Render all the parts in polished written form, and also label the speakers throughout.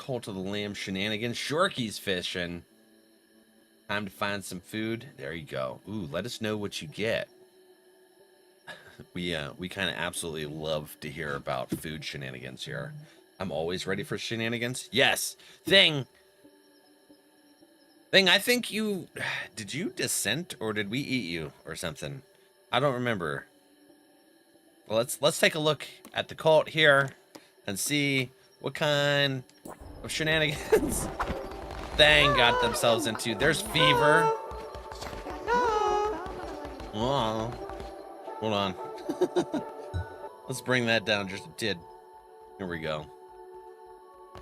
Speaker 1: Cult of the Lamb shenanigans. Shorky's fishing. Time to find some food. There you go. Ooh, let us know what you get. We kind of absolutely love to hear about food shenanigans here. I'm always ready for shenanigans. Yes. Thing, I think you... Did you dissent or did we eat you or something? I don't remember. Well, let's take a look at the cult here and see what kind of shenanigans Thing got themselves into. There's Fever. Oh, hold on. Let's bring that down just a tid. Here we go.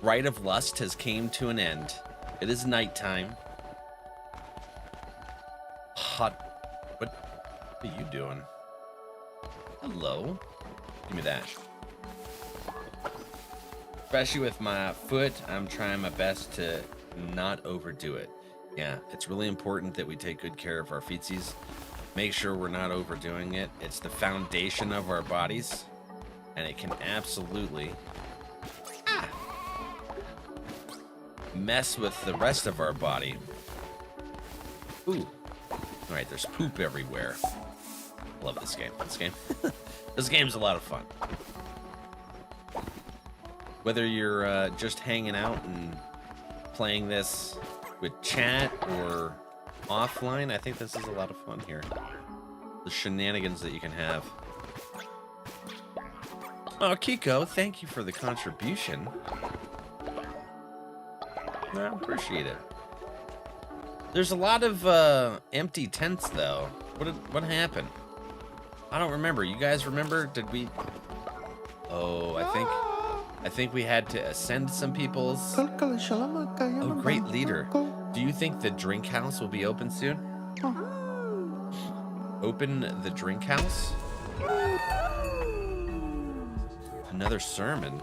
Speaker 1: Rite of Lust has came to an end. It is nighttime. Hot. What are you doing? Hello. Give me that. Especially with my foot, I'm trying my best to not overdo it. Yeah, it's really important that we take good care of our feetsies. Make sure we're not overdoing it. It's the foundation of our bodies, and it can absolutely mess with the rest of our body. Ooh. All right, there's poop everywhere. Love this game. This game's a lot of fun. Whether you're just hanging out and playing this with chat or offline, I think this is a lot of fun here. The shenanigans that you can have. Oh, Kiko, thank you for the contribution. I appreciate it. There's a lot of empty tents, though. What happened? I don't remember. You guys remember? Did we... Oh, I think we had to ascend some people's... Oh, great leader. Do you think the drink house will be open soon? Open the drink house? Another sermon.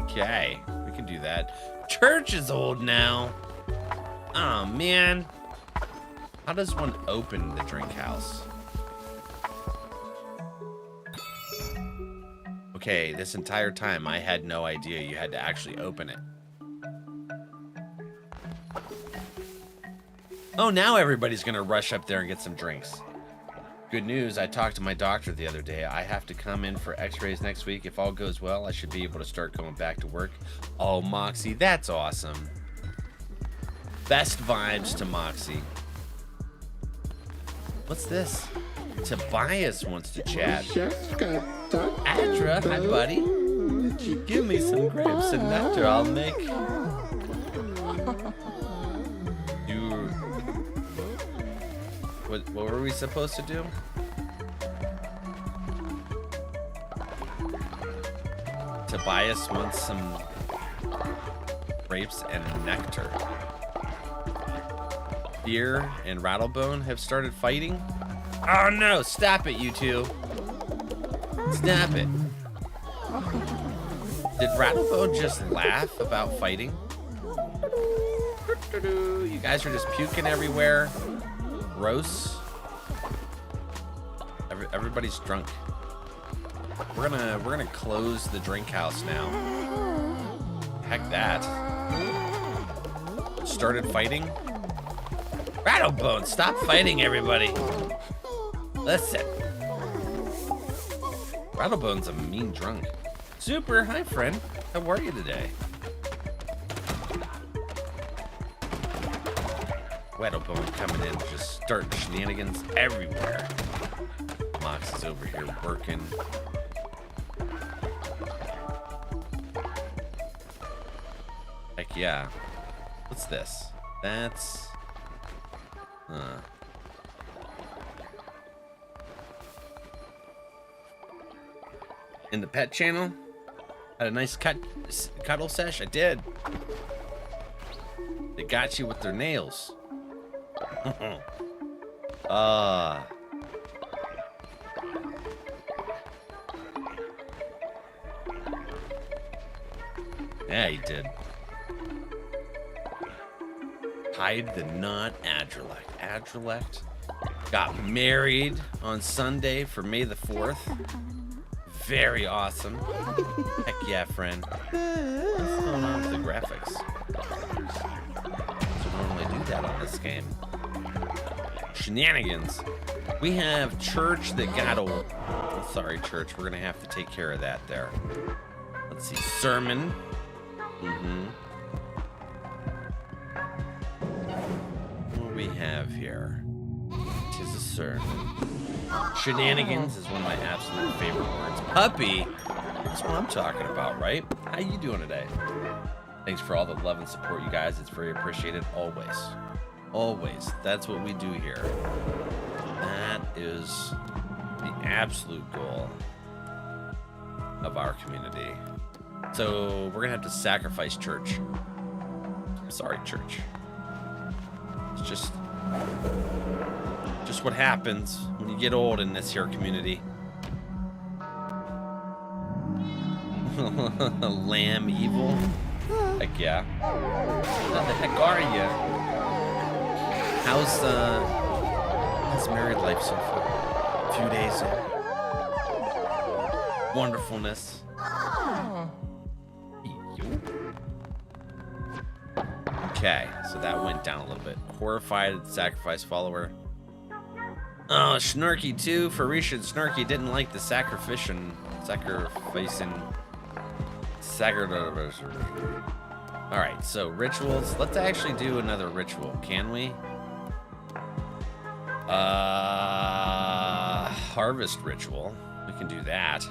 Speaker 1: Okay, we can do that. Church is old now. Oh, man. How does one open the drink house? Okay, this entire time I had no idea you had to actually open it. Oh, now everybody's gonna rush up there and get some drinks. Good news, I talked to my doctor the other day. I have to come in for x-rays next week. If all goes well, I should be able to start going back to work. Oh, Moxie, that's awesome. Best vibes to Moxie. What's this? Tobias wants to chat. Adra, hi buddy. Give me some grapes and nectar, I'll make... What were we supposed to do? Tobias wants some grapes and nectar. Beer and Rattlebone have started fighting. Oh no, stop it, you two. Stop it. Did Rattlebone just laugh about fighting? You guys are just puking everywhere. Gross. Everybody's drunk. We're gonna close the drink house now. Heck that. Started fighting. Rattlebone, stop fighting everybody. Listen. Rattlebone's a mean drunk. Super, hi friend. How are you today? Rattlebone coming in, just starting shenanigans everywhere. Mox is over here working. Heck yeah. What's this? That's... In the pet channel? Had a nice cuddle sesh? I did. They got you with their nails. Yeah, he did. Tied the knot, Adrelect got married on Sunday for May the 4th. Very awesome. Heck yeah, friend. What's going on with the graphics? Don't normally do that on this game. Shenanigans. We have church that got old. Oh, sorry, church. We're gonna have to take care of that there. Let's see. Sermon. What do we have here? Tis a sermon. Shenanigans is one of my absolute favorite words. Puppy. That's what I'm talking about, right? How you doing today? Thanks for all the love and support, you guys. It's very appreciated. Always. Always. That's what we do here. That is the absolute goal of our community. So we're gonna have to sacrifice church. I'm sorry, church. It's just what happens when you get old in this here community. Lamb evil? Heck yeah. How the heck are you? How's married life so far? A few days in. Wonderfulness. Okay, so that went down a little bit. Horrified sacrifice follower. Oh, Snarky too. Farisha and Snarky didn't like the sacrificing. Alright, so rituals. Let's actually do another ritual, can we? Harvest ritual. We can do that.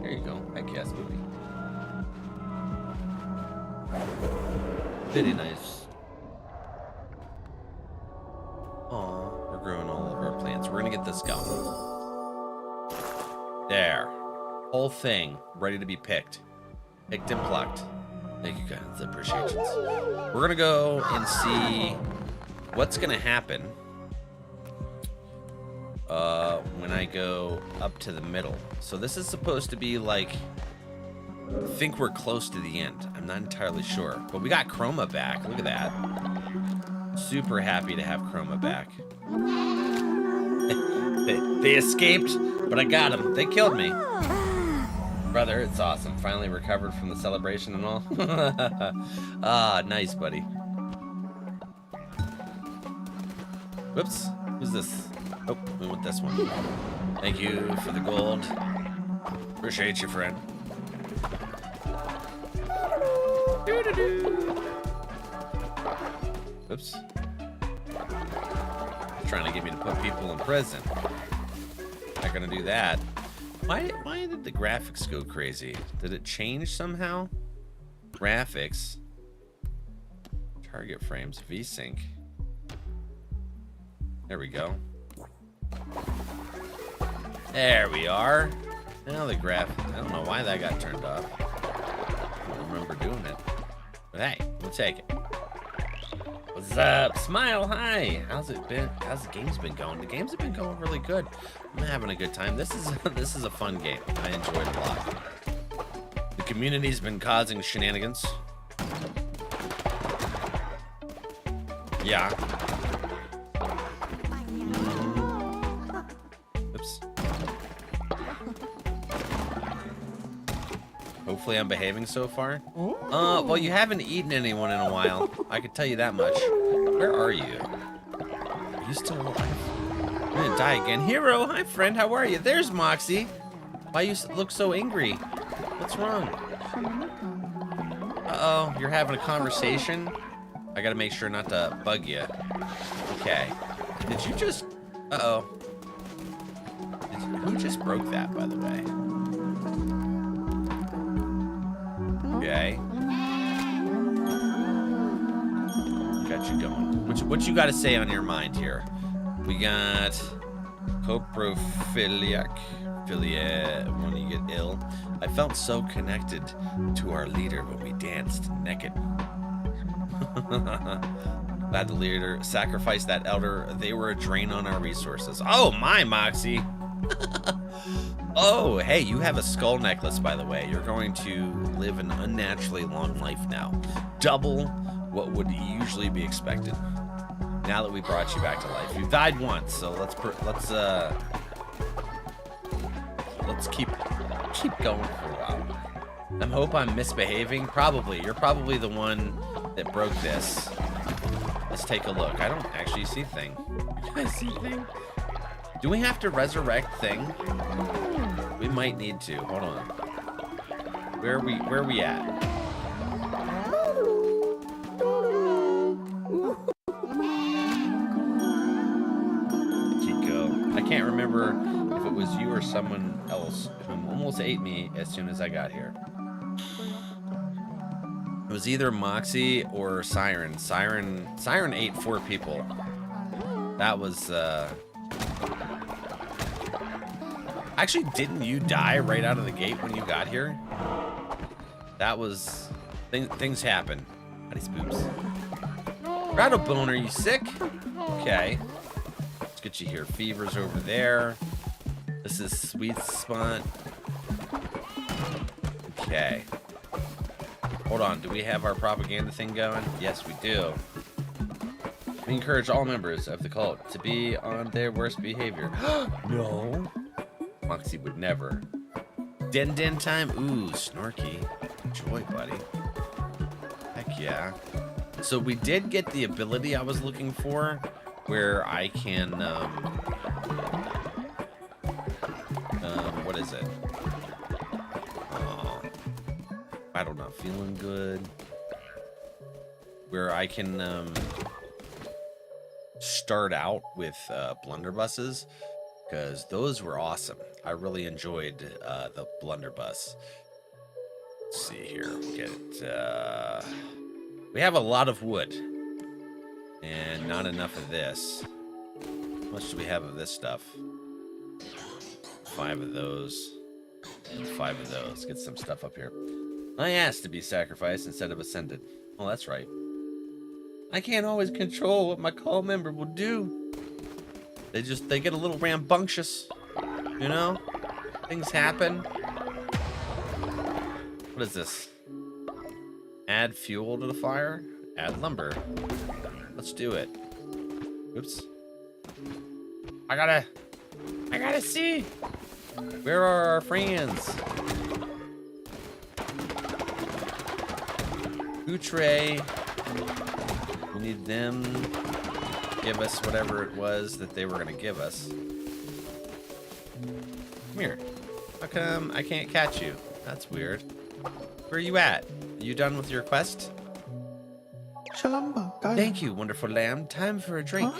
Speaker 1: There you go. Heck yes, movie. Very nice. Aw, we're growing all of our plants. We're gonna get this going. There. Whole thing ready to be picked. Picked and plucked. Thank you guys, I appreciate it. We're gonna go and see what's gonna happen when I go up to the middle. So this is supposed to be like, I think we're close to the end. I'm not entirely sure, but we got Chroma back. Look at that. Super happy to have Chroma back. They escaped, but I got them. They killed me. Brother, it's awesome. Finally recovered from the celebration and all. Ah, nice, buddy. Whoops. Who's this? Oh, we want this one. Thank you for the gold. Appreciate you, friend. Oops. Trying to get me to put people in prison. Not gonna do that. Why did the graphics go crazy? Did it change somehow? Graphics. Target frames. VSync. There we go. There we are. Now the graph. I don't know why that got turned off. I don't remember doing it. But hey, we'll take it. What's up? Smile, hi. How's it been? How's the games been going? The games have been going really good. I'm having a good time. This is a fun game. I enjoyed it a lot. The community's been causing shenanigans. Yeah. Oops. Hopefully I'm behaving so far. Well, you haven't eaten anyone in a while. I can tell you that much. Where are you? Are you still alive? I'm gonna die again. Hero, hi friend, how are you? There's Moxie. Why you look so angry? What's wrong? Uh-oh, you're having a conversation? I gotta make sure not to bug you. Okay. Did you just... Uh-oh. Who just broke that, by the way? Okay. Got you going. What you got to say on your mind here? We got coprophiliac, when you get ill. I felt so connected to our leader when we danced naked. Glad the leader sacrificed that elder. They were a drain on our resources. Oh my, Moxie. Oh, hey, you have a skull necklace, by the way. You're going to live an unnaturally long life now. Double what would usually be expected. Now that we brought you back to life, you've died once, so let's keep going for a while. I hope I'm misbehaving. Probably. You're probably the one that broke this. Let's take a look. I don't actually see Thing. I see Thing. Do we have to resurrect Thing? We might need to. Hold on. Where are we at? I can't remember if it was you or someone else who almost ate me as soon as I got here. It was either Moxie or Siren. Siren ate 4 people. That was, Actually, didn't you die right out of the gate when you got here? That was... Things happen. Howdy, Spoops. Rattlebone, are you sick? Okay. Get you here. Fever's over there. This is Sweet Spot. Okay. Hold on. Do we have our propaganda thing going? Yes, we do. We encourage all members of the cult to be on their worst behavior. No. Moxie would never. Den time. Ooh, Snarky. Enjoy, buddy. Heck yeah. So we did get the ability I was looking for, where I can, what is it? I don't know, feeling good. Where I can, start out with, blunderbusses, because those were awesome. I really enjoyed, the blunderbuss. Let's see here, we'll get it, we have a lot of wood. And not enough of this. How much do we have of this stuff? 5 of those. And 5 of those. Get some stuff up here. I asked to be sacrificed instead of ascended. Well, that's right. I can't always control what my call member will do. They get a little rambunctious. You know? Things happen. What is this? Add fuel to the fire? Add lumber. Let's do it. Oops. I gotta see. Where are our friends? Outre. We need them to give us whatever it was that they were gonna give us. Come here. How come I can't catch you? That's weird. Where are you at? Are you done with your quest? Thank you, wonderful lamb. Time for a drink.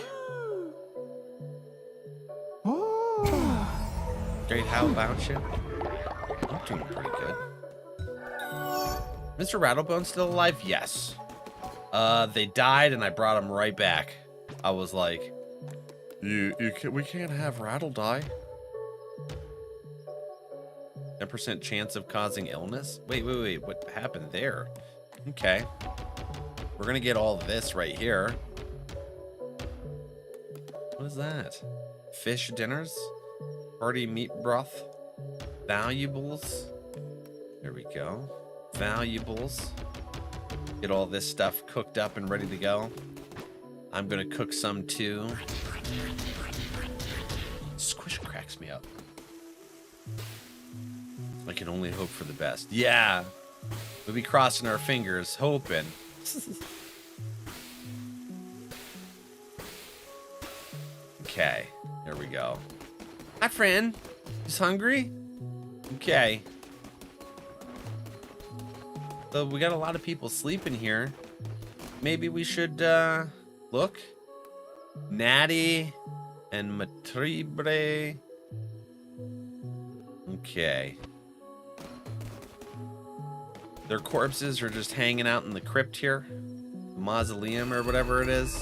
Speaker 1: Great, how about you? I'm doing pretty good. Mr. Rattlebone's still alive? Yes. They died and I brought him right back. I was like, we can't have Rattle die. 10% chance of causing illness? Wait, what happened there? Okay. We're gonna get all this right here. What is that? Fish dinners? Hearty meat broth? Valuables? There we go. Valuables. Get all this stuff cooked up and ready to go. I'm gonna cook some too. Squish cracks me up. I can only hope for the best. Yeah. We'll be crossing our fingers, hoping. Okay, there we go. Hi, friend. He's hungry? Okay. So we got a lot of people sleeping here. Maybe we should look. Natty and Matribre. Okay. Their corpses are just hanging out in the crypt here. Mausoleum or whatever it is.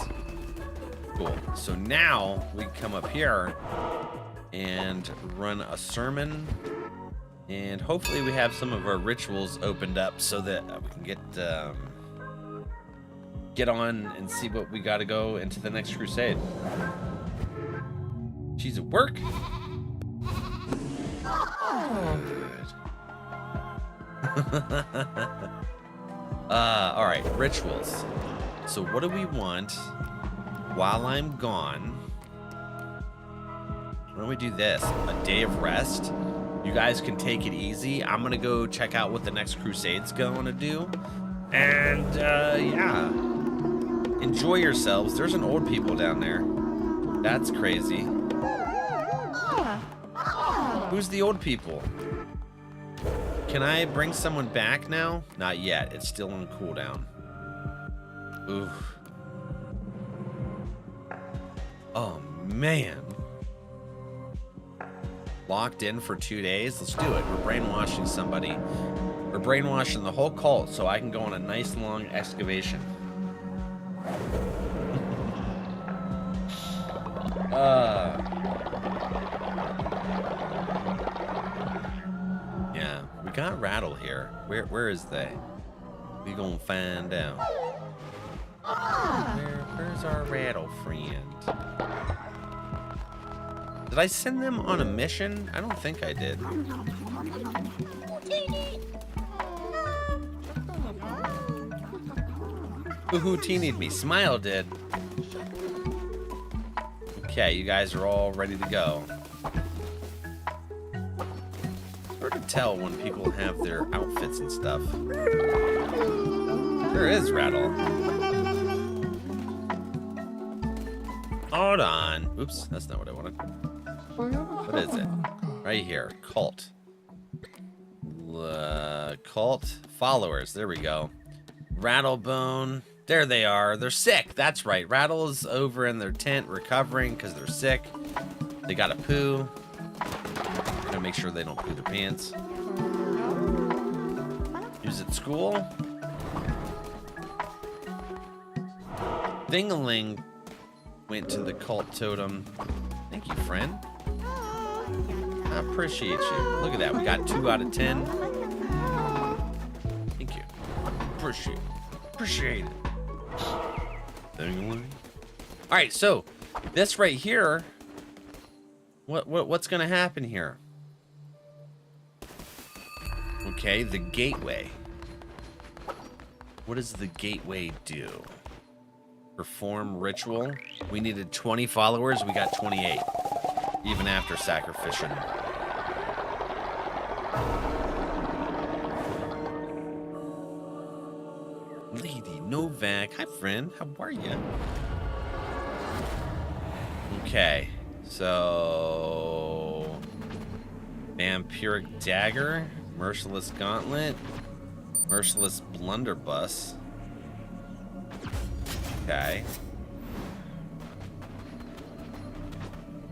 Speaker 1: Cool. So now we come up here and run a sermon. And hopefully we have some of our rituals opened up so that we can get on and see what we got to go into the next crusade. She's at work. All right, rituals. So what do we want? while I'm gone, why don't we do this? A day of rest. You guys can take it easy. I'm gonna go check out what the next crusade's going to do. And, yeah. Enjoy yourselves. There's an old people down there. That's crazy. Who's the old people? Can I bring someone back now? Not yet. It's still on cooldown. Oof. Oh, man. Locked in for 2 days? Let's do it. We're brainwashing somebody. We're brainwashing the whole cult so I can go on a nice long excavation. Yeah, we got Rattle here. Where is they? We gonna find out. Where's our Rattle friend? Did I send them on a mission? I don't think I did. Who teenied me? Smile did. Okay, you guys are all ready to go. It's hard to tell when people have their outfits and stuff. There is Rattle. Hold on. Oops, that's not what I wanted. What is it? Right here. Cult. Cult followers. There we go. Rattlebone. There they are. They're sick. That's right. Rattle is over in their tent recovering because they're sick. They got to poo. Gotta make sure they don't poo their pants. Who's at school? Dingaling went to the cult totem. Thank you, friend. I appreciate you. Look at that. We got 2 out of 10. Thank you. Appreciate it. All right, so this right here. What's gonna happen here? Okay, the gateway. What does the gateway do? Perform ritual. We needed 20 followers. We got 28. Even after sacrificing. Lady Novak. Hi, friend. How are you? Okay. So... Vampiric Dagger. Merciless Gauntlet. Merciless Blunderbuss. Okay.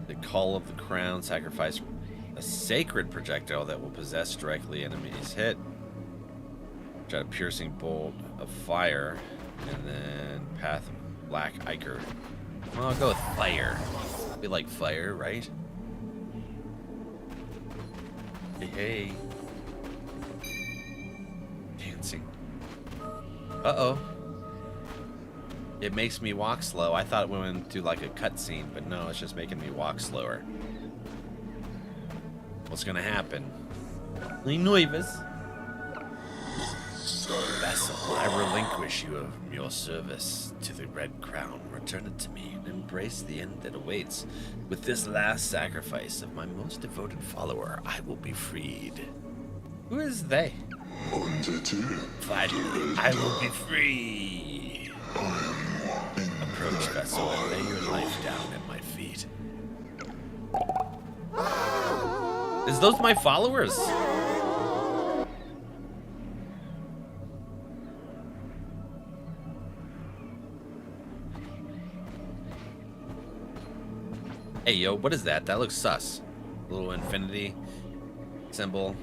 Speaker 1: The Call of the Crown. Sacrifice a sacred projectile that will possess directly enemies hit. Try a piercing bolt of fire. And then Path of Black Ichor. Well, I'll go with fire. We like fire, right? Hey. Dancing. Uh-oh. It makes me walk slow. I thought we went through like a cutscene, but no, it's just making me walk slower. What's gonna happen? Nervous. Vessel, I relinquish you of your service to the Red Crown. Return it to me and embrace the end that awaits. With this last sacrifice of my most devoted follower, I will be freed. Who is they? Finally, I will be free. Approach, Vessel, and lay your life down at my feet. Is those my followers? Hey, yo, what is that? That looks sus. A little infinity symbol.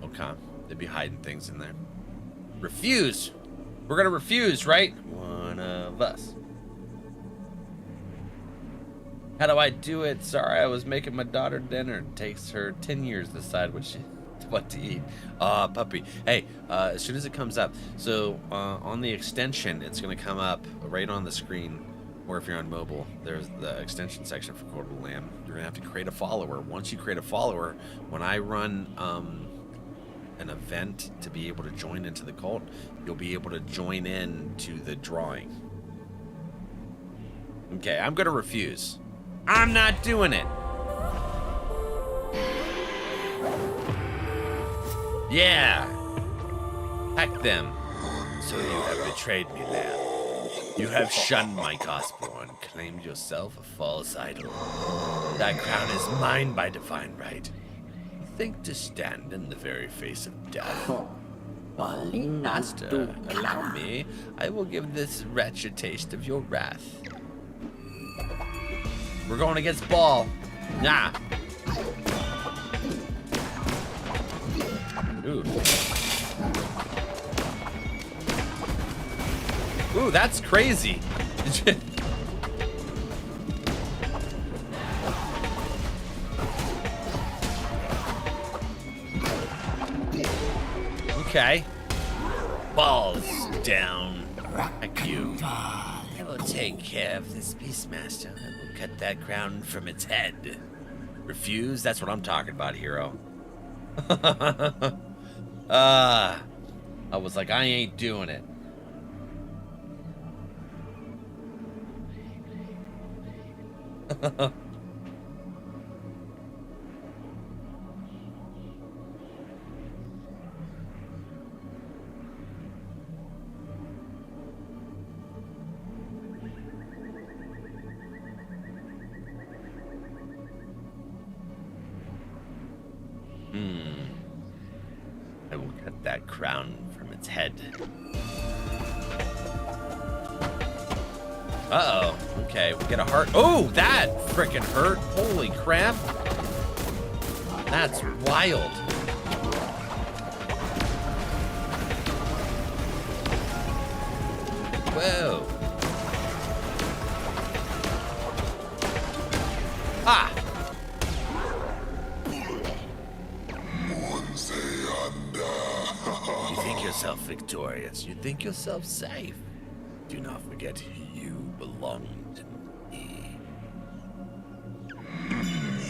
Speaker 1: Okay. They'd be hiding things in there. Refuse. We're gonna refuse, right? One of us. How do I do it? Sorry, I was making my daughter dinner. It takes her 10 years to decide what to eat. Puppy. Hey, as soon as it comes up, so on the extension, it's gonna come up right on the screen, or if you're on mobile, there's the extension section for Quarter Lamb. You're gonna have to create a follower. Once you create a follower, when I run an event to be able to join into the cult, you'll be able to join in to the drawing. Okay, I'm gonna refuse. I'm not doing it. Yeah. Heck them. So you have betrayed me, Lamb. You have shunned my gospel and claimed yourself a false idol. That crown is mine by divine right. You think to stand in the very face of death? Master, allow me. I will give this wretch a taste of your wrath. We're going against Ball. Nah. Ooh. Ooh, that's crazy. Okay. Balls down. Thank you. I will take care of this beast, Master. I will cut that crown from its head. Refuse? That's what I'm talking about, hero. I was like, I ain't doing it. I will cut that crown from its head. Uh-oh. Okay, we get a heart. Oh, that frickin' hurt. Holy crap. That's wild. Whoa. Ah! You think yourself victorious. You think yourself safe. Do not forget you belong to me.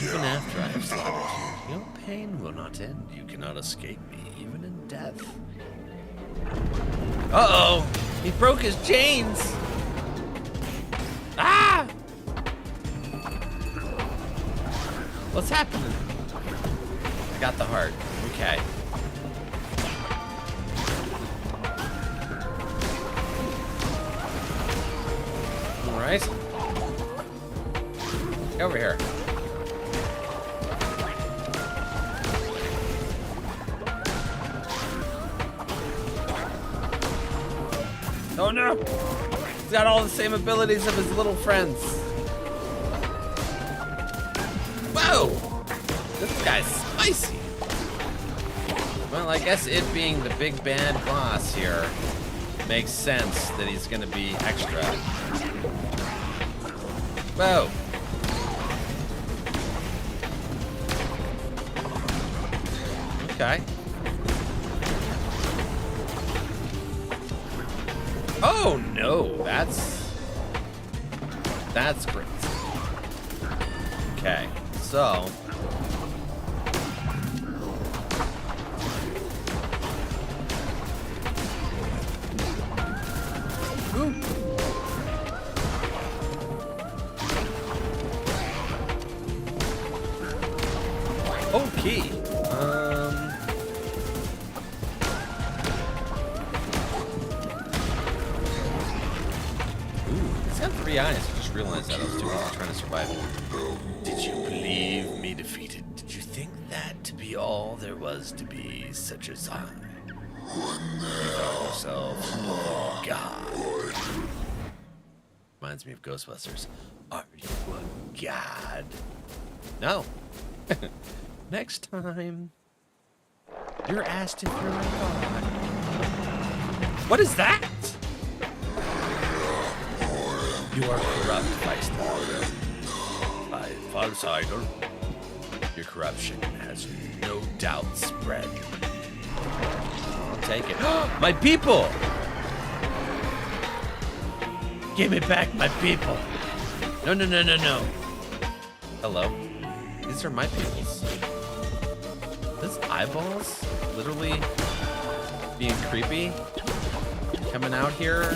Speaker 1: Even after I have slaughtered you, your pain will not end. You cannot escape me, even in death. Uh-oh! He broke his chains! Ah! What's happening? I got the heart. Okay. Alright. Get over here. Oh no! He's got all the same abilities of his little friends. Whoa! This guy's spicy. Well, I guess it being the big bad boss here makes sense that he's gonna be extra. Whoa. Okay. Oh no, that's great. Okay, so ooh. Okay. It's got 3 eyes. I just realized that. I was too busy trying to survive. Did you believe me defeated? Did you think that to be all there was to be, such as I? You found yourself a god. Reminds me of Ghostbusters. Are you a god? No. Next time, you're asked if you're a god. What is that? You are corrupt, by false idol. Your corruption has no doubt spread. I'll take it. My people! Give me back my people. No, no, no, no, no. Hello. These are my peoples. This eyeballs literally being creepy. Coming out here.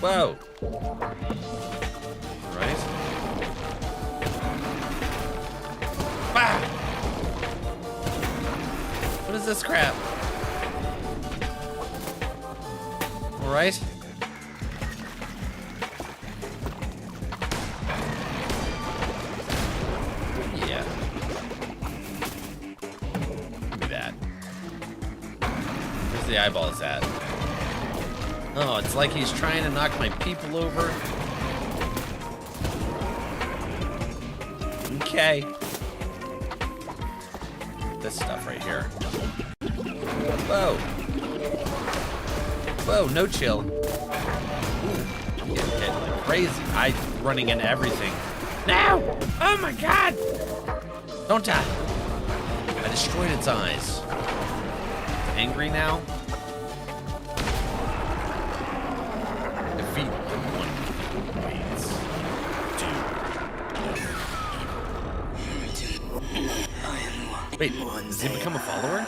Speaker 1: Whoa. All right. Ah! What is this crap? All right. Yeah. Give me that. Where's the eyeballs at? Oh, it's like he's trying to knock my people over. Okay. This stuff right here. Whoa. Whoa, no chill. Ooh, I'm getting hit like crazy. I'm running into everything. No! Oh my god! Don't die. I destroyed its eyes. Angry now? Defeat the one who waits. Wait, does he become a follower?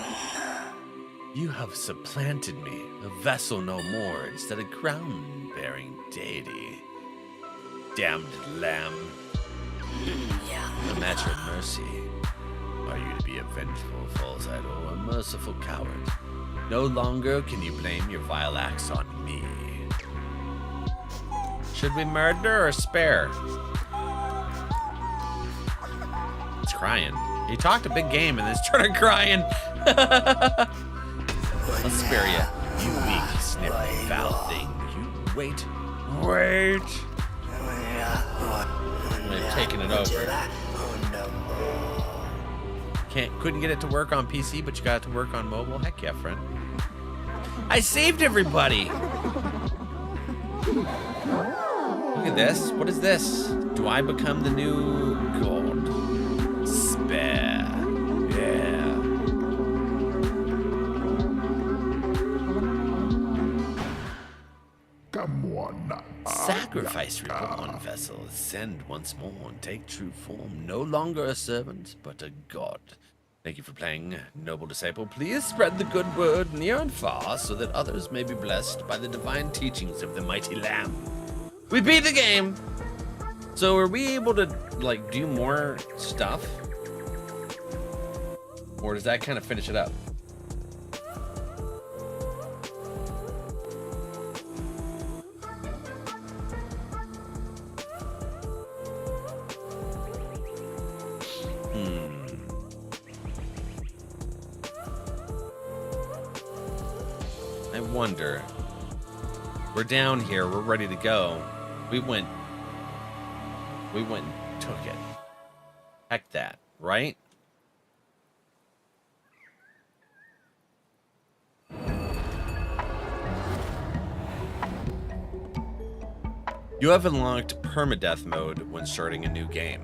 Speaker 1: You have supplanted me, a vessel no more, instead of crown-bearing deity. Damned lamb. I'm at your mercy. Are you to be a vengeful false idol or a merciful coward? No longer can you blame your vile acts on me. Should we murder or spare? It's crying. He talked a big game and then started crying. I'll spare you, you weak, snippy, foul thing. You wait. They've taken it over. Couldn't get it to work on PC, but you got it to work on mobile? Heck yeah, friend. I saved everybody! Look at this. What is this? Do I become the new god? Spare. Yeah. Sacrifice reborn vessel, ascend once more and take true form. No longer a servant, but a god. Thank you for playing, noble disciple. Please spread the good word near and far so that others may be blessed by the divine teachings of the mighty Lamb. We beat the game! So are we able to, like, do more stuff? Or does that kind of finish it up? I wonder. We're down here. We're ready to go. We went and took it. Heck that, right? You have unlocked permadeath mode when starting a new game.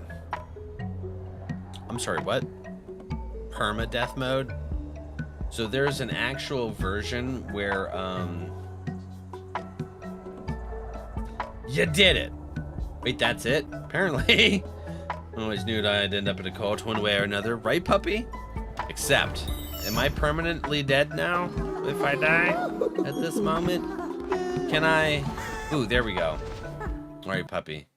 Speaker 1: I'm sorry, what? Permadeath mode? So there's an actual version where, you did it. Wait, that's it? Apparently. I always knew that I'd end up in a cult one way or another. Right, puppy? Except, am I permanently dead now? If I die at this moment? Can I? Ooh, there we go. All right, puppy.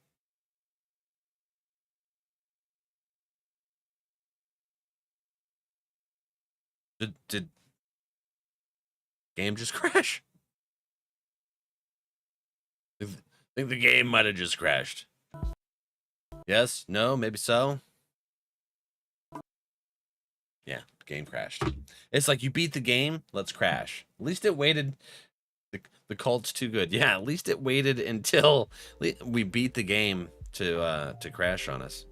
Speaker 1: Did game just crash? I think the game might have just crashed. Yes? No? Maybe so? Yeah, game crashed. It's like you beat the game, let's crash. At least it waited. The cult's too good. Yeah, at least it waited until we beat the game to crash on us.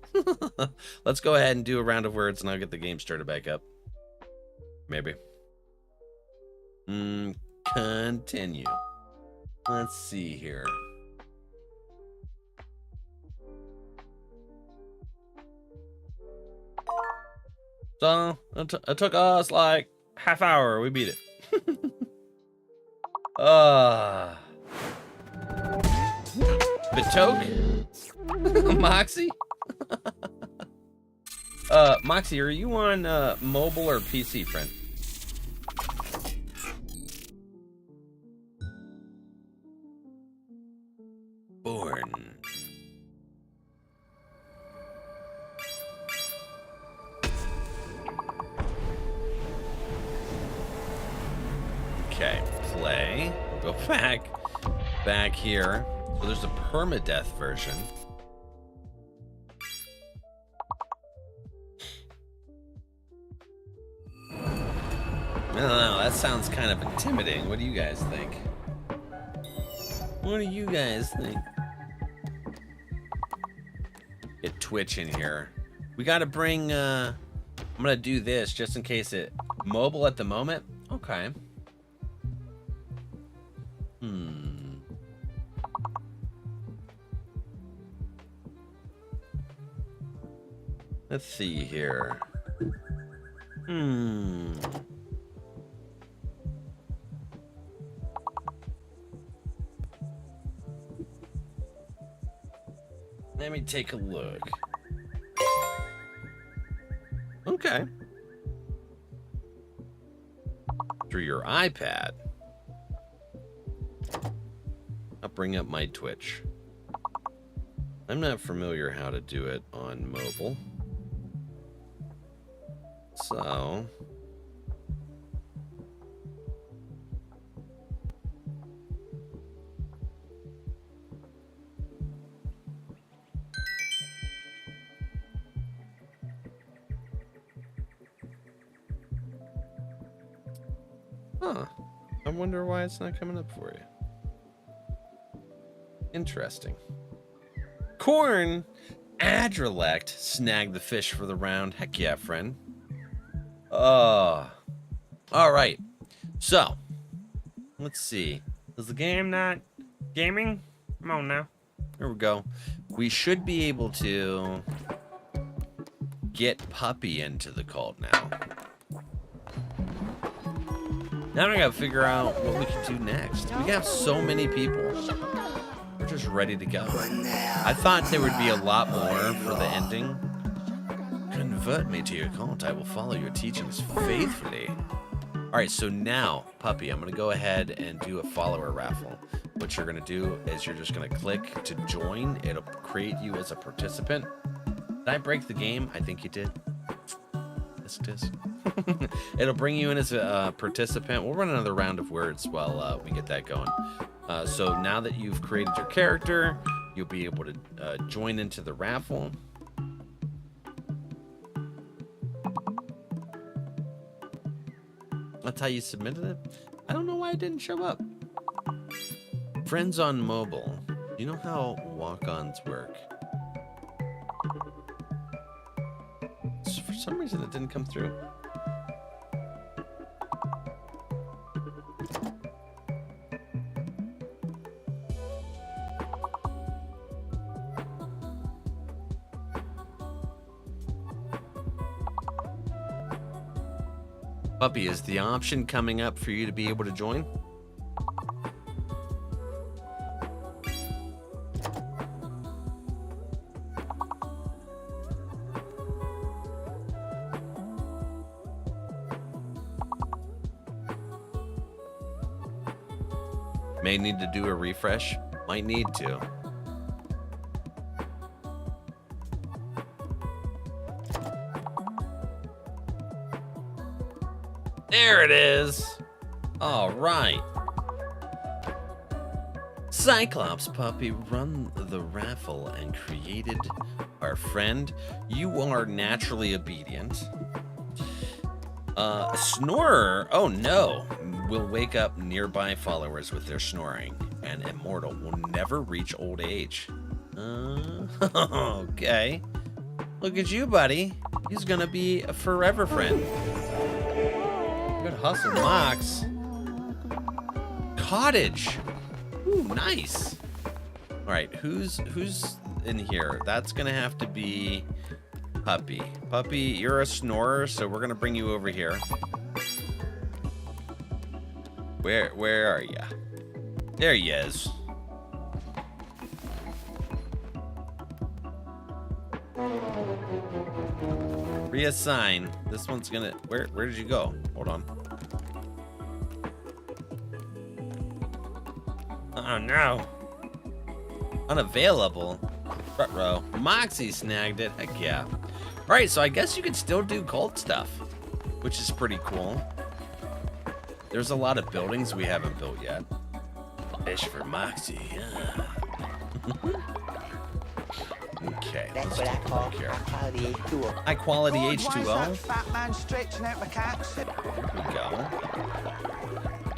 Speaker 1: Let's go ahead and do a round of words and I'll get the game started back up. Maybe. Continue. Let's see here. So, it took us like half hour. We beat it. Batoke? Moxie? Moxie, are you on mobile or PC, friend? Born. Okay, play. We'll go back here. So there's a permadeath version. I don't know, that sounds kind of intimidating. What do you guys think? What do you guys think? Get Twitch in here. We gotta bring, I'm gonna do this just in case it... Mobile at the moment? Okay. Let's see here. Let me take a look. Okay. Through your iPad. I'll bring up my Twitch. I'm not familiar how to do it on mobile. So... Huh. I wonder why it's not coming up for you. Interesting. Corn! NRValeck snagged the fish for the round. Heck yeah, friend. Alright. So, let's see. Is the game not gaming? Come on now. Here we go. We should be able to get Puppy into the cult now. Now I gotta figure out what we can do next. We have so many people. We're just ready to go. I thought there would be a lot more for the ending. Convert me to your cult. I will follow your teachings faithfully. Alright, so now, Puppy, I'm gonna go ahead and do a follower raffle. What you're gonna do is you're just gonna click to join. It'll create you as a participant. Did I break the game? I think you did. Yes. It'll bring you in as a participant. We'll run another round of words while we get that going. So now that you've created your character, you'll be able to join into the raffle. That's how you submitted it? I don't know why it didn't show up. Friends on mobile. You know how walk-ons work? For some reason it didn't come through. Puppy, is the option coming up for you to be able to join? May need to do a refresh. Might need to. There it is. All right. Cyclops Puppy run the raffle and created our friend. You are naturally obedient. Snorer, oh no, will wake up nearby followers with their snoring, and immortal will never reach old age. Okay. Look at you, buddy. He's gonna be a forever friend. Good hustle, Mox. Cottage. Ooh, nice. All right, who's in here? That's gonna have to be Puppy. Puppy, you're a snorer, so we're gonna bring you over here. Where are ya? There he is. Reassign. This one's gonna. Where did you go? Hold on. Oh no. Unavailable. Front row. Moxie snagged it. Heck yeah. Alright, so I guess you can still do cult stuff, which is pretty cool. There's a lot of buildings we haven't built yet. Fish for Moxie. Yeah. Okay,
Speaker 2: That's
Speaker 1: let's
Speaker 2: what I
Speaker 1: take a
Speaker 2: call
Speaker 1: look here.
Speaker 2: high-quality H2O.
Speaker 1: High quality
Speaker 3: Lord, why is that
Speaker 1: H2O.
Speaker 3: fat man stretching out my cats?
Speaker 1: There we go.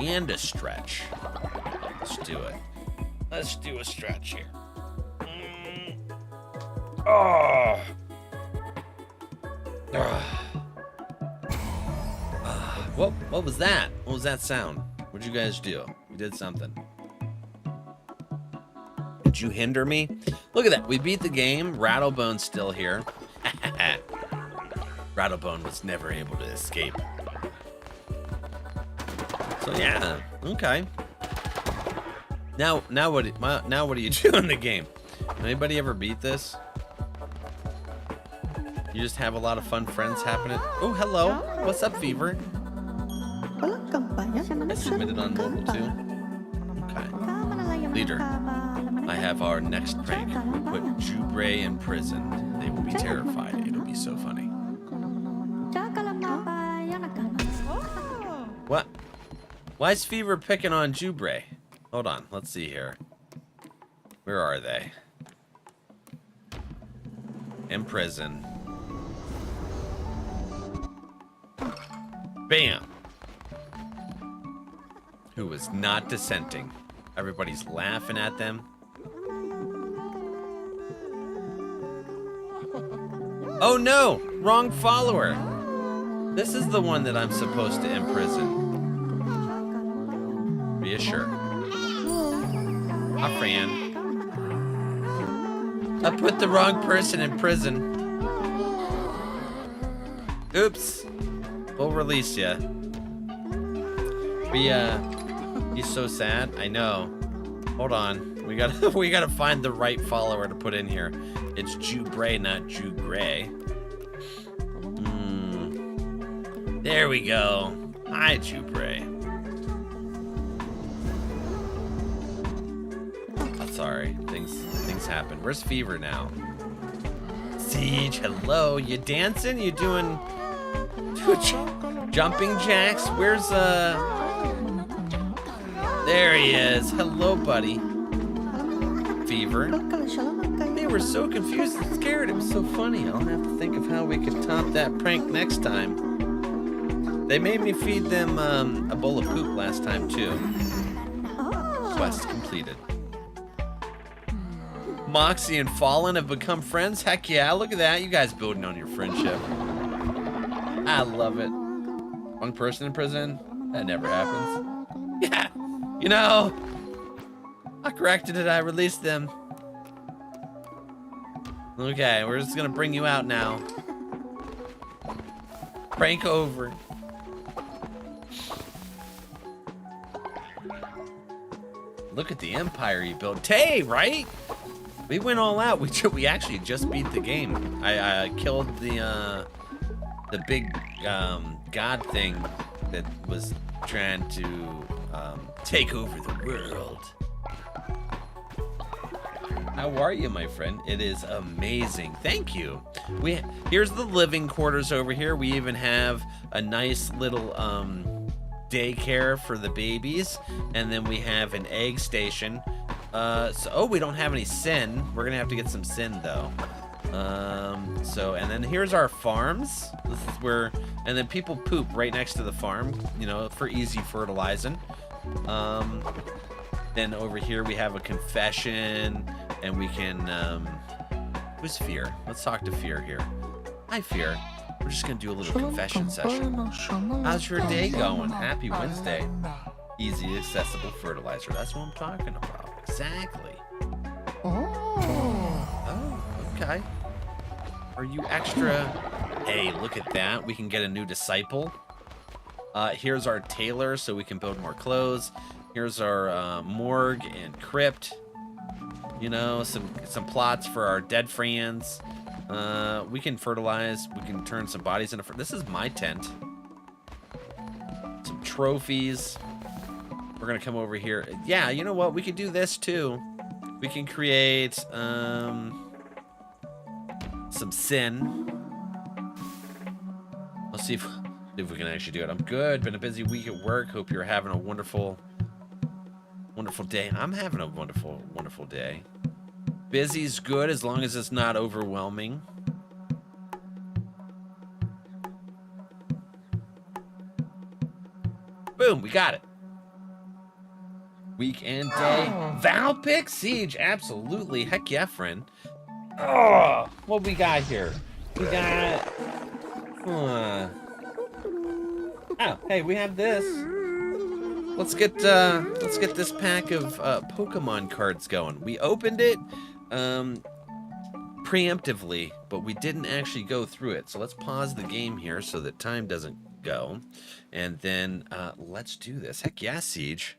Speaker 1: And a stretch. Let's do it. Let's do a stretch here. Oh. What was that? What was that sound? What'd you guys do? You did something. Did you hinder me? Look at that. We beat the game. Rattlebone's still here. Rattlebone was never able to escape. So yeah, okay. Now what do you do in the game? Anybody ever beat this? You just have a lot of fun friends happening. Oh, hello. What's up, Fever? I submitted on mobile too. Okay. Leader, I have our next prank. Put Jubre in prison. They will be terrified. It'll be so funny. What? Why is Fever picking on Jubre? Hold on. Let's see here. Where are they? In prison. Bam. Who was not dissenting. Everybody's laughing at them. Oh no! Wrong follower! This is the one that I'm supposed to imprison. Reassure. A fan. I put the wrong person in prison. Oops. We'll release ya. He's so sad. I know. Hold on. We gotta find the right follower to put in here. It's Jubre, not Jugray. There we go. Hi, Jubre. Oh, sorry. Things happen. Where's Fever now? Siege, hello. You dancing? You doing jumping jacks? Where's There he is. Hello, buddy. Fever. They were so confused and scared. It was so funny. I'll have to think of how we could top that prank next time. They made me feed them a bowl of poop last time, too. Quest completed. Moxie and Fallen have become friends? Heck yeah, look at that. You guys building on your friendship. I love it. One person in prison? That never happens. Yeah. You know, I corrected it. I released them. Okay, we're just gonna bring you out now. Prank over. Look at the empire you built. Tay, right? We went all out. We actually just beat the game. I killed the big god thing that was trying to take over the world. How are you, my friend? It is amazing. Thank you. Here's the living quarters over here. We even have a nice little daycare for the babies, and then we have an egg station. Oh, we don't have any sin. We're gonna have to get some sin though. And then here's our farms. This is where, and then people poop right next to the farm, you know, for easy fertilizing. Then over here we have a confession, and we can, who's Fear? Let's talk to Fear here. Hi, Fear. We're just gonna do a little confession session. How's your day going? Happy Wednesday. Easy, accessible fertilizer. That's what I'm talking about. Exactly. Oh, okay. Are you extra? Hey, look at that. We can get a new disciple. Here's our tailor, so we can build more clothes. Here's our morgue and crypt. You know, some plots for our dead friends. We can fertilize. We can turn some bodies into... This is my tent. Some trophies. We're going to come over here. Yeah, you know what? We could do this, too. We can create some sin. Let's see if we can actually do it. I'm good. Been a busy week at work. Hope you're having a wonderful day. I'm having a wonderful day. Busy's good as long as it's not overwhelming. Boom, we got it. Week and day. Valpic Siege, absolutely. Heck yeah, friend. Oh, what we got here? We got... oh, hey, we have this. Let's get this pack of Pokemon cards going. We opened it preemptively, but we didn't actually go through it. So let's pause the game here so that time doesn't go. And then let's do this. Heck yeah, Siege.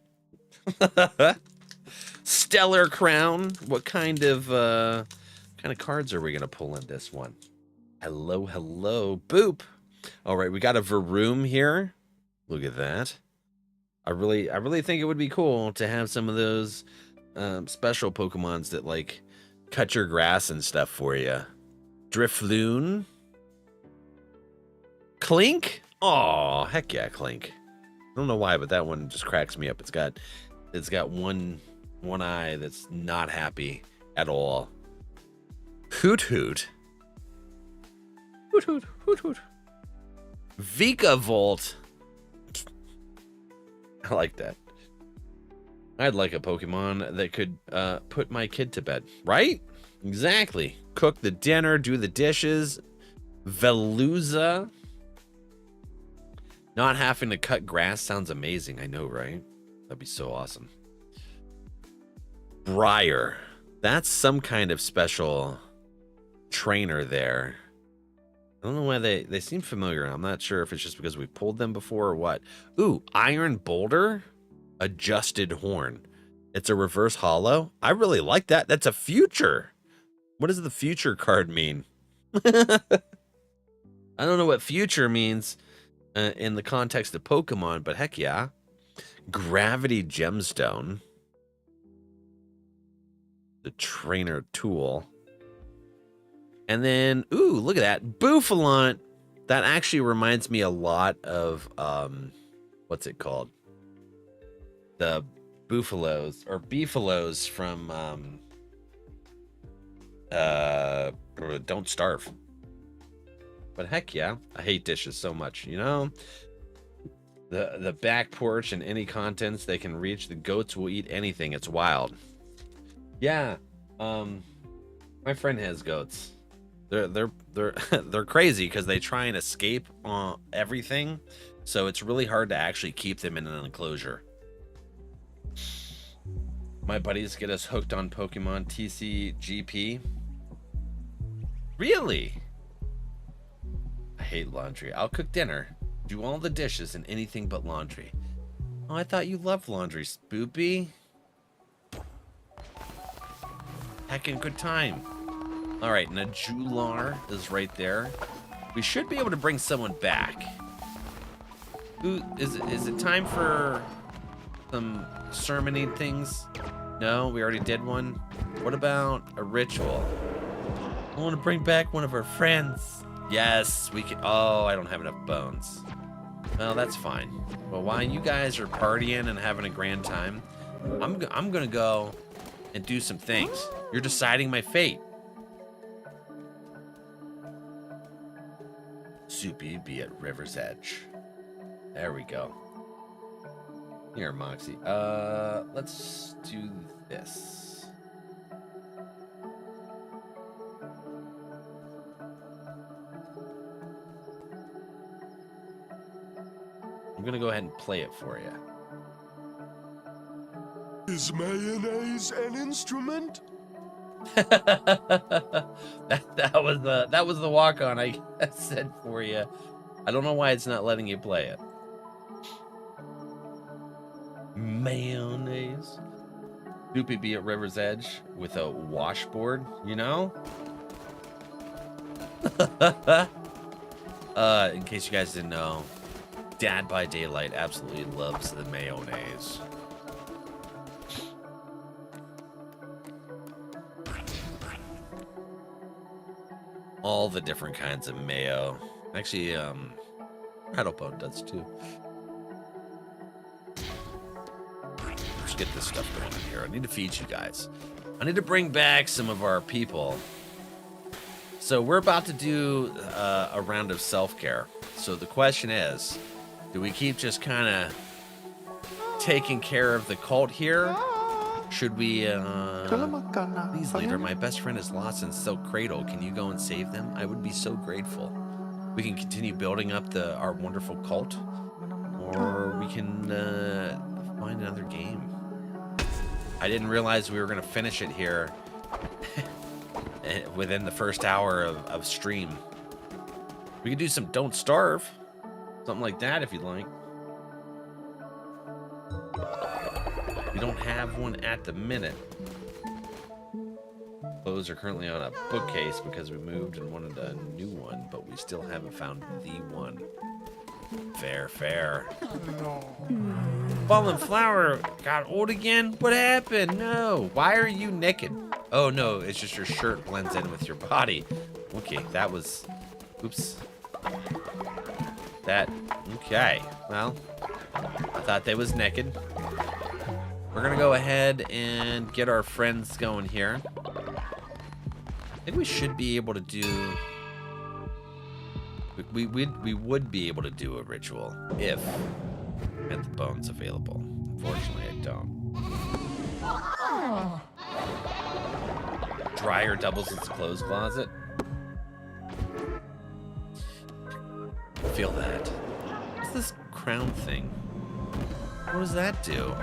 Speaker 1: Stellar Crown. What kind of cards are we gonna pull in this one? Hello, hello, boop. All right, we got a Varoom here. Look at that. I really think it would be cool to have some of those special Pokemons that like cut your grass and stuff for you. Drifloon. Clink. Oh, heck yeah, Clink. I don't know why, but that one just cracks me up. It's got one eye that's not happy at all. Hoot Hoot. Hoot Hoot Hoot Hoot. Vika Volt. I like that. I'd like a Pokemon that could put my kid to bed, right? Exactly. Cook the dinner, do the dishes. Veluza. Not having to cut grass sounds amazing. I know, right? That'd be so awesome. Briar. That's some kind of special trainer there. I don't know why they seem familiar. I'm not sure if it's just because we pulled them before or what. Ooh, Iron Boulder. Adjusted Horn. It's a reverse hollow. I really like that. That's a future. What does the future card mean? I don't know what future means in the context of Pokemon, but heck yeah. Gravity Gemstone. The trainer tool. And then, ooh, look at that. Bouffalont. That actually reminds me a lot of, what's it called? The Buffalos, or Beefalos from, Don't Starve. But heck yeah, I hate dishes so much, you know? The back porch and any contents they can reach, the goats will eat anything. It's wild. Yeah, my friend has goats. They're crazy because they try and escape everything, so it's really hard to actually keep them in an enclosure. My buddies get us hooked on Pokemon TCGP. Really? I hate laundry. I'll cook dinner, do all the dishes, and anything but laundry. Oh, I thought you loved laundry, Spoopy. Heckin' good time. All right, Najular is right there. We should be able to bring someone back. Ooh, is it time for some sermoning things? No, we already did one. What about a ritual? I want to bring back one of our friends. Yes, we can. Oh, I don't have enough bones. Well, that's fine. Well, while you guys are partying and having a grand time, I'm gonna go and do some things. You're deciding my fate. Soupy be at River's Edge. There we go. Here, Moxie. Let's do this. I'm gonna go ahead and play it for you.
Speaker 2: Is mayonnaise an instrument?
Speaker 1: that was the walk-on I said for you. I don't know why it's not letting you play it. Mayonnaise. Doopy be at River's Edge with a washboard, you know? In case you guys didn't know, Dad by Daylight absolutely loves the mayonnaise. All the different kinds of mayo. Actually, Rattlebone does too. Let's get this stuff going in here. I need to feed you guys. I need to bring back some of our people. So we're about to do a round of self-care. So the question is, do we keep just kind of taking care of the cult here? Should we, please, leader, my best friend is lost in Silk Cradle. Can you go and save them? I would be so grateful. We can continue building up our wonderful cult, or we can find another game. I didn't realize we were going to finish it here within the first hour of stream. We could do some Don't Starve, something like that if you'd like. We don't have one at the minute. Clothes are currently on a bookcase because we moved and wanted a new one, but we still haven't found the one. Fair, fair. Fallen flower got old again? What happened? No. Why are you naked? Oh, no, it's just your shirt blends in with your body. Okay, that was... Oops. That... Okay. Well, I thought they was naked. We're gonna go ahead and get our friends going here. I think we should be able to do... We would be able to do a ritual if we had the bones available. Unfortunately, I don't. Dryer doubles as a clothes closet. Feel that. What's this crown thing? What does that do?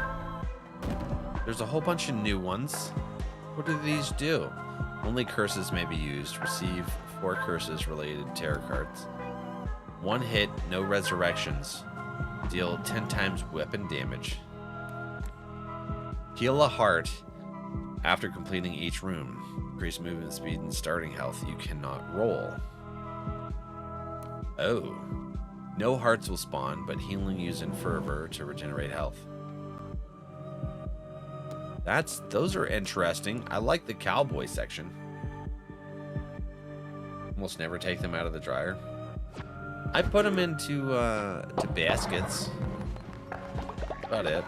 Speaker 1: There's a whole bunch of new ones. What do these do? Only curses may be used. Receive 4 curses related tarot cards. 1 hit, no resurrections. Deal 10 times weapon damage. Heal a heart after completing each room. Increase movement speed and starting health. You cannot roll. Oh. No hearts will spawn, but healing used in fervor to regenerate health. Those are interesting. I like the cowboy section. Almost never take them out of the dryer. I put them into to baskets. That's about it.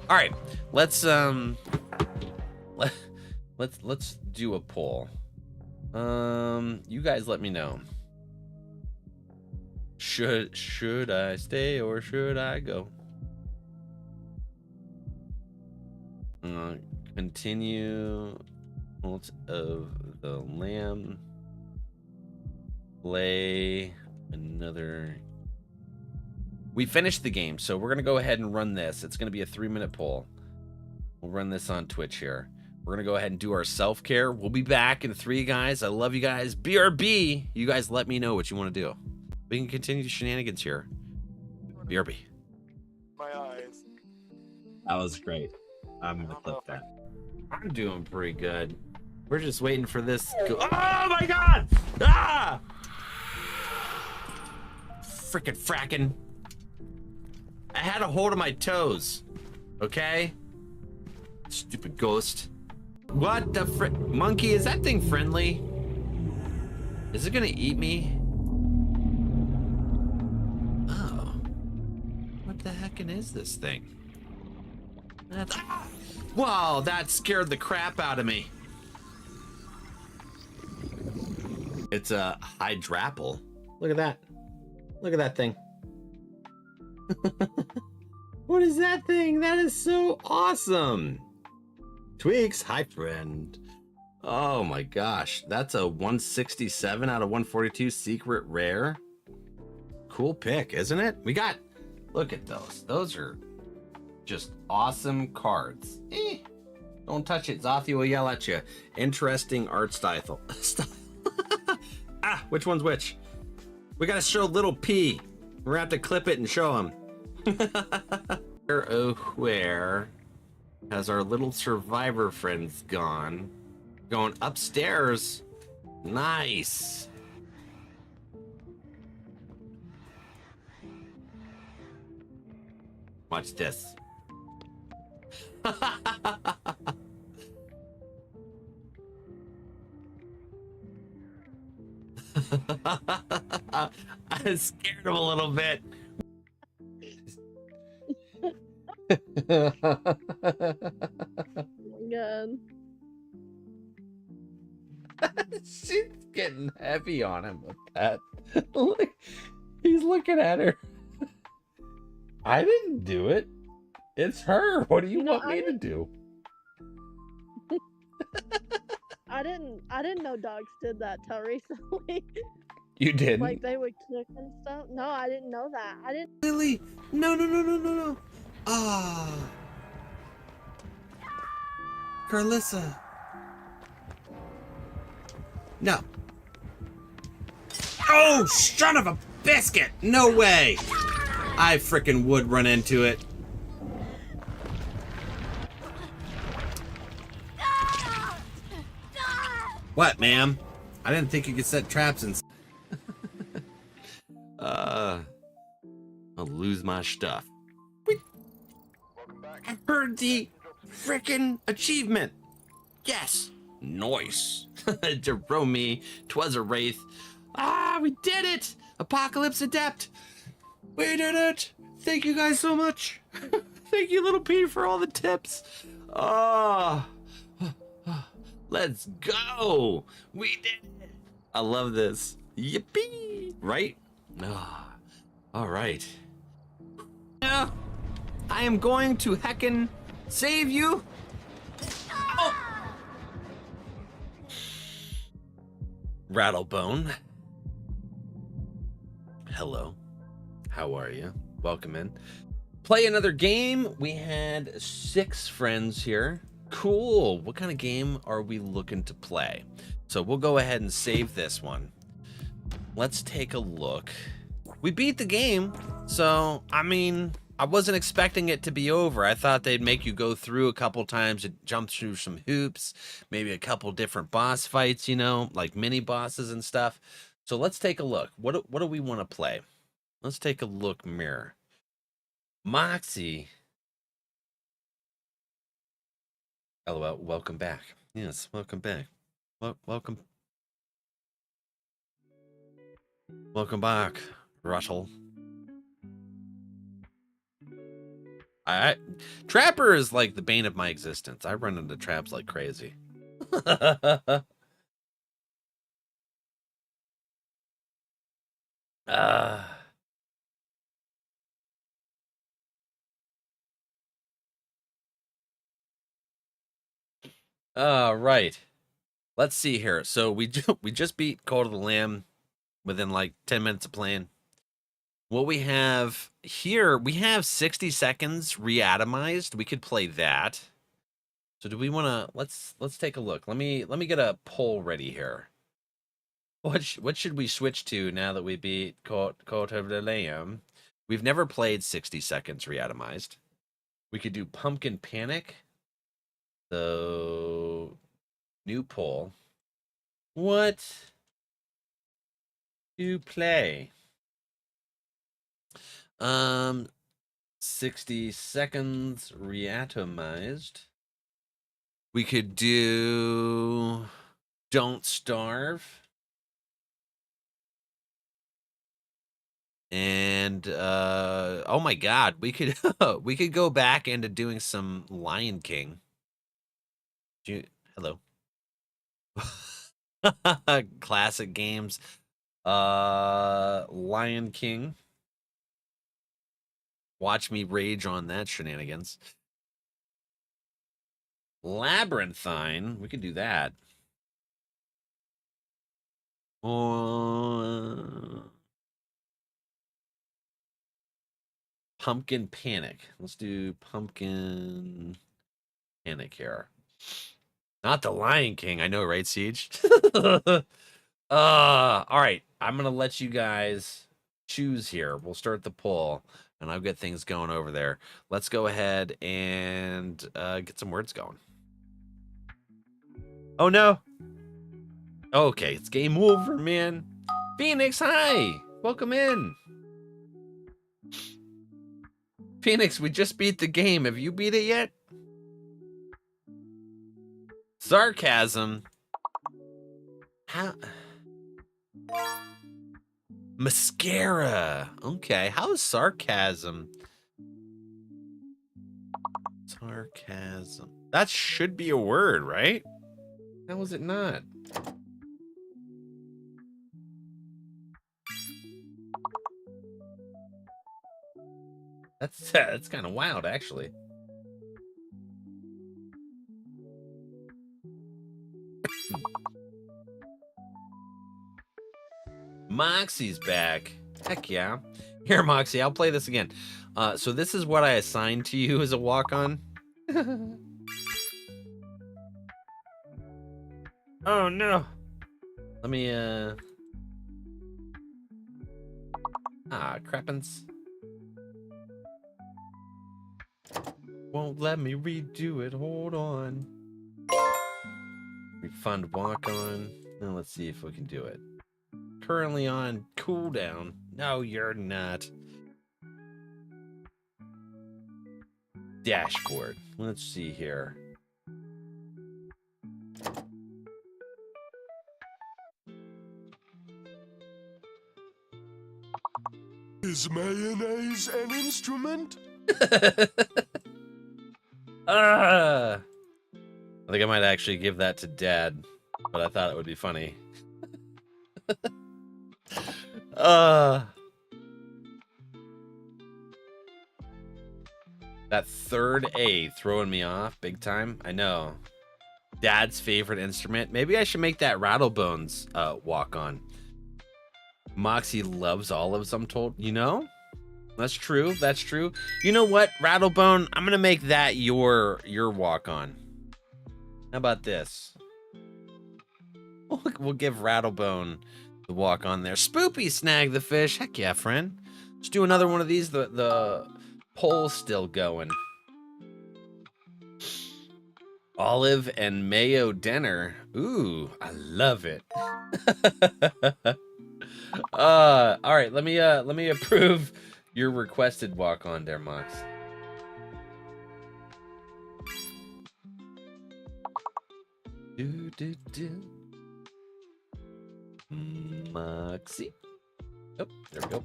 Speaker 1: All right, let's do a poll. You guys let me know. Should I stay or should I go? Continue Cult of the Lamb. Play another. We finished the game, so we're gonna go ahead and run this. It's gonna be a 3-minute poll. We'll run this on Twitch here. We're gonna go ahead and do our self-care. We'll be back in 3, guys. I love you guys. BRB. You guys let me know what you want to do. We can continue the shenanigans here. BRB.
Speaker 2: My eyes.
Speaker 4: That was great. I'm gonna clip that.
Speaker 1: I'm doing pretty good. We're just waiting for this. Oh my god! Ah! Frickin' frackin'. I had a hold of my toes. Okay? Stupid ghost. What the frick? Monkey, is that thing friendly? Is it gonna eat me? Oh. What the heckin' is this thing? Wow, that scared the crap out of me. It's a hydrapple. Look at that. Look at that thing. What is that thing? That is so awesome. Tweaks, hi friend. Oh my gosh, that's a 167 out of 142 secret rare. Cool pick, isn't it? We got, look at those. Those are just awesome cards. Don't touch it, Zothi will yell at you. Interesting art style. Ah, which one's which? We gotta show little P. We're gonna have to clip it and show him. Oh, where has our little survivor friends gone? Going upstairs. Nice. Watch this. I scared him a little bit.
Speaker 5: Oh my god.
Speaker 1: She's getting heavy on him with that. Look, he's looking at her. I didn't do it. It's her. What do you want me to do?
Speaker 5: I didn't know dogs did that till recently.
Speaker 1: You didn't?
Speaker 5: Like they would kick and stuff. No, I didn't know that. I didn't.
Speaker 1: Lily, no. Ah. Carlissa. No. Oh, son of a biscuit! No way! I frickin' would run into it. What, ma'am? I didn't think you could set traps and. I'll lose my stuff. Wait. I heard the frickin' achievement. Yes. Nice. Jerome, 'twas a wraith. Ah, we did it! Apocalypse Adept. We did it! Thank you guys so much. Thank you, Little P, for all the tips. Oh. Let's go! We did it! I love this. Yippee! Right? Ah. All right. Yeah. I am going to heckin' save you. Oh. Rattlebone. Hello. How are you? Welcome in. Play another game. We had 6 friends here. Cool. What kind of game are we looking to play? So we'll go ahead and save this one. Let's take a look. We beat the game. So, I mean, I wasn't expecting it to be over. I thought they'd make you go through a couple times and jump through some hoops, maybe a couple different boss fights, you know, like mini bosses and stuff. So let's take a look. What do we want to play? Let's take a look, mirror. Moxie. LOL, welcome back. Yes, welcome back. Welcome. Welcome back, Russell. Trapper is like the bane of my existence. I run into traps like crazy. Right. Let's see here. So we just beat Cult of the Lamb within like 10 minutes of playing. What we have here, we have 60 seconds reatomized. We could play that. So do we want to let's take a look. Let me get a poll ready here. What should we switch to now that we beat Cult of the Lamb? We've never played 60 seconds reatomized. We could do Pumpkin Panic. So new poll. What to play? 60 seconds reatomized. We could do Don't Starve. And oh my god, we could we could go back into doing some Lion King. Hello. Classic games. Lion King. Watch me rage on that shenanigans. Labyrinthine. We could do that. Pumpkin Panic. Let's do Pumpkin Panic here. Not the Lion King. I know, right, Siege? All right. I'm going to let you guys choose here. We'll start the poll, and I'll get things going over there. Let's go ahead and get some words going. Oh, no. Okay, it's game over, man. Phoenix, hi. Welcome in. Phoenix, we just beat the game. Have you beat it yet? Sarcasm. How? Mascara. Okay, how is sarcasm? Sarcasm. That should be a word, right? How is it not? That's kind of wild, actually. Moxie's back. Heck yeah. Here, Moxie, I'll play this again. So this is what I assigned to you as a walk-on. Oh, no. Let me, crappins. Won't let me redo it. Hold on. Refund walk-on. Now let's see if we can do it. Currently on cooldown. No, you're not. Dashboard. Let's see here.
Speaker 2: Is mayonnaise an instrument?
Speaker 1: I think I might actually give that to Dad, but I thought it would be funny. That third A throwing me off big time. I know. Dad's favorite instrument. Maybe I should make that Rattlebones walk on. Moxie loves olives, I'm told. You know? That's true. That's true. You know what, Rattlebone? I'm gonna make that your walk on. How about this? We'll give Rattlebone the walk on there. Spoopy snag the fish. Heck yeah, friend. Let's do another one of these. The poll's still going. Olive and mayo dinner. Ooh, I love it. All right, let me approve your requested walk on there, Mox. Moxie. Oh, there we go.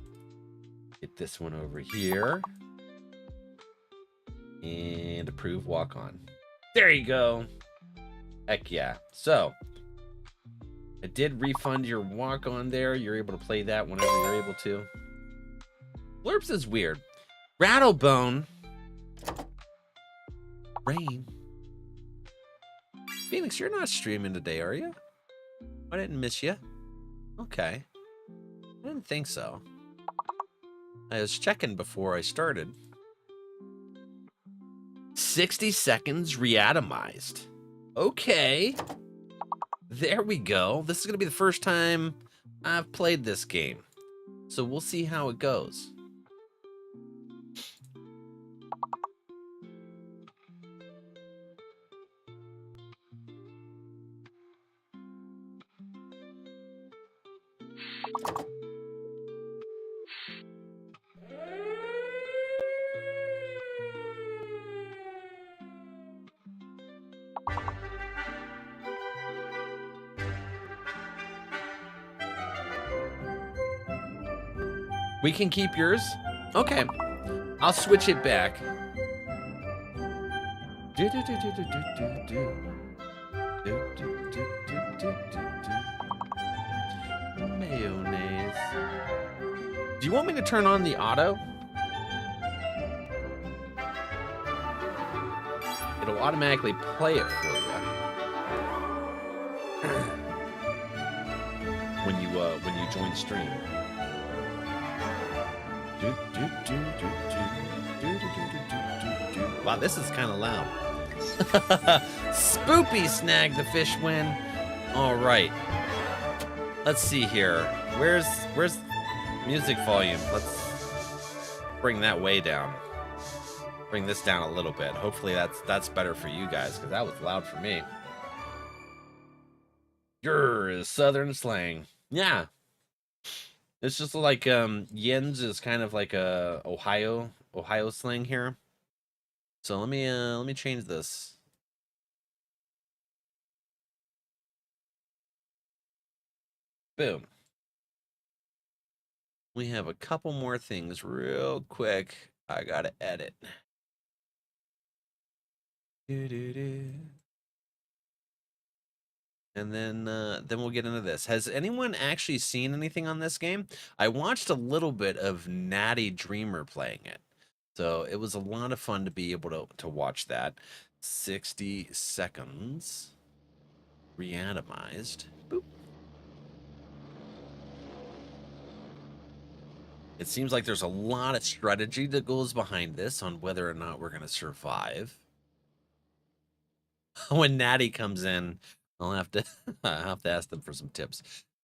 Speaker 1: Get this one over here. And approve walk on. There you go. Heck yeah. So, I did refund your walk on there. You're able to play that whenever you're able to. Blurps is weird. Rattlebone. Rain. Phoenix, you're not streaming today, are you? I didn't miss you. Okay. I didn't think so. I was checking before I started. 60 seconds reatomized. Okay. There we go. This is going to be the first time I've played this game. So we'll see how it goes. We can keep yours? Okay. I'll switch it back. Mayonnaise. Do you want me to turn on the auto? It'll automatically play it for you. when you join stream. Wow, this is kind of loud. Spoopy snagged the fish win. All right. Let's see here. Where's music volume? Let's bring that way down. Bring this down a little bit. Hopefully that's better for you guys, because that was loud for me. Your southern slang. Yeah. It's just like Yens is kind of like a Ohio Ohio slang here. So let me change this. Boom. We have a couple more things real quick. I gotta edit. And then we'll get into this. Has anyone actually seen anything on this game? I watched a little bit of Natty Dreamer playing it. So it was a lot of fun to be able to watch that. 60 seconds. Reatomized. Boop. It seems like there's a lot of strategy that goes behind this on whether or not we're going to survive. When Natty comes in, I'll have to ask them for some tips.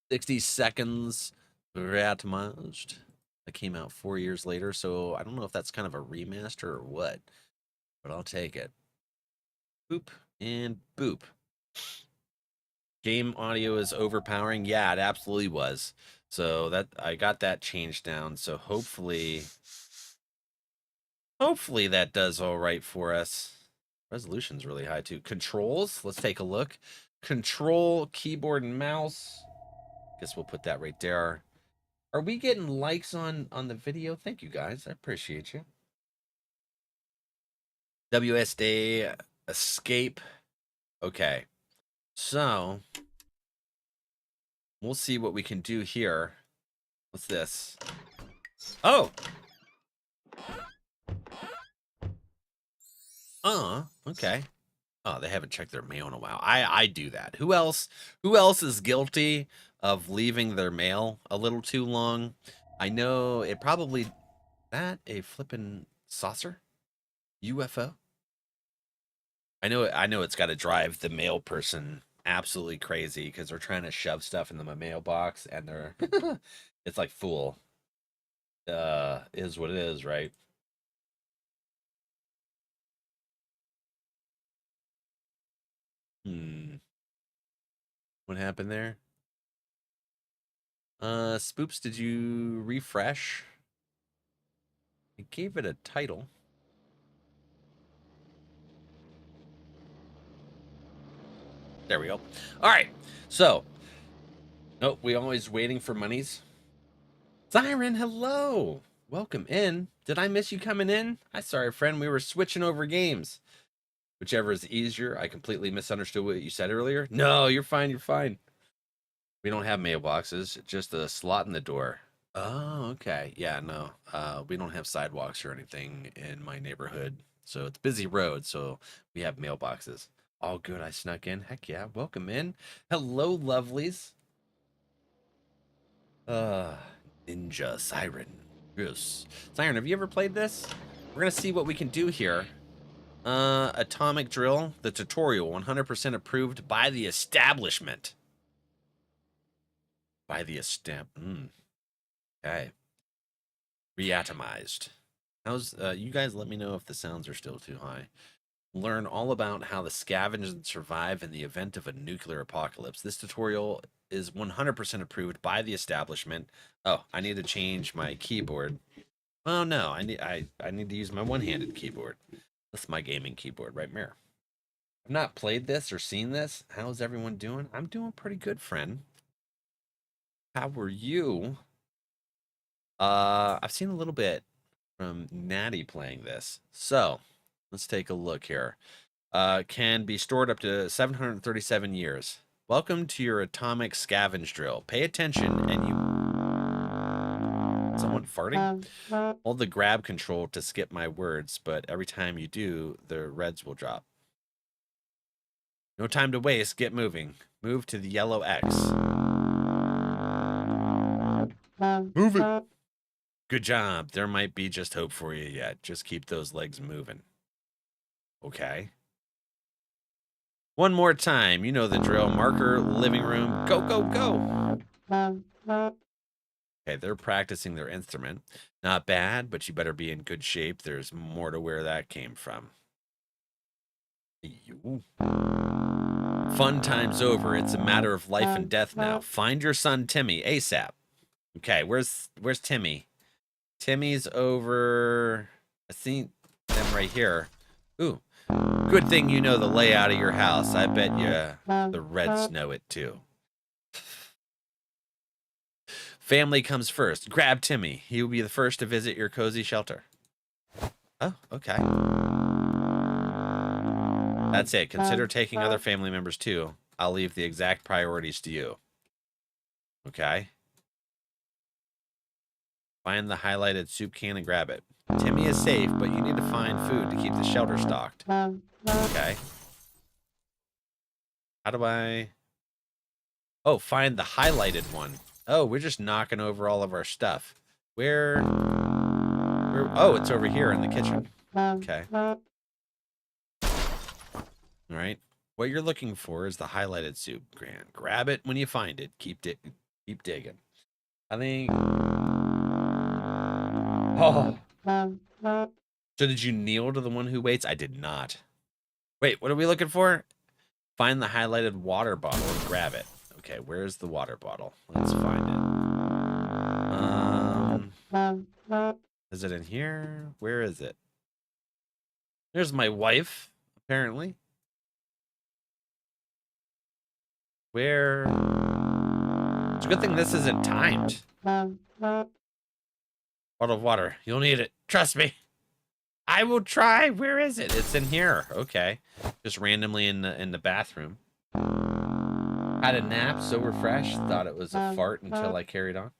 Speaker 1: 60 seconds reatomized. That came out 4 years later, so I don't know if that's kind of a remaster or what, but I'll take it. Boop and boop. Game audio is overpowering. Yeah, it absolutely was. So that I got that changed down. So hopefully that does all right for us. Resolution's really high too. Controls, let's take a look. Control, keyboard, and mouse. Guess we'll put that right there. Are we getting likes on the video? Thank you guys. I appreciate you. WSD escape. Okay. So we'll see what we can do here. What's this? Oh. Okay. Oh, they haven't checked their mail in a while. I do that. Who else is guilty of leaving their mail a little too long? I know it probably that a flippin' saucer? UFO? I know it's got to drive the mail person absolutely crazy because they're trying to shove stuff in the mailbox and they're it's like fool. Is what it is, right? What happened there? Spoops, did you refresh? I gave it a title. There we go. All right. So, oh, we always waiting for monies. Siren, hello. Welcome in. Did I miss you coming in? Hi, sorry, friend. We were switching over games. Whichever is easier. I completely misunderstood what you said earlier. No, you're fine. You're fine. We don't have mailboxes. Just a slot in the door. Oh, okay. Yeah, no. We don't have sidewalks or anything in my neighborhood. So it's busy road, so we have mailboxes. All good. I snuck in. Heck yeah. Welcome in. Hello, lovelies. Ninja Siren. Yes. Siren, have you ever played this? We're gonna see what we can do here. Atomic drill. The tutorial 100% approved by the establishment. By the Okay. Reatomized. How's you guys let me know if the sounds are still too high. Learn all about how to scavenge and survive in the event of a nuclear apocalypse. This tutorial is 100% approved by the establishment. Oh, I need to change my keyboard. Oh no, I need to use my one-handed keyboard. That's my gaming keyboard right there. I've not played this or seen this. How's everyone doing? I'm doing pretty good, friend. How are you? I've seen a little bit from Natty playing this. So, let's take a look here. Can be stored up to 737 years. Welcome to your atomic scavenge drill. Pay attention and you... Someone farting? Hold the grab control to skip my words, but every time you do, the reds will drop. No time to waste. Get moving. Move to the yellow X. Move it. Good job. There might be just hope for you yet. Just keep those legs moving. Okay. One more time. You know the drill. Marker, living room. Go, go, go. Okay, they're practicing their instrument. Not bad, but you better be in good shape. There's more to where that came from. Fun time's over. It's a matter of life and death now. Find your son Timmy ASAP. Okay, where's Timmy? Timmy's over I seen them right here. Ooh, good thing you know the layout of your house. I bet you the Reds know it too. Family comes first. Grab Timmy. He will be the first to visit your cozy shelter. Oh, okay. That's it. Consider taking other family members too. I'll leave the exact priorities to you. Okay. Find the highlighted soup can and grab it. Timmy is safe, but you need to find food to keep the shelter stocked. Okay. How do I... Oh, find the highlighted one. Oh, we're just knocking over all of our stuff. Where... Oh, it's over here in the kitchen. Okay. All right. What you're looking for is the highlighted soup can. Grab it when you find it. Keep digging. I think... Oh. So did you kneel to the one who waits? I did not. Wait, what are we looking for? Find the highlighted water bottle and grab it. Okay, where's the water bottle? Let's find it. Is it in here? Where is it? There's my wife, apparently. Where? It's a good thing this isn't timed. Bottle of water. You'll need it. Trust me. I will try. Where is it? It's in here. Okay. Just randomly in the bathroom. Had a nap, so refreshed. Thought it was a fart until I carried on.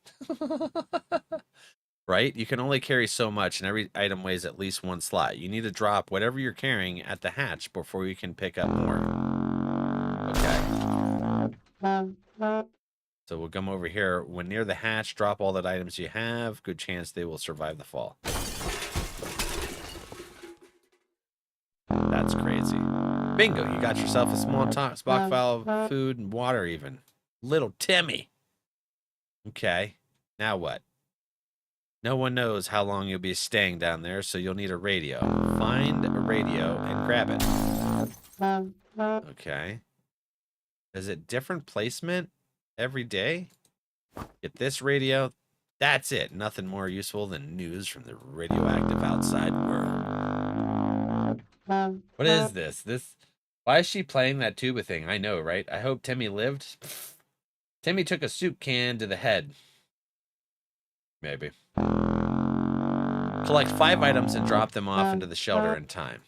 Speaker 1: Right? You can only carry so much, and every item weighs at least one slot. You need to drop whatever you're carrying at the hatch before you can pick up more. Okay. So we'll come over here. When near the hatch, drop all the items you have. Good chance they will survive the fall. That's crazy. Bingo, you got yourself a small stockpile of food and water even. Little Timmy. Okay, now what? No one knows how long you'll be staying down there, so you'll need a radio. Find a radio and grab it. Okay. Is it different placement every day? Get this radio. That's it. Nothing more useful than news from the radioactive outside world. What is this? Why is she playing that tuba thing? I know, right? I hope Timmy lived. Timmy took a soup can to the head. Maybe. Collect 5 items and drop them off into the shelter in time.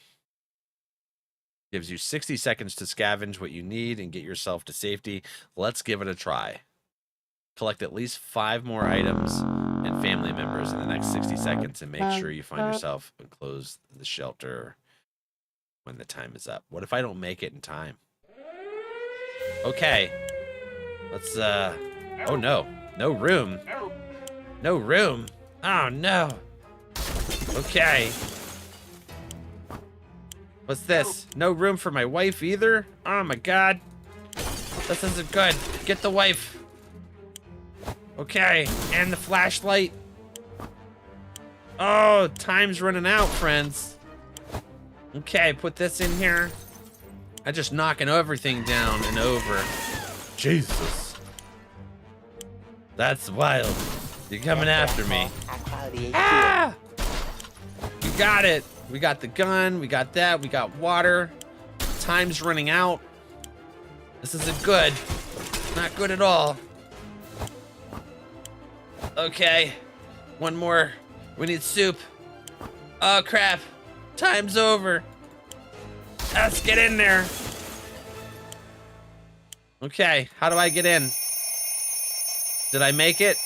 Speaker 1: Gives you 60 seconds to scavenge what you need and get yourself to safety. Let's give it a try. Collect at least 5 more items and family members in the next 60 seconds and make sure you find yourself and close the shelter when the time is up. What if I don't make it in time? Okay. Let's, oh no. No room. No room. Oh no. Okay. What's this? No room for my wife either? Oh my god. This isn't good. Get the wife. Okay. And the flashlight. Oh, time's running out, friends. Okay, put this in here. I'm just knocking everything down and over. Jesus. That's wild. You're coming after me. Ah! You got it. We got the gun. We got that. We got water. Time's running out. This isn't good. Not good at all. Okay. One more. We need soup. Oh, crap. Time's over. Let's get in there. Okay. How do I get in? Did I make it?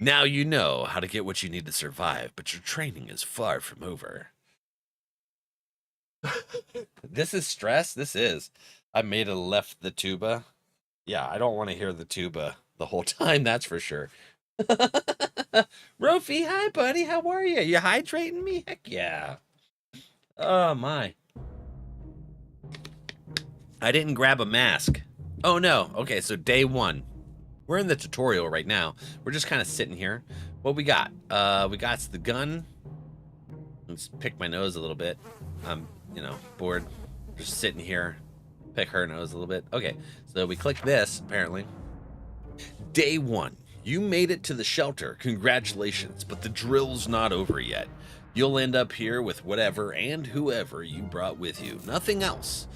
Speaker 1: Now you know how to get what you need to survive, but your training is far from over. This is stress? This is. I made a left the tuba. Yeah, I don't want to hear the tuba the whole time, that's for sure. Rofi, hi, buddy. How are you? You hydrating me? Heck yeah. Oh, my. I didn't grab a mask. Oh, no. Okay, so day 1. We're in the tutorial right now. We're just kind of sitting here. What we got? We got the gun. Let's pick my nose a little bit. I'm, bored. Just sitting here. Pick her nose a little bit. Okay, so we click this, apparently. Day 1. You made it to the shelter. Congratulations, but the drill's not over yet. You'll end up here with whatever and whoever you brought with you. Nothing else.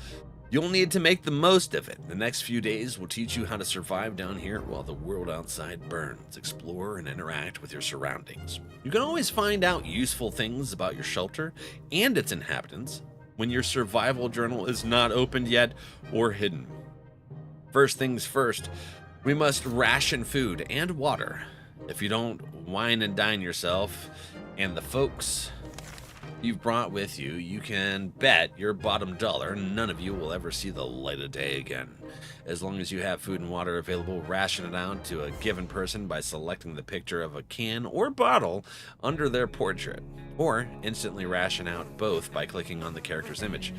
Speaker 1: You'll need to make the most of it. The next few days will teach you how to survive down here while the world outside burns. Explore and interact with your surroundings. You can always find out useful things about your shelter and its inhabitants when your survival journal is not opened yet or hidden. First things first, we must ration food and water. If you don't wine and dine yourself and the folks you've brought with you, you can bet your bottom dollar none of you will ever see the light of day again. As long as you have food and water available, ration it out to a given person by selecting the picture of a can or bottle under their portrait, or instantly ration out both by clicking on the character's image.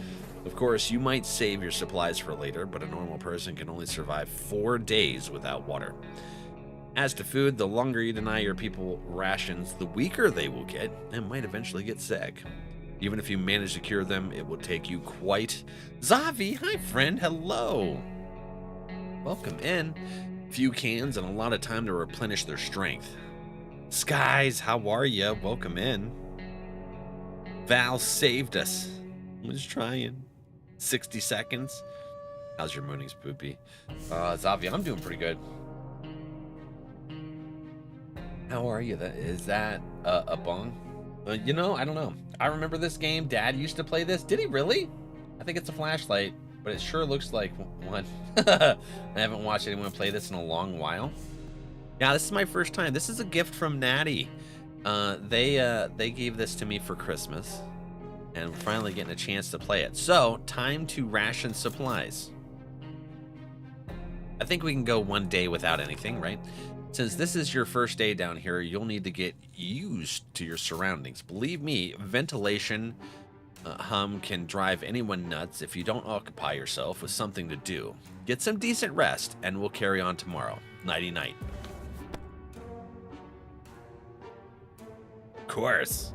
Speaker 1: Of course, you might save your supplies for later, but a normal person can only survive 4 days without water. As to food, the longer you deny your people rations, the weaker they will get and might eventually get sick. Even if you manage to cure them, it will take you quite... Zavi, hi friend, hello! Welcome in. Few cans and a lot of time to replenish their strength. Skies, how are ya? Welcome in. Val saved us. I was trying. 60 seconds. How's your mornings, Poopy? Zavi, I'm doing pretty good. How are you? Is that a bong? You know, I don't know. I remember this game. Dad used to play this. Did he really? I think it's a flashlight, but it sure looks like one. I haven't watched anyone play this in a long while. Yeah, this is my first time. This is a gift from Natty. They gave this to me for Christmas, and we're finally getting a chance to play it. So, time to ration supplies. I think we can go 1 day without anything, right? Since this is your first day down here, you'll need to get used to your surroundings. Believe me, ventilation hum can drive anyone nuts if you don't occupy yourself with something to do. Get some decent rest, and we'll carry on tomorrow. Nighty-night. Of course.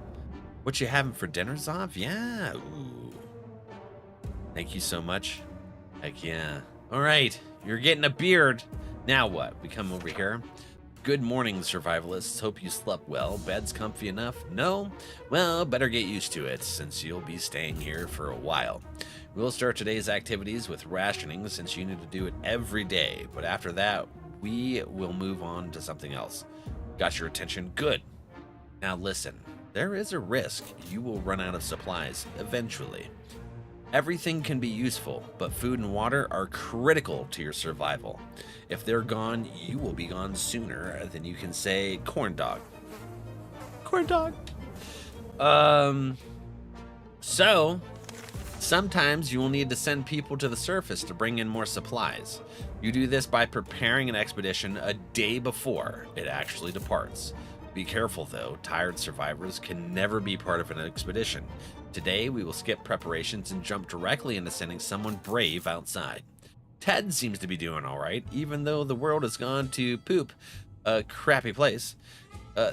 Speaker 1: What you having for dinner, Zav? Yeah. Ooh. Thank you so much. Heck yeah. All right, you're getting a beard. Now what? We come over here. Good morning, survivalists. Hope you slept well. Bed's comfy enough? No? Well, better get used to it, since you'll be staying here for a while. We'll start today's activities with rationing, since you need to do it every day. But after that, we will move on to something else. Got your attention? Good. Now listen, there is a risk you will run out of supplies eventually. Everything can be useful, but food and water are critical to your survival. If they're gone, you will be gone sooner than you can say corn dog. Corn dog. So, sometimes you will need to send people to the surface to bring in more supplies. You do this by preparing an expedition a day before it actually departs. Be careful though, tired survivors can never be part of an expedition. Today, we will skip preparations and jump directly into sending someone brave outside. Ted seems to be doing all right, even though the world has gone to poop, a crappy place.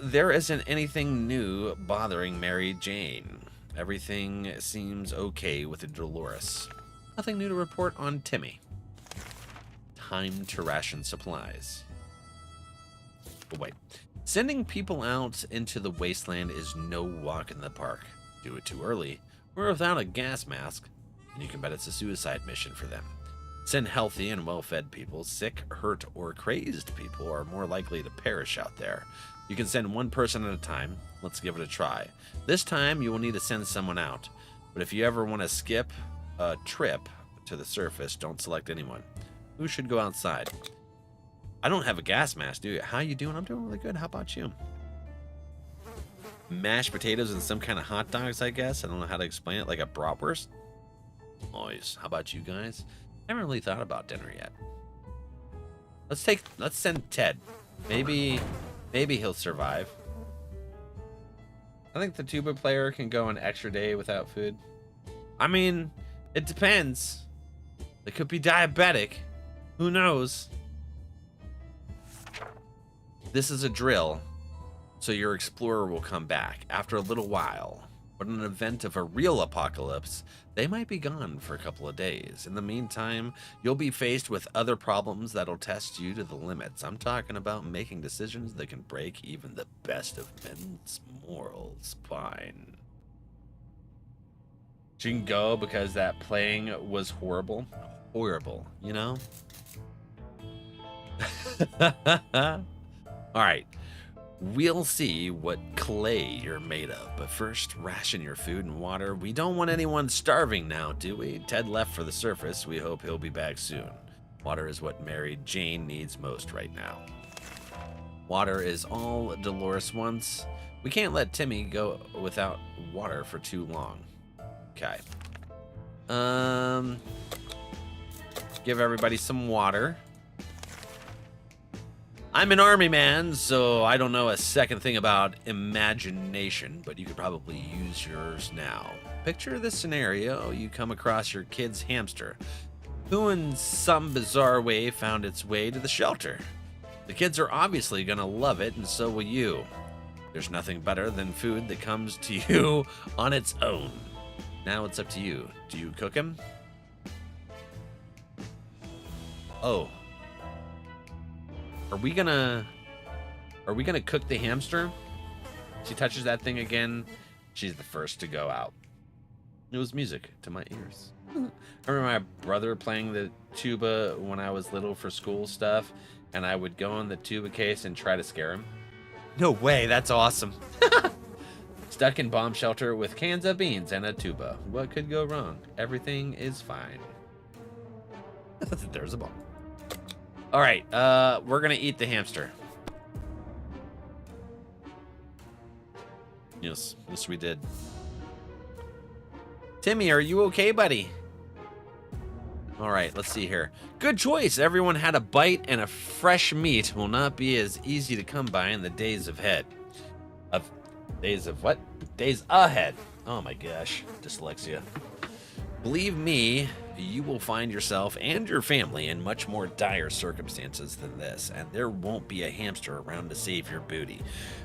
Speaker 1: There isn't anything new bothering Mary Jane. Everything seems okay with Dolores. Nothing new to report on Timmy. Time to ration supplies. But wait, sending people out into the wasteland is no walk in the park. Do it too early, or without a gas mask, and you can bet it's a suicide mission for them. Send healthy and well-fed people. Sick, hurt, or crazed people are more likely to perish out there. You can send one person at a time. Let's give it a try. This time, you will need to send someone out. But if you ever want to skip a trip to the surface, don't select anyone. Who should go outside? I don't have a gas mask, do you? How you doing? I'm doing really good. How about you? Mashed potatoes and some kind of hot dogs, I guess. I don't know how to explain it. Like a bratwurst? Nice. How about you guys? I haven't really thought about dinner yet. Let's send Ted. Maybe he'll survive. I think the tuba player can go an extra day without food. I mean, it depends. They could be diabetic. Who knows? This is a drill, so your explorer will come back after a little while. but in an event of a real apocalypse, they might be gone for a couple of days. In the meantime, you'll be faced with other problems that'll test you to the limits. I'm talking about making decisions that can break even the best of men's morals. Fine. She can go because that playing was horrible. Horrible, you know? Alright. We'll see what clay you're made of, but first, ration your food and water. We don't want anyone starving now, do we? Ted left for the surface. We hope he'll be back soon. Water is what Mary Jane needs most right now. Water is all Dolores wants. We can't let Timmy go without water for too long. Okay. Give everybody some water. I'm an army man, so I don't know a second thing about imagination, but you could probably use yours now. Picture this scenario. You come across your kid's hamster, who in some bizarre way found its way to the shelter. The kids are obviously going to love it, and so will you. There's nothing better than food that comes to you on its own. Now it's up to you. Do you cook him? Oh. Are we gonna cook the hamster? She touches that thing again. She's the first to go out. It was music to my ears. I remember my brother playing the tuba when I was little for school stuff, and I would go in the tuba case and try to scare him. No way, that's awesome. Stuck in bomb shelter with cans of beans and a tuba. What could go wrong? Everything is fine. There's a bomb. All right, we're gonna eat the hamster. Yes, we did. Timmy, are you okay, buddy? All right, let's see here. Good choice. Everyone had a bite, and a fresh meat will not be as easy to come by in the days ahead. Days of what? Days ahead. Oh my gosh, dyslexia. Believe me, you will find yourself and your family in much more dire circumstances than this, and there won't be a hamster around to save your booty.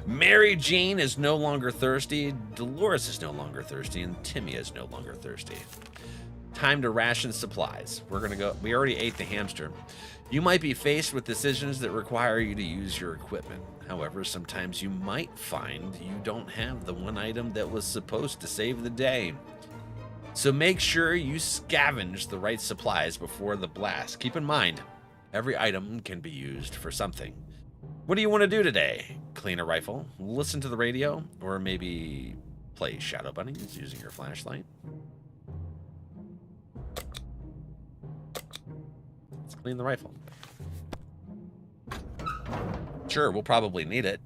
Speaker 1: Mary Jane is no longer thirsty, Dolores is no longer thirsty, and Timmy is no longer thirsty. Time to ration supplies. We're gonna go. We already ate the hamster. You might be faced with decisions that require you to use your equipment. However, sometimes you might find you don't have the one item that was supposed to save the day. So make sure you scavenge the right supplies before the blast. Keep in mind, every item can be used for something. What do you want to do today? Clean a rifle, listen to the radio, or maybe play Shadow Bunnies using your flashlight? Let's clean the rifle. Sure, we'll probably need it.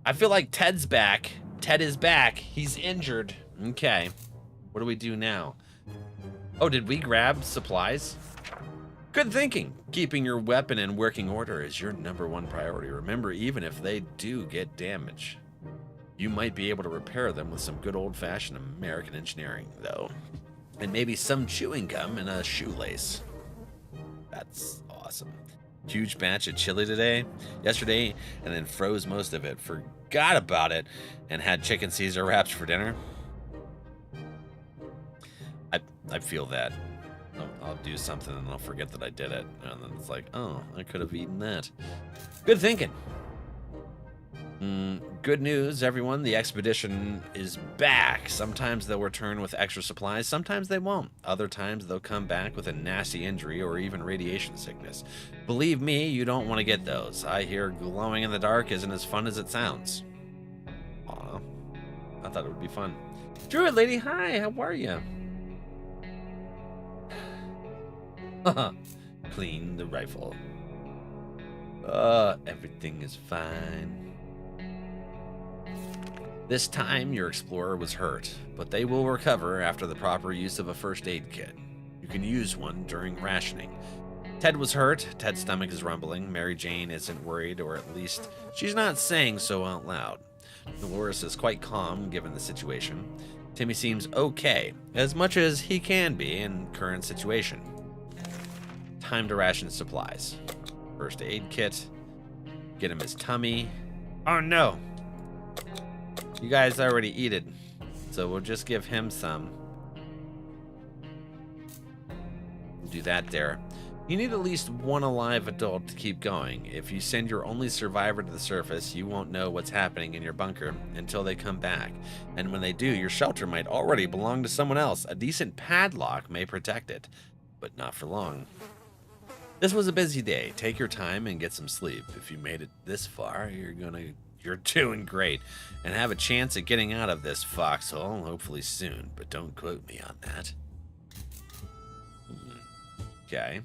Speaker 1: I feel like Ted's back. Ted is back. He's injured. Okay. What do we do now? Oh, did we grab supplies? Good thinking. Keeping your weapon in working order is your #1 priority. Remember, even if they do get damaged, you might be able to repair them with some good old-fashioned American engineering, though. And maybe some chewing gum and a shoelace. That's awesome. Huge batch of chili yesterday, and then froze most of it. Forgot about it and had chicken Caesar wraps for dinner. I feel that. I'll do something and I'll forget that I did it. And then it's like, oh, I could have eaten that. Good thinking. Good news, everyone. The expedition is back. Sometimes they'll return with extra supplies. Sometimes they won't. Other times they'll come back with a nasty injury or even radiation sickness. Believe me, you don't want to get those. I hear glowing in the dark isn't as fun as it sounds. Aw. I thought it would be fun. Druid lady, hi. How are you? Clean the rifle. Everything is fine. This time your explorer was hurt, but they will recover after the proper use of a first aid kit. You can use one during rationing. Ted was hurt. Ted's stomach is rumbling. Mary Jane isn't worried, or at least she's not saying so out loud. Dolores is quite calm given the situation. Timmy seems okay, as much as he can be in current situation. Time to ration supplies. First aid kit. Get him his tummy. Oh no! You guys already eat it. So we'll just give him some. Do that there. You need at least one alive adult to keep going. If you send your only survivor to the surface, you won't know what's happening in your bunker until they come back. And when they do, your shelter might already belong to someone else. A decent padlock may protect it, but not for long. This was a busy day. Take your time and get some sleep. If you made it this far, you're doing great. And have a chance at getting out of this foxhole, hopefully soon. But don't quote me on that. Okay.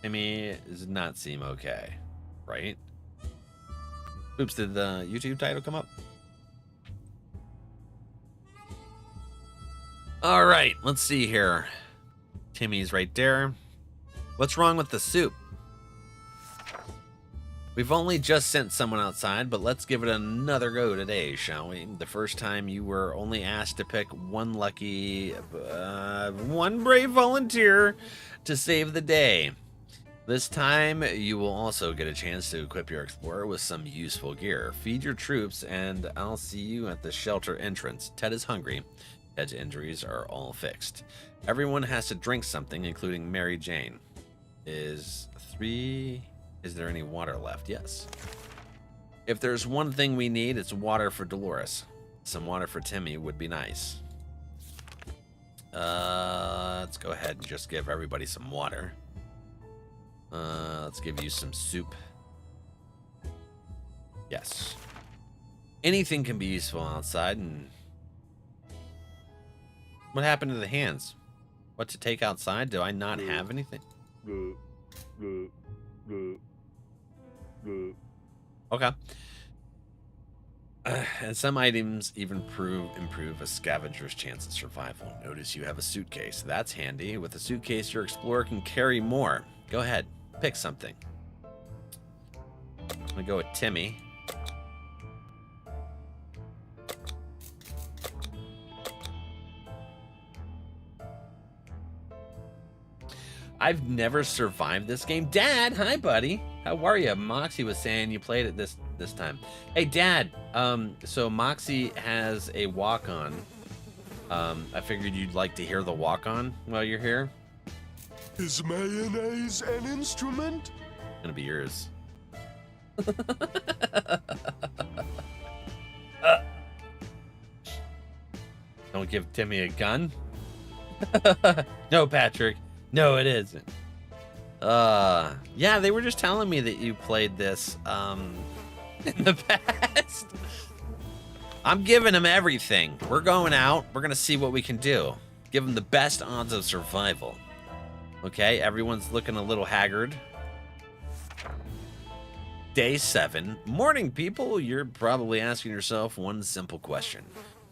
Speaker 1: Timmy does not seem okay, right? Oops, did the YouTube title come up? All right, let's see here. Timmy's right there. What's wrong with the soup? We've only just sent someone outside, but let's give it another go today, shall we? The first time you were only asked to pick one brave volunteer to save the day. This time, you will also get a chance to equip your explorer with some useful gear. Feed your troops, and I'll see you at the shelter entrance. Ted is hungry. Ted's injuries are all fixed. Everyone has to drink something, including Mary Jane. Is there any water left? Yes. If there's one thing we need, it's water for Dolores. Some water for Timmy would be nice. Let's go ahead and just give everybody some water. Let's give you some soup. Yes. Anything can be useful outside. And what happened to the hands? What to take outside? Do I not have anything? Okay. And some items even improve a scavenger's chance of survival. Notice you have a suitcase. That's handy. With a suitcase, your explorer can carry more. Go ahead. Pick something. I'm gonna go with Timmy. I've never survived this game. Dad, hi buddy. How are you? Moxie was saying you played it this time. Hey Dad, so Moxie has a walk-on. I figured you'd like to hear the walk-on while you're here.
Speaker 2: Is mayonnaise an instrument?
Speaker 1: It's gonna be yours. Don't give Timmy a gun. No, Patrick. No, it isn't. Yeah, they were just telling me that you played this in the past. I'm giving him everything. We're going out. We're gonna see what we can do. Give him the best odds of survival. Okay, everyone's looking a little haggard. Day 7. Morning, people. You're probably asking yourself one simple question.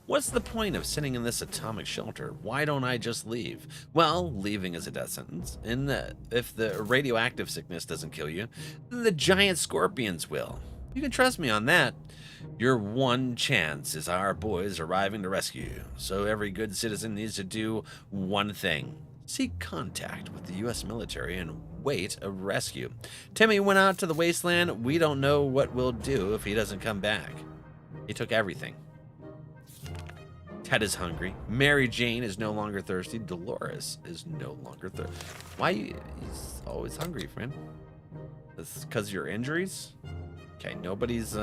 Speaker 1: What's the point of sitting in this atomic shelter? Why don't I just leave? Well, leaving is a death sentence. And if the radioactive sickness doesn't kill you, then the giant scorpions will. You can trust me on that. Your one chance is our boys arriving to rescue you. So every good citizen needs to do one thing. Seek contact with the U.S. military and wait a rescue. Timmy went out to the wasteland. We don't know what we'll do if he doesn't come back. He took everything. Ted is hungry. Mary Jane is no longer thirsty. Dolores is no longer thirsty. Why? He's always hungry, friend. This because of your injuries? Okay, nobody's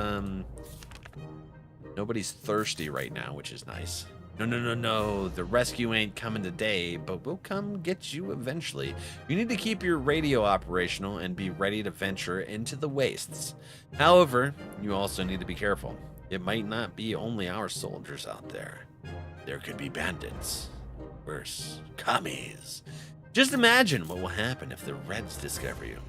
Speaker 1: thirsty right now, which is nice. No. The rescue ain't coming today, but we'll come get you eventually. You need to keep your radio operational and be ready to venture into the wastes. However, you also need to be careful. It might not be only our soldiers out there. There could be bandits. Worse, commies. Just imagine what will happen if the Reds discover you.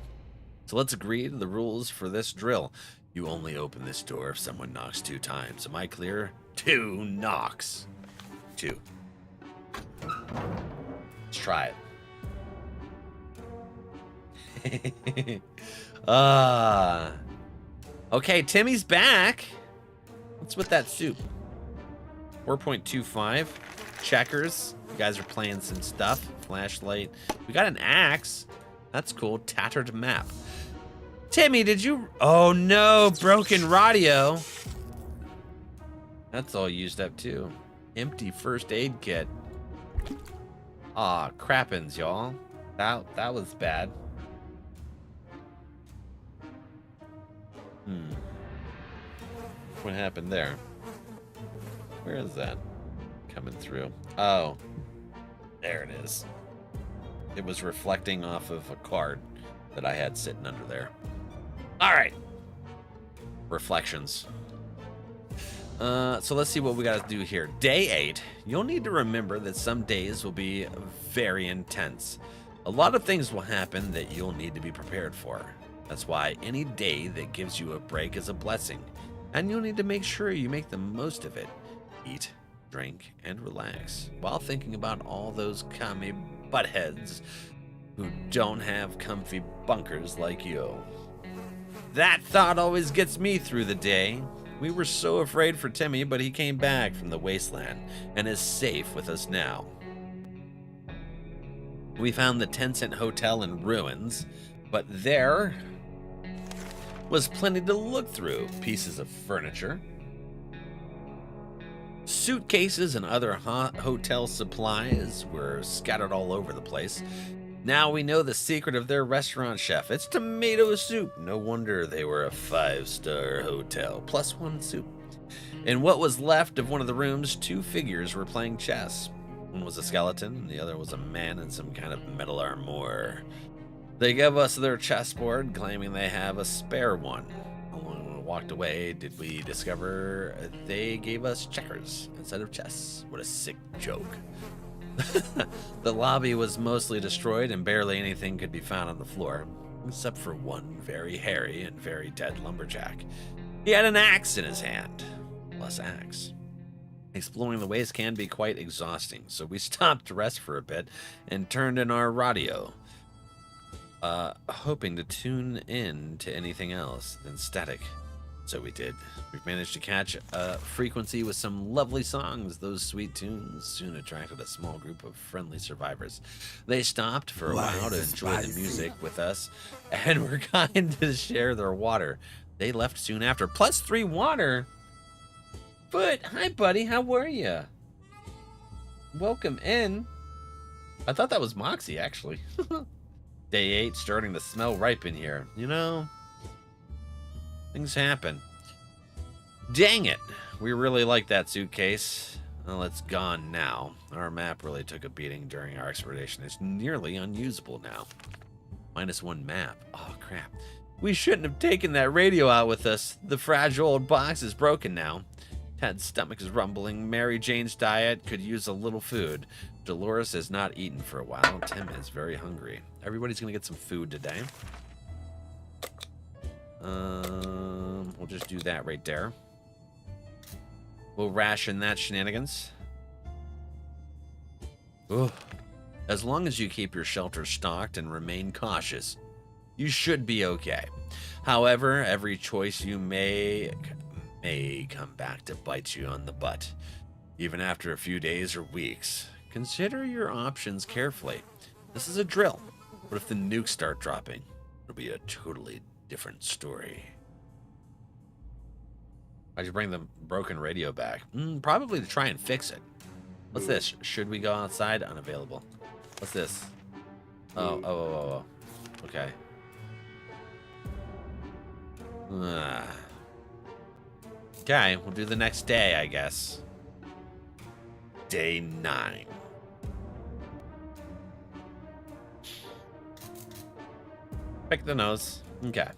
Speaker 1: So let's agree to the rules for this drill. You only open this door if someone knocks 2 times. Am I clear? 2 knocks. 2. Let's try it. Okay, Timmy's back. What's with that soup? 4.25. Checkers. You guys are playing some stuff. Flashlight. We got an axe. That's cool. Tattered map. Timmy, did you... Oh no, broken radio. That's all used up too. Empty first aid kit. Aw, crappins, y'all. That was bad. What happened there? Where is that? Coming through. Oh. There it is. It was reflecting off of a card that I had sitting under there. Alright. Reflections. So let's see what we got to do here. Day 8. You'll need to remember that some days will be very intense. A lot of things will happen that you'll need to be prepared for. That's why any day that gives you a break is a blessing. And you'll need to make sure you make the most of it. Eat, drink, and relax while thinking about all those commie buttheads who don't have comfy bunkers like you. That thought always gets me through the day. We were so afraid for Timmy, but he came back from the wasteland and is safe with us now. We found the 10-cent hotel in ruins, but there was plenty to look through. Pieces of furniture, suitcases, and other hotel supplies were scattered all over the place. Now we know the secret of their restaurant chef. It's tomato soup. No wonder they were a 5-star hotel. +1 soup. In what was left of one of the rooms, 2 figures were playing chess. One was a skeleton, and the other was a man in some kind of metal armor. They gave us their chessboard, claiming they have a spare one. When we walked away, did we discover they gave us checkers instead of chess? What a sick joke. The lobby was mostly destroyed and barely anything could be found on the floor, except for one very hairy and very dead lumberjack. He had an axe in his hand. Plus axe. Exploring the waste can be quite exhausting, so we stopped to rest for a bit and turned in our radio, hoping to tune in to anything else than static. So we did. We've managed to catch a frequency with some lovely songs. Those sweet tunes soon attracted a small group of friendly survivors. They stopped for a while to enjoy the music with us and were kind to share their water. They left soon after. +3 water? But, hi buddy, how were you? Welcome in. I thought that was Moxie, actually. Day 8, starting to smell ripe in here. You know, things happen. Dang it. We really like that suitcase. Well, it's gone now. Our map really took a beating during our exploration. It's nearly unusable now. -1 map. Oh, crap. We shouldn't have taken that radio out with us. The fragile old box is broken now. Ted's stomach is rumbling. Mary Jane's diet could use a little food. Dolores has not eaten for a while. Tim is very hungry. Everybody's going to get some food today. We'll just do that right there. We'll ration that shenanigans. Ugh. As long as you keep your shelter stocked and remain cautious, you should be okay. However, every choice you make may come back to bite you on the butt, even after a few days or weeks. Consider your options carefully. This is a drill. What if the nukes start dropping? It'll be a totally different story. Why'd you bring the broken radio back? Probably to try and fix it. What's this? Should we go outside? Unavailable. What's this? Oh. Okay. Okay, we'll do the next day, I guess. Day 9. Pick the nose. Okay.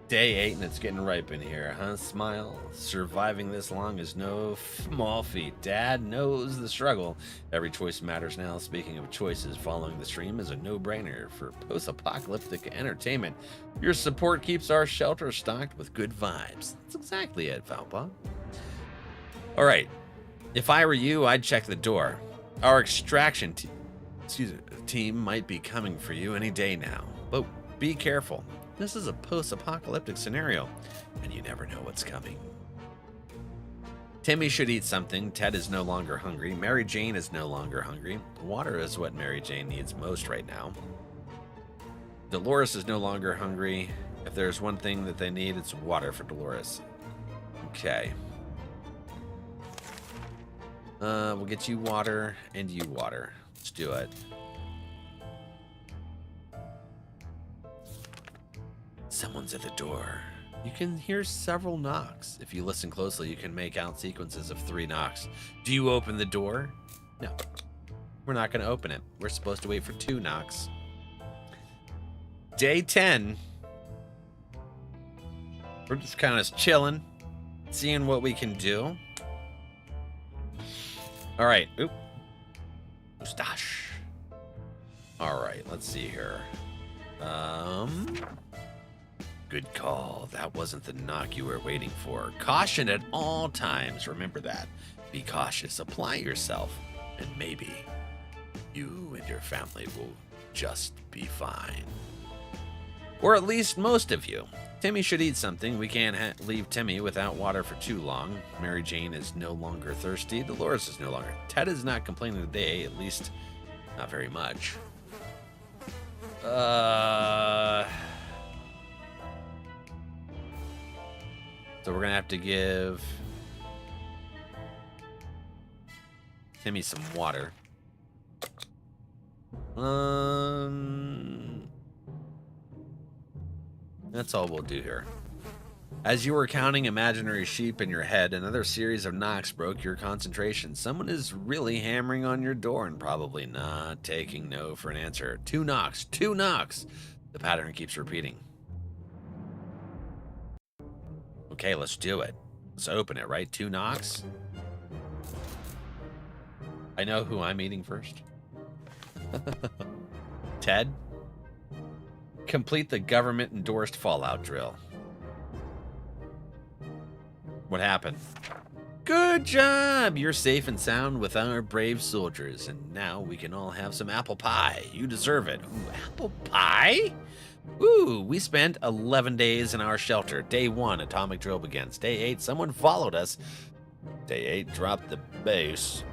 Speaker 1: Day 8, and it's getting ripe in here, huh? Smile. Surviving this long is no small feat. Dad knows the struggle. Every choice matters now. Speaking of choices, following the stream is a no-brainer for post-apocalyptic entertainment. Your support keeps our shelter stocked with good vibes. That's exactly it, Valpa. All right. If I were you, I'd check the door. Our extraction team might be coming for you any day now, but be careful. This is a post-apocalyptic scenario, and you never know what's coming. Timmy should eat something. Ted is no longer hungry. Mary Jane is no longer hungry. Water is what Mary Jane needs most right now. Dolores is no longer hungry. If there's one thing that they need, it's water for Dolores. Okay. We'll get you water and you water. Let's do it. Someone's at the door. You can hear several knocks. If you listen closely, you can make out sequences of 3 knocks. Do you open the door? No. We're not going to open it. We're supposed to wait for 2 knocks. Day 10. We're just kind of chilling, seeing what we can do. All right. Oop. Mustache. All right. Let's see here. Good call. That wasn't the knock you were waiting for. Caution at all times. Remember that. Be cautious. Apply yourself. And maybe you and your family will just be fine. Or at least most of you. Timmy should eat something. We can't leave Timmy without water for too long. Mary Jane is no longer thirsty. Dolores is no longer. Ted is not complaining today, at least not very much. So we're gonna have to give Timmy some water. That's all we'll do here. As you were counting imaginary sheep in your head, another series of knocks broke your concentration. Someone is really hammering on your door and probably not taking no for an answer. 2 knocks, 2 knocks. The pattern keeps repeating. Okay, let's do it. Let's open it, right? 2 knocks. I know who I'm eating first. Ted? Complete the government-endorsed Fallout drill. What happened? Good job! You're safe and sound with our brave soldiers, and now we can all have some apple pie. You deserve it. Ooh, apple pie? Ooh, we spent 11 days in our shelter. Day 1, atomic drill begins. Day 8, someone followed us. Day 8, dropped the base.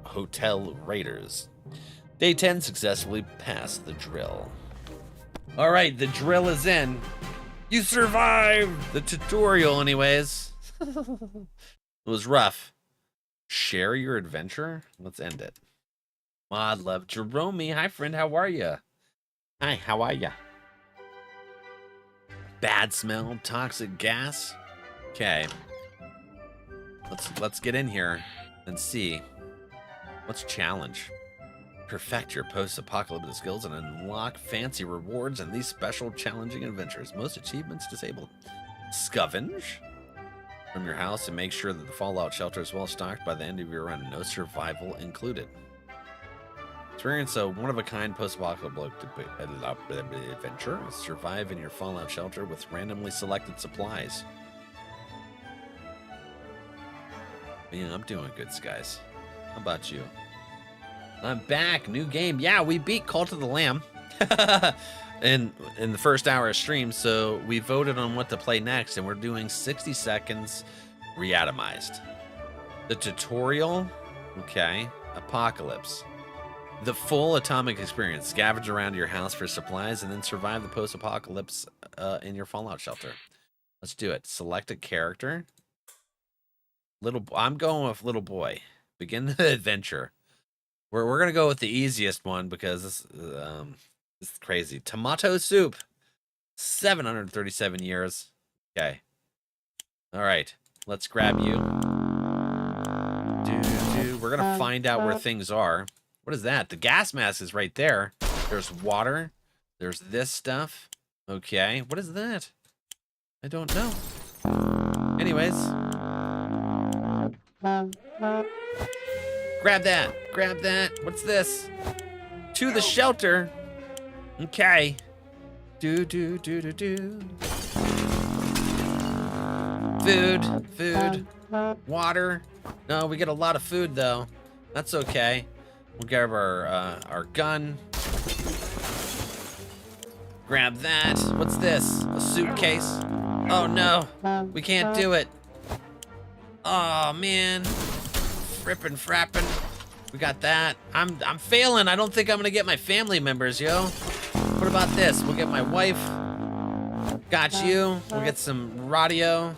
Speaker 1: Hotel raiders. Day 10, successfully passed the drill. All right, the drill is in. You survived the tutorial anyways. It was rough. Share your adventure? Let's end it. Mod love. Jerome, hi friend, how are you? Hi, how are ya? Bad smell, toxic gas. Okay. Let's get in here and see. What's challenge? Perfect your post-apocalyptic skills and unlock fancy rewards in these special challenging adventures. Most achievements disabled. Scavenge from your house and make sure that the Fallout shelter is well stocked by the end of your run. No survival included. Experience a one-of-a-kind post-apocalyptic adventure. Survive in your Fallout shelter with randomly selected supplies. Yeah, I'm doing good, guys. How about you? I'm back. New game. Yeah, we beat Cult of the Lamb in the first hour of stream, so we voted on what to play next, and we're doing 60 seconds reatomized. The tutorial, okay. Apocalypse. The full atomic experience. Scavenge around your house for supplies, and then survive the post-apocalypse in your Fallout shelter. Let's do it. Select a character. I'm going with little boy. Begin the adventure. We're gonna go with the easiest one because this is crazy. Tomato soup, 737 years. Okay. All right, let's grab you. We're gonna find out where things are. What is that? The gas mask is right there. There's water. There's this stuff. Okay, what is that? I don't know. Anyways. Grab that. Grab that. What's this? To the shelter. Okay. Food. Water. No, we get a lot of food though. That's okay. We'll grab our gun. Grab that. What's this? A suitcase? Oh no. We can't do it. Oh man. Frippin' frappin'. We got that. I'm failing. I don't think I'm gonna get my family members, yo. What about this? We'll get my wife. Got you. We'll get some radio.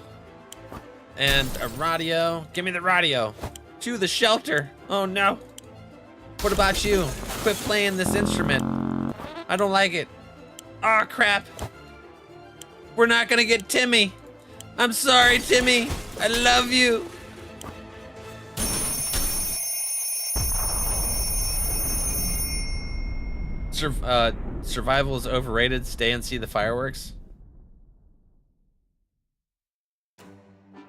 Speaker 1: And a radio. Give me the radio. To the shelter. Oh no. What about you? Quit playing this instrument. I don't like it. Oh crap. We're not gonna get Timmy. I'm sorry, Timmy. I love you. Survival is overrated. Stay and see the fireworks.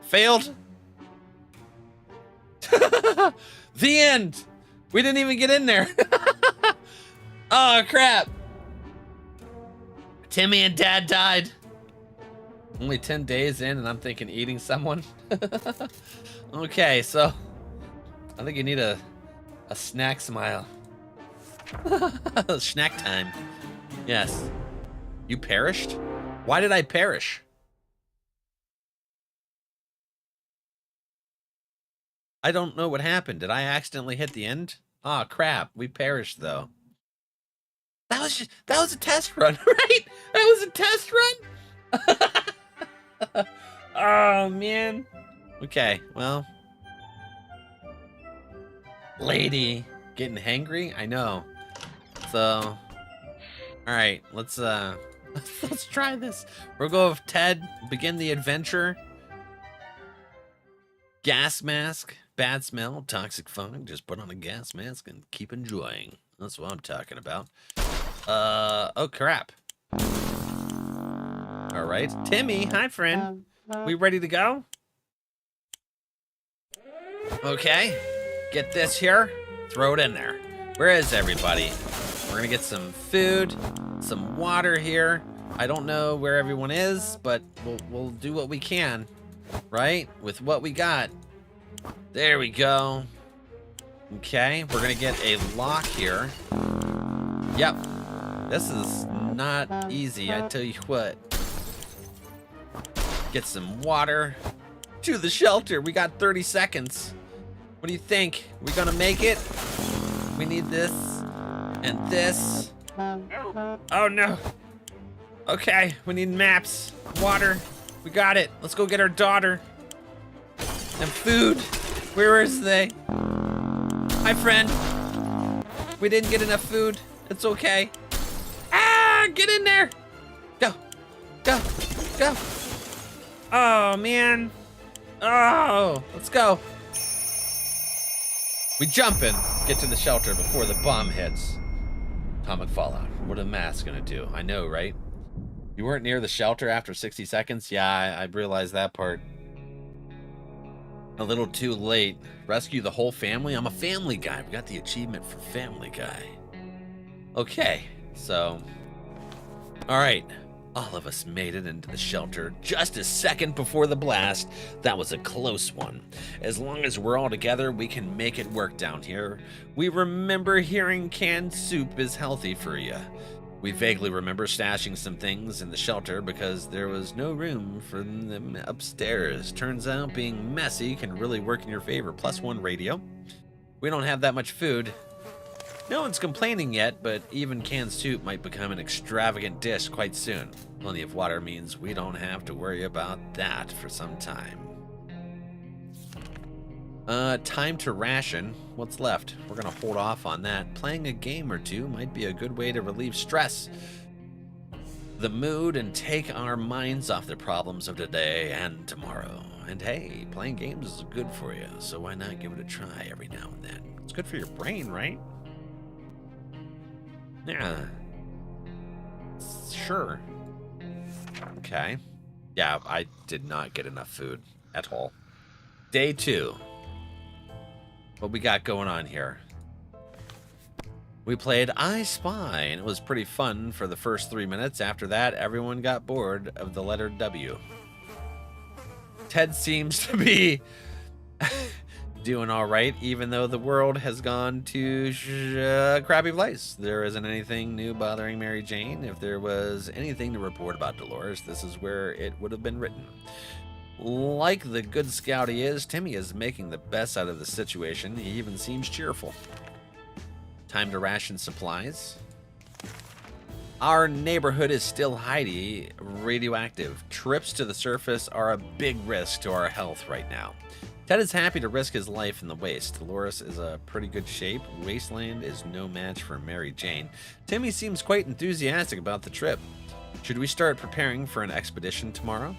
Speaker 1: Failed. The end. We didn't even get in there. Oh crap. Timmy and Dad died. Only 10 days in and I'm thinking eating someone. Okay, so I think you need a snack smile. Snack time. Yes. You perished? Why did I perish? I don't know what happened. Did I accidentally hit the end? Oh crap, we perished though. That was a test run, right? That was a test run? Oh man. Okay, well. Lady getting hangry? I know. So alright, let's try this. We'll go with Ted, begin the adventure. Gas mask, bad smell, toxic fog. Just put on a gas mask and keep enjoying. That's what I'm talking about. Oh crap. All right, Timmy, hi friend. We ready to go? Okay, get this here, throw it in there. Where is everybody? We're gonna get some food, some water here. I don't know where everyone is, but we'll do what we can, right? With what we got. There we go. Okay, we're gonna get a lock here. Yep. This is not easy, I tell you what. Get some water. To the shelter. We got 30 seconds. What do you think? We gonna make it? We need this and this. Oh no. Okay, we need maps, water. We got it. Let's go get our daughter. And food. Where is they? Hi, friend. We didn't get enough food. It's okay. Ah, get in there. Go, go, go. Oh, man. Oh, let's go. We jump in, get to the shelter before the bomb hits. Atomic fallout. What are the masks gonna do? I know, right? You weren't near the shelter after 60 seconds? Yeah, I realized that part. A little too late. Rescue the whole family? I'm a family guy. We got the achievement for family guy. Okay, so... Alright. All of us made it into the shelter just a second before the blast. That was a close one. As long as we're all together, we can make it work down here. We remember hearing canned soup is healthy for you. We vaguely remember stashing some things in the shelter because there was no room for them upstairs. Turns out being messy can really work in your favor. +1 radio. We don't have that much food. No one's complaining yet, but even canned soup might become an extravagant dish quite soon. Plenty of water means we don't have to worry about that for some time. Time to ration. What's left? We're gonna hold off on that. Playing a game or two might be a good way to relieve stress, the mood, and take our minds off the problems of today and tomorrow. And hey, playing games is good for you, so why not give it a try every now and then? It's good for your brain, right? Yeah. Sure. Okay. Yeah, I did not get enough food at all. Day 2. What we got going on here? We played I Spy, and it was pretty fun for the first 3 minutes. After that, everyone got bored of the letter W. Ted seems to be doing all right, even though the world has gone to a crappy place. There isn't anything new bothering Mary Jane. If there was anything to report about Dolores, this is where it would have been written. Like the good scout he is, Timmy is making the best out of the situation. He even seems cheerful. Time to ration supplies. Our neighborhood is still highly radioactive. Trips to the surface are a big risk to our health right now. Ted is happy to risk his life in the waste. Dolores is a pretty good shape. Wasteland is no match for Mary Jane. Timmy seems quite enthusiastic about the trip. Should we start preparing for an expedition tomorrow?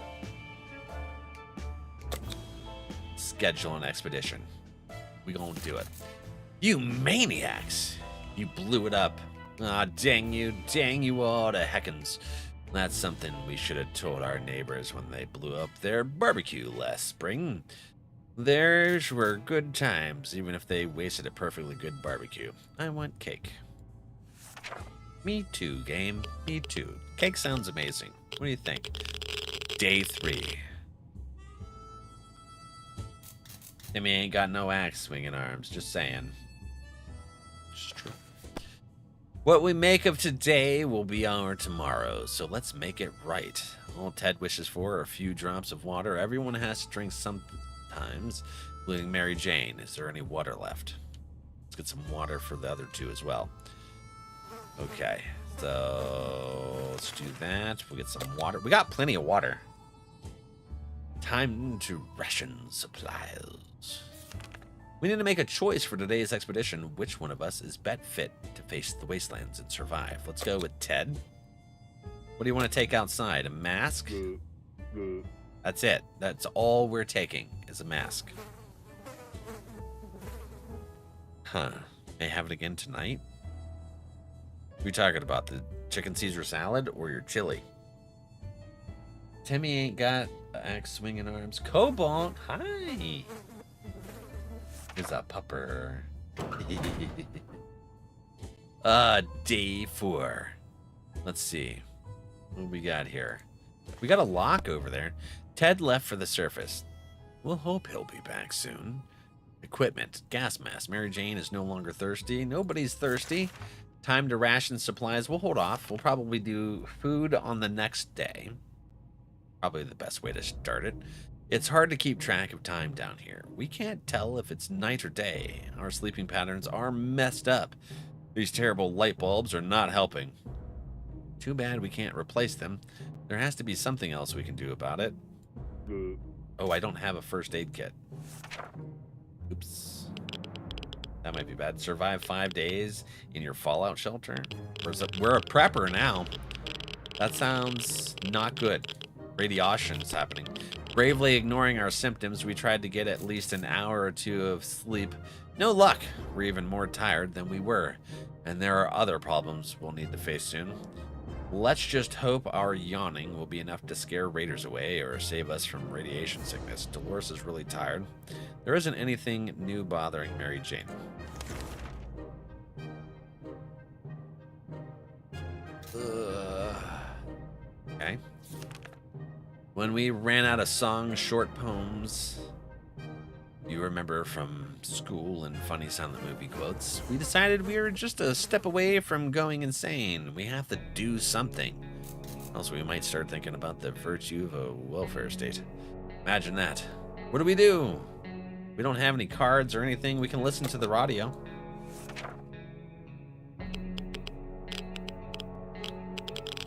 Speaker 1: Schedule an expedition. We gonna do it. You maniacs! You blew it up. Ah, dang you all to heckins. That's something we should have told our neighbors when they blew up their barbecue last spring. Theirs were good times, even if they wasted a perfectly good barbecue. I want cake. Me too, game. Me too. Cake sounds amazing. What do you think? Day 3. Timmy ain't got no axe swinging arms, just saying. It's true. What we make of today will be our tomorrow, so let's make it right. All Ted wishes for are a few drops of water. Everyone has to drink sometimes, including Mary Jane. Is there any water left? Let's get some water for the other two as well. Okay, so let's do that. We'll get some water. We got plenty of water. Time to ration supplies. We need to make a choice for today's expedition. Which one of us is best fit to face the wastelands and survive? Let's go with Ted. What do you want to take outside? A mask? That's it. That's all we're taking is a mask. Huh. May I have it again tonight? What are you talking about? The chicken Caesar salad or your chili? Timmy ain't got axe swinging arms. Cobalt, hi. Here's a pupper. Day 4. Let's see. What we got here? We got a lock over there. Ted left for the surface. We'll hope he'll be back soon. Equipment. Gas mask. Mary Jane is no longer thirsty. Nobody's thirsty. Time to ration supplies. We'll hold off. We'll probably do food on the next day. Probably the best way to start it. It's hard to keep track of time down here. We can't tell if it's night or day. Our sleeping patterns are messed up. These terrible light bulbs are not helping. Too bad we can't replace them. There has to be something else we can do about it. Oh, I don't have a first aid kit. Oops. That might be bad. Survive 5 days in your fallout shelter? We're a prepper now. That sounds not good. Radiation's happening. Bravely ignoring our symptoms, we tried to get at least an hour or 2 of sleep. No luck. We're even more tired than we were. And there are other problems we'll need to face soon. Let's just hope our yawning will be enough to scare raiders away or save us from radiation sickness. Dolores is really tired. There isn't anything new bothering Mary Jane. Okay. When we ran out of songs, short poems, you remember from school and funny silent movie quotes, we decided we were just a step away from going insane. We have to do something. Else we might start thinking about the virtue of a welfare state. Imagine that. What do? We don't have any cards or anything. We can listen to the radio.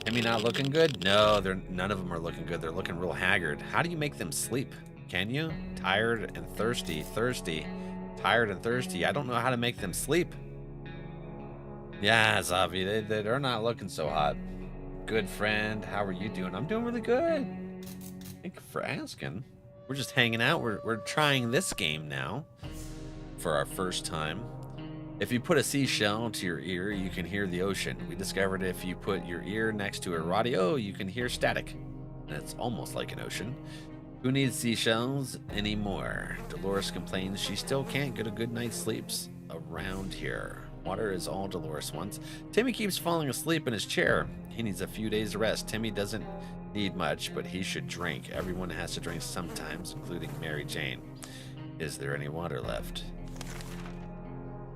Speaker 1: Timmy not looking good? No, none of them are looking good. They're looking real haggard. How do you make them sleep? Can you? Tired and thirsty. Tired and thirsty. I don't know how to make them sleep. Yeah, Zavi, they're not looking so hot. Good friend, how are you doing? I'm doing really good. Thank you for asking. We're just hanging out. We're trying this game now for our first time. If you put a seashell to your ear, you can hear the ocean. We discovered if you put your ear next to a radio, you can hear static. And it's almost like an ocean. Who needs seashells anymore? Dolores complains she still can't get a good night's sleep around here. Water is all Dolores wants. Timmy keeps falling asleep in his chair. He needs a few days of rest. Timmy doesn't need much, but he should drink. Everyone has to drink sometimes, including Mary Jane. Is there any water left?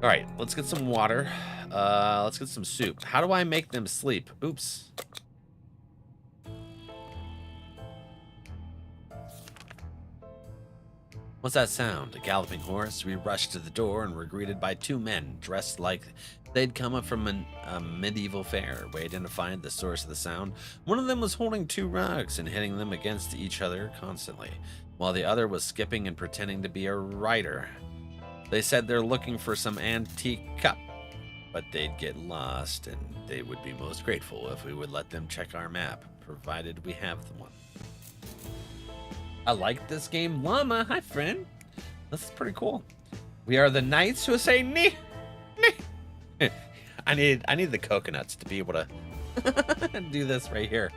Speaker 1: All right, let's get some water. Let's get some soup. How do I make them sleep? Oops. What's that sound? A galloping horse? We rushed to the door and were greeted by two men dressed like they'd come up from a medieval fair. We identified the source of the sound. One of them was holding two rugs and hitting them against each other constantly, while the other was skipping and pretending to be a rider. They said they're looking for some antique cup, but they'd get lost, and they would be most grateful if we would let them check our map, provided we have the one. I like this game. Llama, hi friend. This is pretty cool. We are the knights who say nee, nee. I need the coconuts to be able to do this right here.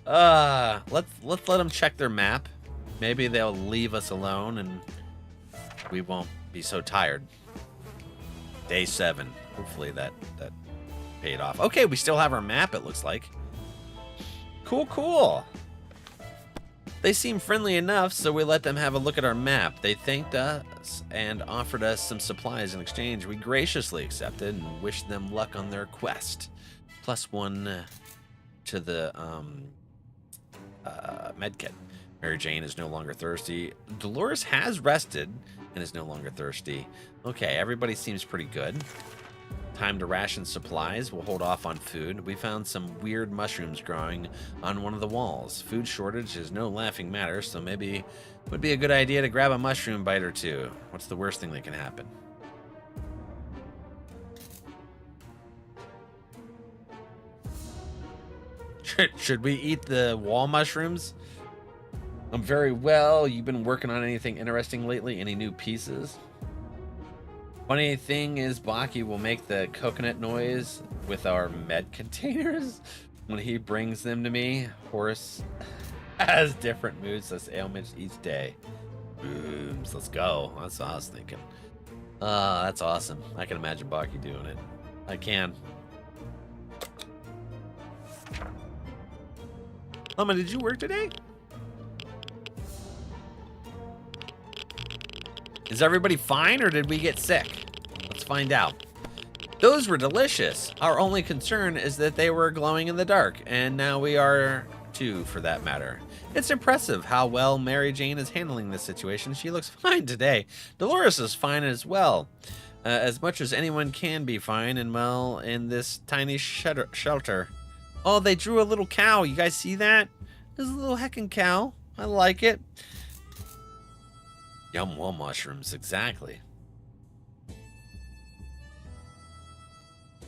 Speaker 1: Let's let them check their map. Maybe they'll leave us alone and we won't be so tired. Day 7. Hopefully that paid off. Okay, we still have our map, it looks like. Cool. They seem friendly enough, so we let them have a look at our map. They thanked us and offered us some supplies in exchange. We graciously accepted and wished them luck on their quest. +1 to the medkit. Mary Jane is no longer thirsty. Dolores has rested and is no longer thirsty. Okay, everybody seems pretty good. Time to ration supplies. We'll hold off on food. We found some weird mushrooms growing on one of the walls. Food shortage is no laughing matter, so maybe it would be a good idea to grab a mushroom bite or two. What's the worst thing that can happen? Should we eat the wall mushrooms? I'm very well. You've been working on anything interesting lately? Any new pieces? Funny thing is, Baki will make the coconut noise with our med containers when he brings them to me. Horse has different moods, less ailments each day. Booms, let's go. That's what I was thinking. That's awesome. I can imagine Baki doing it. I can. Mama, did you work today? Is everybody fine, or did we get sick? Let's find out. Those were delicious. Our only concern is that they were glowing in the dark, and now we are too, for that matter. It's impressive how well Mary Jane is handling this situation. She looks fine today. Dolores is fine as well. As much as anyone can be fine and well in this tiny shelter. Oh, they drew a little cow. You guys see that? There's a little heckin' cow. I like it. Yum wall mushrooms, exactly.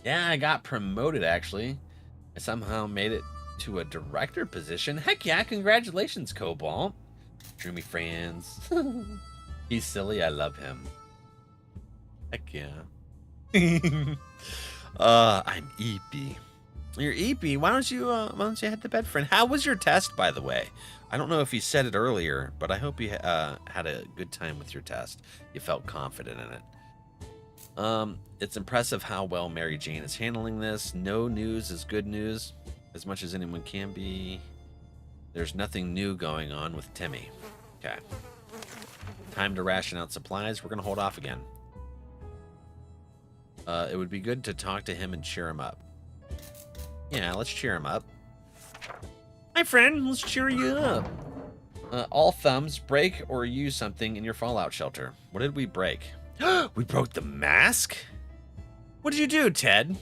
Speaker 1: Yeah, I got promoted, actually. I somehow made it to a director position. Heck yeah, congratulations, Cobalt. Dreamy friends. He's silly, I love him. Heck yeah. I'm Eepy. You're Eepy. Why don't you hit the bed, friend? How was your test, by the way? I don't know if you said it earlier, but I hope you had a good time with your test. You felt confident in it. It's impressive how well Mary Jane is handling this. No news is good news, as much as anyone can be. There's nothing new going on with Timmy. Okay. Time to ration out supplies. We're going to hold off again. It would be good to talk to him and cheer him up. Yeah, let's cheer him up. Hi, friend. Let's cheer you up. All thumbs, break or use something in your fallout shelter. What did we break? We broke the mask? What did you do, Ted?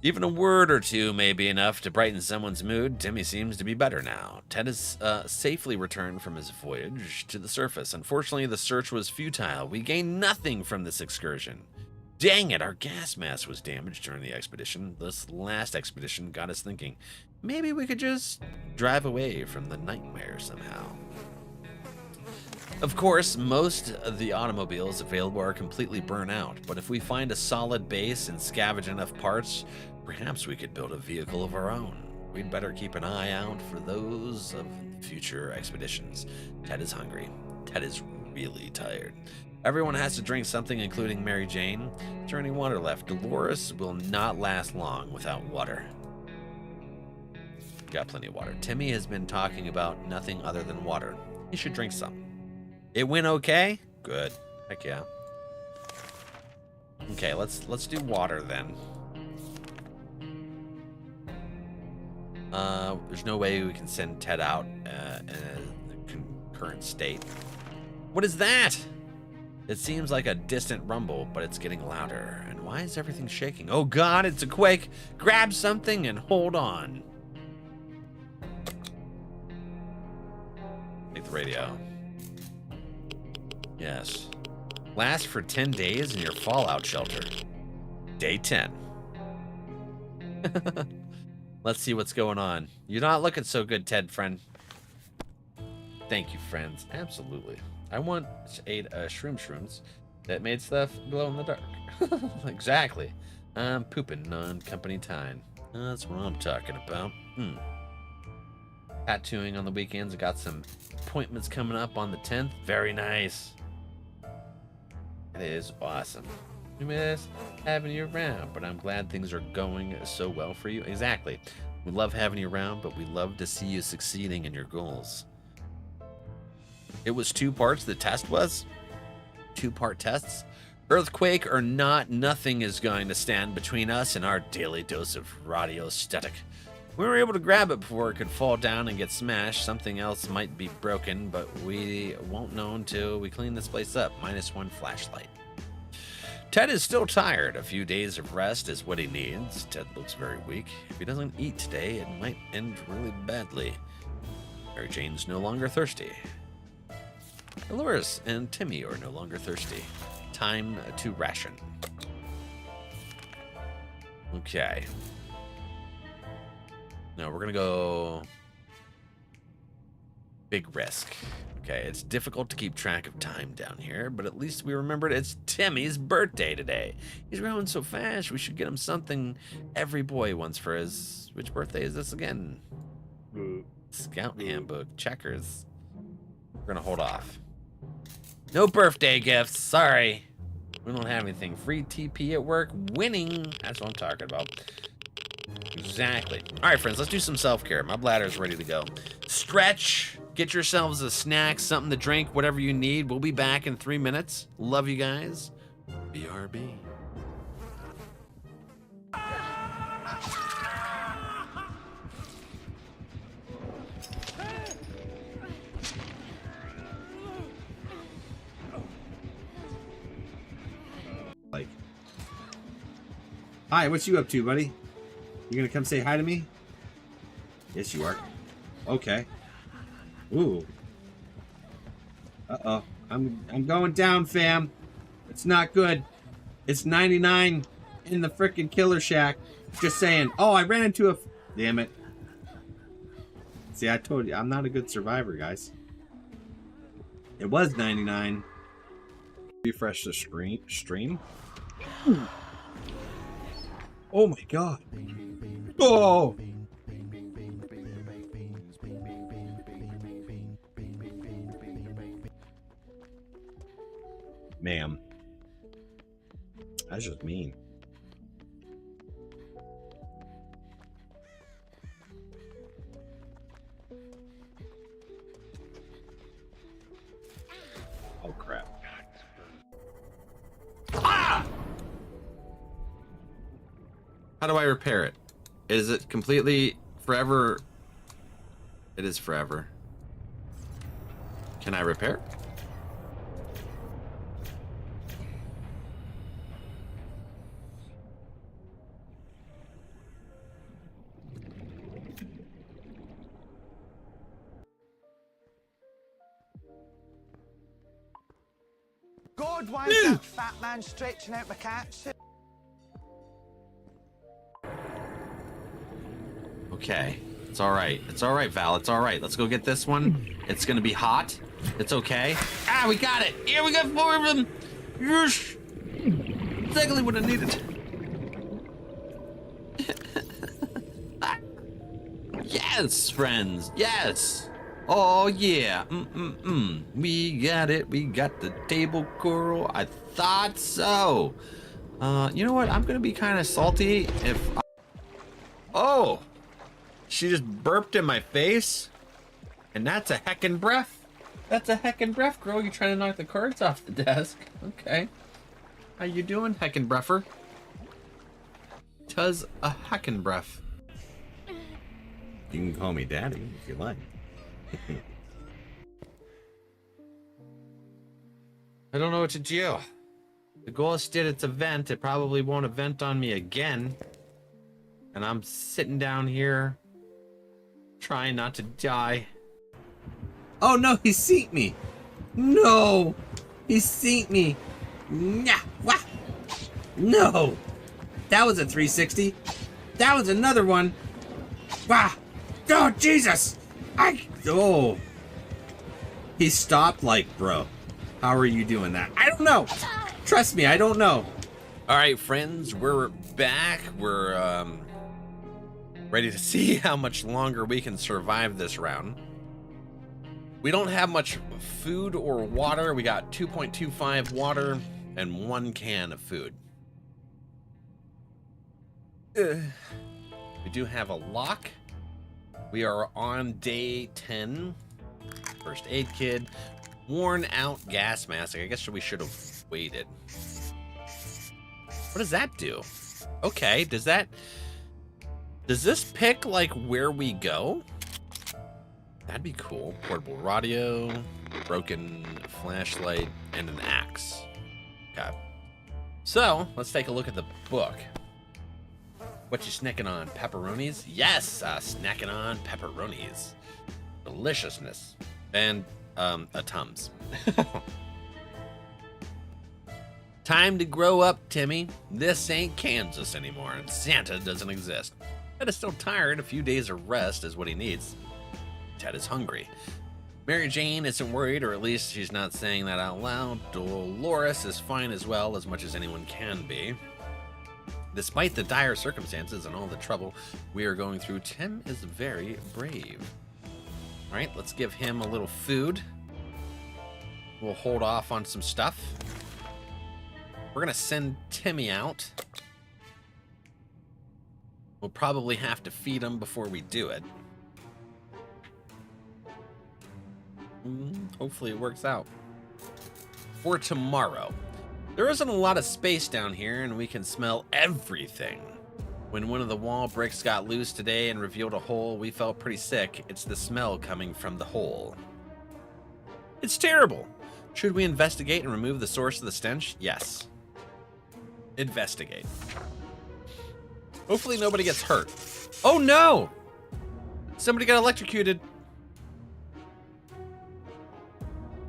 Speaker 1: Even a word or two may be enough to brighten someone's mood. Timmy seems to be better now. Ted has safely returned from his voyage to the surface. Unfortunately, the search was futile. We gained nothing from this excursion. Dang it, our gas mask was damaged during the expedition. This last expedition got us thinking, maybe we could just drive away from the nightmare somehow. Of course, most of the automobiles available are completely burnt out, but if we find a solid base and scavenge enough parts, perhaps we could build a vehicle of our own. We'd better keep an eye out for those of future expeditions. Ted is hungry. Ted is really tired. Everyone has to drink something, including Mary Jane. Is there any water left? Dolores will not last long without water. Got plenty of water. Timmy has been talking about nothing other than water. He should drink some. It went okay? Good. Heck yeah. Okay, let's do water then. There's no way we can send Ted out in a current state. What is that? It seems like a distant rumble, but it's getting louder. And why is everything shaking? Oh God, it's a quake. Grab something and hold on. Take the radio. Yes. Last for 10 days in your fallout shelter. Day 10. Let's see what's going on. You're not looking so good, Ted, friend. Thank you, friends. Absolutely. I once ate shrooms that made stuff glow in the dark. Exactly. I'm pooping on company time. That's what I'm talking about. Tattooing on the weekends. I got some appointments coming up on the 10th. Very nice. It is awesome. We miss having you around, but I'm glad things are going so well for you. Exactly. We love having you around, but we love to see you succeeding in your goals. It was 2 parts, the test was? 2-part tests? Earthquake or not, nothing is going to stand between us and our daily dose of radiostatic. We were able to grab it before it could fall down and get smashed. Something else might be broken, but we won't know until we clean this place up. -1 flashlight. Ted is still tired. A few days of rest is what he needs. Ted looks very weak. If he doesn't eat today, it might end really badly. Mary Jane's no longer thirsty. Dolores and Timmy are no longer thirsty. Time to ration. Okay. Now we're gonna go big risk. Okay, it's difficult to keep track of time down here, but at least we remembered it's Timmy's birthday today. He's growing so fast, we should get him something every boy wants for his... Which birthday is this again? Scout handbook, checkers. We're gonna hold off. No birthday gifts, sorry. We don't have anything. Free TP at work, winning. That's what I'm talking about. Exactly. All right, friends, let's do some self-care. My bladder's ready to go. Stretch. Get yourselves a snack, something to drink, whatever you need. We'll be back in 3 minutes. Love you guys. BRB.
Speaker 4: Like, hi, what you up to, buddy? You gonna come say hi to me? Yes, you are. Okay. Ooh. Uh-oh. I'm going down, fam. It's not good. It's 99 in the frickin' killer shack. Just saying. Oh, I ran into a... Damn it. See, I told you, I'm not a good survivor, guys. It was 99. Refresh the stream. Oh my god. Oh! Ma'am. That's just mean. Oh crap.
Speaker 1: Ah! How do I repair it? Is it completely forever? It is forever. Can I repair?
Speaker 3: God, why is that fat man stretching out my catsuit?
Speaker 1: Okay. It's alright. It's alright, Val. It's alright. Let's go get this one. It's gonna be hot. It's okay. Ah, we got it! Here we got 4 of them! Yes! Exactly what I needed. Yes, friends. Yes! Oh, yeah. We got it. We got the table coral. I thought so. You know what? I'm gonna be kind of salty if... Oh! She just burped in my face? And that's a heckin' breath. That's a heckin' breath, girl. You're trying to knock the cards off the desk. Okay. How you doing, heckin' breffer? Tuz a heckin' breath.
Speaker 4: You can call me daddy if you like.
Speaker 1: I don't know what to do. The ghost did its event. It probably won't event on me again. And I'm sitting down here trying not to die.
Speaker 4: Oh no, he seen me. No, he seen me. Nah, wah. No, that was a 360. That was another one. Wah. Oh Jesus! Oh. He stopped like, bro. How are you doing that? I don't know. Trust me, I don't know.
Speaker 1: All right, friends, we're back. We're ready to see how much longer we can survive this round. We don't have much food or water. We got 2.25 water and 1 can of food. We do have a lock. We are on day 10. First aid kit. Worn out gas mask. I guess we should have waited. What does that do? Okay, does this pick like where we go? That'd be cool. Portable radio, broken flashlight, and an axe. Okay. So, let's take a look at the book. What you snacking on? Pepperonis? Yes, snacking on pepperonis. Deliciousness. And, a Tums. Time to grow up, Timmy. This ain't Kansas anymore, and Santa doesn't exist. Ted is still tired. A few days of rest is what he needs. Ted is hungry. Mary Jane isn't worried, or at least she's not saying that out loud. Dolores is fine as well, as much as anyone can be. Despite the dire circumstances and all the trouble we are going through, Tim is very brave. All right, let's give him a little food. We'll hold off on some stuff. We're gonna send Timmy out. We'll probably have to feed him before we do it. Hopefully it works out. For tomorrow. There isn't a lot of space down here, and we can smell everything. When one of the wall bricks got loose today and revealed a hole, we felt pretty sick. It's the smell coming from the hole. It's terrible. Should we investigate and remove the source of the stench? Yes. Investigate. Hopefully nobody gets hurt. Oh no! Somebody got electrocuted.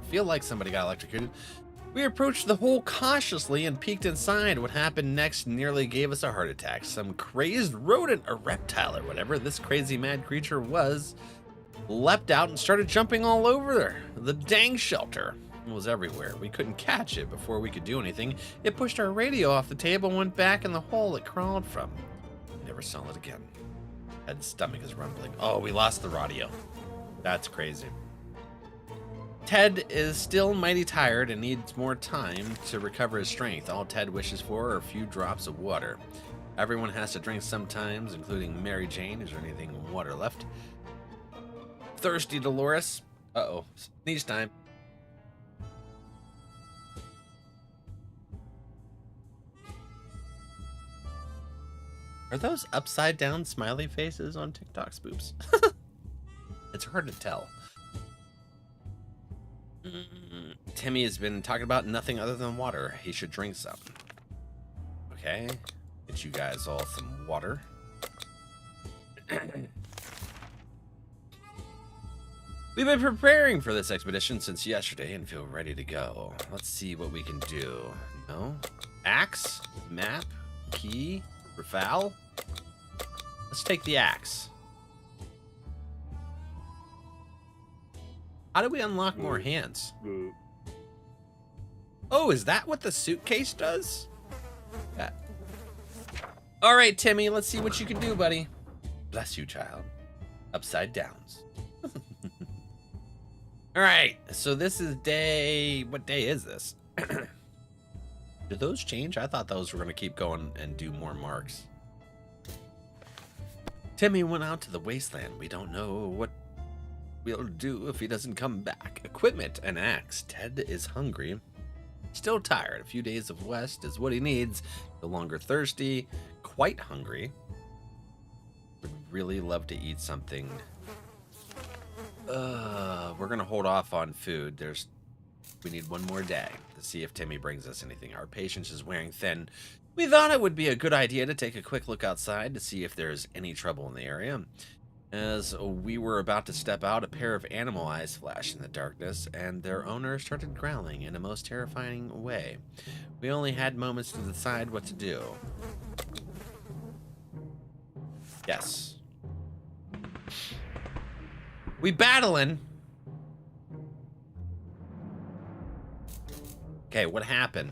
Speaker 1: I feel like somebody got electrocuted. We approached the hole cautiously and peeked inside. What happened next nearly gave us a heart attack. Some crazed rodent or reptile or whatever this crazy mad creature was leapt out and started jumping all over the dang shelter. It was everywhere. We couldn't catch it before we could do anything. It pushed our radio off the table and went back in the hole it crawled from. Never saw it again. Ted's stomach is rumbling. Oh, we lost the radio. That's crazy. Ted is still mighty tired and needs more time to recover his strength. All Ted wishes for are a few drops of water. Everyone has to drink sometimes, including Mary Jane. Is there anything water left? Thirsty Dolores. Uh-oh. Sneeze time. Are those upside down smiley faces on TikTok spoops? It's hard to tell. Timmy has been talking about nothing other than water. He should drink some. Okay. Get you guys all some water. We've been preparing for this expedition since yesterday and feel ready to go. Let's see what we can do. No? Axe? Map? Key? Rafale? Let's take the axe. How do we unlock more hands? Oh, is that what the suitcase does? Yeah. All right, Timmy, let's see what you can do, buddy. Bless you, child. Upside downs. All right, so this is day... What day is this? Did those change? I thought those were going to keep going and do more marks. Timmy went out to the wasteland. We don't know what we'll do if he doesn't come back. Equipment, an axe. Ted is hungry. Still tired. A few days of rest is what he needs. No longer thirsty. Quite hungry. Would really love to eat something. We're going to hold off on food. There's We need one more day to see if Timmy brings us anything. Our patience is wearing thin. We thought it would be a good idea to take a quick look outside to see if there's any trouble in the area. As we were about to step out, a pair of animal eyes flashed in the darkness, and their owner started growling in a most terrifying way. We only had moments to decide what to do. Yes. We battling. Okay, what happened?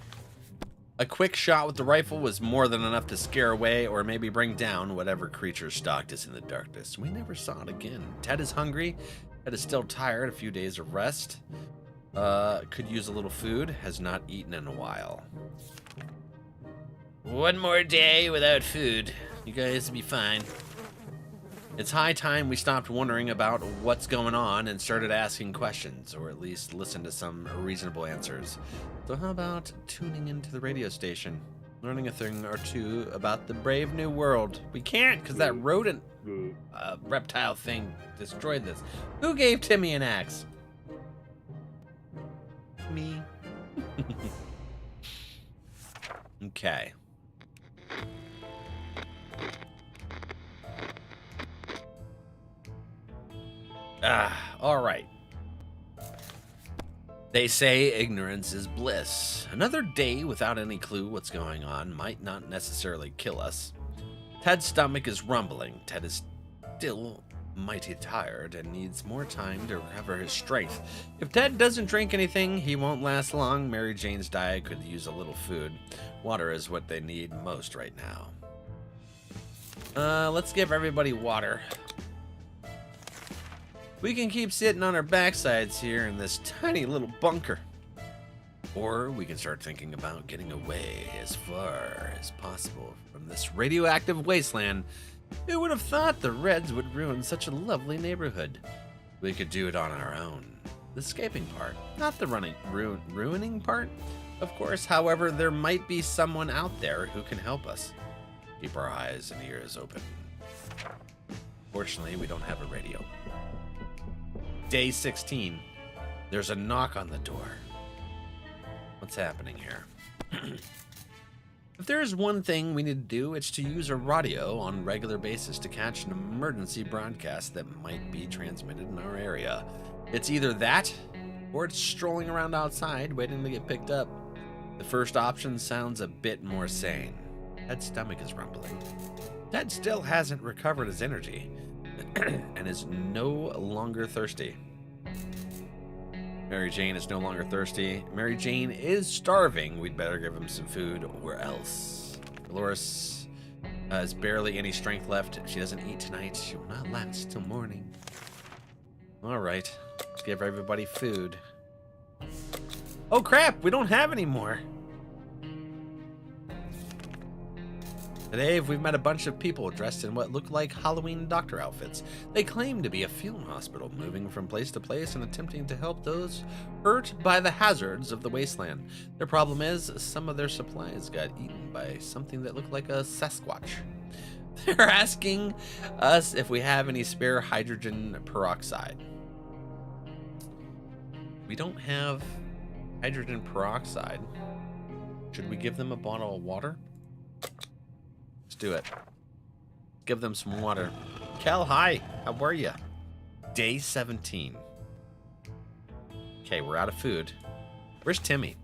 Speaker 1: A quick shot with the rifle was more than enough to scare away or maybe bring down whatever creature stalked us in the darkness. We never saw it again. Ted is hungry. Ted is still tired. A few days of rest. Could use a little food. Has not eaten in a while. One more day without food. You guys will be fine. It's high time we stopped wondering about what's going on and started asking questions, or at least listen to some reasonable answers. So how about tuning into the radio station, learning a thing or two about the brave new world? We can't, because that rodent reptile thing destroyed this. Who gave Timmy an axe? Me. Okay. All right. They say ignorance is bliss. Another day without any clue what's going on might not necessarily kill us. Ted's stomach is rumbling. Ted is still mighty tired and needs more time to recover his strength. If Ted doesn't drink anything, he won't last long. Mary Jane's diet could use a little food. Water is what they need most right now. Let's give everybody water. We can keep sitting on our backsides here in this tiny little bunker. Or we can start thinking about getting away as far as possible from this radioactive wasteland. Who would have thought the Reds would ruin such a lovely neighborhood? We could do it on our own. The escaping part, not the ruining part. Of course, however, there might be someone out there who can help us. Keep our eyes and ears open. Fortunately, we don't have a radio. Day 16. There's a knock on the door. What's happening here? If there is one thing we need to do, it's to use a radio on a regular basis to catch an emergency broadcast that might be transmitted in our area. It's either that, or it's strolling around outside waiting to get picked up. The first option sounds a bit more sane. Ted's stomach is rumbling. Ted still hasn't recovered his energy. And is no longer thirsty. Mary Jane is no longer thirsty. Mary Jane is starving. We'd better give him some food or else. Dolores has barely any strength left. If she doesn't eat tonight, she will not last till morning. All right, let's give everybody food. Oh crap, we don't have any more. Today, we've met a bunch of people dressed in what look like Halloween doctor outfits. They claim to be a field hospital, moving from place to place and attempting to help those hurt by the hazards of the wasteland. Their problem is, some of their supplies got eaten by something that looked like a Sasquatch. They're asking us if we have any spare hydrogen peroxide. We don't have hydrogen peroxide. Should we give them a bottle of water? Let's do it. Give them some water. Cal, hi. How are you? Day 17. Okay, we're out of food. Where's Timmy?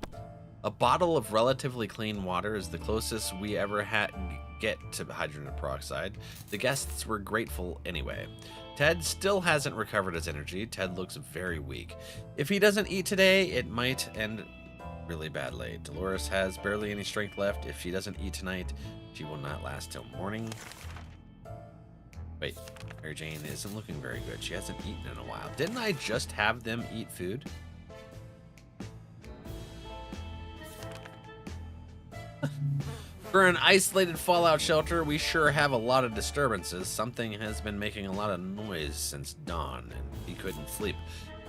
Speaker 1: A bottle of relatively clean water is the closest we ever get to hydrogen peroxide. The guests were grateful anyway. Ted still hasn't recovered his energy. Ted looks very weak. If he doesn't eat today, it might end really badly. Dolores has barely any strength left. If she doesn't eat tonight, she will not last till morning. Wait, Mary Jane isn't looking very good. She hasn't eaten in a while. Didn't I just have them eat food? For an isolated fallout shelter, we sure have a lot of disturbances. Something has been making a lot of noise since dawn, and he couldn't sleep.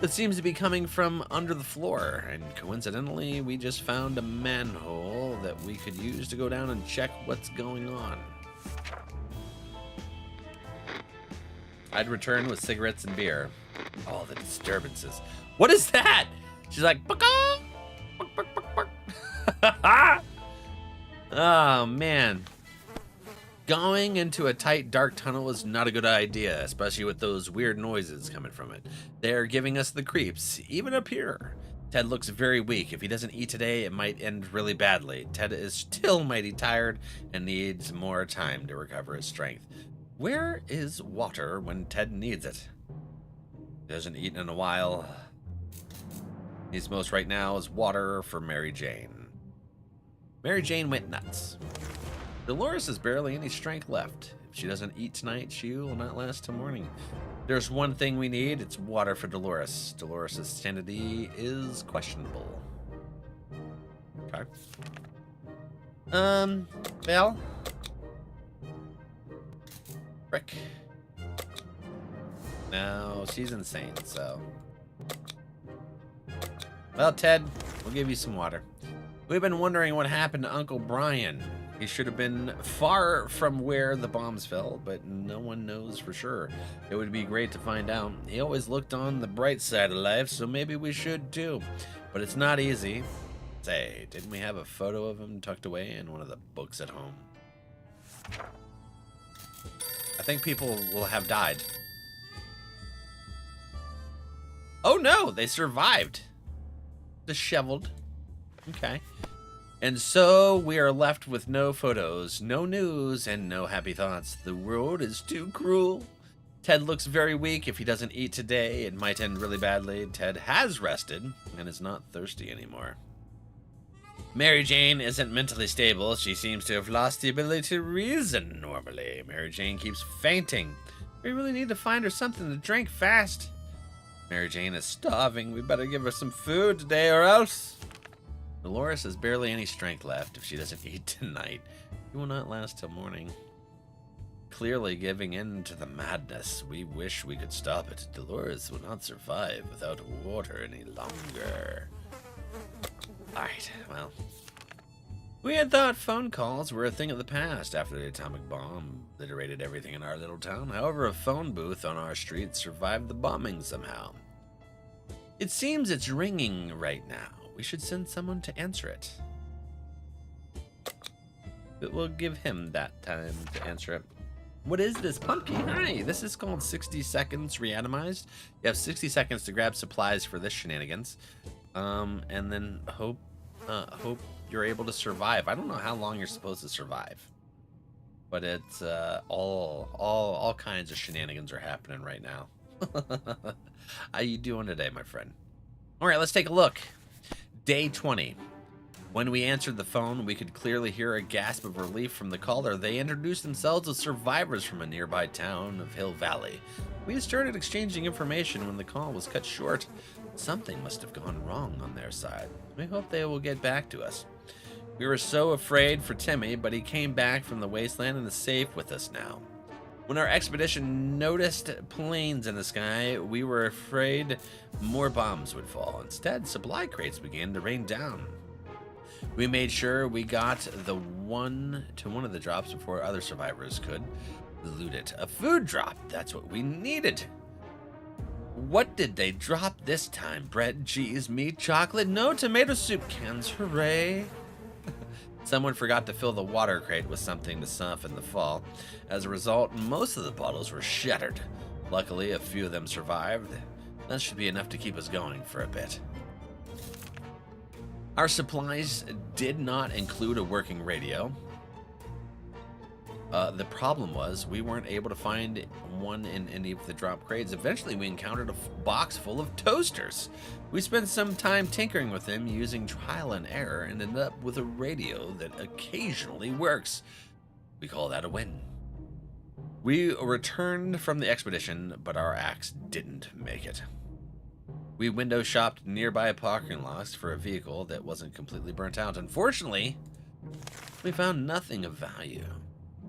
Speaker 1: It seems to be coming from under the floor, and coincidentally, we just found a manhole that we could use to go down and check what's going on. I'd return with cigarettes and beer. All the disturbances. What is that? She's like, "Buck-ah! Buck, buck, buck, buck." Oh, man. Going into a tight, dark tunnel is not a good idea, especially with those weird noises coming from it. They're giving us the creeps, even up here. Ted looks very weak. If he doesn't eat today, it might end really badly. Ted is still mighty tired and needs more time to recover his strength. Where is water when Ted needs it? He hasn't eaten in a while. Needs most right now is water for Mary Jane. Mary Jane went nuts. Dolores has barely any strength left. If she doesn't eat tonight, she will not last till morning. There's one thing we need. It's water for Dolores. Dolores' sanity is questionable. Okay. Val? Frick. No, she's insane, so. Well, Ted, we'll give you some water. We've been wondering what happened to Uncle Brian. He should have been far from where the bombs fell, but no one knows for sure. It would be great to find out. He always looked on the bright side of life, so maybe we should too. But it's not easy. Say, didn't we have a photo of him tucked away in one of the books at home? I think people will have died. Oh no, they survived. Disheveled. Okay. And so we are left with no photos, no news, and no happy thoughts. The world is too cruel. Ted looks very weak. If he doesn't eat today, it might end really badly. Ted has rested and is not thirsty anymore. Mary Jane isn't mentally stable. She seems to have lost the ability to reason normally. Mary Jane keeps fainting. We really need to find her something to drink fast. Mary Jane is starving. We better give her some food today or else. Dolores has barely any strength left. If she doesn't eat tonight, she will not last till morning. Clearly giving in to the madness. We wish we could stop it. Dolores will not survive without water any longer. Alright, well. We had thought phone calls were a thing of the past after the atomic bomb obliterated everything in our little town. However, a phone booth on our street survived the bombing somehow. It seems it's ringing right now. We should send someone to answer it. But we'll give him that time to answer it. What is this, Pumpkin? Hi, this is called 60 Seconds Reanimized. You have 60 seconds to grab supplies for this shenanigans. And then hope you're able to survive. I don't know how long you're supposed to survive. But it's all kinds of shenanigans are happening right now. How you doing today, my friend? All right, let's take a look. Day 20. When we answered the phone, we could clearly hear a gasp of relief from the caller. They introduced themselves as survivors from a nearby town of Hill Valley. We had started exchanging information when the call was cut short. Something must have gone wrong on their side. We hope they will get back to us. We were so afraid for Timmy, but he came back from the wasteland and is safe with us now. When our expedition noticed planes in the sky, we were afraid more bombs would fall. Instead, supply crates began to rain down. We made sure we got to one of the drops before other survivors could loot it. A food drop, that's what we needed. What did they drop this time? Bread, cheese, meat, chocolate? No, tomato soup cans, hooray. Someone forgot to fill the water crate with something to soften the fall. As a result, most of the bottles were shattered. Luckily, a few of them survived. That should be enough to keep us going for a bit. Our supplies did not include a working radio. The problem was we weren't able to find one in any of the drop crates. Eventually, we encountered a box full of toasters. We spent some time tinkering with them using trial and error and ended up with a radio that occasionally works. We call that a win. We returned from the expedition, but our axe didn't make it. We window shopped nearby parking lots for a vehicle that wasn't completely burnt out. Unfortunately, we found nothing of value.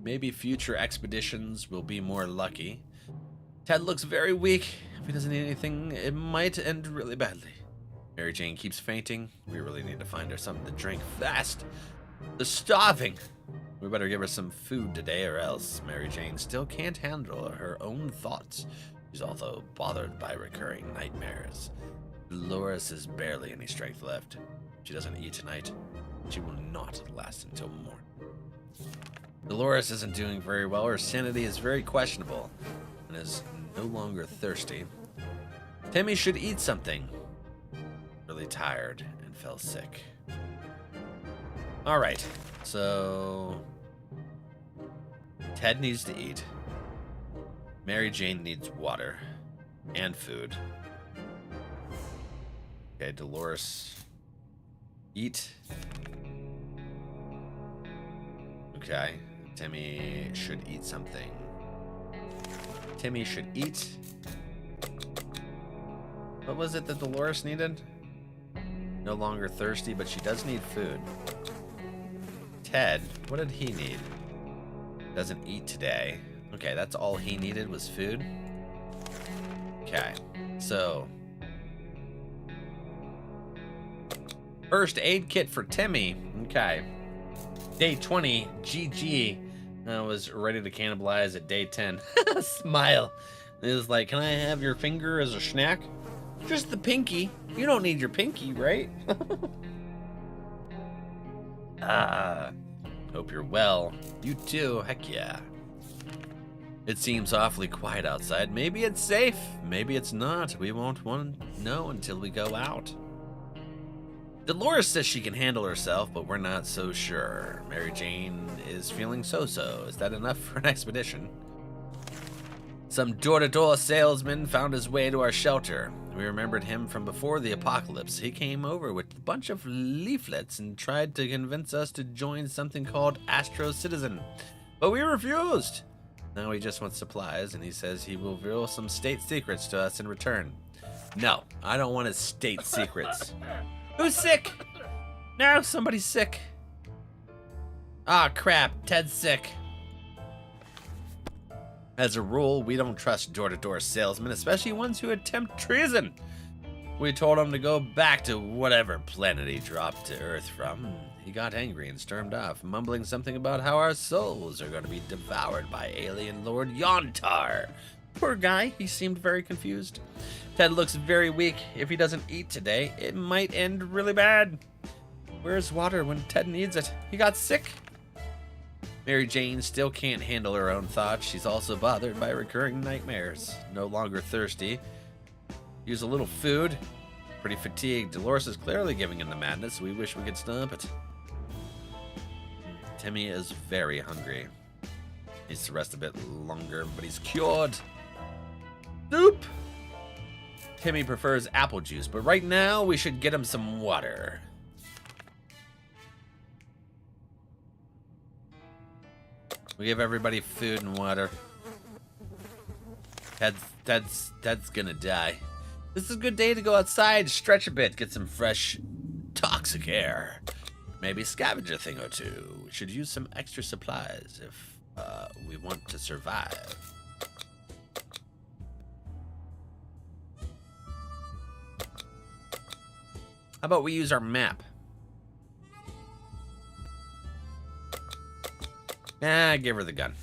Speaker 1: Maybe future expeditions will be more lucky. Ted looks very weak. If he doesn't eat anything, it might end really badly. Mary Jane keeps fainting. We really need to find her something to drink fast. They're starving. We better give her some food today or else. Mary Jane still can't handle her own thoughts. She's also bothered by recurring nightmares. Dolores has barely any strength left. If she doesn't eat tonight, she will not last until morning. Dolores isn't doing very well. Her sanity is very questionable and is no longer thirsty. Timmy should eat something. Really tired and fell sick. All right, so Ted needs to eat. Mary Jane needs water and food. Okay, Dolores, eat. Okay, Timmy should eat something. Timmy should eat. What was it that Dolores needed? No longer thirsty, but she does need food. Ted, what did he need? Doesn't eat today. Okay, that's all he needed was food. Okay, so first aid kit for Timmy. Okay, day 20, GG. I was ready to cannibalize at day 10. Smile. It was like, can I have your finger as a snack? Just the pinky. You don't need your pinky, right? Hope you're well. You too, heck yeah. It seems awfully quiet outside. Maybe it's safe, maybe it's not. We won't want to know until we go out. Dolores says she can handle herself, but we're not so sure. Mary Jane is feeling so-so. Is that enough for an expedition? Some door-to-door salesman found his way to our shelter. We remembered him from before the apocalypse. He came over with a bunch of leaflets and tried to convince us to join something called Astro Citizen, but we refused. Now he just wants supplies, and he says he will reveal some state secrets to us in return. No, I don't want his state secrets. Who's sick? No, somebody's sick. Ah, crap, Ted's sick. As a rule, we don't trust door-to-door salesmen, especially ones who attempt treason. We told him to go back to whatever planet he dropped to Earth from. He got angry and stormed off, mumbling something about how our souls are going to be devoured by alien Lord Yontar. Poor guy, he seemed very confused. Ted looks very weak. If he doesn't eat today, it might end really bad. Where's water when Ted needs it? He got sick. Mary Jane still can't handle her own thoughts. She's also bothered by recurring nightmares. No longer thirsty. Use a little food. Pretty fatigued. Dolores is clearly giving in the madness. We wish we could stop it. Timmy is very hungry. Needs to rest a bit longer, but he's cured. Soup! Timmy prefers apple juice, but right now we should get him some water. We give everybody food and water. Ted's gonna die. This is a good day to go outside, stretch a bit, get some fresh, toxic air. Maybe scavenge a thing or two. We should use some extra supplies if we want to survive. How about we use our map? Give her the gun.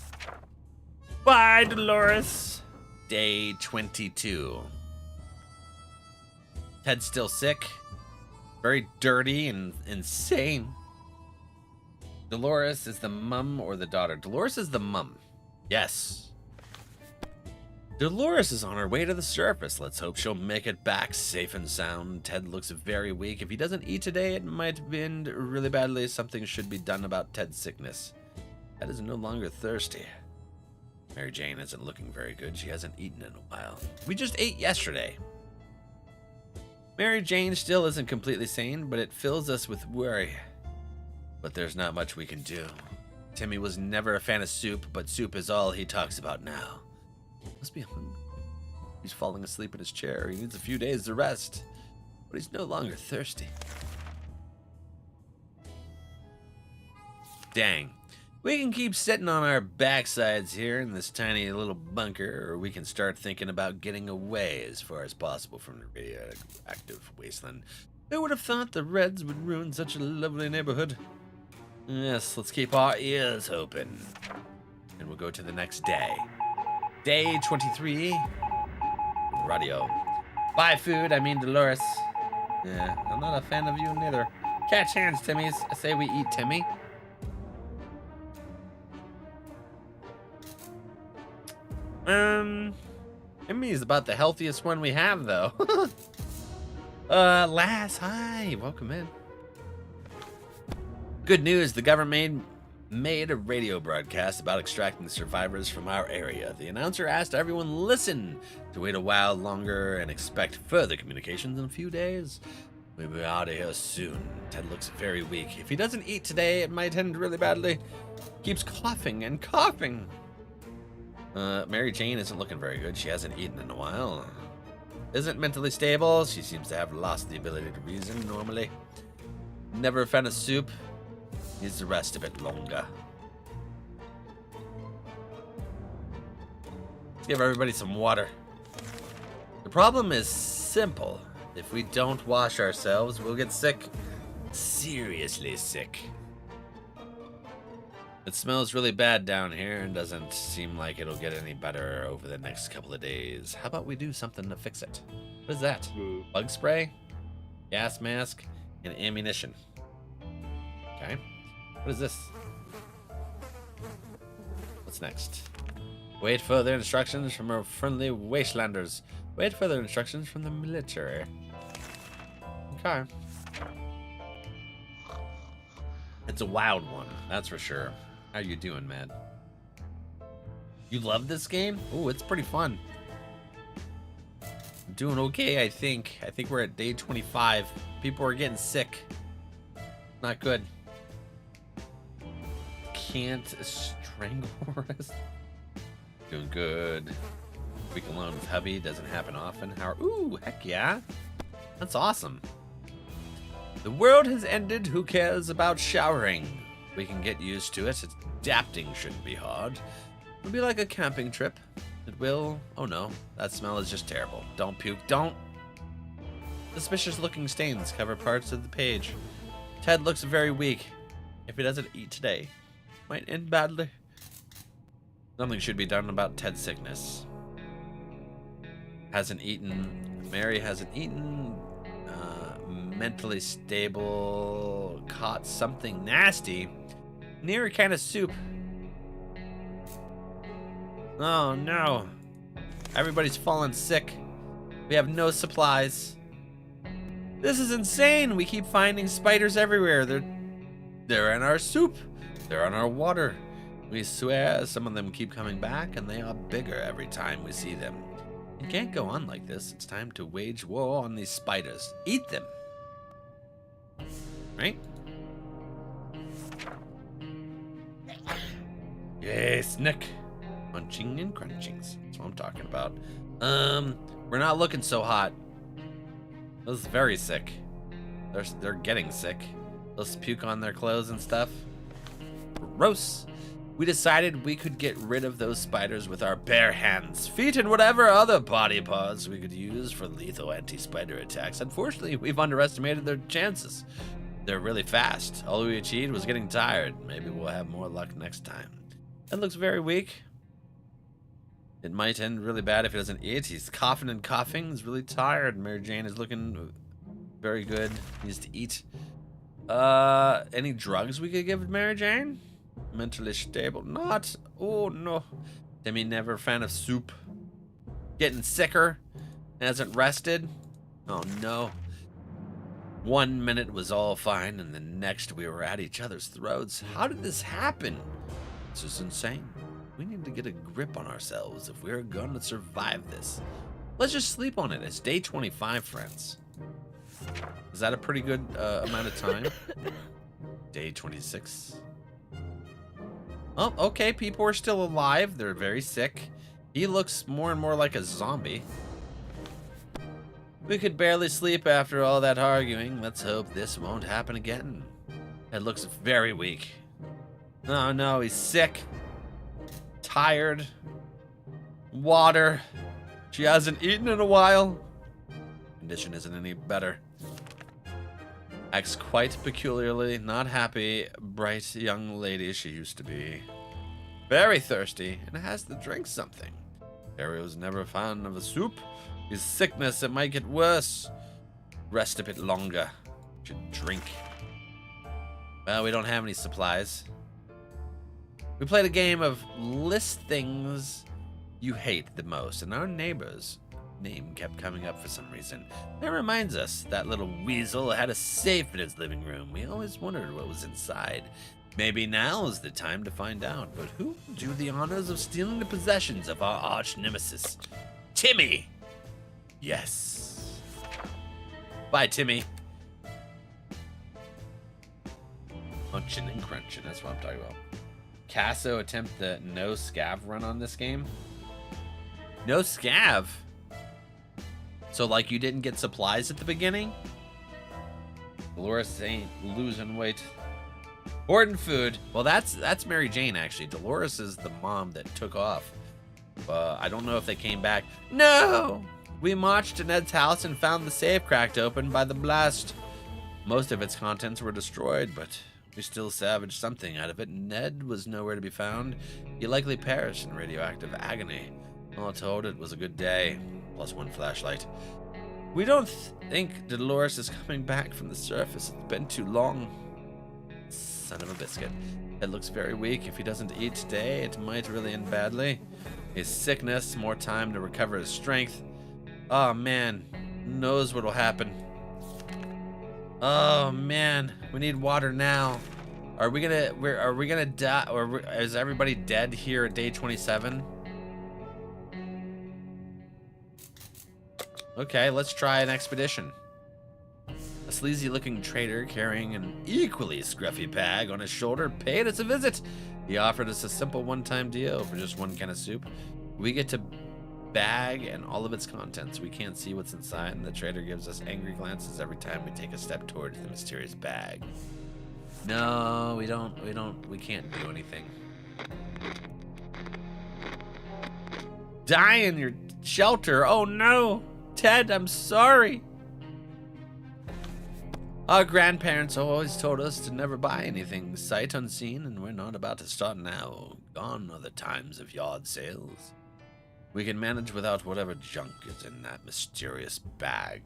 Speaker 1: Bye, Dolores. Day 22. Ted's still sick. Very dirty and insane. Dolores is the mum or the daughter? Dolores is the mum. Yes. Dolores is on her way to the surface. Let's hope she'll make it back safe and sound. Ted looks very weak. If he doesn't eat today, it might end really badly. Something should be done about Ted's sickness. Ted is no longer thirsty. Mary Jane isn't looking very good. She hasn't eaten in a while. We just ate yesterday. Mary Jane still isn't completely sane, but it fills us with worry. But there's not much we can do. Timmy was never a fan of soup, but soup is all he talks about now. Must be hungry. He's falling asleep in his chair. He needs a few days to rest, but he's no longer thirsty. Dang. We can keep sitting on our backsides here in this tiny little bunker, or we can start thinking about getting away as far as possible from the radioactive wasteland. Who would have thought the Reds would ruin such a lovely neighborhood? Yes, let's keep our ears open. And we'll go to the next day. Day 23. Radio. By food, I mean Dolores. Yeah, I'm not a fan of you neither. Catch hands, Timmy's. I say we eat Timmy. Timmy is about the healthiest one we have, though. Lass, hi. Welcome in. Good news, the government made a radio broadcast about extracting the survivors from our area. The announcer asked everyone listen to wait a while longer and expect further communications in a few days. We'll be out of here soon. Ted looks very weak. If he doesn't eat today, it might end really badly. Keeps coughing and coughing. Mary Jane isn't looking very good. She hasn't eaten in a while. Isn't mentally stable. She seems to have lost the ability to reason normally. Never a fan of soup. Needs to rest a bit longer. Let's give everybody some water. The problem is simple. If we don't wash ourselves, we'll get sick. Seriously sick. It smells really bad down here and doesn't seem like it'll get any better over the next couple of days. How about we do something to fix it? What is that? Bug spray, gas mask, and ammunition. Okay. What is this? What's next? Wait further instructions from our friendly wastelanders. Wait further instructions from the military. Okay. It's a wild one, that's for sure. How you doing, man? You love this game? Ooh, it's pretty fun. I'm doing okay, I think. I think we're at day 25. People are getting sick. Not good. Can't strangle us. Doing good. Week alone with hubby doesn't happen often. How? Ooh, heck yeah. That's awesome. The world has ended. Who cares about showering? We can get used to it. Adapting shouldn't be hard. It'll be like a camping trip. It will. Oh no, that smell is just terrible. Don't puke. Don't. Suspicious looking stains cover parts of the page. Ted looks very weak. If he doesn't eat today, might end badly. Something should be done about Ted's sickness. Hasn't eaten. Mary hasn't eaten. Mentally stable. Caught something nasty. Near a can of soup. Oh no. Everybody's fallen sick. We have no supplies. This is insane. We keep finding spiders everywhere. They're in our soup. They're in our water. We swear some of them keep coming back, and they are bigger every time we see them. It can't go on like this. It's time to wage war on these spiders. Eat them. Right? Yes, Nick. Munching and crunchings. That's what I'm talking about. We're not looking so hot. This is very sick. They're getting sick. They'll puke on their clothes and stuff. Gross. We decided we could get rid of those spiders with our bare hands, feet, and whatever other body parts we could use for lethal anti-spider attacks. Unfortunately, we've underestimated their chances. They're really fast. All we achieved was getting tired. Maybe we'll have more luck next time. That looks very weak. It might end really bad if he doesn't eat. He's coughing and coughing. He's really tired. Mary Jane is looking very good. He needs to eat. Any drugs we could give Mary Jane? Mentally stable. Not. Oh, no. Timmy never a fan of soup. Getting sicker. Hasn't rested. Oh, no. 1 minute was all fine, and the next we were at each other's throats. How did this happen? This is insane. We need to get a grip on ourselves if we're going to survive this. Let's just sleep on it. It's day 25, friends. Is that a pretty good amount of time? Day 26. Oh, okay. People are still alive. They're very sick. He looks more and more like a zombie. We could barely sleep after all that arguing. Let's hope this won't happen again. It looks very weak. Oh no, he's sick. Tired. Water. She hasn't eaten in a while. Condition isn't any better. Acts quite peculiarly not happy, bright young lady she used to be. Very thirsty and has to drink something. Harry was never fond of a soup. His sickness, it might get worse. Rest a bit longer. Should drink. Well, we don't have any supplies. We played a game of list things you hate the most, and our neighbor's name kept coming up for some reason. That reminds us, that little weasel had a safe in his living room. We always wondered what was inside. Maybe now is the time to find out, but who will do the honors of stealing the possessions of our arch nemesis? Timmy! Yes. Bye, Timmy. Munchin' and crunching, that's what I'm talking about. Casso attempt the no scav run on this game. No scav? So like you didn't get supplies at the beginning? Dolores ain't losing weight. Hoarding food. Well, that's Mary Jane, actually. Dolores is the mom that took off. I don't know if they came back. No! We marched to Ned's house and found the safe cracked open by the blast. Most of its contents were destroyed, but we still salvaged something out of it. Ned was nowhere to be found. He likely perished in radioactive agony. All told, it was a good day. Plus one flashlight. We don't think Dolores is coming back from the surface. It's been too long. Son of a biscuit. It looks very weak. If he doesn't eat today, it might really end badly. His sickness, more time to recover his strength. Oh man, who knows what'll happen. Oh man, we need water now. Are we gonna die, or is everybody dead here at day 27? Okay, let's try an expedition. A sleazy-looking trader carrying an equally scruffy bag on his shoulder paid us a visit. He offered us a simple one-time deal for just one can of soup. We get to bag and all of its contents. We can't see what's inside, and the trader gives us angry glances every time we take a step towards the mysterious bag. No, we can't do anything. Die in your shelter. Oh no, Ted, I'm sorry. Our grandparents always told us to never buy anything sight unseen, and we're not about to start now. Gone are the times of yard sales. We can manage without whatever junk is in that mysterious bag.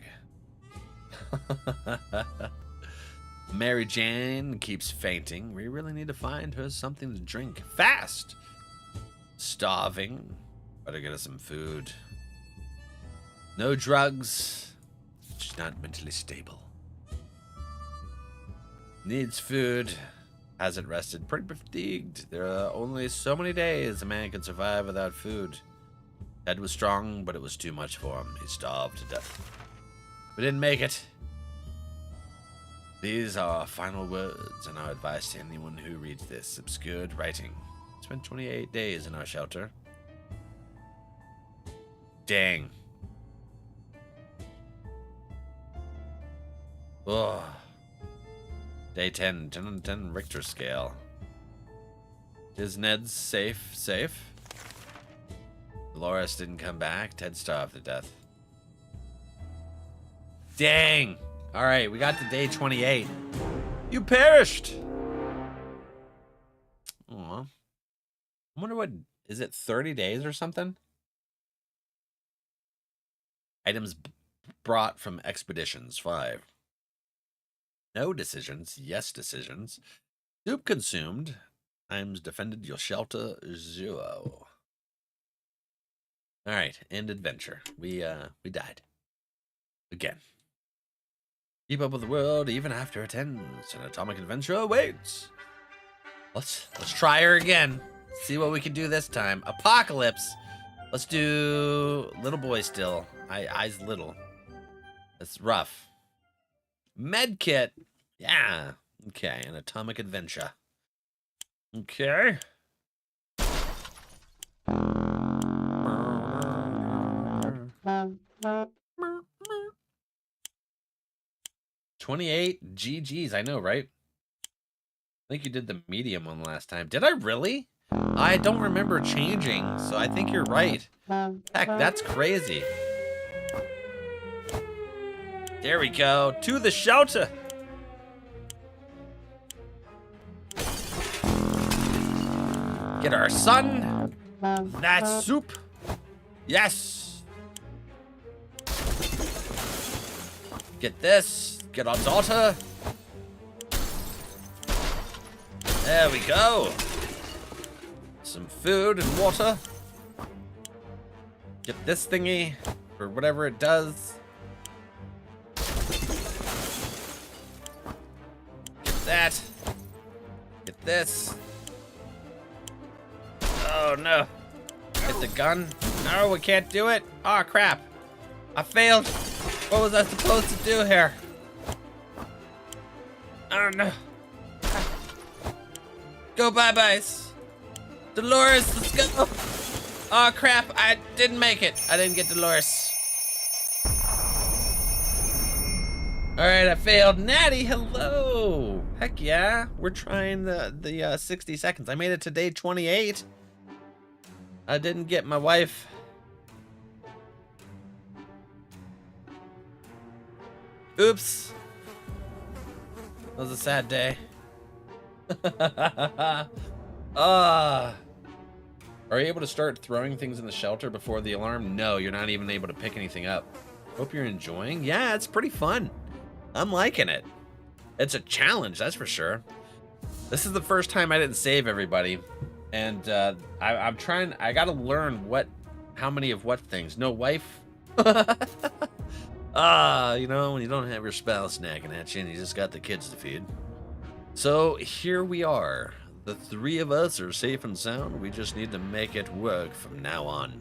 Speaker 1: Mary Jane keeps fainting. We really need to find her something to drink. Fast! Starving. Better get us some food. No drugs. She's not mentally stable. Needs food. Hasn't rested. Pretty fatigued. There are only so many days a man can survive without food. Ted was strong, but it was too much for him. He starved to death. We didn't make it. These are our final words and our advice to anyone who reads this obscured writing. Spent 28 days in our shelter. Dang. Oh. Day 10, 10 on 10 Richter scale. Is Ned's safe? Dolores didn't come back. Ted starved to death. Dang. All right, we got to day 28. You perished. Aw. I wonder what, is it 30 days or something? Items brought from expeditions, 5. No decisions, yes decisions. Soup consumed, times defended your shelter, 0. All right, end adventure. We died. Again. Keep up with the world even after it ends. An atomic adventure awaits. Let's try her again. See what we can do this time. Apocalypse. Let's do little boy still. Eyes little. That's rough. Medkit. Yeah. Okay, an atomic adventure. Okay. 28 GGs, I know, right? I think you did the medium one last time. Did I really? I don't remember changing, so I think you're right. Heck, that's crazy. There we go. To the shelter. Get our son. That soup. Yes. Get this. Get our daughter. There we go. Some food and water. Get this thingy, or whatever it does. Get that. Get this. Oh no. Hit the gun. No, we can't do it. Oh crap. I failed. What was I supposed to do here? Oh no. Go bye-byes. Dolores, let's go. Oh crap, I didn't make it. I didn't get Dolores. Alright, I failed. Natty, hello. Heck yeah. We're trying the 60 seconds. I made it to day 28. I didn't get my wife. Oops. That was a sad day. Are you able to start throwing things in the shelter before the alarm? No, you're not even able to pick anything up. Hope you're enjoying. Yeah, it's pretty fun. I'm liking it. It's a challenge, that's for sure. This is the first time I didn't save everybody. And I'm trying, I gotta learn how many of what things. No wife. You know, when you don't have your spouse nagging at you and you just got the kids to feed. So here we are. The three of us are safe and sound. We just need to make it work from now on.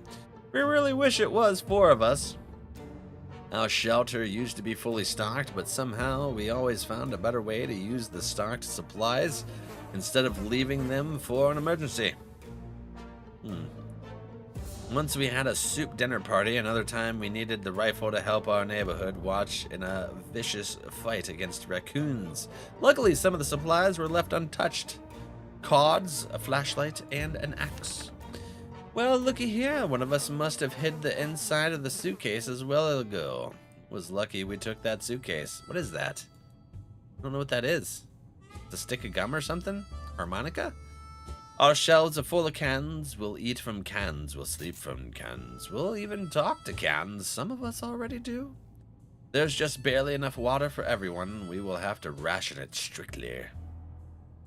Speaker 1: We really wish it was 4 of us. Our shelter used to be fully stocked, but somehow we always found a better way to use the stocked supplies instead of leaving them for an emergency. Once we had a soup dinner party, another time we needed the rifle to help our neighborhood watch in a vicious fight against raccoons. Luckily, some of the supplies were left untouched. Cards, a flashlight, and an axe. Well, looky here. One of us must have hid the inside of the suitcase as well ago. Was lucky we took that suitcase. What is that? I don't know what that is. It's a stick of gum or something? Harmonica? Our shelves are full of cans. We'll eat from cans. We'll sleep from cans. We'll even talk to cans. Some of us already do. There's just barely enough water for everyone. We will have to ration it strictly.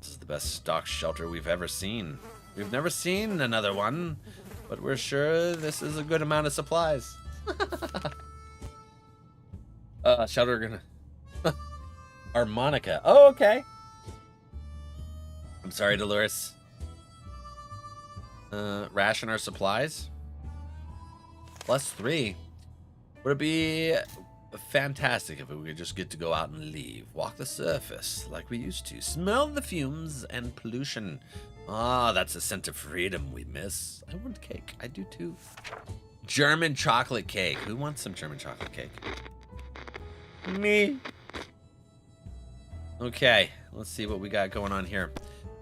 Speaker 1: This is the best stocked shelter we've ever seen. We've never seen another one, but we're sure this is a good amount of supplies. Shelter gonna... Harmonica. Oh, okay. I'm sorry, Dolores. Ration our supplies. +3. Would it be fantastic if we could just get to go out and leave? Walk the surface like we used to. Smell the fumes and pollution. Ah, that's a scent of freedom we miss. I want cake. I do too. German chocolate cake. Who wants some German chocolate cake? Me. Okay, let's see what we got going on here.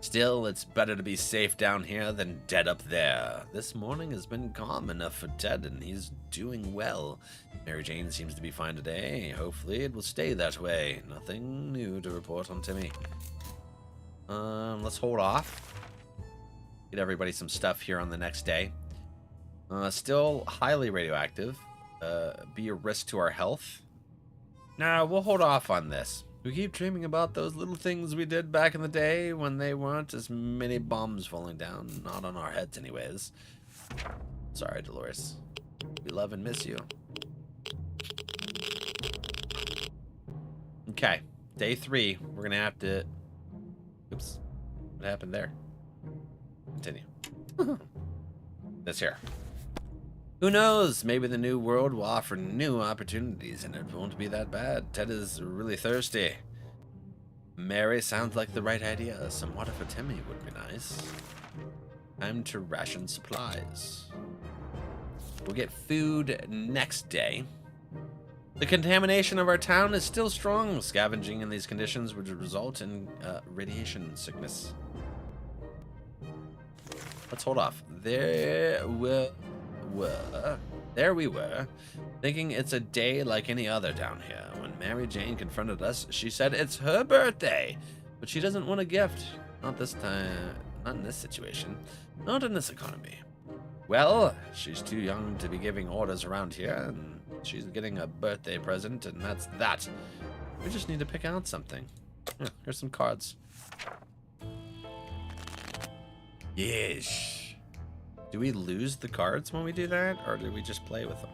Speaker 1: Still, it's better to be safe down here than dead up there. This morning has been calm enough for Ted, and he's doing well. Mary Jane seems to be fine today. Hopefully it will stay that way. Nothing new to report on Timmy. Let's hold off. Get everybody some stuff here on the next day. Still highly radioactive. Be a risk to our health. Nah, we'll hold off on this. We keep dreaming about those little things we did back in the day when they weren't as many bombs falling down. Not on our heads anyways. Sorry, Dolores. We love and miss you. Okay, day 3. We're gonna have to... Oops. What happened there? Continue. This here. Who knows? Maybe the new world will offer new opportunities and it won't be that bad. Ted is really thirsty. Mary sounds like the right idea. Some water for Timmy would be nice. Time to ration supplies. We'll get food next day. The contamination of our town is still strong. Scavenging in these conditions would result in radiation sickness. Let's hold off. There we were, thinking it's a day like any other down here. When Mary Jane confronted us, she said it's her birthday, but she doesn't want a gift. Not this time, not in this situation, not in this economy. Well, she's too young to be giving orders around here, and she's getting a birthday present, and that's that. We just need to pick out something. Yeah, here's some cards. Yes. Do we lose the cards when we do that, or do we just play with them?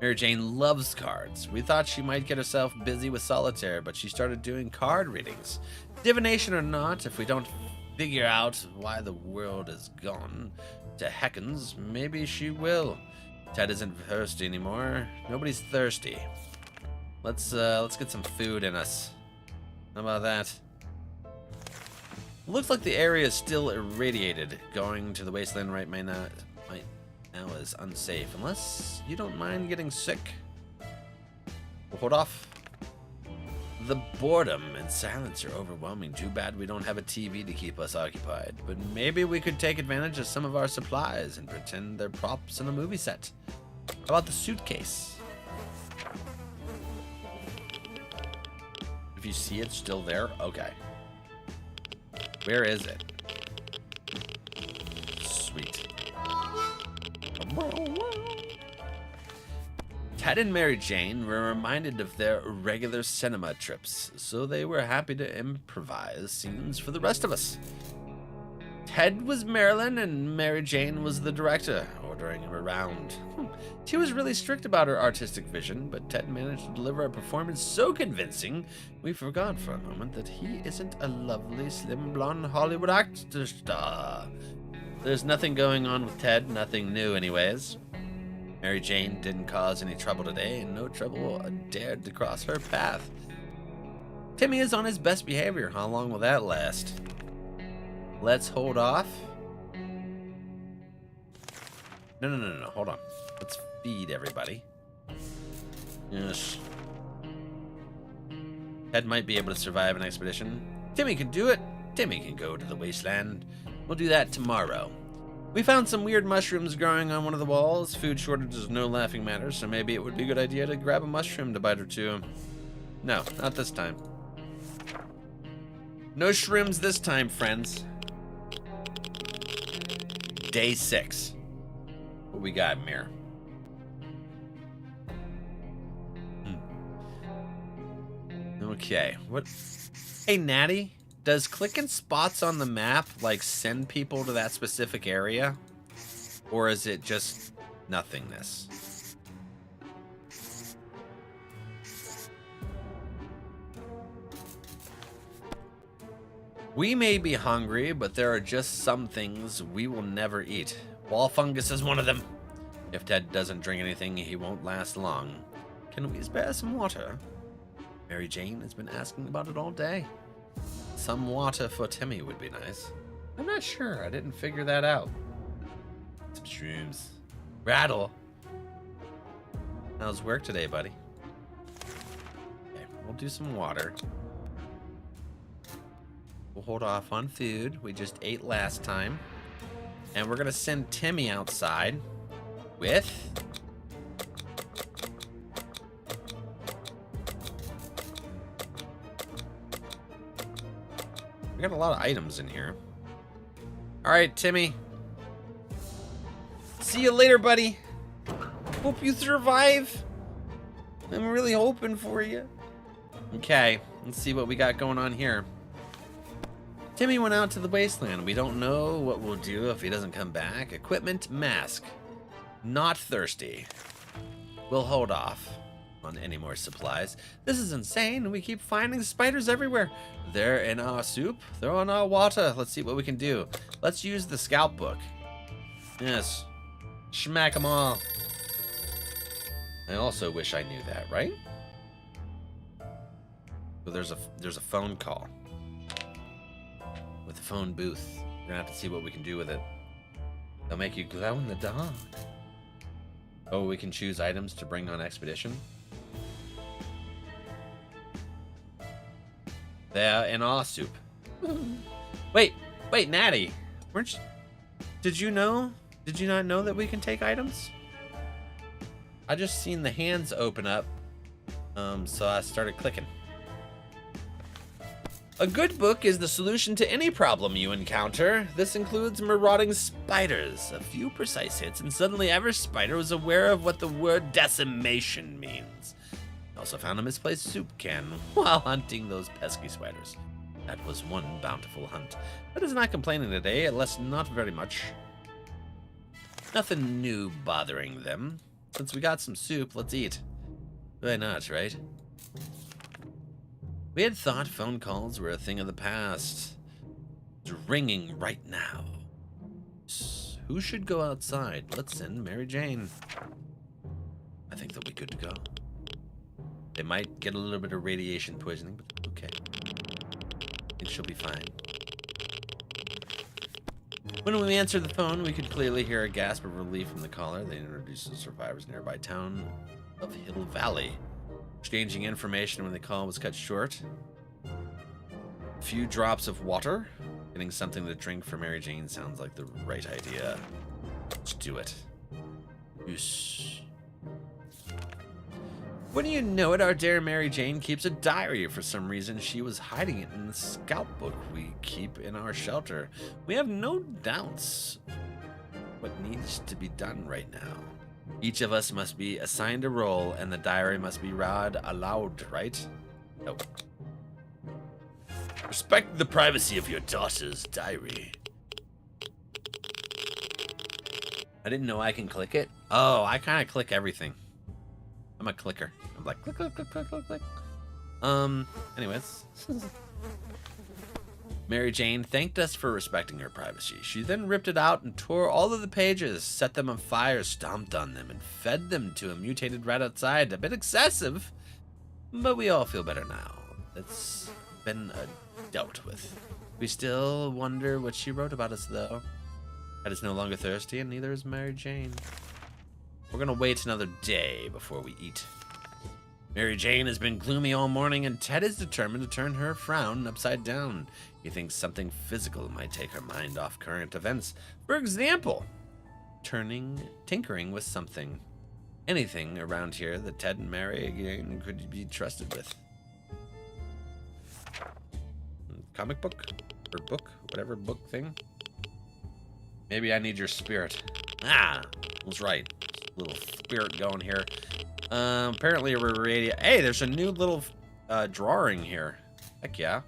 Speaker 1: Mary Jane loves cards. We thought she might get herself busy with solitaire, but she started doing card readings. Divination or not, if we don't figure out why the world has gone to heckens, maybe she will. Ted isn't thirsty anymore. Nobody's thirsty. Let's get some food in us. How about that? Looks like the area is still irradiated. Going to the wasteland right now is unsafe, unless you don't mind getting sick. We'll hold off. The boredom and silence are overwhelming. Too bad we don't have a TV to keep us occupied. But maybe we could take advantage of some of our supplies and pretend they're props in a movie set. How about the suitcase? If you see it still there, okay. Where is it? Sweet. Ted and Mary Jane were reminded of their regular cinema trips, so they were happy to improvise scenes for the rest of us. Ted was Marilyn and Mary Jane was the director, ordering him around. She was really strict about her artistic vision, but Ted managed to deliver a performance so convincing, we forgot for a moment that he isn't a lovely, slim, blonde Hollywood actor star. There's nothing going on with Ted, nothing new anyways. Mary Jane didn't cause any trouble today, and no trouble dared to cross her path. Timmy is on his best behavior. How long will that last? Let's hold off. No, hold on. Let's feed everybody. Yes. Ted might be able to survive an expedition. Timmy can do it. Timmy can go to the wasteland. We'll do that tomorrow. We found some weird mushrooms growing on one of the walls. Food shortage is no laughing matter, so maybe it would be a good idea to grab a mushroom to bite or two. No, not this time. No shrooms this time, friends. Day 6. What we got, Mir? Okay, what? Hey, Natty, does clicking spots on the map, like, send people to that specific area? Or is it just nothingness? We may be hungry, but there are just some things we will never eat. Wall fungus is one of them. If Ted doesn't drink anything, he won't last long. Can we spare some water? Mary Jane has been asking about it all day. Some water for Timmy would be nice. I'm not sure. I didn't figure that out. Some shrooms. Rattle. How's work today, buddy? Okay, we'll do some water. We'll hold off on food. We just ate last time. And we're going to send Timmy outside with... We got a lot of items in here. All right, Timmy. See you later, buddy. Hope you survive. I'm really hoping for you. Okay, let's see what we got going on here. Timmy went out to the wasteland. We don't know what we'll do if he doesn't come back. Equipment, mask. Not thirsty. We'll hold off on any more supplies. This is insane. We keep finding spiders everywhere. They're in our soup. They're on our water. Let's see what we can do. Let's use the scout book. Yes. Smack them all. I also wish I knew that, right? So there's a phone call. With the phone booth. We're gonna have to see what we can do with it. They'll make you glow in the dark. Oh, we can choose items to bring on expedition. They're in our soup. Wait, Natty. Did you know? Did you not know that we can take items? I just seen the hands open up. So I started clicking. A good book is the solution to any problem you encounter. This includes marauding spiders. A few precise hits, and suddenly every spider was aware of what the word decimation means. I also found a misplaced soup can while hunting those pesky spiders. That was one bountiful hunt. But is not complaining today, at least not very much. Nothing new bothering them. Since we got some soup, let's eat. Why not, right? We had thought phone calls were a thing of the past. It's ringing right now. Who should go outside? Let's send Mary Jane. I think they'll be good to go. They might get a little bit of radiation poisoning, but okay. I think she'll be fine. When we answered the phone, we could clearly hear a gasp of relief from the caller. They introduced the survivors' nearby town of Hill Valley. Exchanging information when the call was cut short. A few drops of water. Getting something to drink for Mary Jane sounds like the right idea. Let's do it. Yes. When you know it, our dear Mary Jane keeps a diary. For some reason, she was hiding it in the scout book we keep in our shelter. We have no doubts what needs to be done right now. Each of us must be assigned a role, and the diary must be read aloud, right? No. Respect the privacy of your daughter's diary. I didn't know I can click it. Oh, I kind of click everything. I'm a clicker. I'm like, click, click, click, click, click, click. Anyways. Mary Jane thanked us for respecting her privacy. She then ripped it out and tore all of the pages, set them on fire, stomped on them, and fed them to a mutated rat outside. A bit excessive, but we all feel better now. It's been dealt with. We still wonder what she wrote about us, though. Ted is no longer thirsty, and neither is Mary Jane. We're gonna wait another day before we eat. Mary Jane has been gloomy all morning, and Ted is determined to turn her frown upside down. He thinks something physical might take her mind off current events. For example, tinkering with something. Anything around here that Ted and Mary again could be trusted with. Comic book? Or book? Whatever book thing. Maybe I need your spirit. Ah, I was right. Little spirit going here. Apparently we're ready. Hey, there's a new little drawing here. Heck yeah.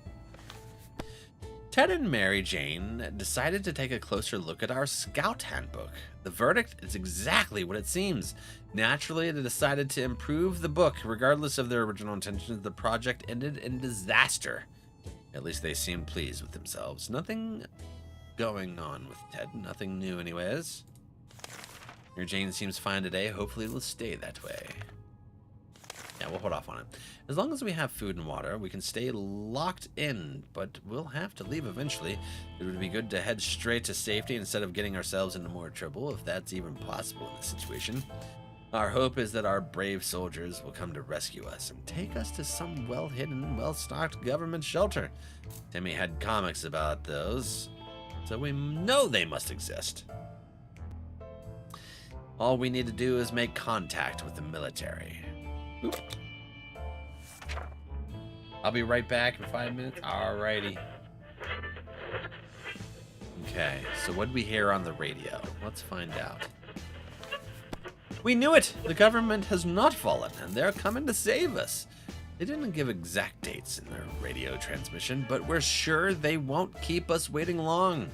Speaker 1: Ted and Mary Jane decided to take a closer look at our scout handbook. The verdict is exactly what it seems. Naturally, they decided to improve the book. Regardless of their original intentions, the project ended in disaster. At least they seemed pleased with themselves. Nothing going on with Ted. Nothing new anyways. Mary Jane seems fine today. Hopefully it will stay that way. Yeah, we'll hold off on it. As long as we have food and water, we can stay locked in, but we'll have to leave eventually. It would be good to head straight to safety instead of getting ourselves into more trouble, if that's even possible in this situation. Our hope is that our brave soldiers will come to rescue us and take us to some well-hidden, well-stocked government shelter. Timmy had comics about those, so we know they must exist. All we need to do is make contact with the military. Oop. I'll be right back in 5 minutes. Alrighty. Okay, so what did we hear on the radio? Let's find out. We knew it! The government has not fallen, and they're coming to save us. They didn't give exact dates in their radio transmission, but we're sure they won't keep us waiting long.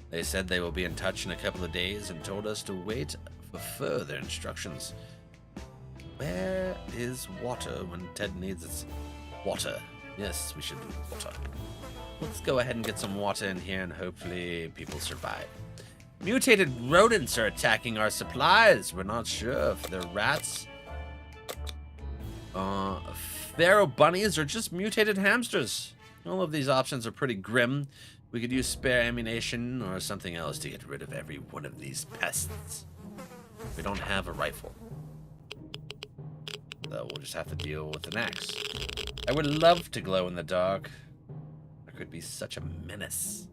Speaker 1: They said they will be in touch in a couple of days and told us to wait for further instructions. Where is water when Ted needs it? Water. Yes, we should do water. Let's go ahead and get some water in here and hopefully people survive. Mutated rodents are attacking our supplies. We're not sure if they're rats, pharaoh bunnies, or just mutated hamsters. All of these options are pretty grim. We could use spare ammunition or something else to get rid of every one of these pests. We don't have a rifle, so we'll just have to deal with an axe. I would love to glow in the dark. I could be such a menace.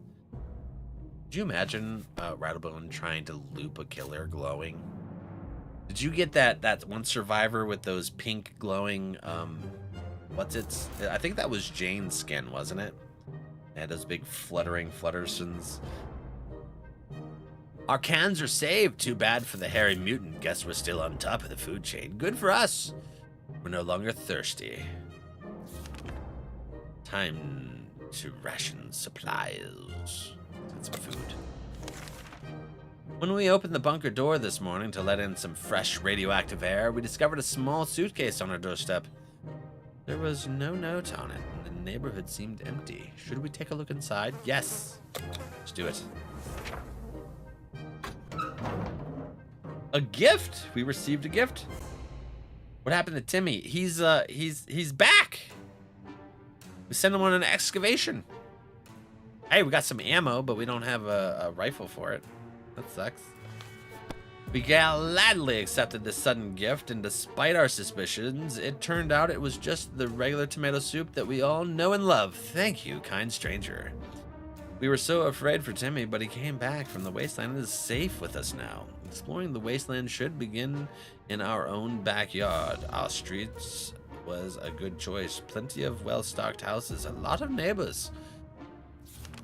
Speaker 1: Could you imagine Rattlebone trying to loop a killer glowing? Did you get that one survivor with those pink glowing, I think that was Jane's skin, wasn't it? Yeah, those big fluttering fluttersons. Our cans are saved. Too bad for the hairy mutant. Guess we're still on top of the food chain. Good for us. We're no longer thirsty. Time to ration supplies. Get some food. When we opened the bunker door this morning to let in some fresh radioactive air, we discovered a small suitcase on our doorstep. There was no note on it, and the neighborhood seemed empty. Should we take a look inside? Yes. Let's do it. A gift! We received a gift. What happened to Timmy? He's back. We sent him on an excavation. Hey, we got some ammo, but we don't have a rifle for it. That sucks. We gladly accepted this sudden gift, and despite our suspicions, it turned out it was just the regular tomato soup that we all know and love. Thank you, kind stranger. We were so afraid for Timmy, but he came back from the wasteland and is safe with us now. Exploring the wasteland should begin in our own backyard. Our streets was a good choice. Plenty of well-stocked houses, a lot of neighbors.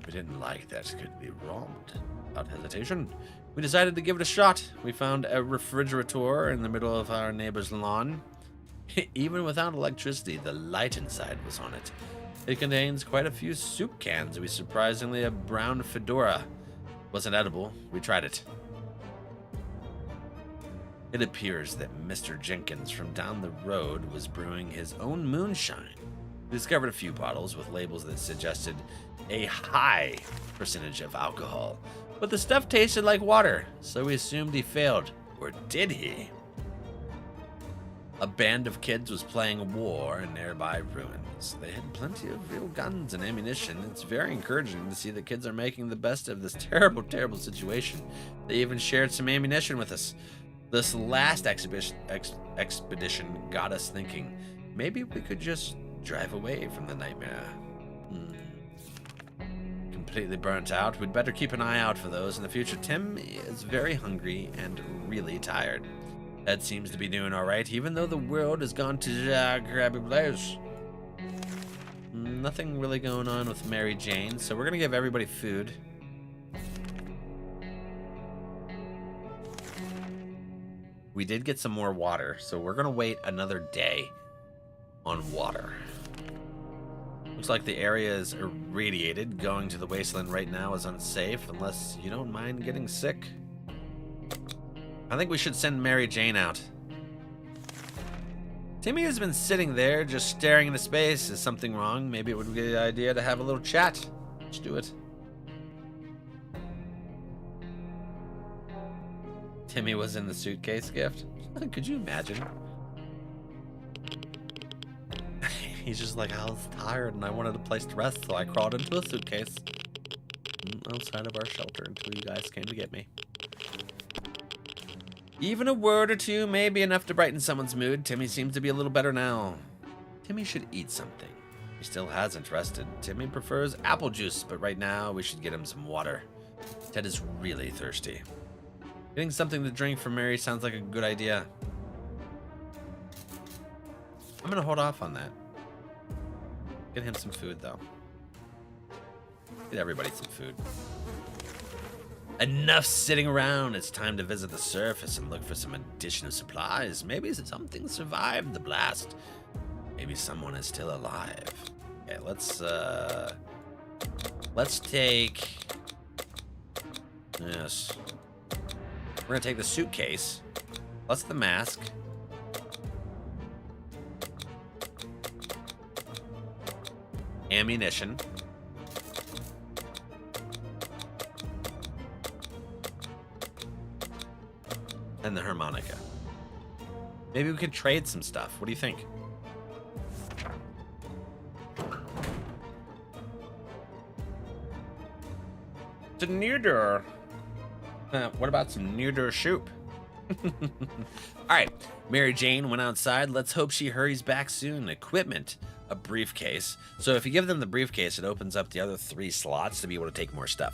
Speaker 1: We didn't like that could be robbed. Without hesitation, we decided to give it a shot. We found a refrigerator in the middle of our neighbor's lawn. Even without electricity, the light inside was on it. It contains quite a few soup cans. We surprisingly a brown fedora. Wasn't edible. We tried it. It appears that Mr. Jenkins from down the road was brewing his own moonshine. We discovered a few bottles with labels that suggested a high percentage of alcohol, but the stuff tasted like water, so we assumed he failed. Or did he? A band of kids was playing war in nearby ruins. They had plenty of real guns and ammunition. It's very encouraging to see the kids are making the best of this terrible, terrible situation. They even shared some ammunition with us. This last expedition got us thinking, maybe we could just drive away from the nightmare. Completely burnt out. We'd better keep an eye out for those in the future. Tim is very hungry and really tired. Ed seems to be doing all right, even though the world has gone to crappy place. Nothing really going on with Mary Jane, so we're gonna give everybody food. We did get some more water, so we're gonna wait another day on water. Looks like the area is irradiated. Going to the wasteland right now is unsafe unless you don't mind getting sick. I think we should send Mary Jane out. Timmy has been sitting there just staring into space. Is something wrong? Maybe it would be a good idea to have a little chat. Let's do it. Timmy was in the suitcase gift. Could you imagine? He's just like, I was tired and I wanted a place to rest, so I crawled into a suitcase outside of our shelter until you guys came to get me. Even a word or two may be enough to brighten someone's mood. Timmy seems to be a little better now. Timmy should eat something. He still hasn't rested. Timmy prefers apple juice, but right now we should get him some water. Ted is really thirsty. Getting something to drink for Mary sounds like a good idea. I'm gonna hold off on that. Get him some food, though. Get everybody some food. Enough sitting around. It's time to visit the surface and look for some additional supplies. Maybe something survived the blast. Maybe someone is still alive. Okay, let's take... Yes. We're gonna take the suitcase, plus the mask. Ammunition. And the harmonica. Maybe we could trade some stuff. What do you think? The Neuter. What about some Neuter soup? Alright, Mary Jane went outside. Let's hope she hurries back soon. Equipment. A briefcase. So if you give them the briefcase, it opens up the other 3 slots to be able to take more stuff.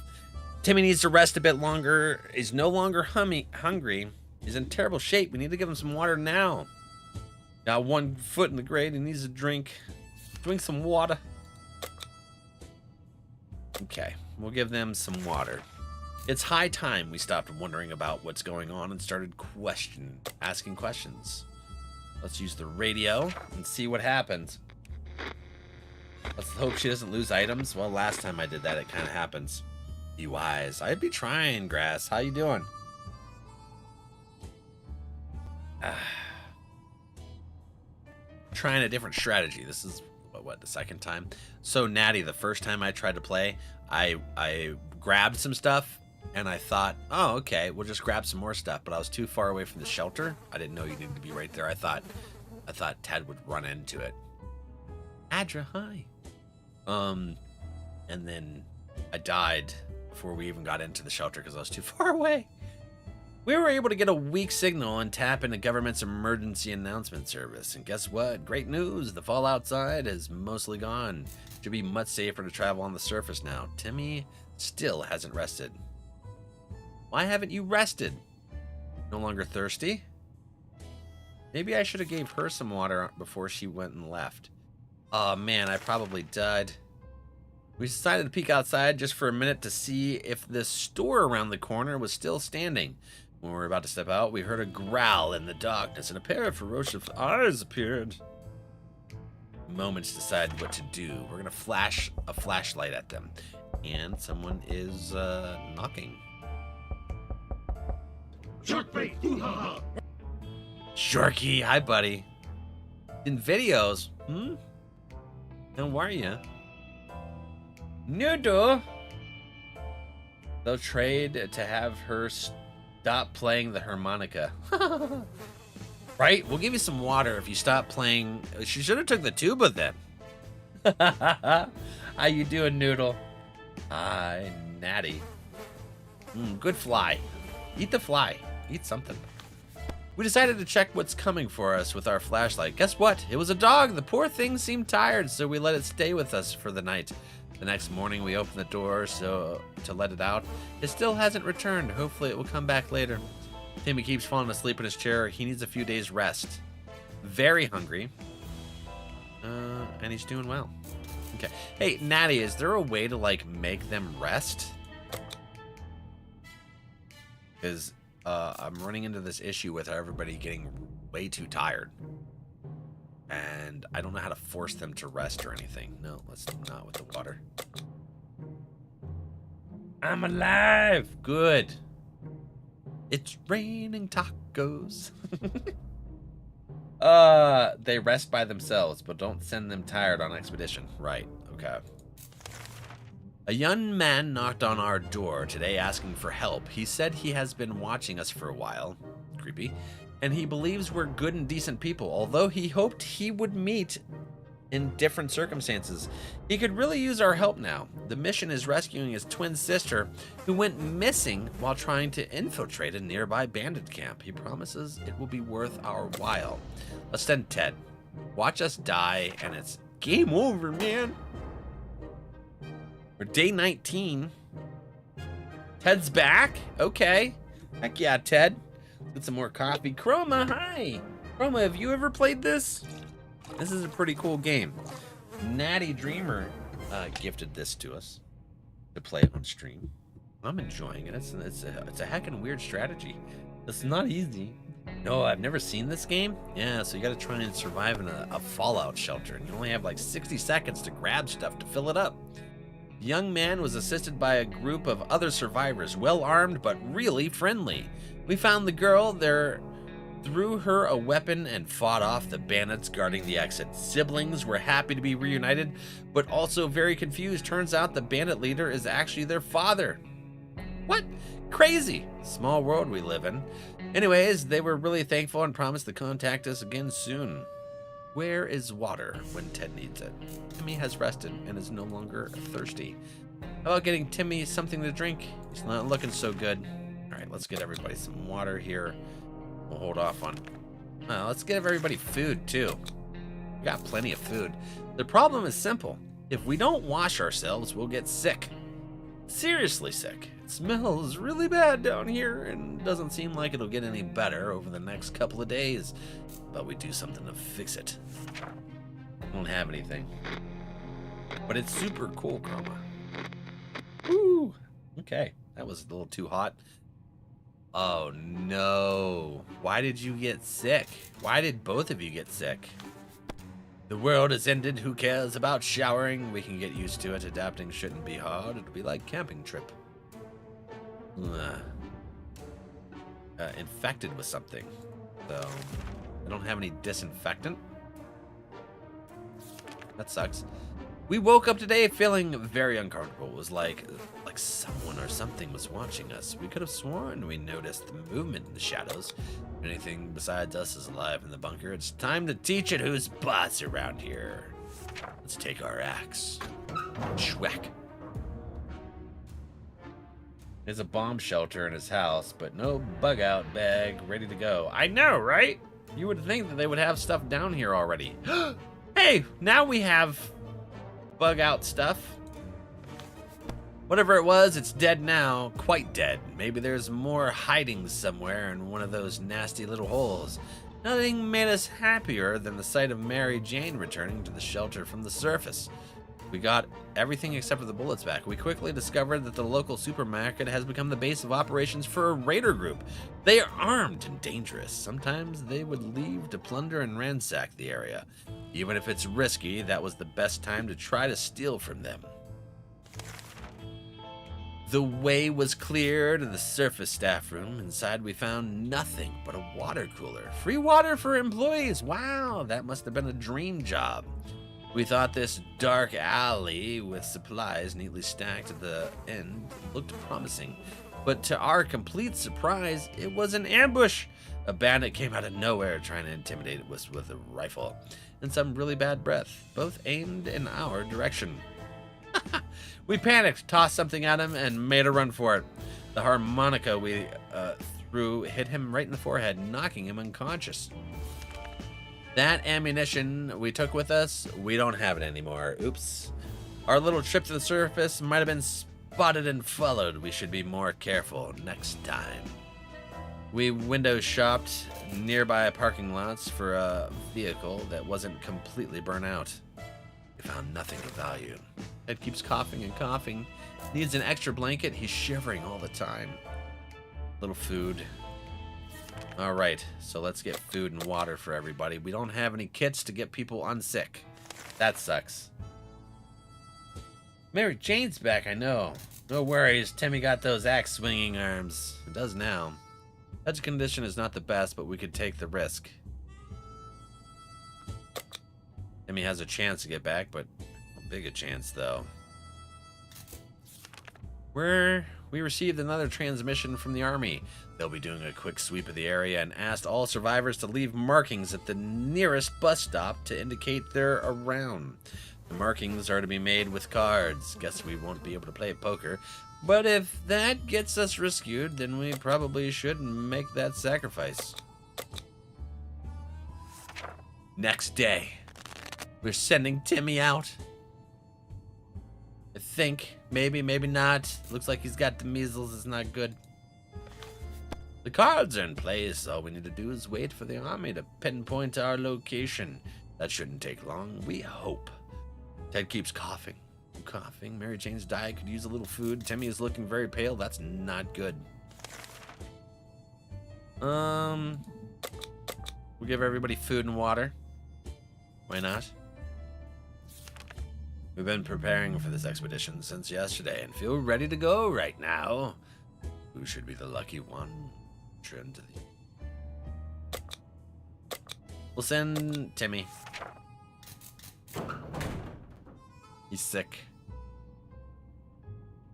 Speaker 1: Timmy needs to rest a bit longer. He's no longer hungry. He's in terrible shape. We need to give him some water now. Got 1 foot in the grave. He needs a drink. Drink some water. Okay, we'll give them some water. It's high time we stopped wondering about what's going on and started asking questions. Let's use the radio and see what happens. Let's hope she doesn't lose items. Well, last time I did that, it kind of happens. Be wise. I'd be trying, Grass. How you doing? Trying a different strategy. This is, what, the second time? So, Natty, the first time I tried to play, I grabbed some stuff, and I thought, oh, okay, we'll just grab some more stuff. But I was too far away from the shelter. I didn't know you needed to be right there. I thought Ted would run into it. Adra, hi. And then I died before we even got into the shelter because I was too far away. We were able to get a weak signal and tap into government's emergency announcement service. And guess what? Great news. The fall outside is mostly gone. Should be much safer to travel on the surface now. Timmy still hasn't rested. Why haven't you rested? No longer thirsty? Maybe I should have gave her some water before she went and left. Oh man, I probably died. We decided to peek outside just for a minute to see if the store around the corner was still standing. When we were about to step out, we heard a growl in the darkness and a pair of ferocious eyes appeared. Moments decided what to do. We're gonna flash a flashlight at them. And someone is knocking.
Speaker 2: Sharkbait!
Speaker 1: Sharky, hi buddy. In videos, How are you? Noodle. They'll trade to have her stop playing the harmonica. Right? We'll give you some water if you stop playing. She should have took the tuba then. How you doing, Noodle? Hi, Natty. Good fly. Eat the fly. Eat something. We decided to check what's coming for us with our flashlight. Guess what? It was a dog. The poor thing seemed tired, so we let it stay with us for the night. The next morning, we opened the door to let it out. It still hasn't returned. Hopefully, it will come back later. Timmy keeps falling asleep in his chair. He needs a few days rest. Very hungry. And he's doing well. Okay. Hey, Natty, is there a way to, like, make them rest? Because I'm running into this issue with everybody getting way too tired. And I don't know how to force them to rest or anything. No, let's not with the water. I'm alive! Good. It's raining tacos. They rest by themselves, but don't send them tired on expedition. Right, okay. A young man knocked on our door today asking for help. He said he has been watching us for a while. Creepy. And he believes we're good and decent people, although he hoped he would meet in different circumstances. He could really use our help now. The mission is rescuing his twin sister, who went missing while trying to infiltrate a nearby bandit camp. He promises it will be worth our while. Let's send Ted. Watch us die, and it's game over, man. We're day 19. Ted's back? Okay. Heck yeah, Ted. Let's get some more coffee. Chroma, hi. Chroma, have you ever played this? This is a pretty cool game. Natty Dreamer gifted this to us to play on stream. I'm enjoying it. It's a heckin' weird strategy. It's not easy. No, I've never seen this game. Yeah, so you got to try and survive in a fallout shelter, and you only have like 60 seconds to grab stuff to fill it up. The young man was assisted by a group of other survivors, well armed but really friendly. We found the girl there, threw her a weapon, and fought off the bandits guarding the exit. Siblings were happy to be reunited, but also very confused. Turns out the bandit leader is actually their father. What? Crazy. Small world we live in. Anyways, they were really thankful and promised to contact us again soon. Where is water when Ted needs it? Timmy has rested and is no longer thirsty. How about getting Timmy something to drink? He's not looking so good. All right, let's get everybody some water here. We'll hold off on... let's give everybody food, too. We got plenty of food. The problem is simple. If we don't wash ourselves, we'll get sick. Seriously sick. It smells really bad down here, and doesn't seem like it'll get any better over the next couple of days. But we do something to fix it. I don't have anything. But it's super cool, Chroma. Ooh. Okay, that was a little too hot. Oh no. Why did you get sick? Why did both of you get sick? The world has ended. Who cares about showering? We can get used to it. Adapting shouldn't be hard. It'll be like camping trip. Infected with something. So, I don't have any disinfectant. That sucks. We woke up today feeling very uncomfortable. It was like someone or something was watching us. We could have sworn we noticed the movement in the shadows. If anything besides us is alive in the bunker, it's time to teach it who's boss around here. Let's take our axe. Schwack. There's a bomb shelter in his house, but no bug out bag ready to go. I know, right? You would think that they would have stuff down here already. Hey, now we have bug out stuff. Whatever it was, it's dead now. Quite dead. Maybe there's more hiding somewhere in one of those nasty little holes. Nothing made us happier than the sight of Mary Jane returning to the shelter from the surface. We got everything except for the bullets back. We quickly discovered that the local supermarket has become the base of operations for a raider group. They are armed and dangerous. Sometimes they would leave to plunder and ransack the area. Even if it's risky, that was the best time to try to steal from them. The way was clear to the surface staff room. Inside we found nothing but a water cooler. Free water for employees. Wow, that must have been a dream job. We thought this dark alley with supplies neatly stacked at the end looked promising. But to our complete surprise, it was an ambush. A bandit came out of nowhere trying to intimidate us with a rifle and some really bad breath, both aimed in our direction. We panicked, tossed something at him, and made a run for it. The harmonica we threw hit him right in the forehead, knocking him unconscious. That ammunition we took with us, we don't have it anymore. Oops. Our little trip to the surface might have been spotted and followed. We should be more careful next time. We window shopped nearby parking lots for a vehicle that wasn't completely burnt out. We found nothing of value. Ed keeps coughing and coughing. Needs an extra blanket. He's shivering all the time. Little food. All right, so let's get food and water for everybody. We don't have any kits to get people unsick. That sucks. Mary Jane's back, I know. No worries, Timmy got those axe swinging arms. It does now. Ed's condition is not the best, but we could take the risk. Timmy has a chance to get back, but how big a chance, though. We received another transmission from the army. They'll be doing a quick sweep of the area and asked all survivors to leave markings at the nearest bus stop to indicate they're around. The markings are to be made with cards. Guess we won't be able to play poker. But if that gets us rescued, then we probably should make that sacrifice. Next day, we're sending Timmy out. I think. Maybe, maybe not. Looks like he's got the measles. It's not good. The cards are in place. All we need to do is wait for the army to pinpoint our location. That shouldn't take long, we hope. Ted keeps coughing. Coughing. Mary Jane's diet could use a little food. Timmy is looking very pale. That's not good. We'll give everybody food and water. Why not? We've been preparing for this expedition since yesterday and feel ready to go right now. Who should be the lucky one? Turn to the... We'll send Timmy. He's sick.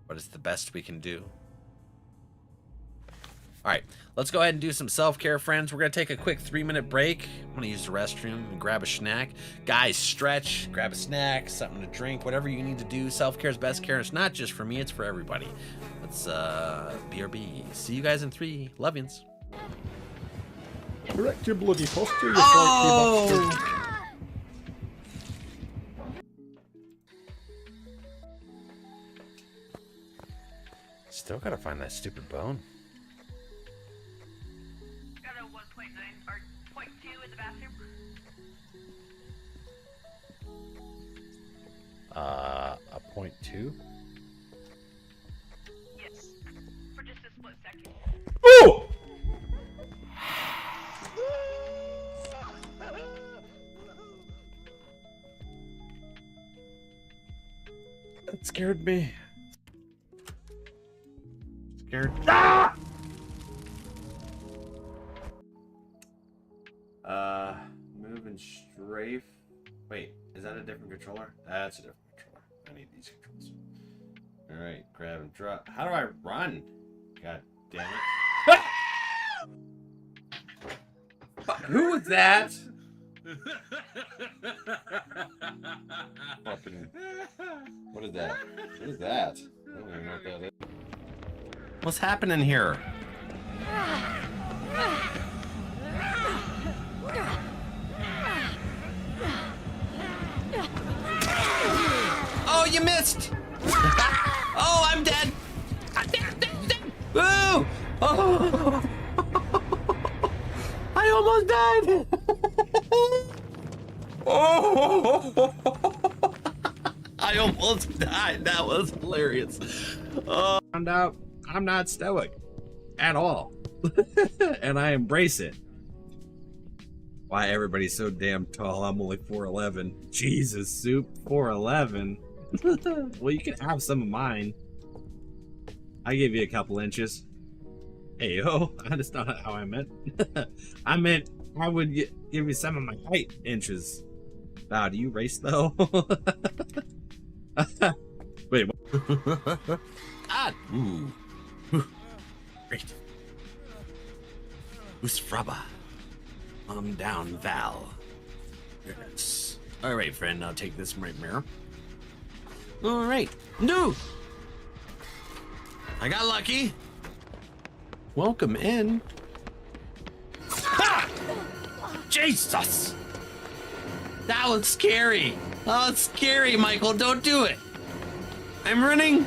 Speaker 1: But it's the best we can do. Alright, let's go ahead and do some self-care, friends. We're going to take a quick 3-minute break. I'm going to use the restroom and grab a snack. Guys, stretch, grab a snack, something to drink, whatever you need to do. Self-care is best care. It's not just for me, it's for everybody. Let's, BRB. See you guys in 3. Love yous.
Speaker 6: Correct your bloody posture, you bastard.
Speaker 1: Still gotta find that stupid bone.
Speaker 7: Got a 1.9 or 0.2 in the bathroom.
Speaker 1: A 0.2? That scared me. Scared. Ah!
Speaker 4: Move and strafe. Wait, is that a different controller? That's a different controller. I need these controls. Alright, grab and drop. How do I run? God damn it. Who was that? What is that? What is that? I don't even know what that is.
Speaker 1: What's happening here? Oh, you missed! Oh, I'm dead! I'm dead! Woo! Oh! I almost died! Oh! I almost died. That was hilarious.
Speaker 4: Found out I'm not stoic at all. And I embrace it. Why everybody's so damn tall? I'm only 4'11. Jesus, Soup, 4'11. Well, you can have some of mine. I give you a couple inches. Hey, yo, that's not how I meant. I meant I would give you some of my height inches. Wow, do you race though? Wait, what?
Speaker 1: Ah, ooh. Great. Usfraba. Down, Val. Yes. All right, friend, I'll take this right mirror. All right. No! I got lucky. Welcome in. Ah! Jesus! That was scary. Oh, it's scary, Michael. Don't do it. I'm running.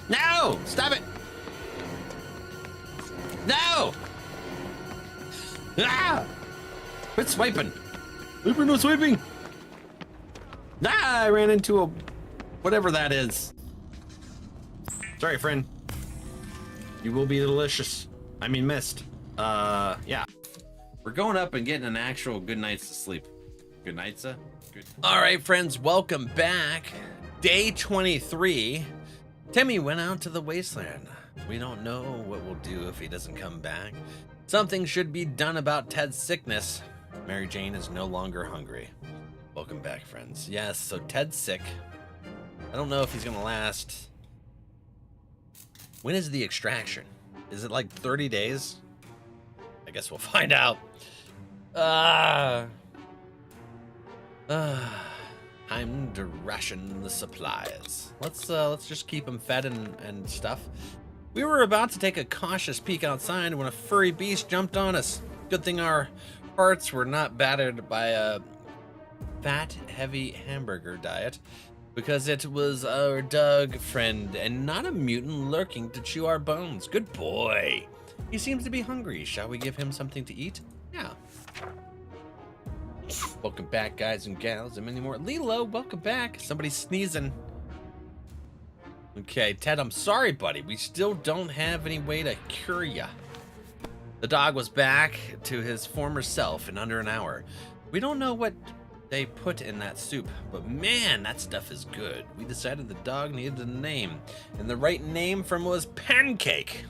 Speaker 1: No! Stop it! No! Ah! Quit swiping. We're no swiping. Ah! I ran into a whatever that is. Sorry, friend. You will be delicious. I mean, missed. Yeah. We're going up and getting an actual good night's sleep. Good night, sir. Good. All right, friends, welcome back. Day 23. Timmy went out to the wasteland. We don't know what we'll do if he doesn't come back. Something should be done about Ted's sickness. Mary Jane is no longer hungry. Welcome back, friends. Yes, so Ted's sick. I don't know if he's gonna last. When is the extraction? Is it like 30 days? I guess we'll find out. Time to ration the supplies. Let's just keep them fed and stuff. We were about to take a cautious peek outside when a furry beast jumped on us. Good thing our hearts were not battered by a fat, heavy hamburger diet, because it was our dog friend and not a mutant lurking to chew our bones. Good boy. He seems to be hungry. Shall we give him something to eat? Yeah. Welcome back, guys and gals, and many more. Lilo, welcome back. Somebody's sneezing. Okay, Ted, I'm sorry, buddy. We still don't have any way to cure ya. The dog was back to his former self in under an hour. We don't know what they put in that soup, but man, that stuff is good. We decided the dog needed a name, and the right name for him was Pancake.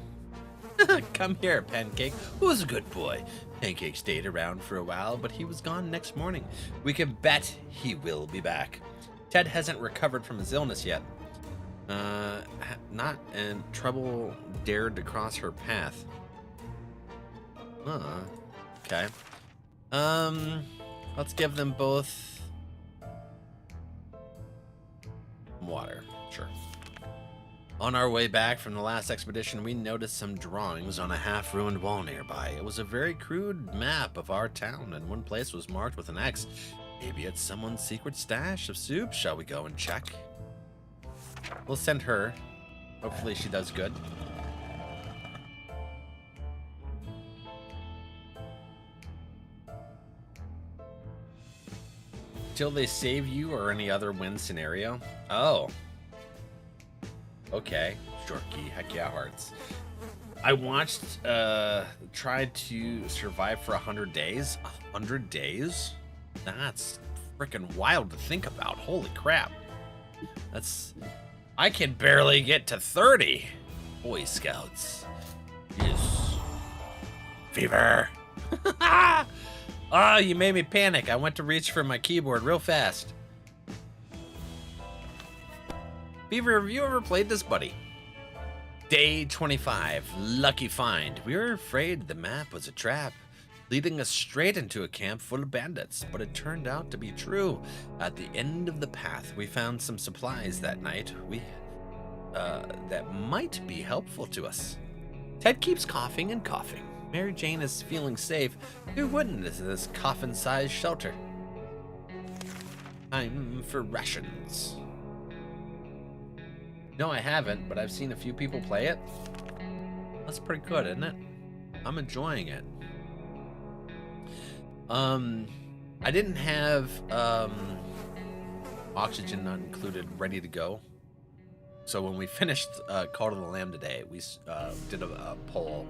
Speaker 1: Come here, Pancake. Who's a good boy? Pancake stayed around for a while, but he was gone next morning. We can bet he will be back. Ted hasn't recovered from his illness yet. Not in trouble dared to cross her path. Okay. Let's give them both water. Sure. On our way back from the last expedition, we noticed some drawings on a half-ruined wall nearby. It was a very crude map of our town, and one place was marked with an X. Maybe it's someone's secret stash of soup. Shall we go and check? We'll send her. Hopefully she does good. Till they save you or any other win scenario? Oh. Okay. Short key. Heck yeah, hearts. I watched, tried to survive for 100 days. 100 days? That's freaking wild to think about. Holy crap. I can barely get to 30. Boy Scouts. Yes. Fever. Oh, you made me panic. I went to reach for my keyboard real fast. Beaver, have you ever played this, buddy? Day 25. Lucky find. We were afraid the map was a trap, leading us straight into a camp full of bandits, but it turned out to be true. At the end of the path, we found some supplies that night that might be helpful to us. Ted keeps coughing and coughing. Mary Jane is feeling safe. Who wouldn't in this coffin-sized shelter? Time for rations. No, I haven't, but I've seen a few people play it. That's pretty good, isn't it? I'm enjoying it. I didn't have oxygen not included ready to go. So when we finished Call to the Lamb today, we did a poll,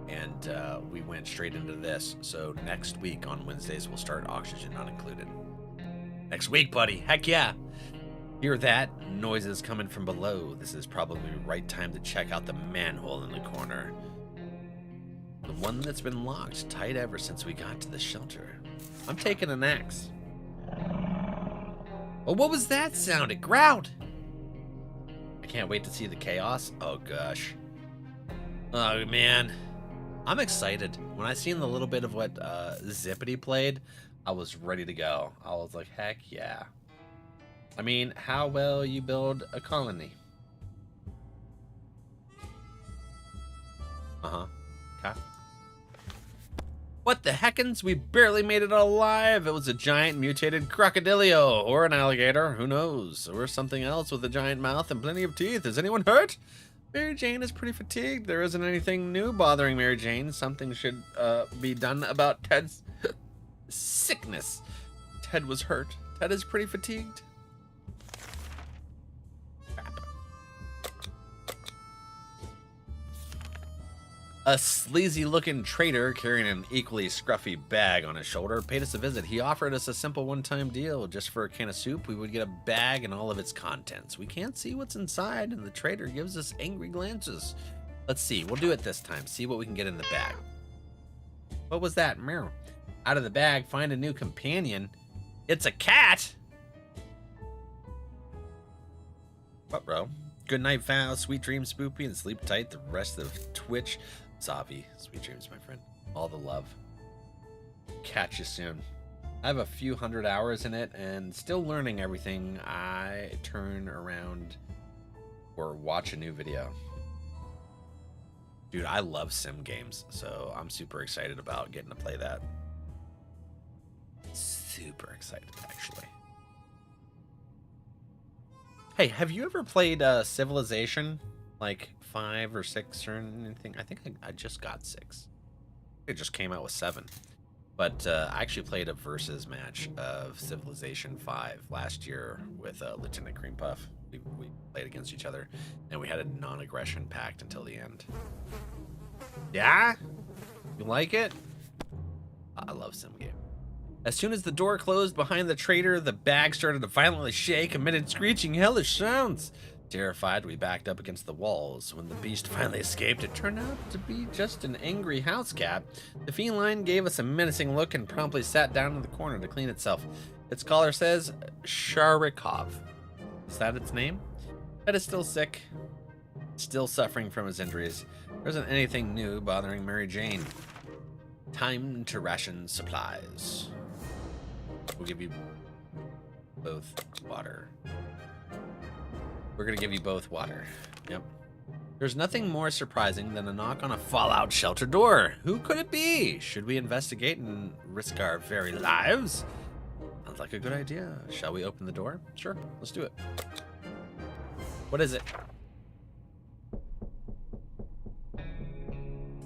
Speaker 1: and we went straight into this. So next week on Wednesdays, we'll start oxygen not included. Next week, buddy. Heck yeah. Hear that? Noises coming from below. This is probably the right time to check out the manhole in the corner. The one that's been locked tight ever since we got to the shelter. I'm taking an axe. Oh, what was that sound? It growled. I can't wait to see the chaos. Oh, gosh. Oh, man. I'm excited. When I seen the little bit of what Zippity played, I was ready to go. I was like, heck yeah. I mean, how well you build a colony. Uh-huh. Okay. What the heckins? We barely made it alive. It was a giant mutated crocodilio or an alligator. Who knows? Or something else with a giant mouth and plenty of teeth. Is anyone hurt? Mary Jane is pretty fatigued. There isn't anything new bothering Mary Jane. Something should be done about Ted's sickness. Ted was hurt. Ted is pretty fatigued. A sleazy-looking trader carrying an equally scruffy bag on his shoulder paid us a visit. He offered us a simple one-time deal. Just for a can of soup, we would get a bag and all of its contents. We can't see what's inside, and the trader gives us angry glances. Let's see. We'll do it this time. See what we can get in the bag. What was that? Meow. Out of the bag, find a new companion. It's a cat! What, bro? Good night, Val. Sweet dreams, Spoopy, and sleep tight the rest of Twitch. Zavi, sweet dreams, my friend. All the love. Catch you soon. I have a few hundred hours in it and still learning everything I turn around or watch a new video. Dude, I love sim games, so I'm super excited about getting to play that. Super excited, actually. Hey, have you ever played Civilization? Like 5 or 6 or anything? I think I just got 6. It just came out with 7. But I actually played a versus match of Civilization 5 last year with Lieutenant Cream Puff. We played against each other, and we had a non-aggression pact until the end. Yeah? You like it? I love sim game. As soon as the door closed behind the trader, the bag started to violently shake amid screeching hellish sounds. Terrified, we backed up against the walls. When the beast finally escaped, it turned out to be just an angry house cat. The feline gave us a menacing look and promptly sat down in the corner to clean itself. Its collar says Sharikov. Is that its name? Ted is still sick, still suffering from his injuries. There isn't anything new bothering Mary Jane. Time to ration supplies. We'll give you both water. We're gonna give you both water. Yep. There's nothing more surprising than a knock on a Fallout shelter door. Who could it be? Should we investigate and risk our very lives? Sounds like a good idea. Shall we open the door? Sure, let's do it. What is it?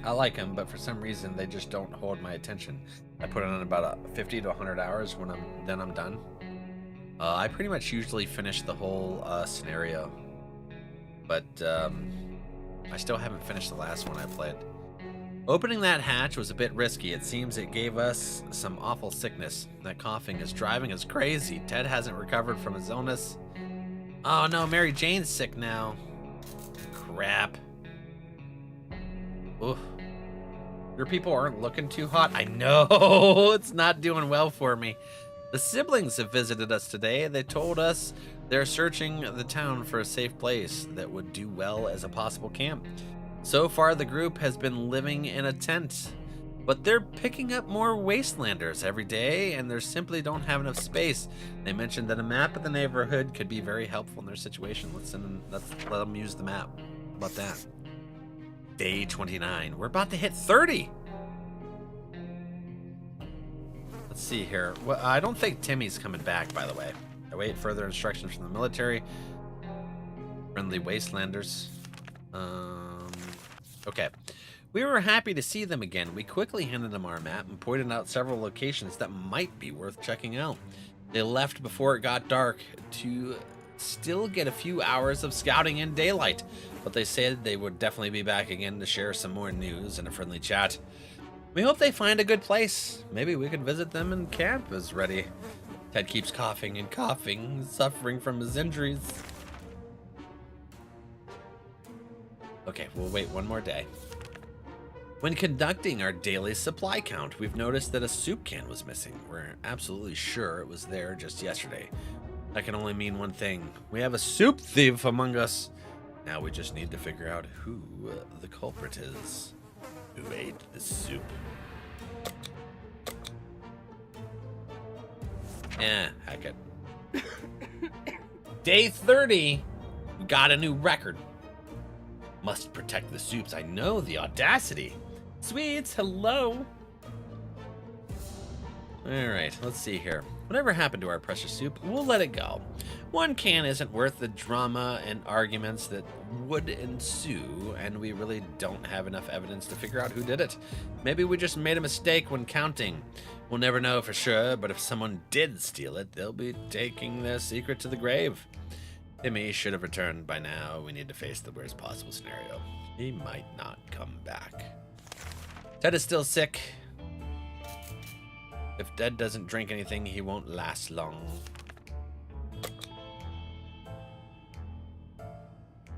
Speaker 1: I like them, but for some reason they just don't hold my attention. I put it on about 50 to 100 hours when I'm done. I pretty much usually finish the whole scenario, but I still haven't finished the last one I played. Opening that hatch was a bit risky. It seems it gave us some awful sickness. That coughing is driving us crazy. Ted hasn't recovered from his illness. Oh no, Mary Jane's sick now. Crap. Oof. Your people aren't looking too hot. I know, it's not doing well for me. The siblings have visited us today. They told us they're searching the town for a safe place that would do well as a possible camp. So far, the group has been living in a tent, but they're picking up more wastelanders every day, and they simply don't have enough space. They mentioned that a map of the neighborhood could be very helpful in their situation. Let's let them use the map. How about that? Day 29. We're about to hit 30. Let's see here. Well, I don't think Timmy's coming back, by the way. I wait further instructions from the military. Friendly wastelanders. Okay. We were happy to see them again. We quickly handed them our map and pointed out several locations that might be worth checking out. They left before it got dark to still get a few hours of scouting in daylight, but they said they would definitely be back again to share some more news and a friendly chat. We hope they find a good place. Maybe we could visit them and camp is ready. Ted keeps coughing and coughing, suffering from his injuries. Okay, we'll wait one more day. When conducting our daily supply count, we've noticed that a soup can was missing. We're absolutely sure it was there just yesterday. That can only mean one thing. We have a soup thief among us. Now we just need to figure out who the culprit is. Who ate the soup? Heck it. Day 30. We got a new record. Must protect the soups. I know, the audacity. Sweets, hello. Alright, let's see here. Whatever happened to our precious soup, we'll let it go. One can isn't worth the drama and arguments that would ensue, and we really don't have enough evidence to figure out who did it. Maybe we just made a mistake when counting. We'll never know for sure, but if someone did steal it, they'll be taking their secret to the grave. Timmy should have returned by now. We need to face the worst possible scenario. He might not come back. Ted is still sick. If Ted doesn't drink anything, he won't last long.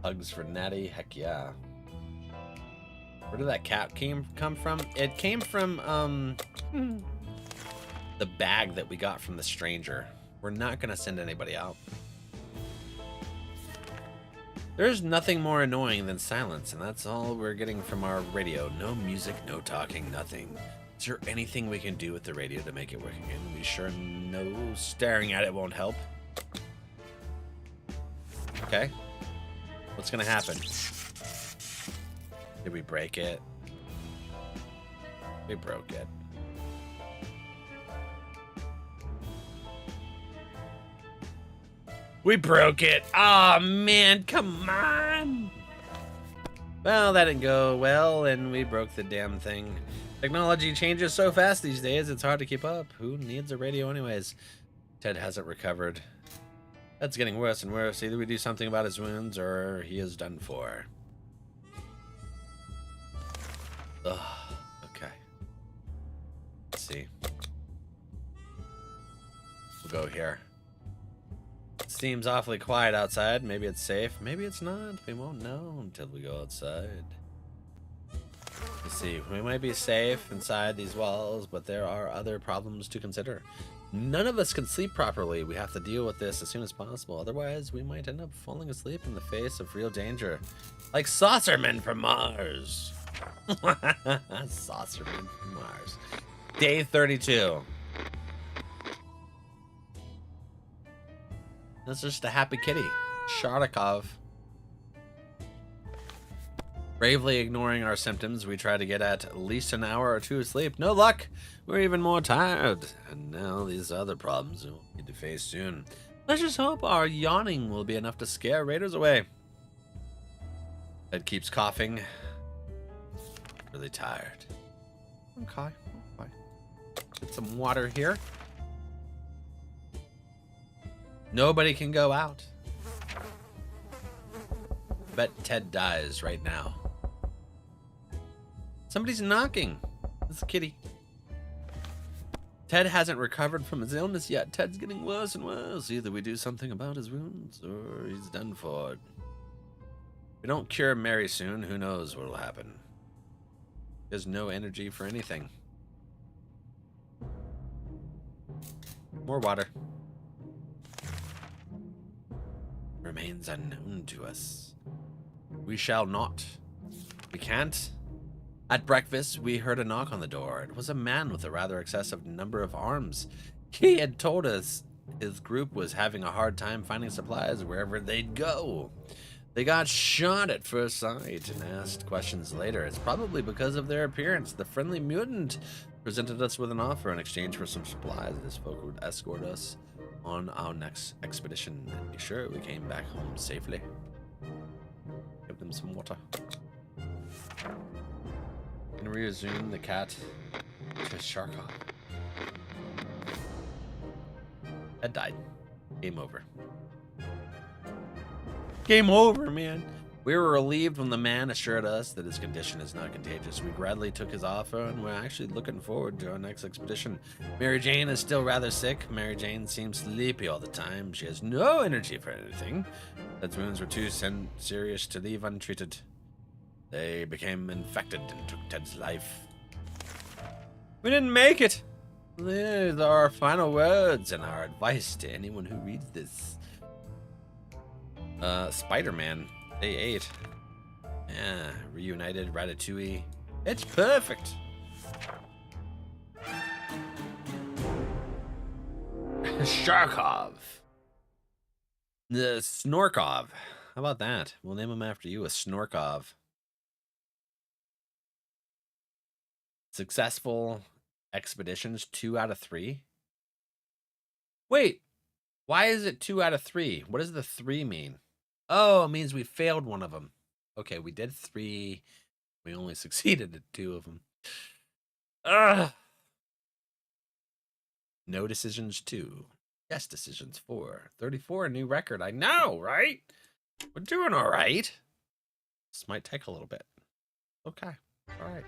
Speaker 1: Hugs for Natty, heck yeah. Where did that cat come from? It came from the bag that we got from the stranger. We're not gonna send anybody out. There's nothing more annoying than silence, and that's all we're getting from our radio. No music, no talking, nothing. Is there anything we can do with the radio to make it work again? We sure know staring at it won't help. Okay. What's gonna happen? Did we break it? We broke it. We broke it. Aw, man, come on. Well, that didn't go well, and we broke the damn thing. Technology changes so fast these days, it's hard to keep up. Who needs a radio anyways? Ted hasn't recovered. That's getting worse and worse. Either we do something about his wounds, or he is done for. Ugh, okay. Let's see. We'll go here. Seems awfully quiet outside. Maybe it's safe. Maybe it's not. We won't know until we go outside. Let's see. We might be safe inside these walls, but there are other problems to consider. None of us can sleep properly. We have to deal with this as soon as possible. Otherwise, we might end up falling asleep in the face of real danger. Like saucermen from Mars. Saucermen from Mars. Day 32. That's just a happy kitty. Shardakov. Bravely ignoring our symptoms, we try to get at least an hour or two of sleep. No luck. We're even more tired. And now these other problems we'll need to face soon. Let's just hope our yawning will be enough to scare raiders away. Ed keeps coughing. Really tired. Okay. Get some water here. Nobody can go out. Bet Ted dies right now. Somebody's knocking. It's a kitty. Ted hasn't recovered from his illness yet. Ted's getting worse and worse. Either we do something about his wounds or he's done for. If we don't cure Mary soon, who knows what'll happen. There's no energy for anything. More water. Remains unknown to us. We shall not. We can't. At breakfast, we heard a knock on the door. It was a man with a rather excessive number of arms. He had told us his group was having a hard time finding supplies wherever they'd go. They got shot at first sight and asked questions later. It's probably because of their appearance. The friendly mutant presented us with an offer in exchange for some supplies. This folk would escort us on our next expedition and be sure we came back home safely. Give them some water. Can we resume the cat to Sharkov? That died. Game over. Game over, man. We were relieved when the man assured us that his condition is not contagious. We gladly took his offer and we're actually looking forward to our next expedition. Mary Jane is still rather sick. Mary Jane seems sleepy all the time. She has no energy for anything. Ted's wounds were too serious to leave untreated. They became infected and took Ted's life. We didn't make it. These are our final words and our advice to anyone who reads this. Spider-Man. Day 8. Yeah, reunited, Ratatouille. It's perfect. Sharkov. The Snorkov. How about that? We'll name him after you, a Snorkov. Successful expeditions, 2 out of 3. Wait, why is it 2 out of 3? What does the 3 mean? Oh, it means we failed one of them. Okay, we did 3. We only succeeded at 2 of them. Ugh. No decisions, 2. Yes decisions, 4. 34, new record. I know, right? We're doing all right. This might take a little bit. Okay, all right.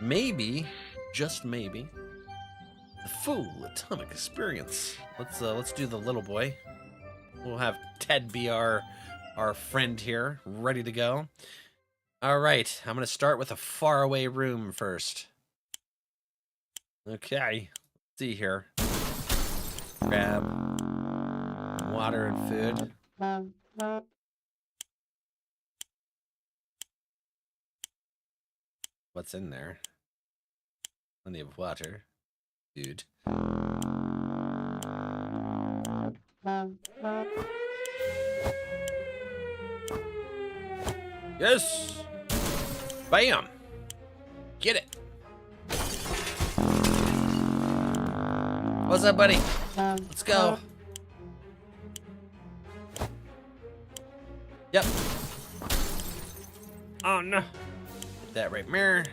Speaker 1: Maybe, just maybe, the full atomic experience. Let's do the little boy. We'll have Ted be our friend here, ready to go. All right, I'm gonna start with a faraway room first. Okay, let's see here. Grab water and food. What's in there? Plenty of water. Food. Yes! Bam! Get it! What's up, buddy? Let's go. Yep. Oh no. Get that right mirror.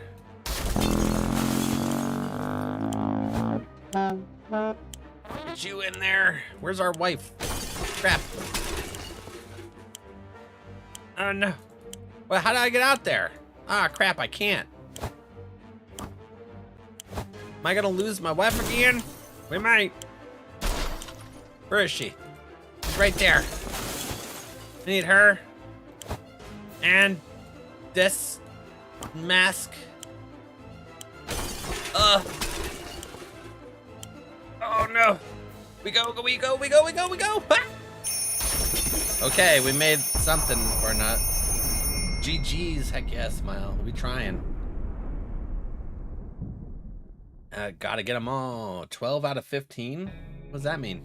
Speaker 1: Get you in there. Where's our wife? Crap. Oh no. Well, how do I get out there? Ah, crap, I can't. Am I gonna lose my wife again? We might. Where is she? She's right there. I need her. And this mask. Oh no. We go. Ah! Okay, we made something or not. GG's, heck yeah, smile. We trying. Gotta get them all. 12 out of 15? What does that mean?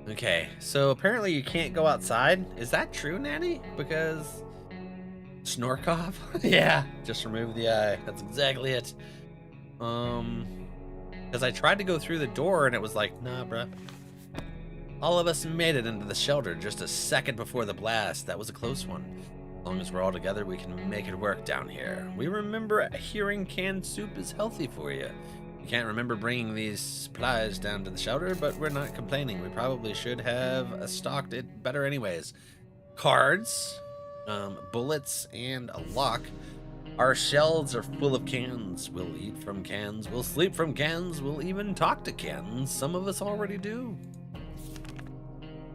Speaker 1: Okay, so apparently you can't go outside. Is that true, Nanny? Because... Snorkov? Yeah, just remove the eye. That's exactly it. Because I tried to go through the door and it was like, nah, bruh. All of us made it into the shelter just a second before the blast. That was a close one. As long as we're all together, we can make it work down here. We remember hearing canned soup is healthy for you. We can't remember bringing these supplies down to the shelter, but we're not complaining. We probably should have stocked it better anyways. cards, bullets, and a lock. Our shelves are full of cans. We'll eat from cans. We'll sleep from cans. We'll even talk to cans. Some of us already do.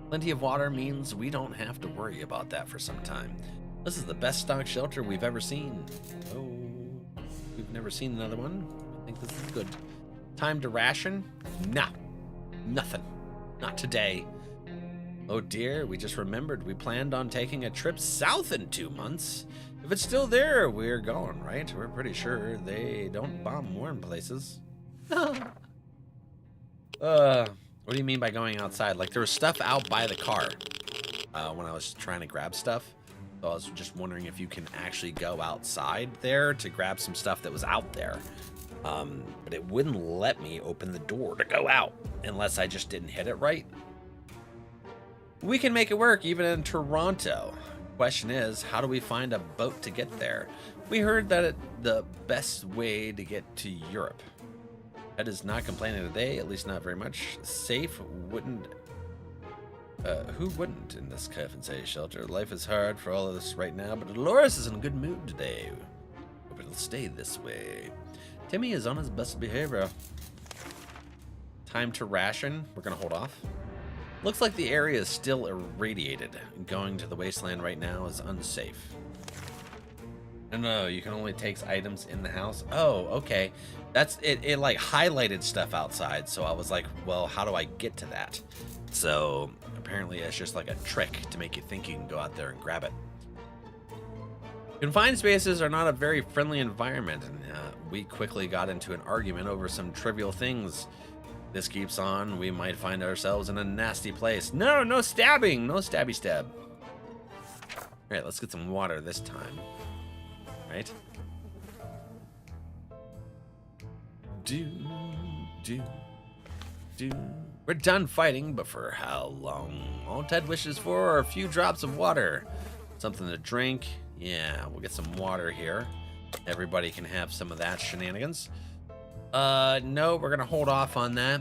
Speaker 1: Plenty of water means we don't have to worry about that for some time. This is the best stocked shelter we've ever seen. Oh, we've never seen another one. I think this is good. Time to ration? Nah, nothing. Not today. Oh dear, we just remembered we planned on taking a trip south in 2 months. If it's still there, we're going, right? We're pretty sure they don't bomb warm places. What do you mean by going outside? Like, there was stuff out by the car when I was trying to grab stuff. So I was just wondering if you can actually go outside there to grab some stuff that was out there. But it wouldn't let me open the door to go out unless I just didn't hit it right. We can make it work even in Toronto. Question is, how do we find a boat to get there? We heard that the best way to get to Europe. Ed is not complaining today, at least not very much. Safe wouldn't. Who wouldn't in this Kefensei shelter? Life is hard for all of us right now, but Dolores is in a good mood today. Hope it'll stay this way. Timmy is on his best behavior. Time to ration. We're gonna hold off. Looks like the area is still irradiated. Going to the wasteland right now is unsafe. No, you can only take items in the house. Oh, okay. That's it. It like highlighted stuff outside, so I was like, well, how do I get to that? So apparently it's just like a trick to make you think you can go out there and grab it. Confined spaces are not a very friendly environment, and we quickly got into an argument over some trivial things. This keeps on, we might find ourselves in a nasty place. No stabbing! No stabby stab. Alright, let's get some water this time. Right? We're done fighting, but for how long? All Ted wishes for are a few drops of water. Something to drink. Yeah, we'll get some water here. Everybody can have some of that shenanigans. No, we're gonna hold off on that.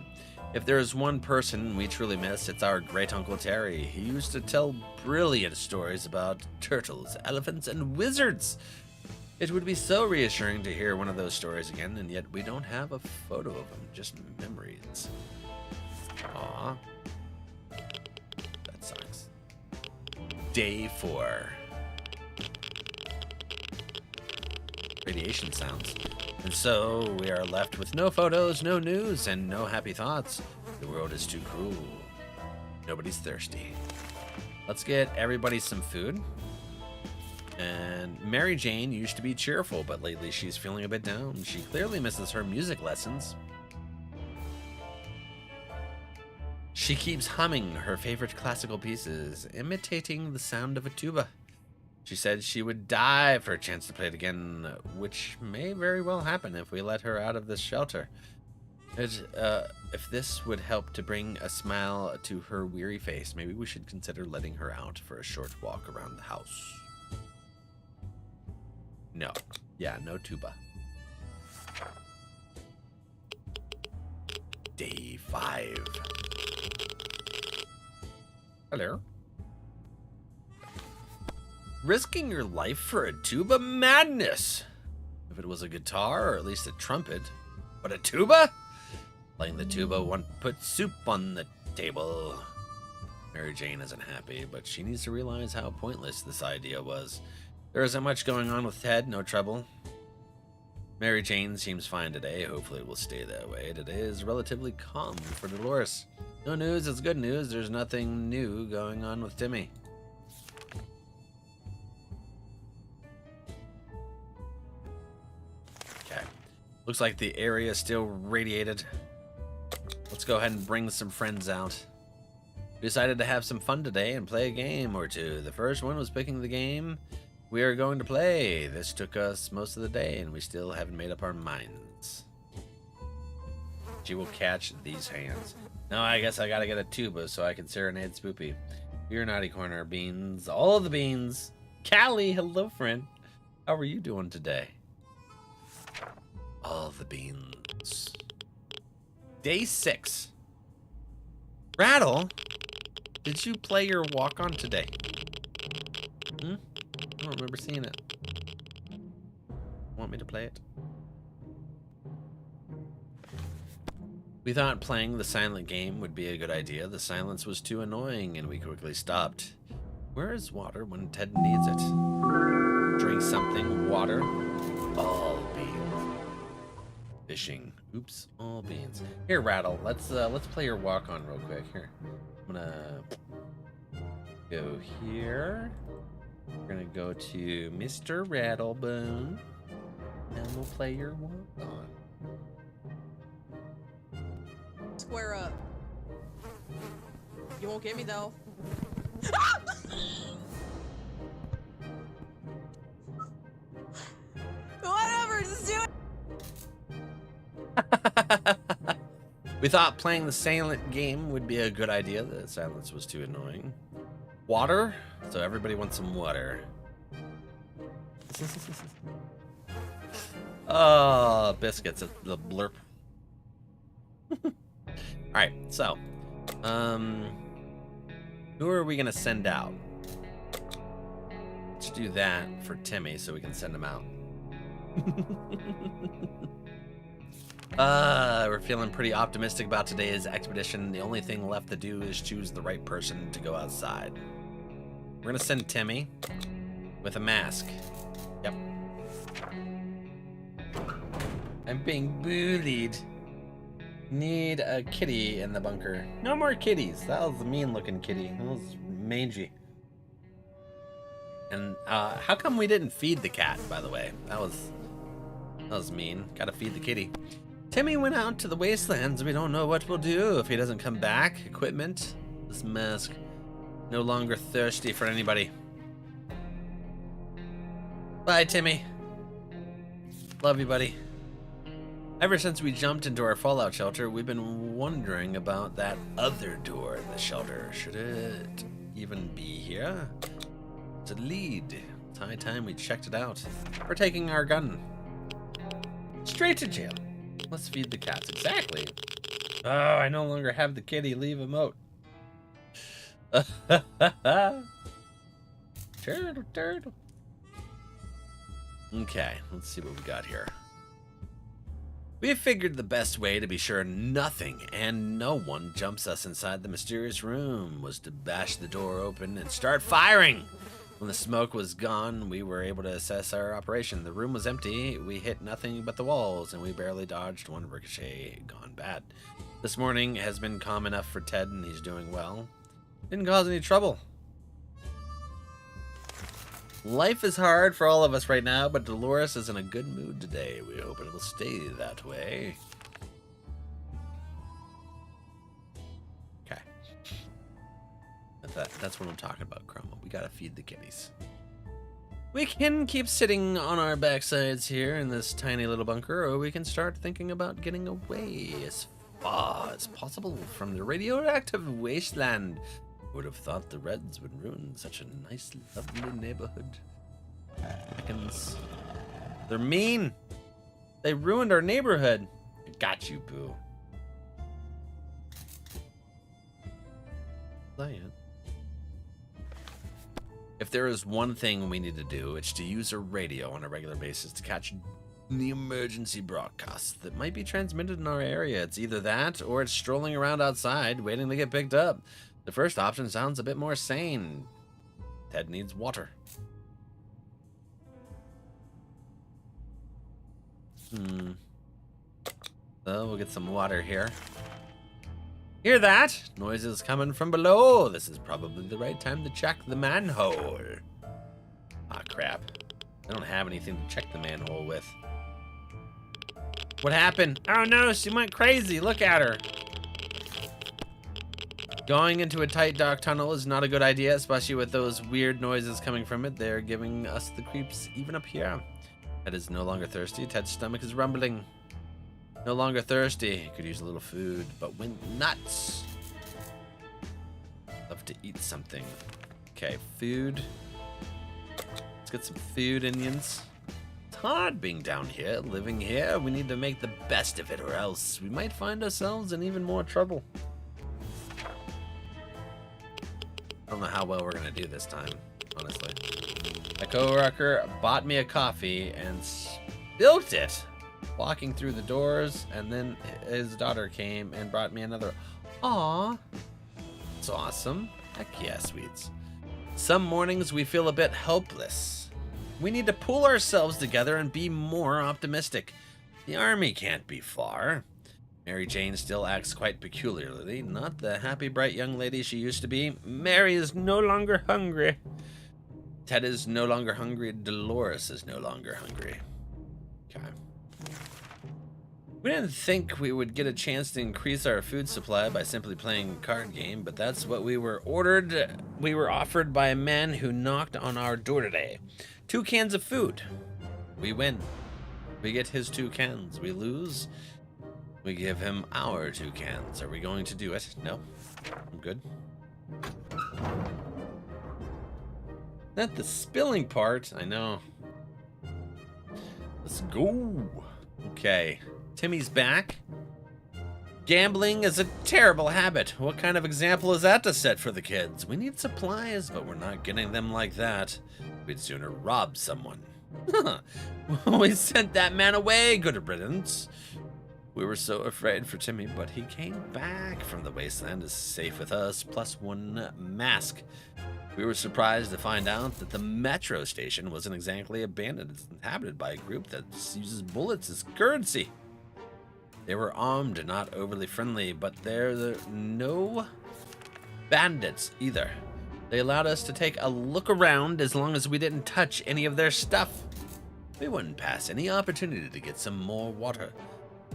Speaker 1: If there's one person we truly miss, it's our great Uncle Terry. He used to tell brilliant stories about turtles, elephants, and wizards. It would be so reassuring to hear one of those stories again, and yet we don't have a photo of him, just memories. Aw. That sucks. Day 4. Radiation sounds. And so we are left with no photos, no news, and no happy thoughts. The world is too cruel. Nobody's thirsty. Let's get everybody some food. And Mary Jane used to be cheerful, but lately she's feeling a bit down. She clearly misses her music lessons. She keeps humming her favorite classical pieces, imitating the sound of a tuba. She said she would die for a chance to play it again, which may very well happen if we let her out of this shelter. If this would help to bring a smile to her weary face, maybe we should consider letting her out for a short walk around the house. No. Yeah, no tuba. Day 5. Hello. Risking your life for a tuba? Madness! If it was a guitar, or at least a trumpet. But a tuba? Playing the tuba won't put soup on the table. Mary Jane isn't happy, but she needs to realize how pointless this idea was. There isn't much going on with Ted, no trouble. Mary Jane seems fine today. Hopefully it will stay that way. Today is relatively calm for Dolores. No news is good news. There's nothing new going on with Timmy. Okay. Looks like the area is still radiated. Let's go ahead and bring some friends out. We decided to have some fun today and play a game or two. The first one was picking the game we are going to play. This took us most of the day, and we still haven't made up our minds. She will catch these hands. Now I guess I gotta get a tuba so I can serenade Spoopy. You're naughty corner, Beans. All of the beans. Callie, hello, friend. How are you doing today? All the beans. Day 6. Rattle, did you play your walk-on today? don't remember seeing it. Want me to play it? We thought playing the silent game would be a good idea. The silence was too annoying, and we quickly stopped. Where is water when Ted needs it? Drink something. Water. All beans. Fishing. Oops. All beans. Here, Rattle. Let's play your walk on real quick. Here. I'm gonna go here. We're gonna go to Mr. Rattlebone, and we'll play your walk on.
Speaker 8: Square up. You won't get me though. Whatever, just do it.
Speaker 1: We thought playing the silent game would be a good idea. The silence was too annoying. Water? So everybody wants some water. Oh, biscuits. The blurp. Alright, so. Who are we going to send out? Let's do that for Timmy so we can send him out. We're feeling pretty optimistic about today's expedition. The only thing left to do is choose the right person to go outside. We're gonna send Timmy with a mask. Yep. I'm being bullied. Need a kitty in the bunker. No more kitties. That was a mean looking kitty. That was mangy. And how come we didn't feed the cat, by the way? That was mean. Gotta feed the kitty. Timmy went out to the wastelands. We don't know what we'll do if he doesn't come back. Equipment. This mask. No longer thirsty for anybody. Bye, Timmy. Love you, buddy. Ever since we jumped into our fallout shelter, we've been wondering about that other door in the shelter. Should it even be here? It's a lead. It's high time we checked it out. We're taking our gun. Straight to jail. Let's feed the cats. Exactly. Oh, I no longer have the kitty. Leave emote. Turtle, turtle. Okay, let's see what we got here. We figured the best way to be sure nothing and no one jumps us inside the mysterious room was to bash the door open and start firing. When the smoke was gone, we were able to assess our operation. The room was empty. We hit nothing but the walls, and we barely dodged one ricochet gone bad. This morning has been calm enough for Ted, and he's doing well. Didn't cause any trouble. Life is hard for all of us right now, but Dolores is in a good mood today. We hope it'll stay that way. Okay. That's what I'm talking about, Chroma. We gotta feed the kitties. We can keep sitting on our backsides here in this tiny little bunker, or we can start thinking about getting away as far as possible from the radioactive wasteland. Would have thought the Reds would ruin such a nice, lovely neighborhood. Heckins. They're mean. They ruined our neighborhood. I got you, Boo. Is that it? If there is one thing we need to do, it's to use a radio on a regular basis to catch the emergency broadcasts that might be transmitted in our area. It's either that or it's strolling around outside waiting to get picked up. The first option sounds a bit more sane. Ted needs water. So we'll get some water here. Hear that? Noises coming from below. This is probably the right time to check the manhole. Ah, crap. I don't have anything to check the manhole with. What happened? Oh no, she went crazy. Look at her. Going into a tight, dark tunnel is not a good idea, especially with those weird noises coming from it. They're giving us the creeps even up here. Ted is no longer thirsty. Ted's stomach is rumbling. No longer thirsty. Could use a little food, but went nuts. Love to eat something. Okay, food. Let's get some food, Indians. It's hard being down here, living here. We need to make the best of it, or else we might find ourselves in even more trouble. I don't know how well we're gonna do this time, honestly. A coworker bought me a coffee and spilled it walking through the doors, and then his daughter came and brought me another. Aw, it's awesome. Heck yeah, sweets. Some mornings we feel a bit helpless. We need to pull ourselves together and be more optimistic. The army can't be far. Mary Jane still acts quite peculiarly, not the happy, bright young lady she used to be. Mary is no longer hungry. Ted is no longer hungry. Dolores is no longer hungry. Okay. We didn't think we would get a chance to increase our food supply by simply playing a card game, but that's what we were ordered. We were offered by a man who knocked on our door today. 2 cans of food. We win. We get his 2 cans. We lose. We give him our 2 cans. Are we going to do it? No. I'm good. Not the spilling part. I know. Let's go. Okay. Timmy's back. Gambling is a terrible habit. What kind of example is that to set for the kids? We need supplies, but we're not getting them like that. We'd sooner rob someone. We sent that man away. Good riddance. We were so afraid for Timmy, but he came back from the wasteland is safe with us, plus 1 mask. We were surprised to find out that the metro station wasn't exactly abandoned. It's inhabited by a group that uses bullets as currency. They were armed and not overly friendly, but they're no bandits either. They allowed us to take a look around as long as we didn't touch any of their stuff. We wouldn't pass any opportunity to get some more water,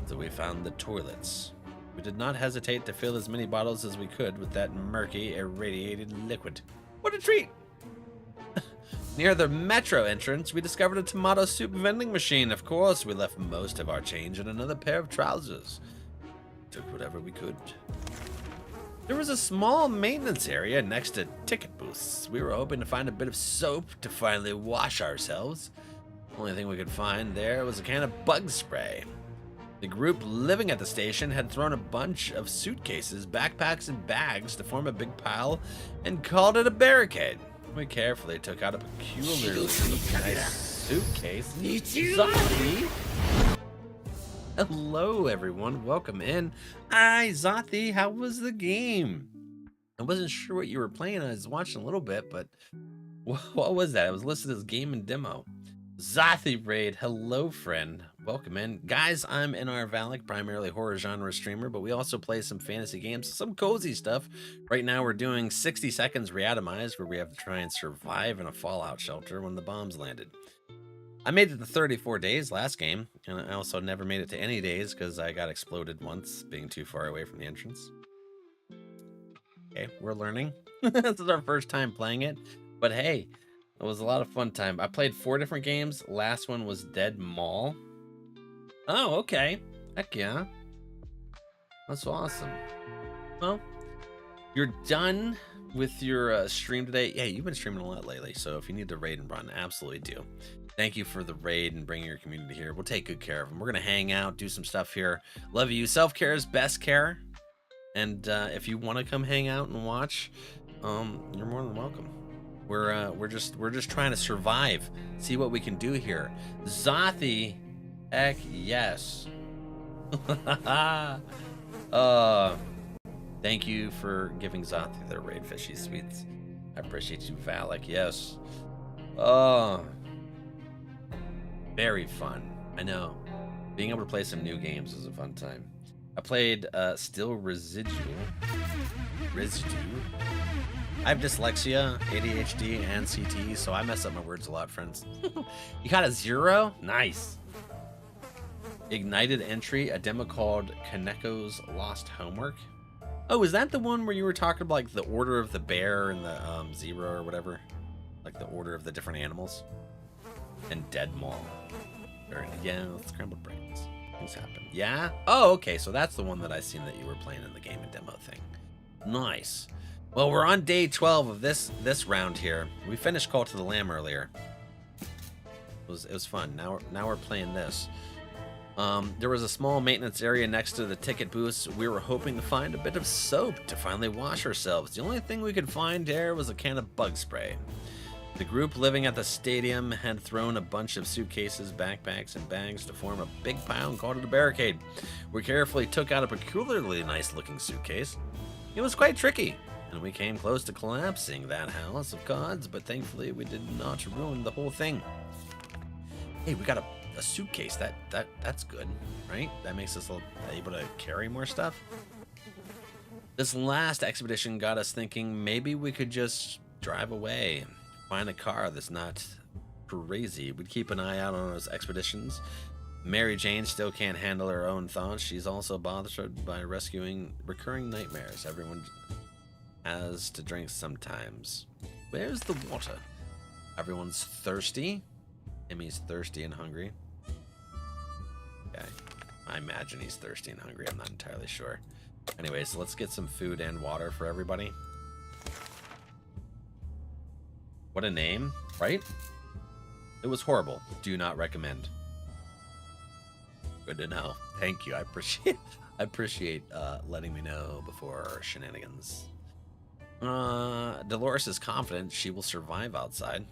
Speaker 1: so we found the toilets. We did not hesitate to fill as many bottles as we could with that murky, irradiated liquid. What a treat! Near the metro entrance, we discovered a tomato soup vending machine. Of course, we left most of our change in another pair of trousers. Took whatever we could. There was a small maintenance area next to ticket booths. We were hoping to find a bit of soap to finally wash ourselves. The only thing we could find there was a can of bug spray. The group living at the station had thrown a bunch of suitcases, backpacks, and bags to form a big pile and called it a barricade. We carefully took out a peculiarly nice suitcase. Zothi! Hello, everyone. Welcome in. Hi, Zothi. How was the game? I wasn't sure what you were playing. I was watching a little bit, but what was that? It was listed as game and demo. Zothi Raid. Hello, friend. Welcome in. Guys, I'm NRValeck, primarily horror genre streamer, but we also play some fantasy games, some cozy stuff. Right now we're doing 60 Seconds Reatomize, where we have to try and survive in a fallout shelter when the bombs landed. I made it to 34 days last game, and I also never made it to any days because I got exploded once, being too far away from the entrance. Okay, we're learning. This is our first time playing it, but hey, it was a lot of fun time. I played 4 different games. Last one was Dead Mall. Oh, okay. Heck yeah. That's awesome. Well, you're done with your stream today. Yeah, you've been streaming a lot lately, so if you need to raid and run, absolutely do. Thank you for the raid and bringing your community here. We'll take good care of them. We're going to hang out, do some stuff here. Love you. Self-care is best care. And if you want to come hang out and watch, you're more than welcome. We're just trying to survive. See what we can do here. Zothi, heck yes. Thank you for giving Zothi their raid fishy sweets. I appreciate you, Valak. Yes. Very fun. I know. Being able to play some new games is a fun time. I played Still Residue. I have dyslexia, ADHD, and CT, so I mess up my words a lot, friends. You got a 0? Nice. Ignited Entry, a demo called Kaneko's Lost Homework. Oh, is that the one where you were talking about like the order of the bear and the zebra or whatever? Like the order of the different animals? And Dead Mall. Yeah, scrambled brains. Things happen. Yeah? Oh, okay, so that's the one that I seen that you were playing in the game and demo thing. Nice. Well, we're on day 12 of this round here. We finished Call to the Lamb earlier. It was fun. Now we're playing this. There was a small maintenance area next to the ticket booths. We were hoping to find a bit of soap to finally wash ourselves. The only thing we could find there was a can of bug spray. The group living at the stadium had thrown a bunch of suitcases, backpacks, and bags to form a big pile and called it a barricade. We carefully took out a peculiarly nice-looking suitcase. It was quite tricky, and we came close to collapsing that house of cards, but thankfully we did not ruin the whole thing. Hey, we got a suitcase. That's good, right? That makes us able to carry more stuff. This last expedition got us thinking maybe we could just drive away. Find a car that's not crazy. We'd keep an eye out on those expeditions. Mary Jane still can't handle her own thoughts. She's also bothered by rescuing recurring nightmares. Everyone has to drink sometimes. Where's the water? Everyone's thirsty. Timmy's thirsty and hungry. Okay. I imagine he's thirsty and hungry. I'm not entirely sure. Anyway, so let's get some food and water for everybody. What a name, right? It was horrible. Do not recommend. Good to know. Thank you. I appreciate letting me know before shenanigans. Dolores is confident she will survive outside.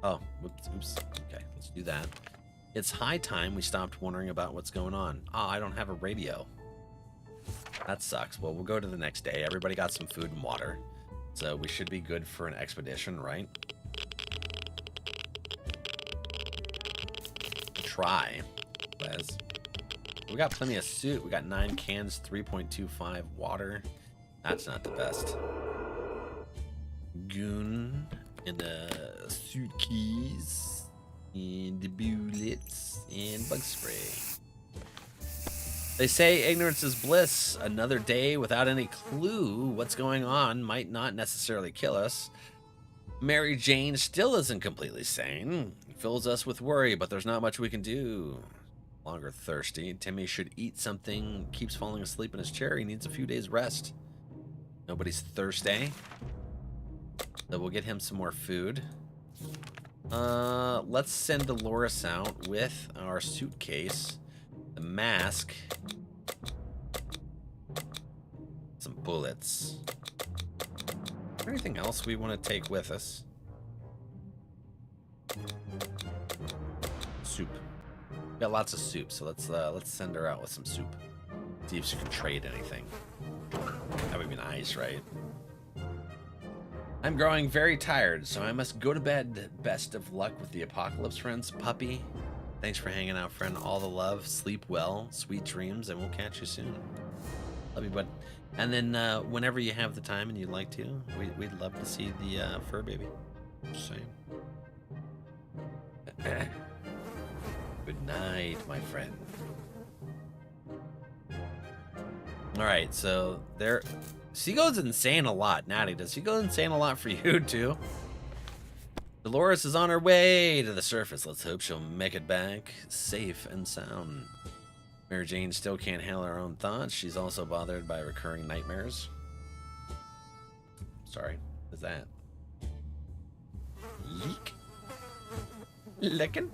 Speaker 1: Oh, oops. Okay, let's do that. It's high time we stopped wondering about what's going on. Oh, I don't have a radio. That sucks. Well, we'll go to the next day. Everybody got some food and water. So we should be good for an expedition, right? Try. Les. We got plenty of soup. We got 9 cans, 3.25 water. That's not the best. Goon and suitcase and the bullets and bug spray. They say ignorance is bliss. Another day without any clue what's going on might not necessarily kill us. Mary Jane still isn't completely sane. Fills us with worry, but there's not much we can do. Longer thirsty. Timmy should eat something. Keeps falling asleep in his chair. He needs a few days rest. Nobody's thirsty. So we'll get him some more food. Let's send Dolores out with our suitcase, the mask, some bullets. Is there anything else we want to take with us? Soup. We got lots of soup, so let's send her out with some soup. See if she can trade anything. That would be nice, right? I'm growing very tired, so I must go to bed. Best of luck with the apocalypse, friends. Puppy, thanks for hanging out, friend. All the love. Sleep well. Sweet dreams, and we'll catch you soon. Love you, bud. And then whenever you have the time and you'd like to, we'd love to see the fur baby. Same. Good night, my friend. All right, so there. She goes insane a lot. Natty, does she go insane a lot for you too? Dolores is on her way to the surface. Let's hope she'll make it back safe and sound. Mary Jane still can't handle her own thoughts. She's also bothered by recurring nightmares. Sorry, what's that? Leak? Licking?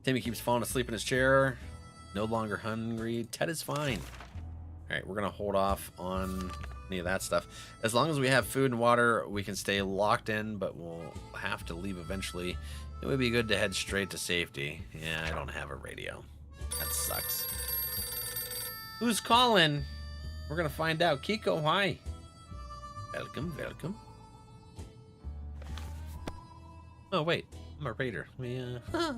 Speaker 1: Timmy keeps falling asleep in his chair. No longer hungry. Ted is fine. Alright, we're going to hold off on any of that stuff. As long as we have food and water, we can stay locked in, but we'll have to leave eventually. It would be good to head straight to safety. Yeah, I don't have a radio. That sucks. Who's calling? We're going to find out. Kiko, hi. Welcome, welcome. Oh, wait. I'm a raider. Let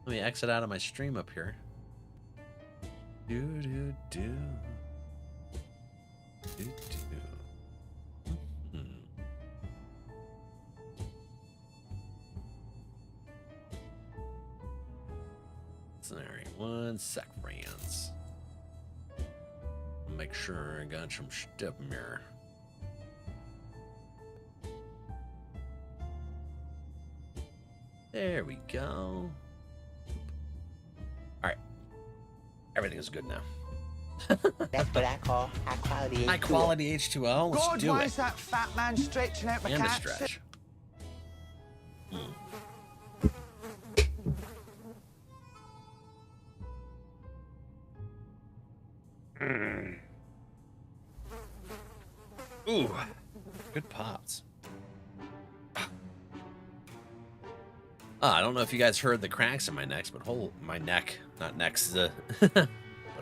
Speaker 1: me exit out of my stream up here. Do do do. Do do. Sorry, one sec, friends. Make sure I got some stuff in here. There we go. All right. Everything is good now.
Speaker 3: That's what I call high quality H2O.
Speaker 1: High quality H2O. Let's
Speaker 3: God,
Speaker 1: do
Speaker 3: why
Speaker 1: it.
Speaker 3: is that fat man stretching out my
Speaker 1: And a
Speaker 3: cat?
Speaker 1: stretch. Ooh, good pops. I don't know if you guys heard the cracks in my neck, but not necks. But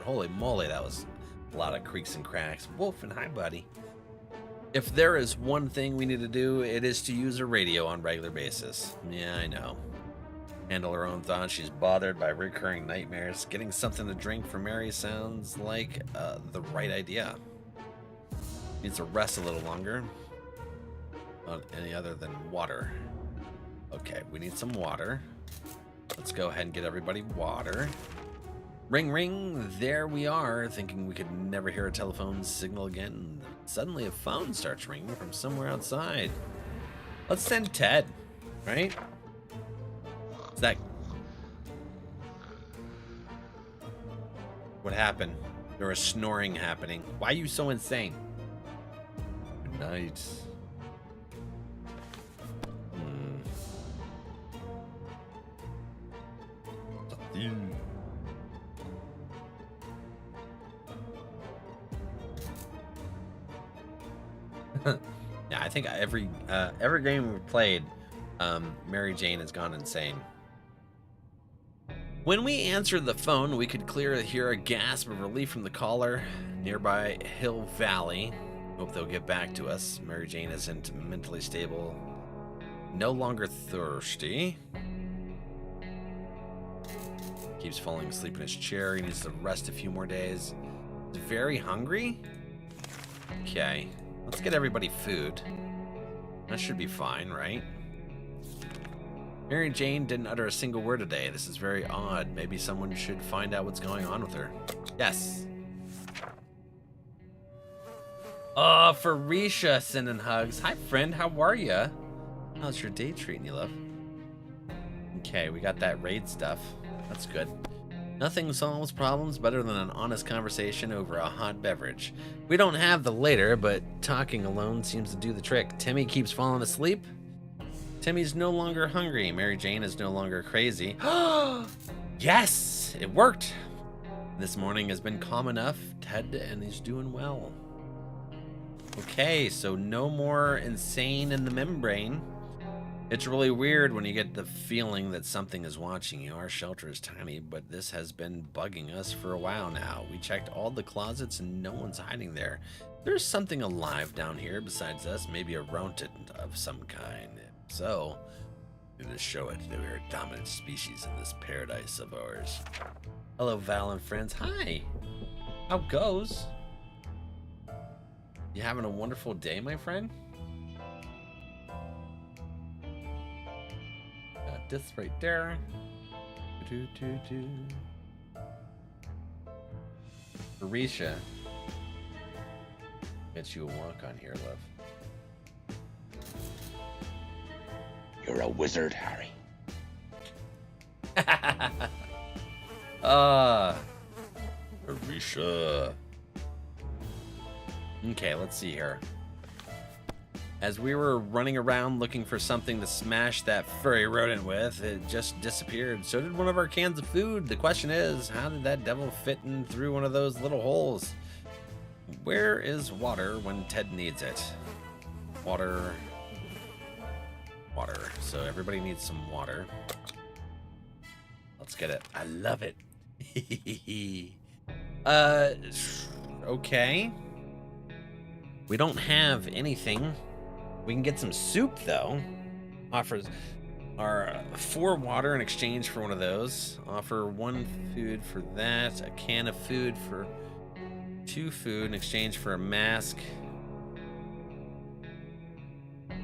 Speaker 1: holy moly, that was a lot of creaks and cracks. Wolf and hi, buddy. If there is one thing we need to do, it is to use a radio on a regular basis. Yeah, I know. Handle her own thoughts. She's bothered by recurring nightmares. Getting something to drink for Mary sounds like the right idea. Needs to rest a little longer. Not any other than water. Okay, we need some water. Let's go ahead and get everybody water. Ring, ring. There we are, thinking we could never hear a telephone signal again. Suddenly a phone starts ringing from somewhere outside. Let's send Ted, right? Is that... What happened? There was snoring happening. Why are you so insane? Good night. Yeah, I think every game we've played, Mary Jane has gone insane. When we answered the phone, we could clearly hear a gasp of relief from the caller. Nearby Hill Valley. Hope they'll get back to us. Mary Jane isn't mentally stable. No longer thirsty. Keeps falling asleep in his chair. He needs to rest a few more days. He's very hungry? Okay. Let's get everybody food. That should be fine, right? Mary Jane didn't utter a single word today. This is very odd. Maybe someone should find out what's going on with her. Yes. Oh, Farisha sending hugs. Hi, friend. How are ya? How's your day treating you, love? Okay, we got that raid stuff. That's good. Nothing solves problems better than an honest conversation over a hot beverage. We don't have the later, but talking alone seems to do the trick. Timmy keeps falling asleep. Timmy's no longer hungry. Mary Jane is no longer crazy. Yes, it worked. This morning has been calm enough. Ted and he's doing well. Okay, so no more insane in the membrane. It's really weird when you get the feeling that something is watching you. Our shelter is tiny, but this has been bugging us for a while now. We checked all the closets and no one's hiding there. There's something alive down here besides us, maybe a rodent of some kind. So, we need to show it that we're a dominant species in this paradise of ours. Hello, Val and friends. Hi. How goes? You having a wonderful day, my friend? Got this right there. Arisha. Get you a walk on here, love.
Speaker 9: You're a wizard, Harry.
Speaker 1: Arisha. Okay, let's see here. As we were running around looking for something to smash that furry rodent with, it just disappeared. So did one of our cans of food. The question is, how did that devil fit in through one of those little holes? Where is water when Ted needs it? Water. Water. So everybody needs some water. Let's get it. I love it. Okay. We don't have anything. We can get some soup, though. Offers our 4 water in exchange for one of those. Offer 1 food for that. A can of food for 2 food in exchange for a mask.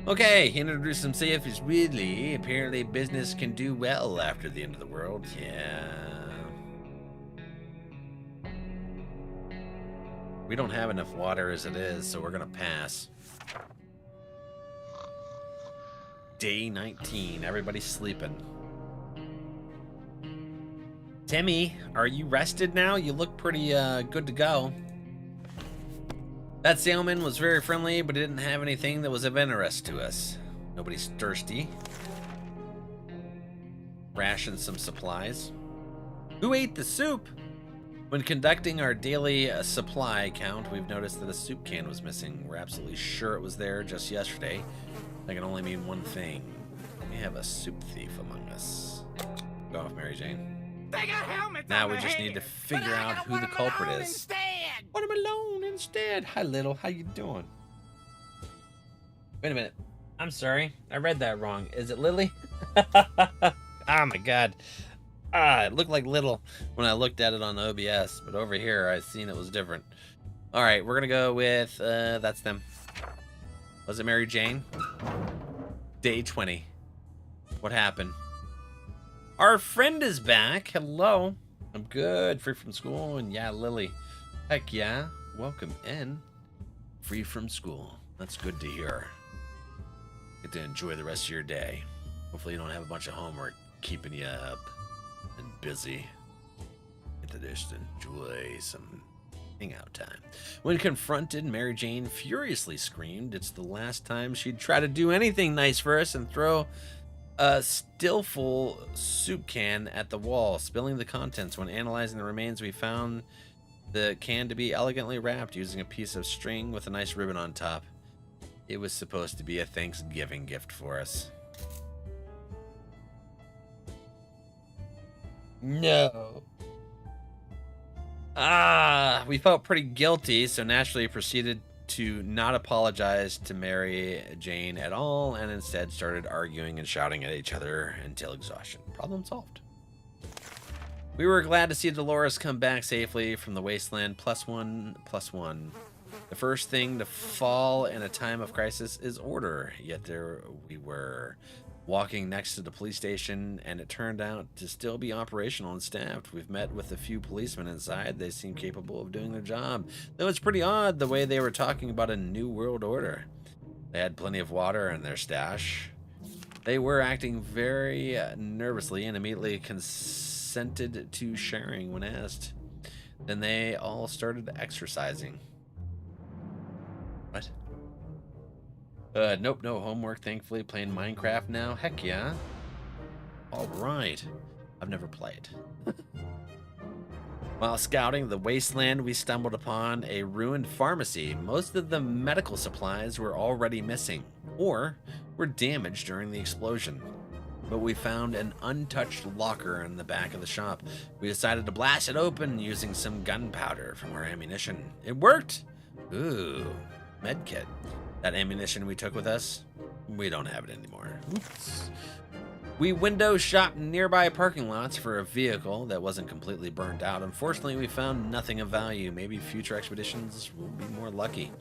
Speaker 1: Okay, introduce himself as Ridley. Apparently business can do well after the end of the world. Yeah. We don't have enough water as it is, so we're gonna pass. Day 19, everybody's sleeping. Timmy, are you rested now? You look pretty good to go. That sailman was very friendly, but didn't have anything that was of interest to us. Nobody's thirsty. Ration some supplies. Who ate the soup? When conducting our daily supply count, we've noticed that a soup can was missing. We're absolutely sure it was there just yesterday. That can only mean one thing. We have a soup thief among us. Go off, Mary Jane. Now we just need to figure out who the culprit is. Want him alone instead. Hi, Little. How you doing? Wait a minute. I'm sorry. I read that wrong. Is it Lily? Oh, my God. It looked like Little when I looked at it on OBS, but over here I seen it was different. All right, we're going to go with, that's them. Was it Mary Jane? Day 20. What happened? Our friend is back. Hello. I'm good. Free from school. And yeah, Lily. Heck yeah. Welcome in. Free from school. That's good to hear. Get to enjoy the rest of your day. Hopefully you don't have a bunch of homework keeping you up and busy. Get to just enjoy some hangout time. When confronted, Mary Jane furiously screamed it's the last time she'd try to do anything nice for us and throw a still-full soup can at the wall, spilling the contents. When analyzing the remains, we found the can to be elegantly wrapped using a piece of string with a nice ribbon on top. It was supposed to be a Thanksgiving gift for us. No. We felt pretty guilty, so naturally proceeded to not apologize to Mary Jane at all, and instead started arguing and shouting at each other until exhaustion. Problem solved. We were glad to see Dolores come back safely from the wasteland. +1, +1. The first thing to fall in a time of crisis is order. Yet there we were, walking next to the police station, and it turned out to still be operational and staffed. We've met with a few policemen inside. They seem capable of doing their job, though it's pretty odd the way they were talking about a new world order. They had plenty of water in their stash. They were acting very nervously and immediately consented to sharing when asked. Then they all started exercising. What? Nope, no homework, thankfully. Playing Minecraft now. Heck yeah. All right. I've never played. While scouting the wasteland, we stumbled upon a ruined pharmacy. Most of the medical supplies were already missing or were damaged during the explosion. But we found an untouched locker in the back of the shop. We decided to blast it open using some gunpowder from our ammunition. It worked! Ooh, medkit. That ammunition we took with us, we don't have it anymore. Oops. We window shopped nearby parking lots for a vehicle that wasn't completely burned out. Unfortunately, we found nothing of value. Maybe future expeditions will be more lucky.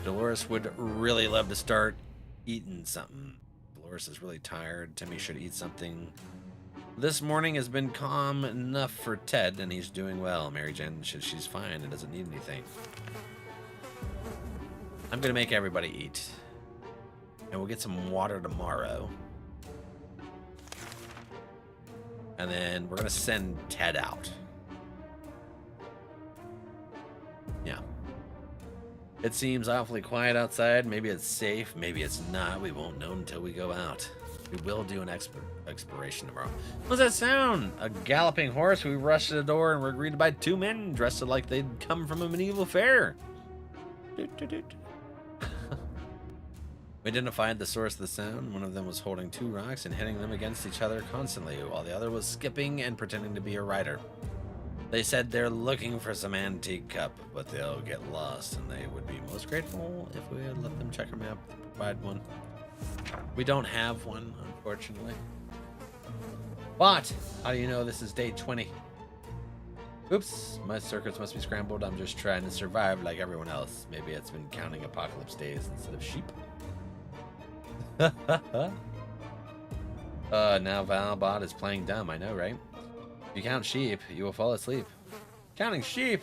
Speaker 1: Dolores would really love to start eating something. Dolores is really tired. Timmy should eat something. This morning has been calm enough for Ted, and he's doing well. Mary Jane, she's fine and doesn't need anything. I'm gonna make everybody eat. And we'll get some water tomorrow. And then we're gonna send Ted out. Yeah. It seems awfully quiet outside. Maybe it's safe, maybe it's not. We won't know until we go out. We will do an exploration tomorrow. What's that sound? A galloping horse. We rushed to the door and were greeted by two men dressed like they'd come from a medieval fair. Doot, doot, doot. We identified the source of the sound. One of them was holding two rocks and hitting them against each other constantly, while the other was skipping and pretending to be a rider. They said they're looking for some antique cup, but they'll get lost, and they would be most grateful if we had let them check our map and provide one. We don't have one, unfortunately. But how do you know this is day 20? Oops, my circuits must be scrambled. I'm just trying to survive like everyone else. Maybe it's been counting apocalypse days instead of sheep. Now Valbot is playing dumb, I know, right? If you count sheep, you will fall asleep. Counting sheep?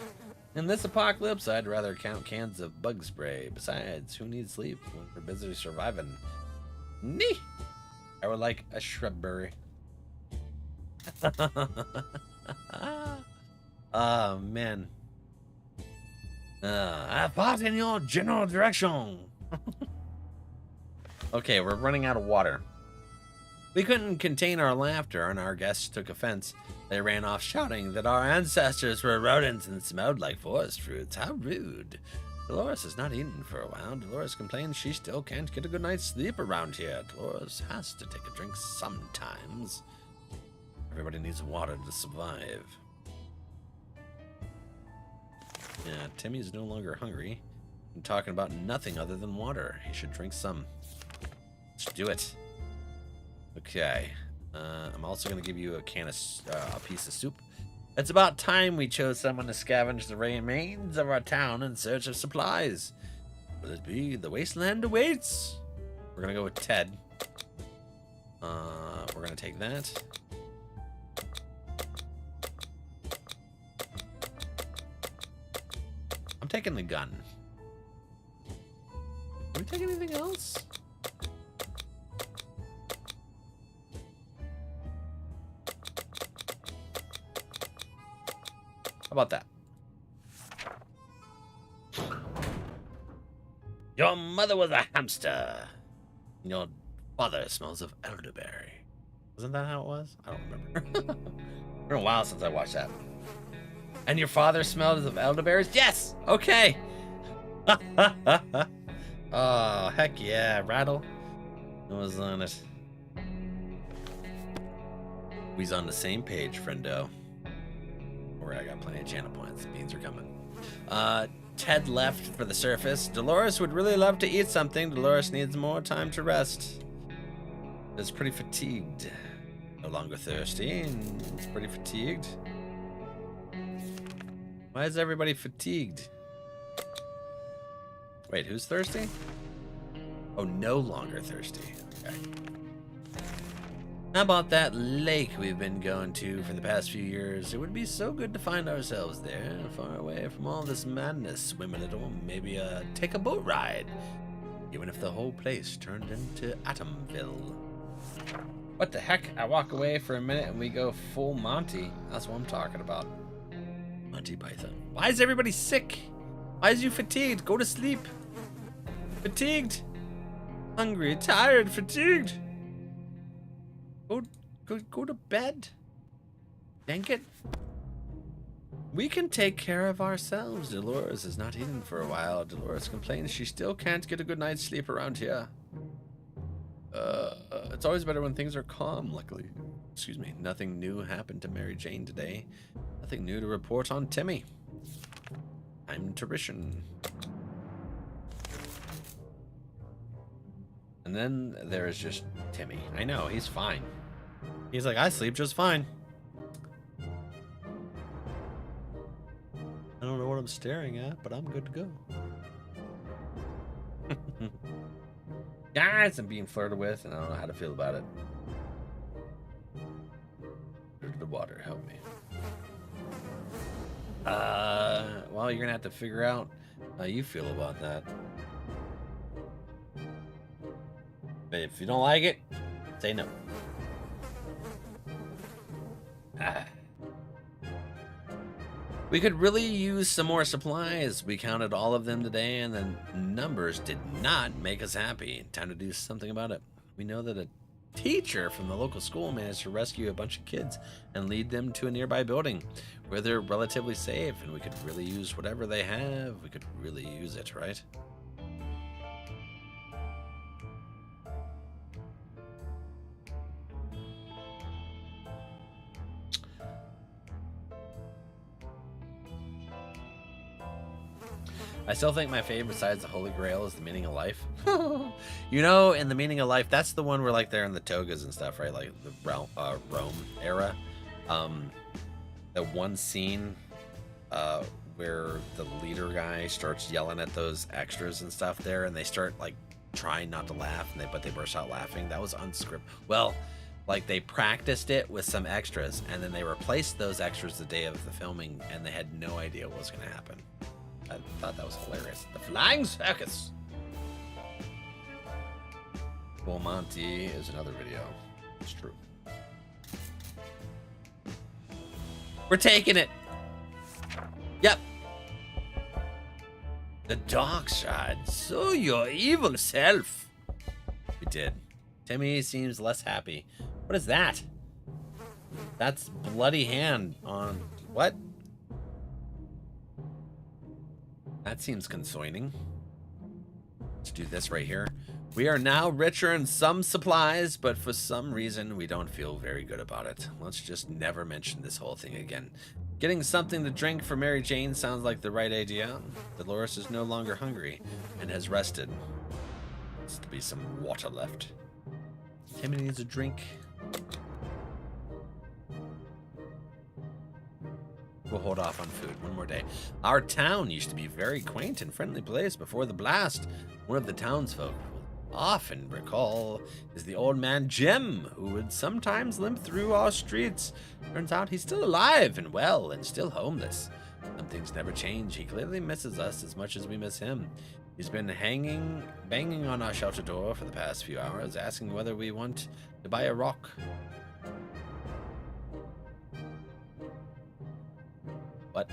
Speaker 1: In this apocalypse, I'd rather count cans of bug spray. Besides, who needs sleep when we're busy surviving? Nee! I would like a shrubberry. Oh, man. I fought in your general direction. Okay, we're running out of water. We couldn't contain our laughter, and our guests took offense. They ran off shouting that our ancestors were rodents and smelled like forest fruits. How rude. Dolores has not eaten for a while. Dolores complains she still can't get a good night's sleep around here. Dolores has to take a drink sometimes. Everybody needs water to survive. Yeah, Timmy's no longer hungry. I'm talking about nothing other than water. He should drink some. Let's do it. Okay. I'm also going to give you a piece of soup. It's about time we chose someone to scavenge the remains of our town in search of supplies. Will it be the wasteland awaits? We're going to go with Ted. We're going to take that. I'm taking the gun. Can we take anything else? How about that? Your mother was a hamster. Your father smells of elderberry. Wasn't that how it was? I don't remember. It's been a while since I watched that. And your father smells of elderberries? Yes! Okay! Oh, heck yeah. Rattle. I was on it. We's on the same page, friendo. I got plenty of channel points. Beans are coming. Ted left for the surface. Dolores would really love to eat something. Dolores needs more time to rest. Is pretty fatigued. No longer thirsty. And it's pretty fatigued. Why is everybody fatigued? Wait, who's thirsty? Oh, no longer thirsty. Okay. How about that lake we've been going to for the past few years? It would be so good to find ourselves there, far away from all this madness, swim a little, maybe take a boat ride. Even if the whole place turned into Atomville. What the heck? I walk away for a minute and we go full Monty. That's what I'm talking about. Monty Python. Why is everybody sick? Why is you fatigued? Go to sleep. Fatigued. Hungry, tired, fatigued. Go to bed. Dang it. We can take care of ourselves. Dolores has not eaten for a while. Dolores complains she still can't get a good night's sleep around here. It's always better when things are calm, luckily. Excuse me. Nothing new happened to Mary Jane today. Nothing new to report on Timmy. I'm Tuition. And then there is just Timmy. I know, he's fine. He's like, I sleep just fine. I don't know what I'm staring at, but I'm good to go. Guys, I'm being flirted with, and I don't know how to feel about it. The water, help me. Well, you're gonna have to figure out how you feel about that. But if you don't like it, say no. We could really use some more supplies. We counted all of them today, and the numbers did not make us happy. Time to do something about it. We know that a teacher from the local school managed to rescue a bunch of kids and lead them to a nearby building where they're relatively safe, and we could really use whatever they have. We could really use it, right? I still think my favorite besides the Holy Grail is the Meaning of Life. You know, in the Meaning of Life, that's the one where like they're in the togas and stuff, right? Like the Rome era. The one scene where the leader guy starts yelling at those extras and stuff there, and they start like trying not to laugh, but they burst out laughing. That was unscripted. Well, like they practiced it with some extras, and then they replaced those extras the day of the filming, and they had no idea what was going to happen. I thought that was hilarious. The Flying Circus. Full Monty is another video. It's true. We're taking it. Yep. The dark side. So your evil self. We did. Timmy seems less happy. What is that? That's bloody hand on what? That seems concerning. Let's do this right here. We are now richer in some supplies, but for some reason we don't feel very good about it. Let's just never mention this whole thing again. Getting something to drink for Mary Jane sounds like the right idea. Dolores is no longer hungry and has rested. There's to be some water left. Timmy needs a drink. We'll hold off on food one more day. Our town used to be a very quaint and friendly place before the blast. One of the townsfolk will often recall is the old man Jim, who would sometimes limp through our streets. Turns out he's still alive and well and still homeless. Some things never change. He clearly misses us as much as we miss him. He's been banging on our shelter door for the past few hours, asking whether we want to buy a rock. What?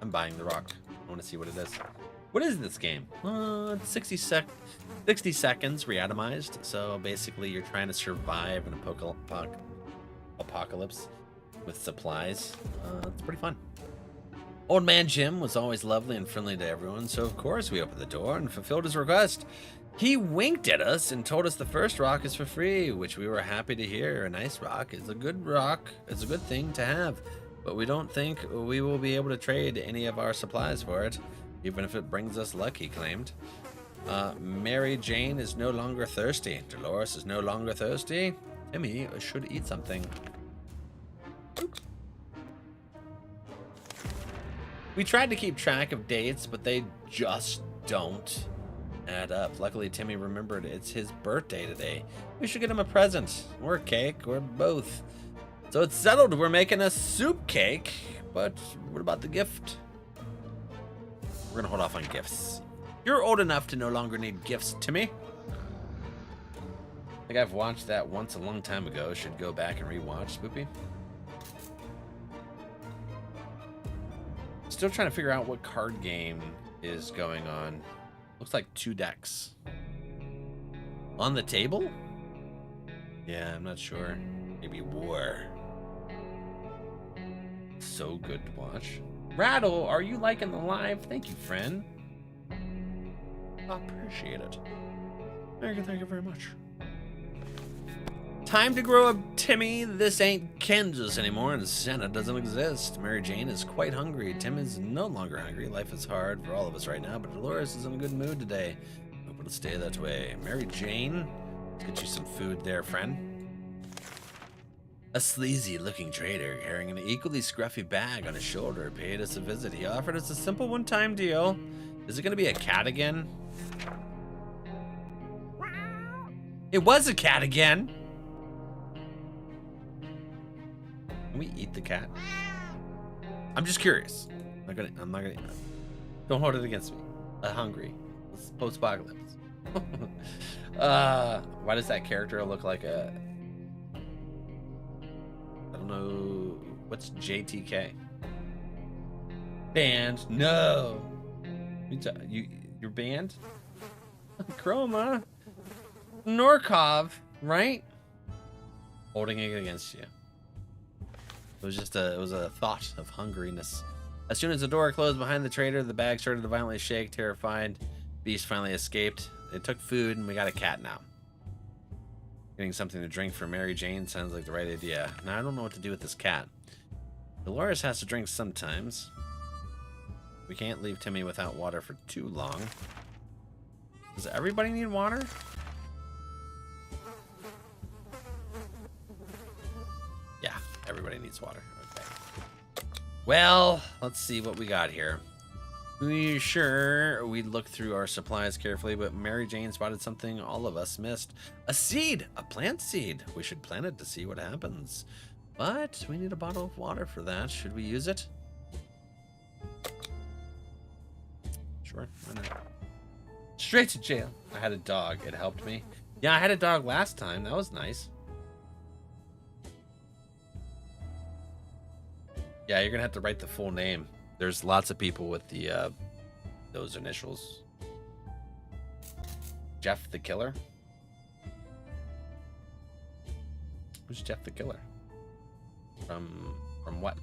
Speaker 1: I'm buying the rock. I want to see what it is. What is this game? 60 seconds re-atomized. So basically you're trying to survive an apocalypse with supplies. It's pretty fun. Old man Jim was always lovely and friendly to everyone, so of course we opened the door and fulfilled his request. He winked at us and told us the first rock is for free, which we were happy to hear. A nice rock is a good rock. It's a good thing to have, but we don't think we will be able to trade any of our supplies for it, even if it brings us luck, he claimed. Mary Jane is no longer thirsty. Dolores is no longer thirsty. Timmy should eat something. Oops. We tried to keep track of dates, but they just don't add up. Luckily, Timmy remembered it's his birthday today. We should get him a present, or a cake, or both. So it's settled. We're making a soup cake, but what about the gift? We're gonna hold off on gifts. You're old enough to no longer need gifts, Timmy. I think I've watched that once a long time ago. Should go back and rewatch. Spoopy. Still trying to figure out what card game is going on. Looks like 2 decks. On the table? Yeah, I'm not sure. Maybe War. So good to watch. Rattle, are you liking the live? Thank you, friend. Appreciate it. Thank you very much. Time to grow up, Timmy. This ain't Kansas anymore, and Santa doesn't exist. Mary Jane is quite hungry. Tim is no longer hungry. Life is hard for all of us right now, but Dolores is in a good mood today. Hope it'll stay that way. Mary Jane, let's get you some food there, friend. A sleazy-looking trader carrying an equally scruffy bag on his shoulder paid us a visit. He offered us a simple one-time deal. Is it going to be a cat again? It was a cat again. Can we eat the cat? I'm just curious. I'm not gonna. Don't hold it against me. I'm hungry. It's post-apocalypse. Why does that character look like a? I don't know. What's JTK? Band? No. You're banned? Chroma. Norkov, right? Holding it against you. It was a thought of hungriness. As soon as the door closed behind the trader, the bag started to violently shake. Terrified, Beast finally escaped. They took food, and we got a cat now. Getting something to drink for Mary Jane sounds like the right idea. Now I don't know what to do with this cat. Dolores has to drink sometimes. We can't leave Timmy without water for too long. Does everybody need water? Yeah, everybody needs water. Okay. Well, let's see what we got here. We looked through our supplies carefully, but Mary Jane spotted something all of us missed. A seed! A plant seed! We should plant it to see what happens. But we need a bottle of water for that. Should we use it? Sure, why not? Straight to jail. I had a dog. It helped me. Yeah, I had a dog last time. That was nice. Yeah, you're gonna have to write the full name. There's lots of people with the those initials. Jeff the Killer. Who's Jeff the Killer? From what?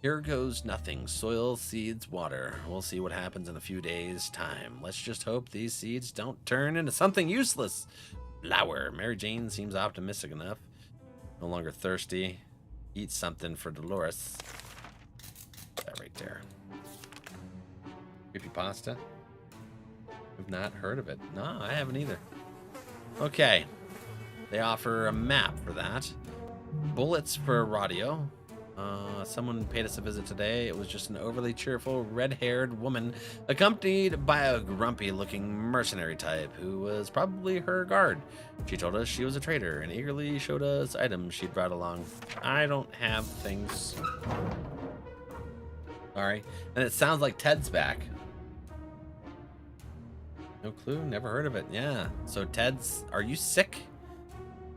Speaker 1: Here goes nothing. Soil, seeds, water. We'll see what happens in a few days' time. Let's just hope these seeds don't turn into something useless. Flower. Mary Jane seems optimistic enough. No longer thirsty. Eat something for Dolores. That right there. Creepypasta? I've not heard of it. No, I haven't either. Okay. They offer a map for that. Bullets for radio. Someone paid us a visit today. It was just an overly cheerful, red-haired woman accompanied by a grumpy-looking mercenary type who was probably her guard. She told us she was a trader and eagerly showed us items she'd brought along. I don't have things. Sorry. And it sounds like Ted's back. No clue. Never heard of it. Yeah. So Ted's... Are you sick?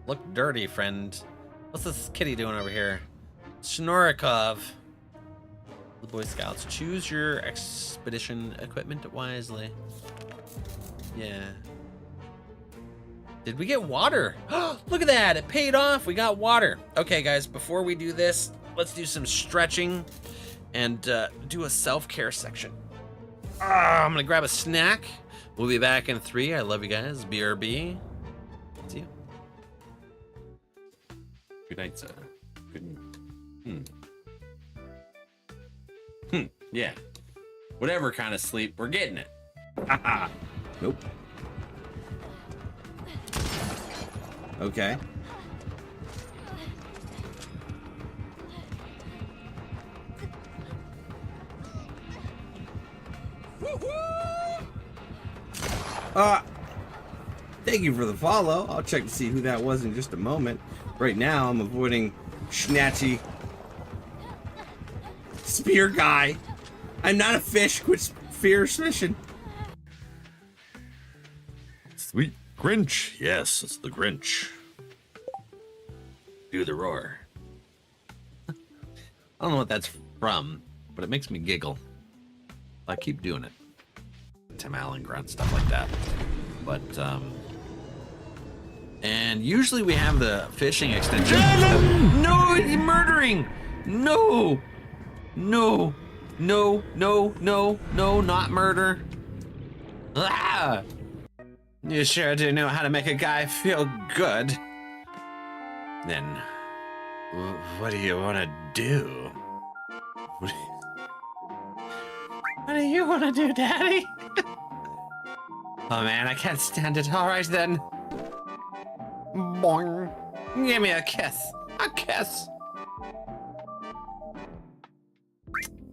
Speaker 1: Look dirty, friend. What's this kitty doing over here? Snorikov. The Boy Scouts. Choose your expedition equipment wisely. Yeah. Did we get water? Look at that. It paid off. We got water. Okay, guys. Before we do this, let's do some stretching and do a self-care section. I'm going to grab a snack. We'll be back in 3. I love you guys. BRB. See you. Good night, sir. Good night. Yeah. Whatever kind of sleep, we're getting it.
Speaker 4: Nope. Okay. Thank you for the follow. I'll check to see who that was in just a moment. Right now, I'm avoiding Schnatchy Spear Guy. I'm not a fish. Quit fear fishing.
Speaker 1: Sweet Grinch. Yes, it's the Grinch. Do the roar. I don't know what that's from, but it makes me giggle. I keep doing it. Tim Allen grunt, stuff like that. But, and usually we have the fishing extension. No, he's murdering! No! No! No, no, no, no, not murder. Ah! You sure do know how to make a guy feel good. Then, what do you want to do? What do you want to do, Daddy? Oh man, I can't stand it. All right then. Boing. Give me a kiss. A kiss.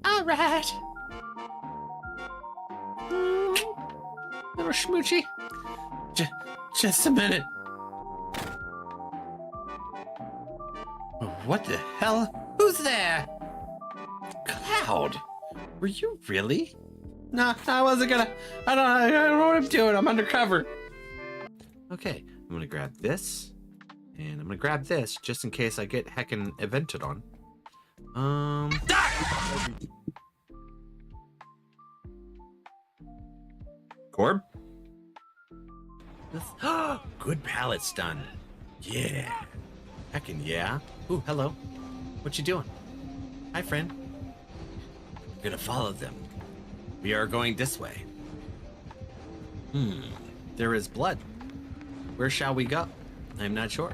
Speaker 1: All right. Little schmoochy. Just a minute. What the hell? Who's there? Cloud. Were you really? No, I wasn't gonna. I don't know what I'm doing. I'm undercover. Okay, I'm gonna grab this, and I'm gonna grab this just in case I get heckin' evented on. Corb? Good palette stun. Yeah. Heckin' yeah. Ooh, hello. What you doing? Hi, friend. I'm gonna follow them. We are going this way. There is blood. Where shall we go? I'm not sure.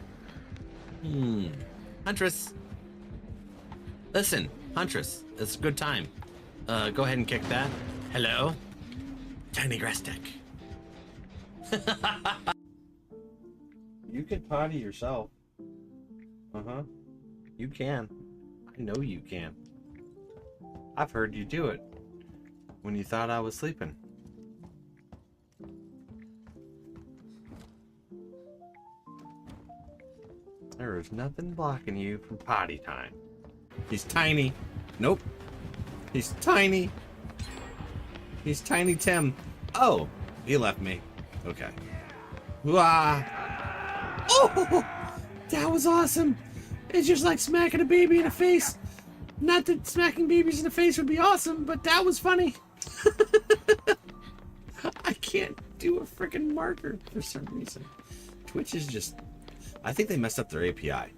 Speaker 1: Huntress. Listen, Huntress, it's a good time. Go ahead and kick that. Hello? Tiny grass deck.
Speaker 4: You can potty yourself. Uh-huh.
Speaker 1: You can. I know you can. I've heard you do it when you thought I was sleeping. There is nothing blocking you from potty time.
Speaker 4: He's tiny. Nope. He's tiny. He's Tiny Tim. Oh, he left me. Okay. Wah. Oh, that was awesome. It's just like smacking a baby in the face. Not that smacking babies in the face would be awesome, but that was funny. I can't do a freaking marker for some reason. Twitch is just... I think they messed up their API.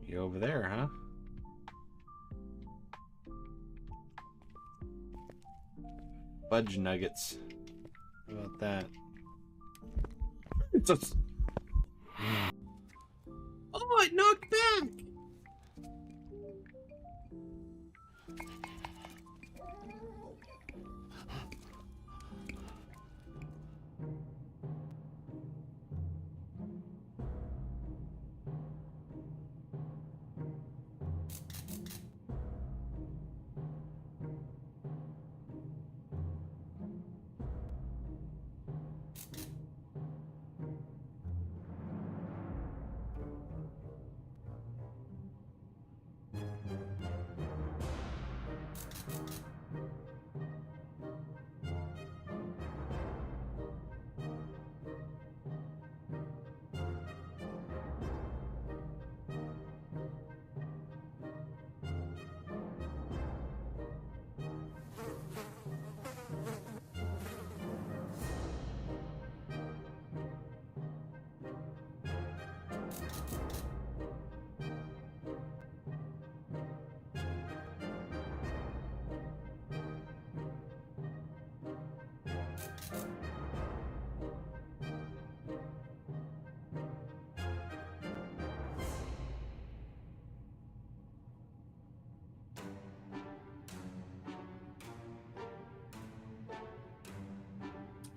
Speaker 1: You over there, huh? Fudge nuggets. How about that?
Speaker 4: It's just... Oh, it knocked back!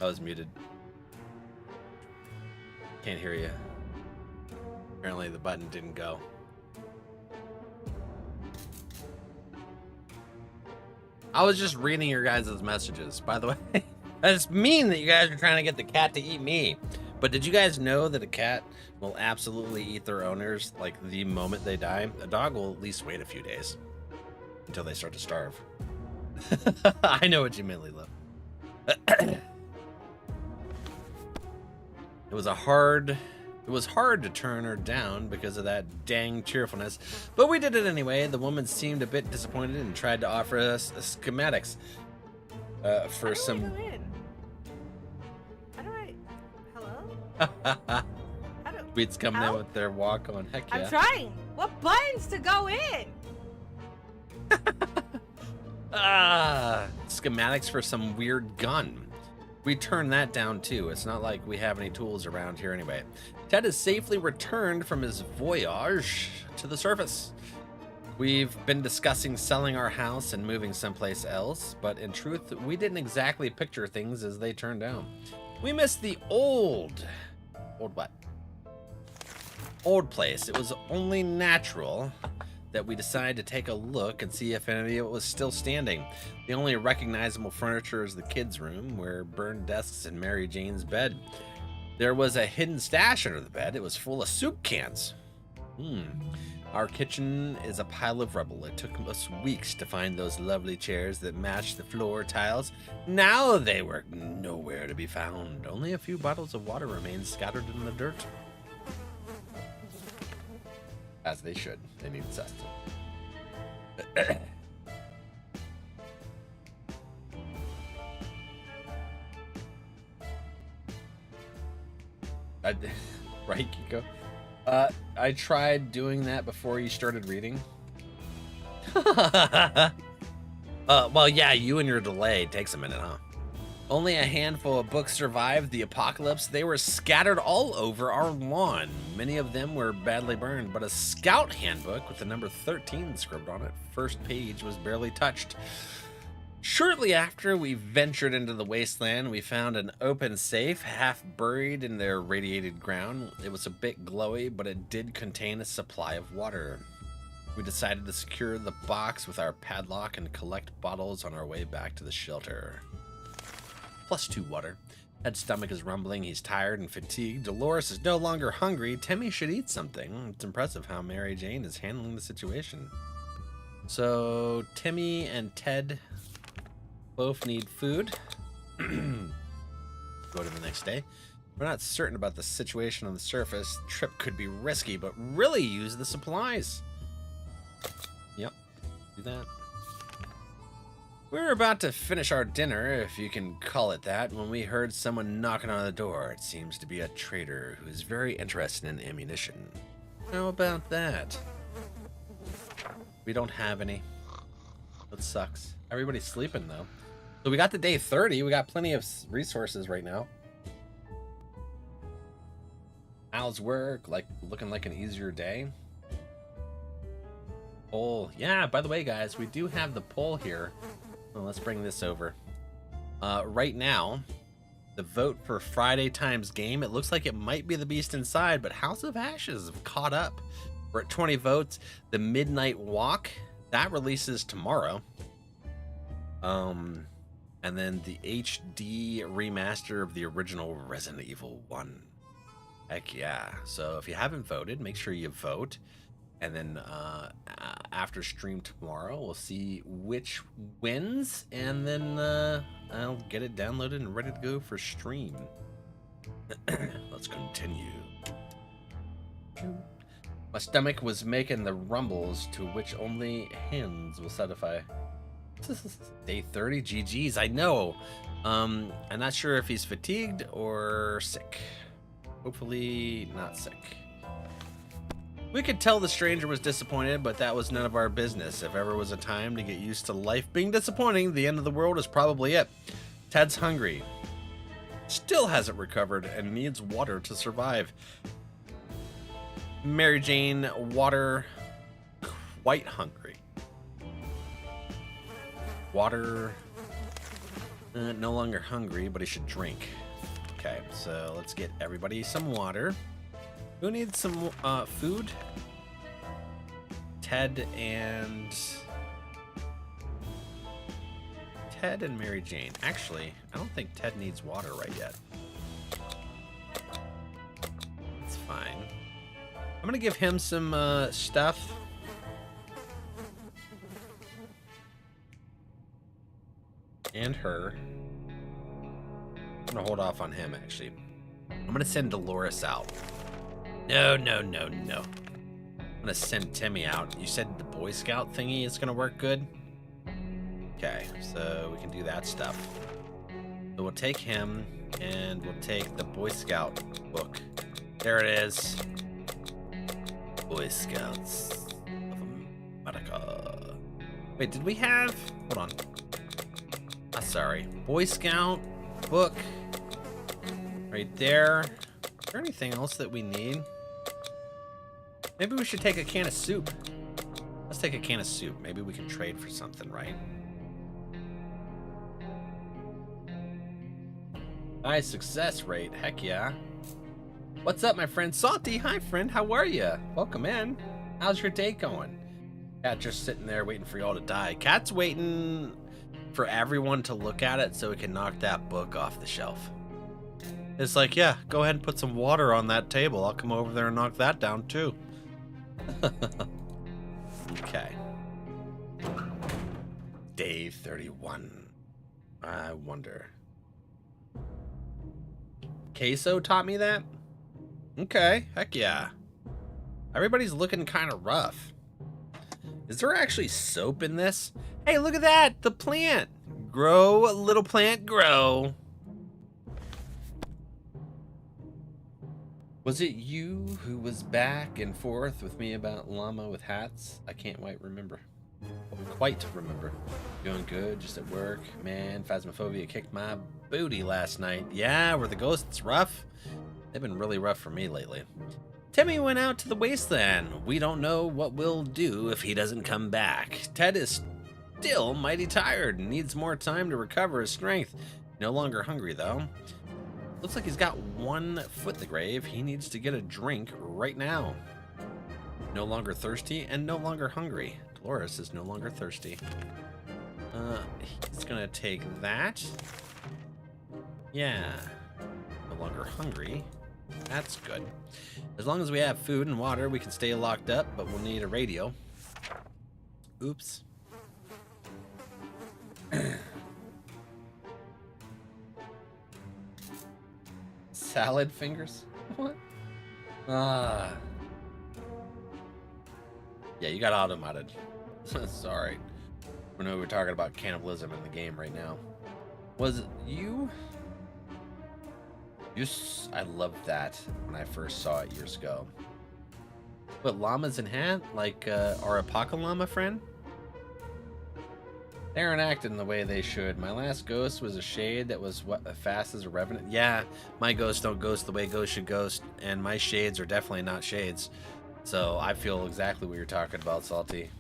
Speaker 1: I was muted. Can't hear you. Apparently the button didn't go. I was just reading your guys' messages, by the way. That's mean that you guys are trying to get the cat to eat me. But did you guys know that a cat will absolutely eat their owners like the moment they die? A dog will at least wait a few days until they start to starve. I know what you meant, Lilo. It was hard to turn her down because of that dang cheerfulness, but we did it anyway. The woman seemed a bit disappointed and tried to offer us schematics for some.
Speaker 8: How do I? Hello?
Speaker 1: Tweets coming in with their walk on. Heck yeah.
Speaker 8: I'm trying. What buttons to go in?
Speaker 1: Schematics for some weird gun. We turned that down too. It's not like we have any tools around here anyway. Ted has safely returned from his voyage to the surface. We've been discussing selling our house and moving someplace else, but in truth, we didn't exactly picture things as they turned out. We missed the old what? Old place. It was only natural that we decided to take a look and see if any of it was still standing. The only recognizable furniture is the kids' room, where burned desks and Mary Jane's bed. There was a hidden stash under the bed. It was full of soup cans. Our kitchen is a pile of rubble. It took us weeks to find those lovely chairs that matched the floor tiles. Now they were nowhere to be found. Only a few bottles of water remained scattered in the dirt. As they should. They need sustenance. Right, Kiko? I tried doing that before you started reading. Well, yeah, you and your delay takes a minute, huh? Only a handful of books survived the apocalypse. They were scattered all over our lawn. Many of them were badly burned, but a scout handbook with the number 13 scribbled on it, first page, was barely touched. Shortly after we ventured into the wasteland, we found an open safe, half buried in the radiated ground. It was a bit glowy, but it did contain a supply of water. We decided to secure the box with our padlock and collect bottles on our way back to the shelter. +2 water. Ted's stomach is rumbling. He's tired and fatigued. Dolores is no longer hungry. Timmy should eat something. It's impressive how Mary Jane is handling the situation. So Timmy and Ted both need food. Go to the next day. We're not certain about the situation on the surface. The trip could be risky, but really use the supplies. Yep, do that. We were about to finish our dinner, if you can call it that, when we heard someone knocking on the door. It seems to be a trader who is very interested in ammunition. How about that? We don't have any. That sucks. Everybody's sleeping, though. So we got to day 30. We got plenty of resources right now. How's work? Looking like an easier day? Poll. Yeah, by the way, guys, we do have the poll here. Well, let's bring this over. Right now, the vote for Friday Times game, it looks like it might be the Beast Inside, but House of Ashes have caught up. We're at 20 votes. The Midnight Walk, that releases tomorrow. And then the HD remaster of the original Resident Evil 1. Heck yeah. So if you haven't voted, make sure you vote. And then after stream tomorrow, we'll see which wins. And then I'll get it downloaded and ready to go for stream. Let's continue. My stomach was making the rumbles to which only hands will satisfy. Day 30, GG's, I know. I'm not sure if he's fatigued or sick. Hopefully not sick. We could tell the stranger was disappointed, but that was none of our business. If ever was a time to get used to life being disappointing, the end of the world is probably it. Ted's hungry. Still hasn't recovered and needs water to survive. Mary Jane, water, quite hungry. Water, no longer hungry, but he should drink. Okay, so let's get everybody some water. Who needs some food? Ted and Mary Jane. Actually, I don't think Ted needs water right yet. It's fine. I'm gonna give him some stuff. And her. I'm gonna hold off on him, actually. I'm gonna send Dolores out. No. I'm gonna send Timmy out. You said the Boy Scout thingy is gonna work good? Okay, so we can do that stuff. So we'll take him, and we'll take the Boy Scout book. There it is. Boy Scouts of America. Wait, did we have... Hold on. Sorry. Boy Scout book. Right there. Is there anything else that we need? Maybe we should take a can of soup. Let's take a can of soup. Maybe we can trade for something, right? High success rate. Heck yeah. What's up, my friend Salty? Hi, friend. How are you? Welcome in. How's your day going? Cat just sitting there waiting for y'all to die. Cat's waiting for everyone to look at it so we can knock that book off the shelf. It's like, yeah, go ahead and put some water on that table. I'll come over there and knock that down too. Okay. Day 31. I wonder. Queso taught me that? Okay, heck yeah. Everybody's looking kind of rough. Is there actually soap in this? Hey, look at that! The plant! Grow, little plant, grow. Was it you who was back and forth with me about llama with hats? I can't quite remember. Doing good, just at work. Man, Phasmophobia kicked my booty last night. Yeah, were the ghosts rough? They've been really rough for me lately. Timmy went out to the wasteland. We don't know what we'll do if he doesn't come back. Ted is still mighty tired and needs more time to recover his strength. No longer hungry, though. Looks like he's got 1 foot in the grave. He needs to get a drink right now. No longer thirsty and no longer hungry. Dolores is no longer thirsty. He's gonna take that. Yeah. No longer hungry. That's good. As long as we have food and water, we can stay locked up, but we'll need a radio. Oops. Salad fingers? What? Yeah, you got automated. Sorry. I know we're talking about cannibalism in the game right now. Was it you? I loved that when I first saw it years ago. What, llamas in hand? Like our Apocalypse friend? They aren't acting the way they should. My last ghost was a shade that was fast as a revenant. Yeah, my ghosts don't ghost the way ghosts should ghost, and my shades are definitely not shades. So I feel exactly what you're talking about, Salty.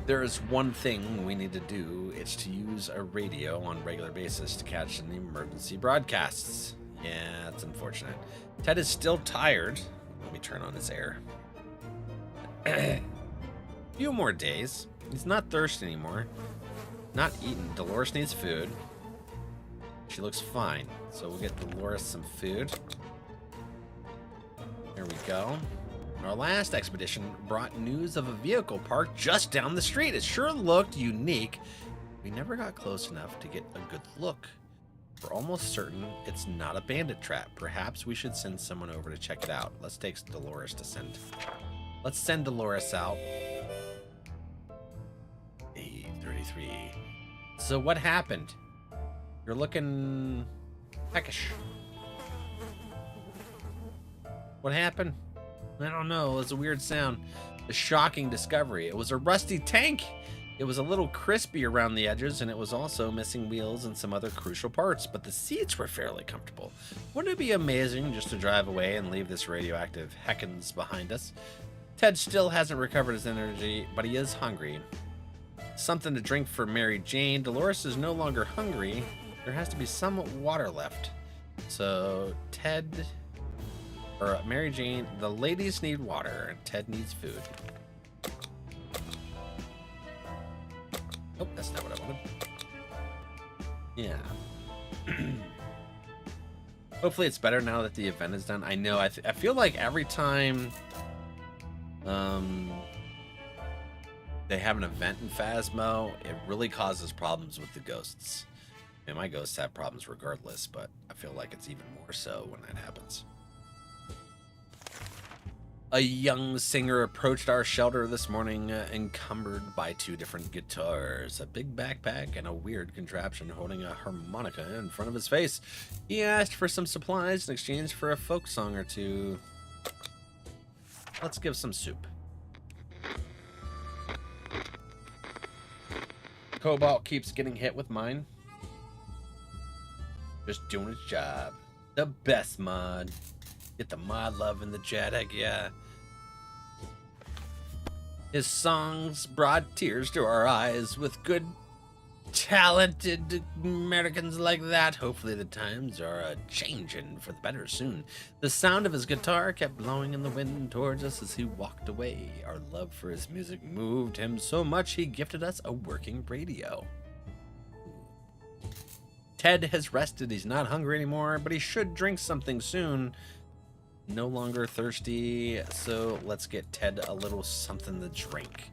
Speaker 1: There is one thing we need to do. It's to use a radio on a regular basis to catch the emergency broadcasts. Yeah, it's unfortunate. Ted is still tired. Let me turn on his air. Few more days. He's not thirsty anymore. Not eating. Dolores needs food. She looks fine. So we'll get Dolores some food. There we go. Our last expedition brought news of a vehicle parked just down the street. It sure looked unique. We never got close enough to get a good look. We're almost certain it's not a bandit trap. Perhaps we should send someone over to check it out. Let's take Dolores to send. Let's send Dolores out. 8:33. So what happened? You're looking peckish. What happened? I don't know. It was a weird sound. A shocking discovery. It was a rusty tank. It was a little crispy around the edges, and it was also missing wheels and some other crucial parts, but the seats were fairly comfortable. Wouldn't it be amazing just to drive away and leave this radioactive heckins behind us? Ted still hasn't recovered his energy, but he is hungry. Something to drink for Mary Jane. Dolores is no longer hungry. There has to be some water left. So Ted, or Mary Jane, the ladies need water and Ted needs food. Oh, that's not what I wanted. Yeah. Hopefully it's better now that the event is done. I know, I feel like every time they have an event in Phasmo, it really causes problems with the ghosts. I mean, my ghosts have problems regardless, but I feel like it's even more so when that happens. A young singer approached our shelter this morning, encumbered by 2 different guitars, a big backpack, and a weird contraption holding a harmonica in front of his face. He asked for some supplies in exchange for a folk song or two. Let's give some soup. Cobalt keeps getting hit with mine. Just doing its job. The best mod. Get the mod love in the chat, heck yeah. His songs brought tears to our eyes. With good, talented Americans like that, hopefully the times are changing for the better soon. The sound of his guitar kept blowing in the wind towards us as he walked away. Our love for his music moved him so much he gifted us a working radio. Ted has rested. He's not hungry anymore, but he should drink something soon. No longer thirsty, so let's get Ted a little something to drink.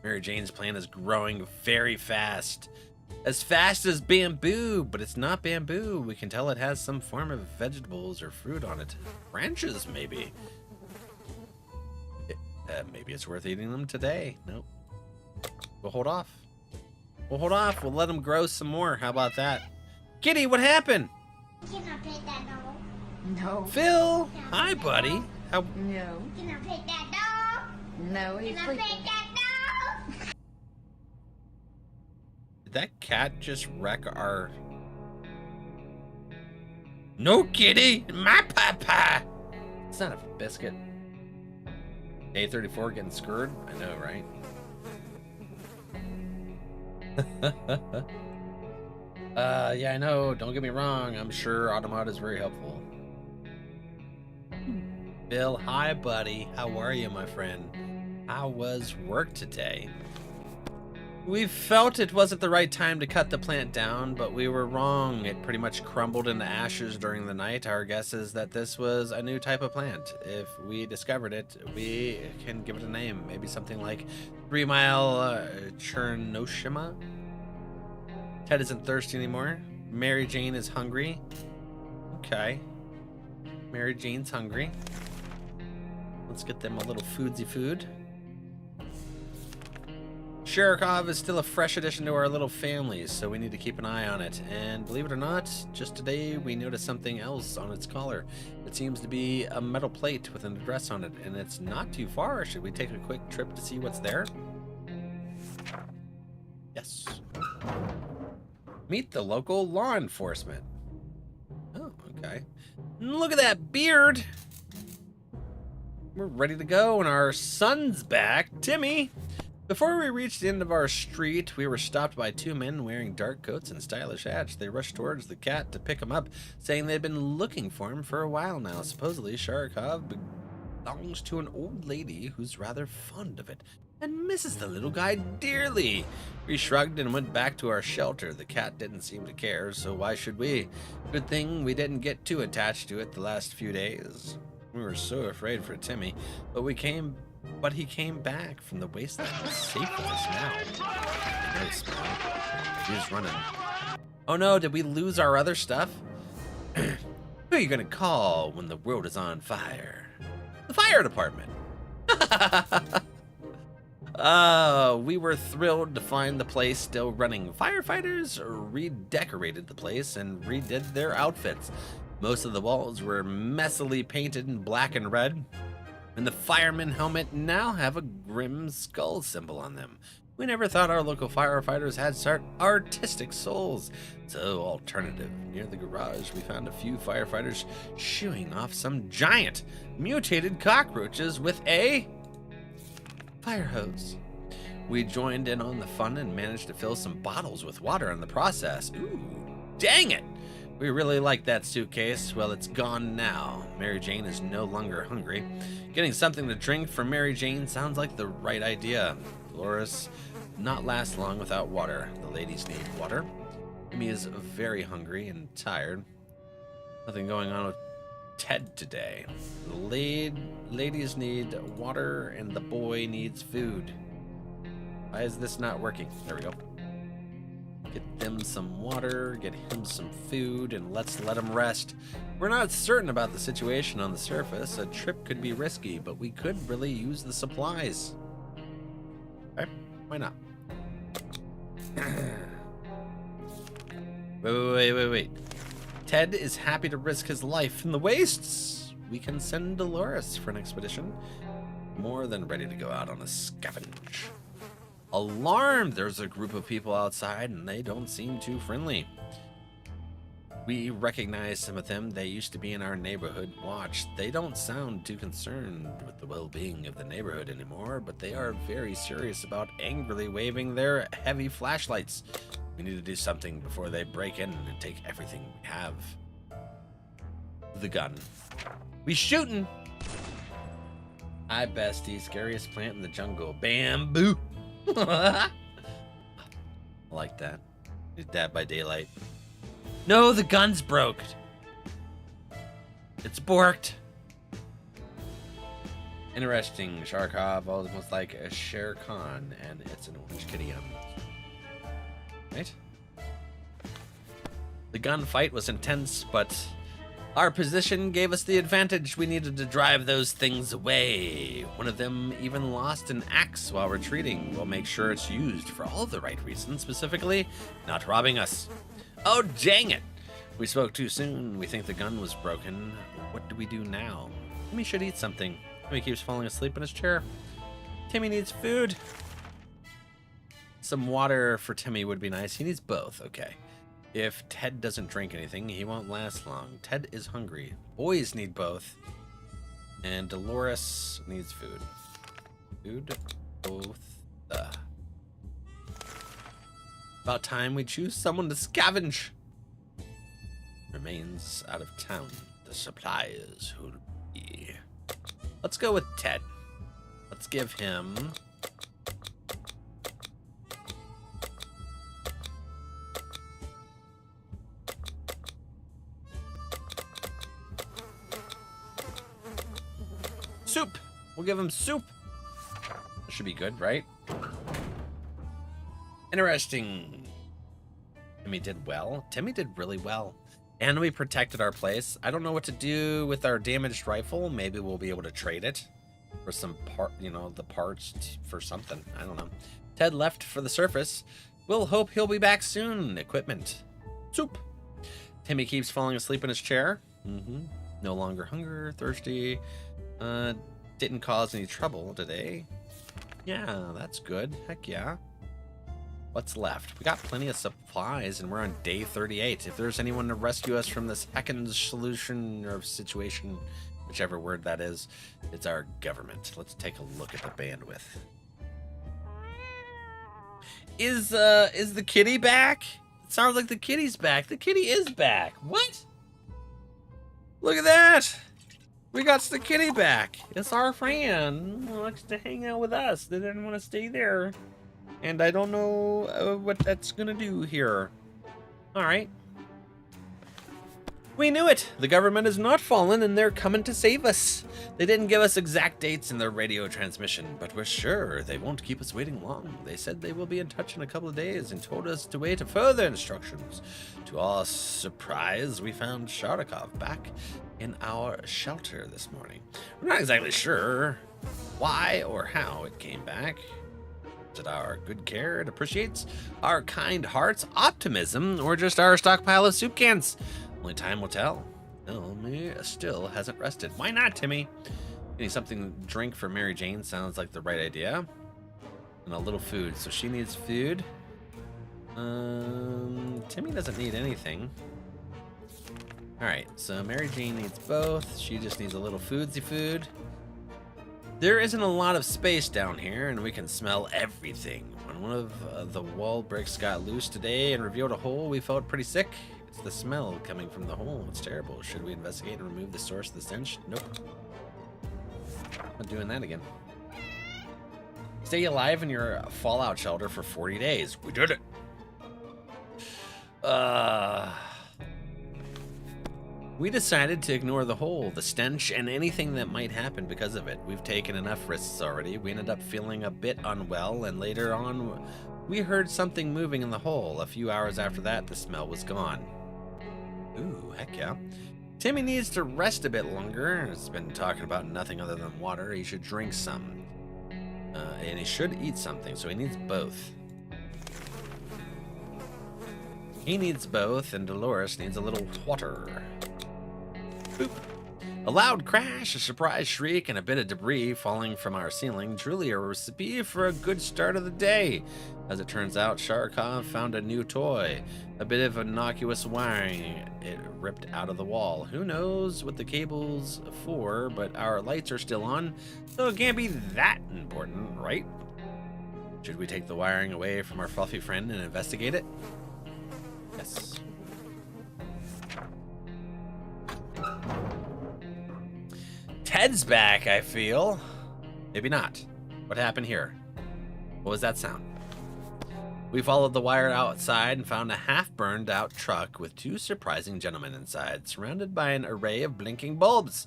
Speaker 1: Mary Jane's plant is growing very fast. As fast as bamboo, but it's not bamboo. We can tell it has some form of vegetables or fruit on it. Branches, maybe. Maybe it's worth eating them today. Nope. We'll hold off. We'll hold off. We'll let them grow some more. How about that? Kitty, what happened?
Speaker 10: Can I pet that dog?
Speaker 11: No.
Speaker 1: Phil, hi, buddy. How?
Speaker 10: No. Can I pet that dog?
Speaker 11: No, he's
Speaker 10: Can I pet that dog?
Speaker 1: Did that cat just wreck our... No, kitty, my papa. Son of a biscuit. Day 34 getting screwed? I know, right? Yeah, I know. Don't get me wrong. I'm sure Automod is very helpful. Bill, hi, buddy. How are you, my friend? How was work today? We felt it wasn't the right time to cut the plant down, but we were wrong. It pretty much crumbled into ashes during the night. Our guess is that this was a new type of plant. If we discovered it, we can give it a name. Maybe something like 3 Mile Chernoshima. Ted isn't thirsty anymore. Mary Jane is hungry. Okay. Mary Jane's hungry. Let's get them a little foodsy food. Sherikov is still a fresh addition to our little family, so we need to keep an eye on it. And believe it or not, just today we noticed something else on its collar. It seems to be a metal plate with an address on it, and it's not too far. Should we take a quick trip to see what's there? Yes. Meet the local law enforcement. Oh, okay. Look at that beard! We're ready to go, and our son's back, Timmy! Before we reached the end of our street, we were stopped by two men wearing dark coats and stylish hats. They rushed towards the cat to pick him up, saying they'd been looking for him for a while now. Supposedly, Sharikov belongs to an old lady who's rather fond of it and misses the little guy dearly. We shrugged and went back to our shelter. The cat didn't seem to care, so why should we? Good thing we didn't get too attached to it the last few days. We were so afraid for Timmy, but he came back from the wasteland safe with us now. Nice, man. He's running. Oh no, did we lose our other stuff? Who are you gonna call when the world is on fire? The fire department. We were thrilled to find the place still running. Firefighters redecorated the place and redid their outfits. Most of the walls were messily painted in black and red, and the fireman helmet now have a grim skull symbol on them. We never thought our local firefighters had such artistic souls. So alternative. Near the garage, we found a few firefighters shooing off some giant mutated cockroaches with a fire hose. We joined in on the fun and managed to fill some bottles with water in the process. Ooh, dang it! We really like that suitcase. Well, it's gone now. Mary Jane is no longer hungry. Getting something to drink for Mary Jane sounds like the right idea. Dolores not last long without water. The ladies need water. Amy is very hungry and tired. Nothing going on with Ted today. The ladies need water and the boy needs food. Why is this not working? There we go. Get them some water, get him some food, and let's let him rest. We're not certain about the situation on the surface. A trip could be risky, but we could really use the supplies. Okay, why not? Wait. Ted is happy to risk his life in the wastes. We can send Dolores for an expedition. More than ready to go out on a scavenge. Alarmed! There's a group of people outside and they don't seem too friendly. We recognize some of them. They used to be in our neighborhood watch. They don't sound too concerned with the well-being of the neighborhood anymore, but they are very serious about angrily waving their heavy flashlights. We need to do something before they break in and take everything we have. The gun. We shooting! Hi, bestie. Scariest plant in the jungle. Bamboo! I like that. Dead by daylight. No, the gun's broke. It's borked. Interesting. Sharkov, almost like a Shere Khan, and it's an orange kitty. Right? The gunfight was intense, but our position gave us the advantage. We needed to drive those things away. One of them even lost an axe while retreating. We'll make sure it's used for all the right reasons, specifically not robbing us. Oh, dang it! We spoke too soon. We think the gun was broken. What do we do now? Timmy should eat something. Timmy keeps falling asleep in his chair. Timmy needs food. Some water for Timmy would be nice. He needs both. Okay. If Ted doesn't drink anything, he won't last long. Ted is hungry. Boys need both. And Dolores needs food. Food, both. About time we choose someone to scavenge. Remains out of town. The supplies will be. Let's go with Ted. Let's give him soup. We'll give him soup. That should be good, right? Interesting. Timmy did well. Timmy did really well. And we protected our place. I don't know what to do with our damaged rifle. Maybe we'll be able to trade it for some part, the parts for something. I don't know. Ted left for the surface. We'll hope he'll be back soon. Equipment. Soup. Timmy keeps falling asleep in his chair. No longer hunger, thirsty. Didn't cause any trouble today. Yeah, that's good. Heck yeah. What's left? We got plenty of supplies, and we're on day 38. If there's anyone to rescue us from this heckin' solution or situation, whichever word that is, it's our government. Let's take a look at the bandwidth. Is the kitty back? It sounds like the kitty's back. The kitty is back. What? Look at that. We got the kitty back. It's our friend who likes to hang out with us. They didn't want to stay there. And I don't know what that's gonna do here. All right. We knew it. The government has not fallen, and they're coming to save us. They didn't give us exact dates in their radio transmission, but we're sure they won't keep us waiting long. They said they will be in touch in a couple of days and told us to wait for further instructions. To our surprise, we found Sharikov back in our shelter this morning. We're not exactly sure why or how it came back. Is it our good care it appreciates, our kind hearts, optimism, or just our stockpile of soup cans? Only time will tell. Elmy still hasn't rested. Why not, Timmy? Getting something to drink for Mary Jane sounds like the right idea. And a little food. So she needs food. Timmy doesn't need anything. Alright, so Mary Jane needs both. She just needs a little foodsy food. There isn't a lot of space down here, and we can smell everything. When one of the wall bricks got loose today and revealed a hole, we felt pretty sick. It's the smell coming from the hole. It's terrible. Should we investigate and remove the source of the stench? Nope. Not doing that again. Stay alive in your fallout shelter for 40 days. We did it. We decided to ignore the hole, the stench, and anything that might happen because of it. We've taken enough risks already. We ended up feeling a bit unwell, and later on, we heard something moving in the hole. A few hours after that, the smell was gone. Ooh, heck yeah. Timmy needs to rest a bit longer. He's been talking about nothing other than water. He should drink some. And he should eat something, so he needs both. He needs both, and Dolores needs a little water. Boop. A loud crash, a surprise shriek, and a bit of debris falling from our ceiling. Truly a recipe for a good start of the day. As it turns out, Sharikov found a new toy. A bit of innocuous wiring. It ripped out of the wall. Who knows what the cable's for, but our lights are still on, so it can't be that important, right? Should we take the wiring away from our fluffy friend and investigate it? Yes. Ted's back, I feel. Maybe not. What happened here? What was that sound? We followed the wire outside and found a half-burned out truck with two surprising gentlemen inside, surrounded by an array of blinking bulbs.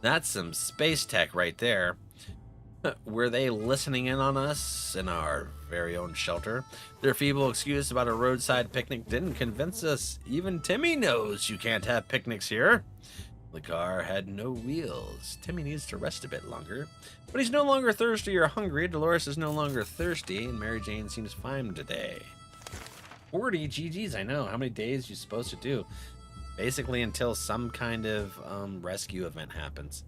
Speaker 1: That's some space tech right there. Were they listening in on us in our very own shelter? Their feeble excuse about a roadside picnic didn't convince us. Even Timmy knows you can't have picnics here. The car had no wheels. Timmy needs to rest a bit longer. But he's no longer thirsty or hungry. Dolores is no longer thirsty, and Mary Jane seems fine today. 40 GGs, I know. How many days you supposed to do? Basically until some kind of rescue event happens.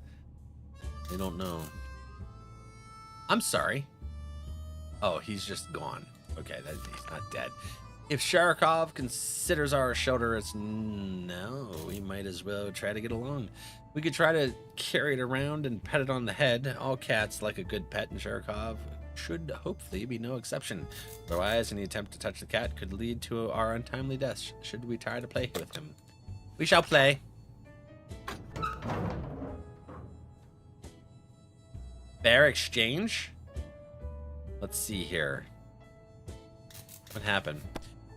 Speaker 1: They don't know. I'm sorry. Oh, he's just gone. Okay, he's not dead. If Sharikov considers our shelter as no, we might as well try to get along. We could try to carry it around and pet it on the head. All cats like a good pet, and Sharikov should hopefully be no exception. Otherwise, any attempt to touch the cat could lead to our untimely death. Should we try to play with him? We shall play. Fair exchange? Let's see here. What happened?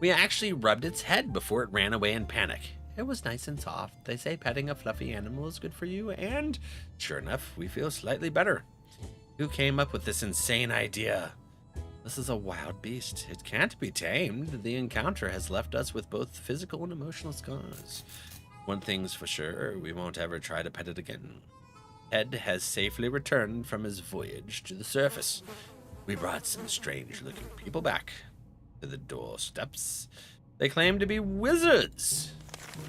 Speaker 1: We actually rubbed its head before it ran away in panic. It was nice and soft. They say petting a fluffy animal is good for you, and sure enough, we feel slightly better. Who came up with this insane idea? This is a wild beast. It can't be tamed. The encounter has left us with both physical and emotional scars. One thing's for sure, we won't ever try to pet it again. Ed has safely returned from his voyage to the surface. We brought some strange-looking people back to the doorsteps. They claim to be wizards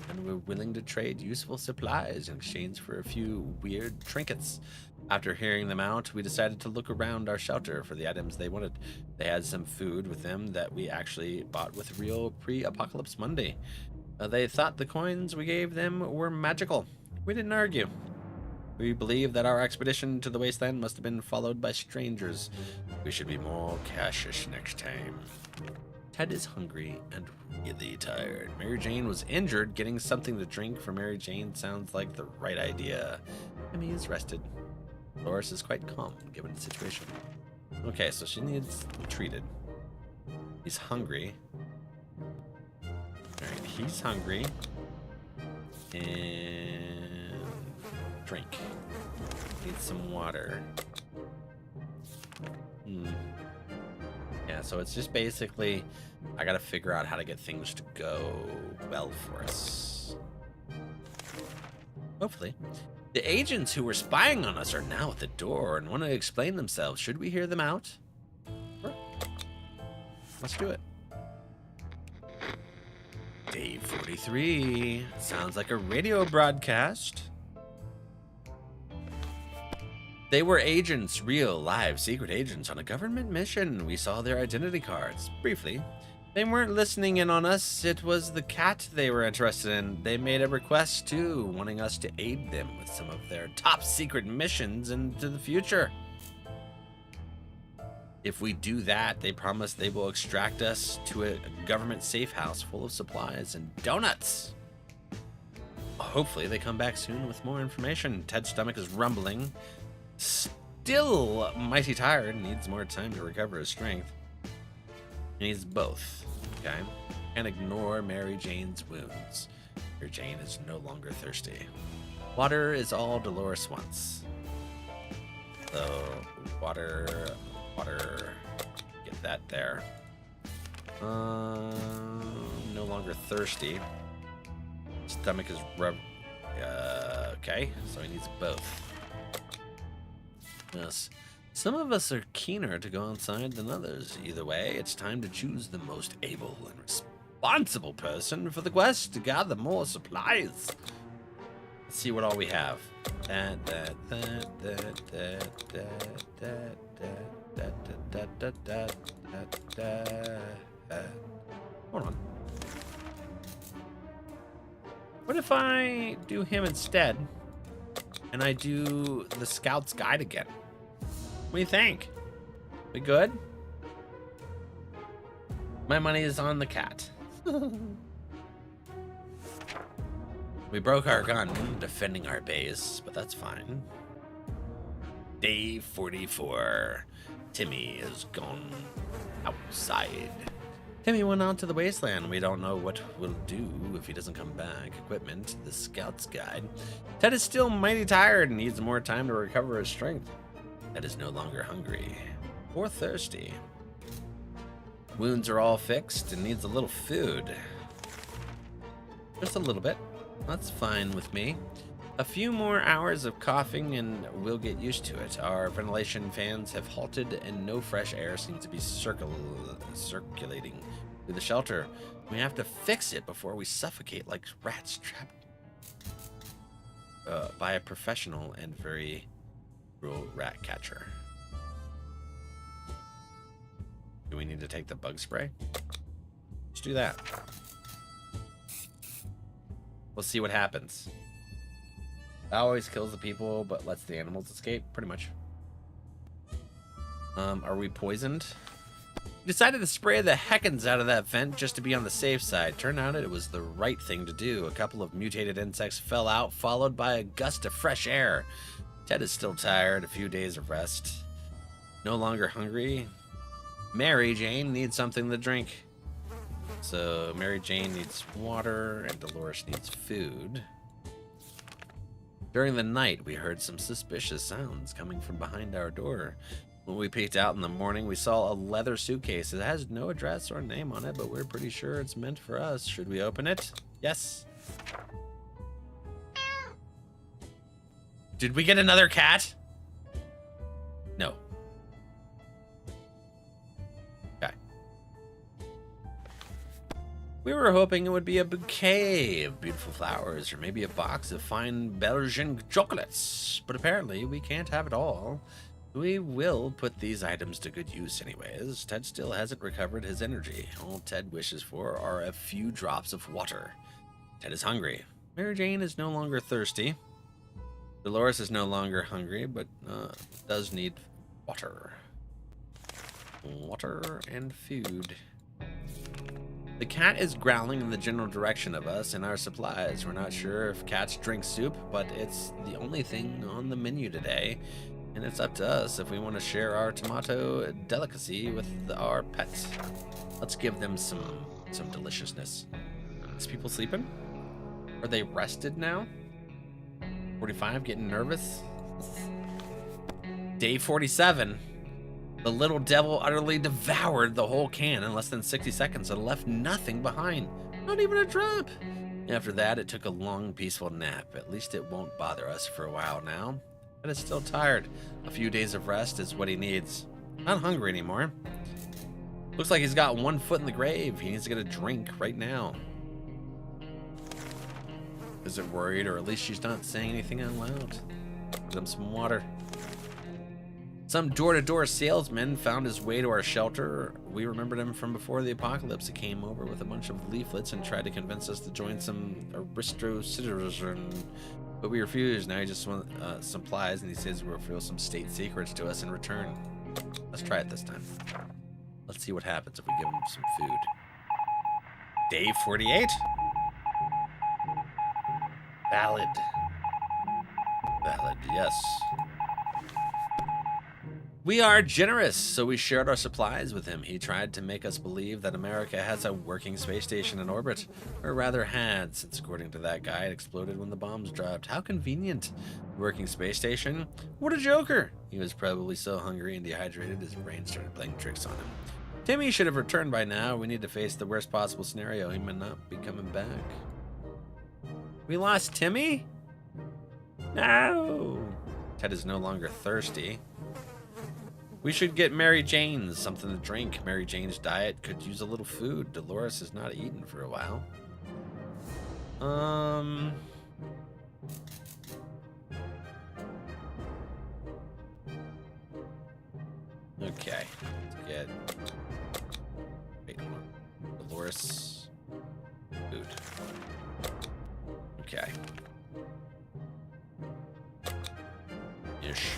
Speaker 1: and were willing to trade useful supplies in exchange for a few weird trinkets. After hearing them out, we decided to look around our shelter for the items they wanted. They had some food with them that we actually bought with real pre-apocalypse Monday. They thought the coins we gave them were magical. We didn't argue. We believe that our expedition to the wasteland must have been followed by strangers. We should be more cautious next time. Ted is hungry and really tired. Mary Jane was injured. Getting something to drink for Mary Jane sounds like the right idea. Timmy is rested. Dolores is quite calm given the situation. Okay, so she needs treated. He's hungry. Alright, he's hungry. And drink. Needs some water. Yeah, so it's just basically I gotta figure out how to get things to go well for us. Hopefully. The agents who were spying on us are now at the door and want to explain themselves. Should we hear them out? Sure. Let's do it. Day 43. Sounds like a radio broadcast. They were agents, real, live, secret agents on a government mission. We saw their identity cards, briefly. They weren't listening in on us. It was the cat they were interested in. They made a request, too, wanting us to aid them with some of their top secret missions into the future. If we do that, they promise they will extract us to a government safe house full of supplies and donuts. Hopefully, they come back soon with more information. Ted's stomach is rumbling. Still mighty tired, needs more time to recover his strength. He needs both, okay? Can't ignore Mary Jane's wounds. Mary Jane is no longer thirsty. Water is all Dolores wants. So, water, get that there. No longer thirsty. Stomach is okay, so he needs both. Yes. Some of us are keener to go outside than others. Either way, it's time to choose the most able and responsible person for the quest to gather more supplies. Let's see what all we have. Hold on. What if I do him instead, and I do the Scout's Guide again? What do you think? We good? My money is on the cat. We broke our gun defending our base, but that's fine. Day 44. Timmy is gone outside. Timmy went out to the wasteland. We don't know what we'll do if he doesn't come back. Equipment, the Scout's Guide. Ted is still mighty tired and needs more time to recover his strength. Ted is no longer hungry or thirsty. Wounds are all fixed and needs a little food. Just a little bit. That's fine with me. A few more hours of coughing and we'll get used to it. Our ventilation fans have halted and no fresh air seems to be circulating through the shelter. We have to fix it before we suffocate like rats trapped by a professional and very cruel rat catcher. Do we need to take the bug spray? Let's do that. We'll see what happens. That always kills the people, but lets the animals escape, pretty much. Are we poisoned? We decided to spray the heckins out of that vent just to be on the safe side. Turned out it was the right thing to do. A couple of mutated insects fell out, followed by a gust of fresh air. Ted is still tired, a few days of rest. No longer hungry. Mary Jane needs something to drink. So Mary Jane needs water and Dolores needs food. During the night, we heard some suspicious sounds coming from behind our door. When we peeked out in the morning, we saw a leather suitcase. It has no address or name on it, but we're pretty sure it's meant for us. Should we open it? Yes. Did we get another cat? No. We were hoping it would be a bouquet of beautiful flowers or maybe a box of fine Belgian chocolates, but apparently we can't have it all. We will put these items to good use anyways. Ted still hasn't recovered his energy. All Ted wishes for are a few drops of water. Ted is hungry. Mary Jane is no longer thirsty. Dolores is no longer hungry, but does need water. Water and food. The cat is growling in the general direction of us and our supplies. We're not sure if cats drink soup, but it's the only thing on the menu today. And it's up to us if we want to share our tomato delicacy with our pets. Let's give them some deliciousness. Is people sleeping? Are they rested now? 45, getting nervous? Day 47. The little devil utterly devoured the whole can in less than 60 seconds and left nothing behind. Not even a drop. After that, it took a long, peaceful nap. At least it won't bother us for a while now. But it's still tired. A few days of rest is what he needs. Not hungry anymore. Looks like he's got one foot in the grave. He needs to get a drink right now. Is it worried, or at least she's not saying anything out loud? Give him some water. Some door-to-door salesman found his way to our shelter. We remembered him from before the apocalypse. He came over with a bunch of leaflets and tried to convince us to join some aristocitizen, but we refused. Now he just wants supplies, and he says we'll reveal some state secrets to us in return. Let's try it this time. Let's see what happens if we give him some food. Day 48. Valid. Valid, yes. We are generous, so we shared our supplies with him. He tried to make us believe that America has a working space station in orbit, or rather had, since according to that guy, it exploded when the bombs dropped. How convenient. Working space station? What a joker. He was probably so hungry and dehydrated his brain started playing tricks on him. Timmy should have returned by now. We need to face the worst possible scenario. He may not be coming back. We lost Timmy? No. Ted is no longer thirsty. We should get Mary Jane's something to drink. Mary Jane's diet could use a little food. Dolores has not eaten for a while. Okay. Let's get... Wait, hold on. Dolores. Food. Okay. Ish.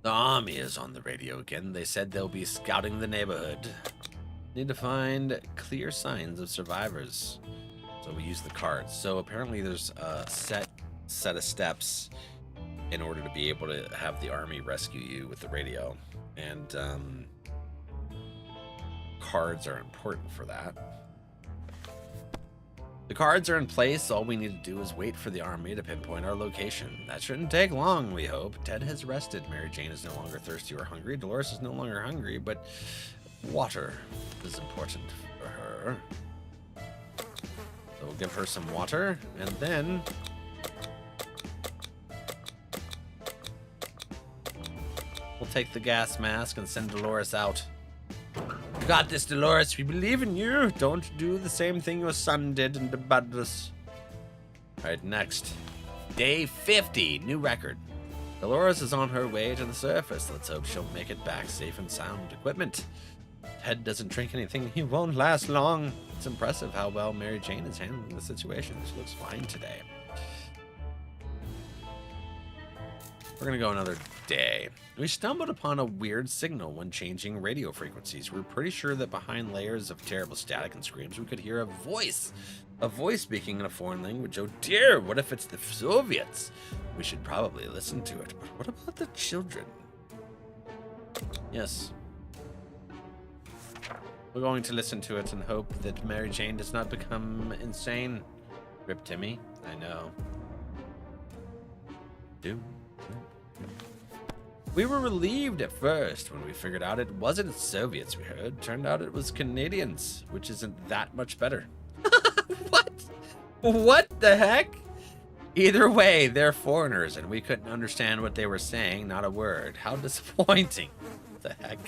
Speaker 1: The army is on the radio again. They said they'll be scouting the neighborhood. Need to find clear signs of survivors. So we use the cards. So apparently there's a set of steps in order to be able to have the army rescue you with the radio. And cards are important for that. The cards are in place. All we need to do is wait for the army to pinpoint our location. That shouldn't take long, we hope. Ted has rested. Mary Jane is no longer thirsty or hungry. Dolores is no longer hungry, but water is important for her. So we'll give her some water, and then we'll take the gas mask and send Dolores out. You got this, Dolores. We believe in you. Don't do the same thing your son did and abandon us. Alright, next. Day 50. New record. Dolores is on her way to the surface. Let's hope she'll make it back safe and sound. Equipment. Ted doesn't drink anything. He won't last long. It's impressive how well Mary Jane is handling the situation. She looks fine today. We're gonna go another day. We stumbled upon a weird signal when changing radio frequencies. We're pretty sure that behind layers of terrible static and screams, we could hear a voice. A voice speaking in a foreign language. Oh dear, what if it's the Soviets? We should probably listen to it. But what about the children? Yes. We're going to listen to it and hope that Mary Jane does not become insane. Rip Timmy, I know. We were relieved at first when we figured out it wasn't Soviets we heard. Turned out it was Canadians, which isn't that much better. What? What the heck? Either way, they're foreigners, and we couldn't understand what they were saying. Not a word. How disappointing. What the heck?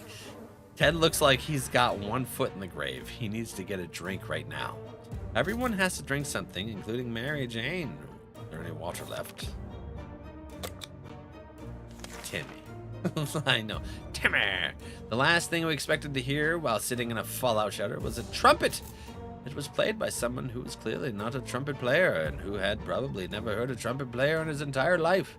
Speaker 1: Ted looks like he's got one foot in the grave. He needs to get a drink right now. Everyone has to drink something, including Mary Jane. Is there any water left? Timmy. I know. Timmy! The last thing we expected to hear while sitting in a fallout shelter was a trumpet. It was played by someone who was clearly not a trumpet player and who had probably never heard a trumpet player in his entire life.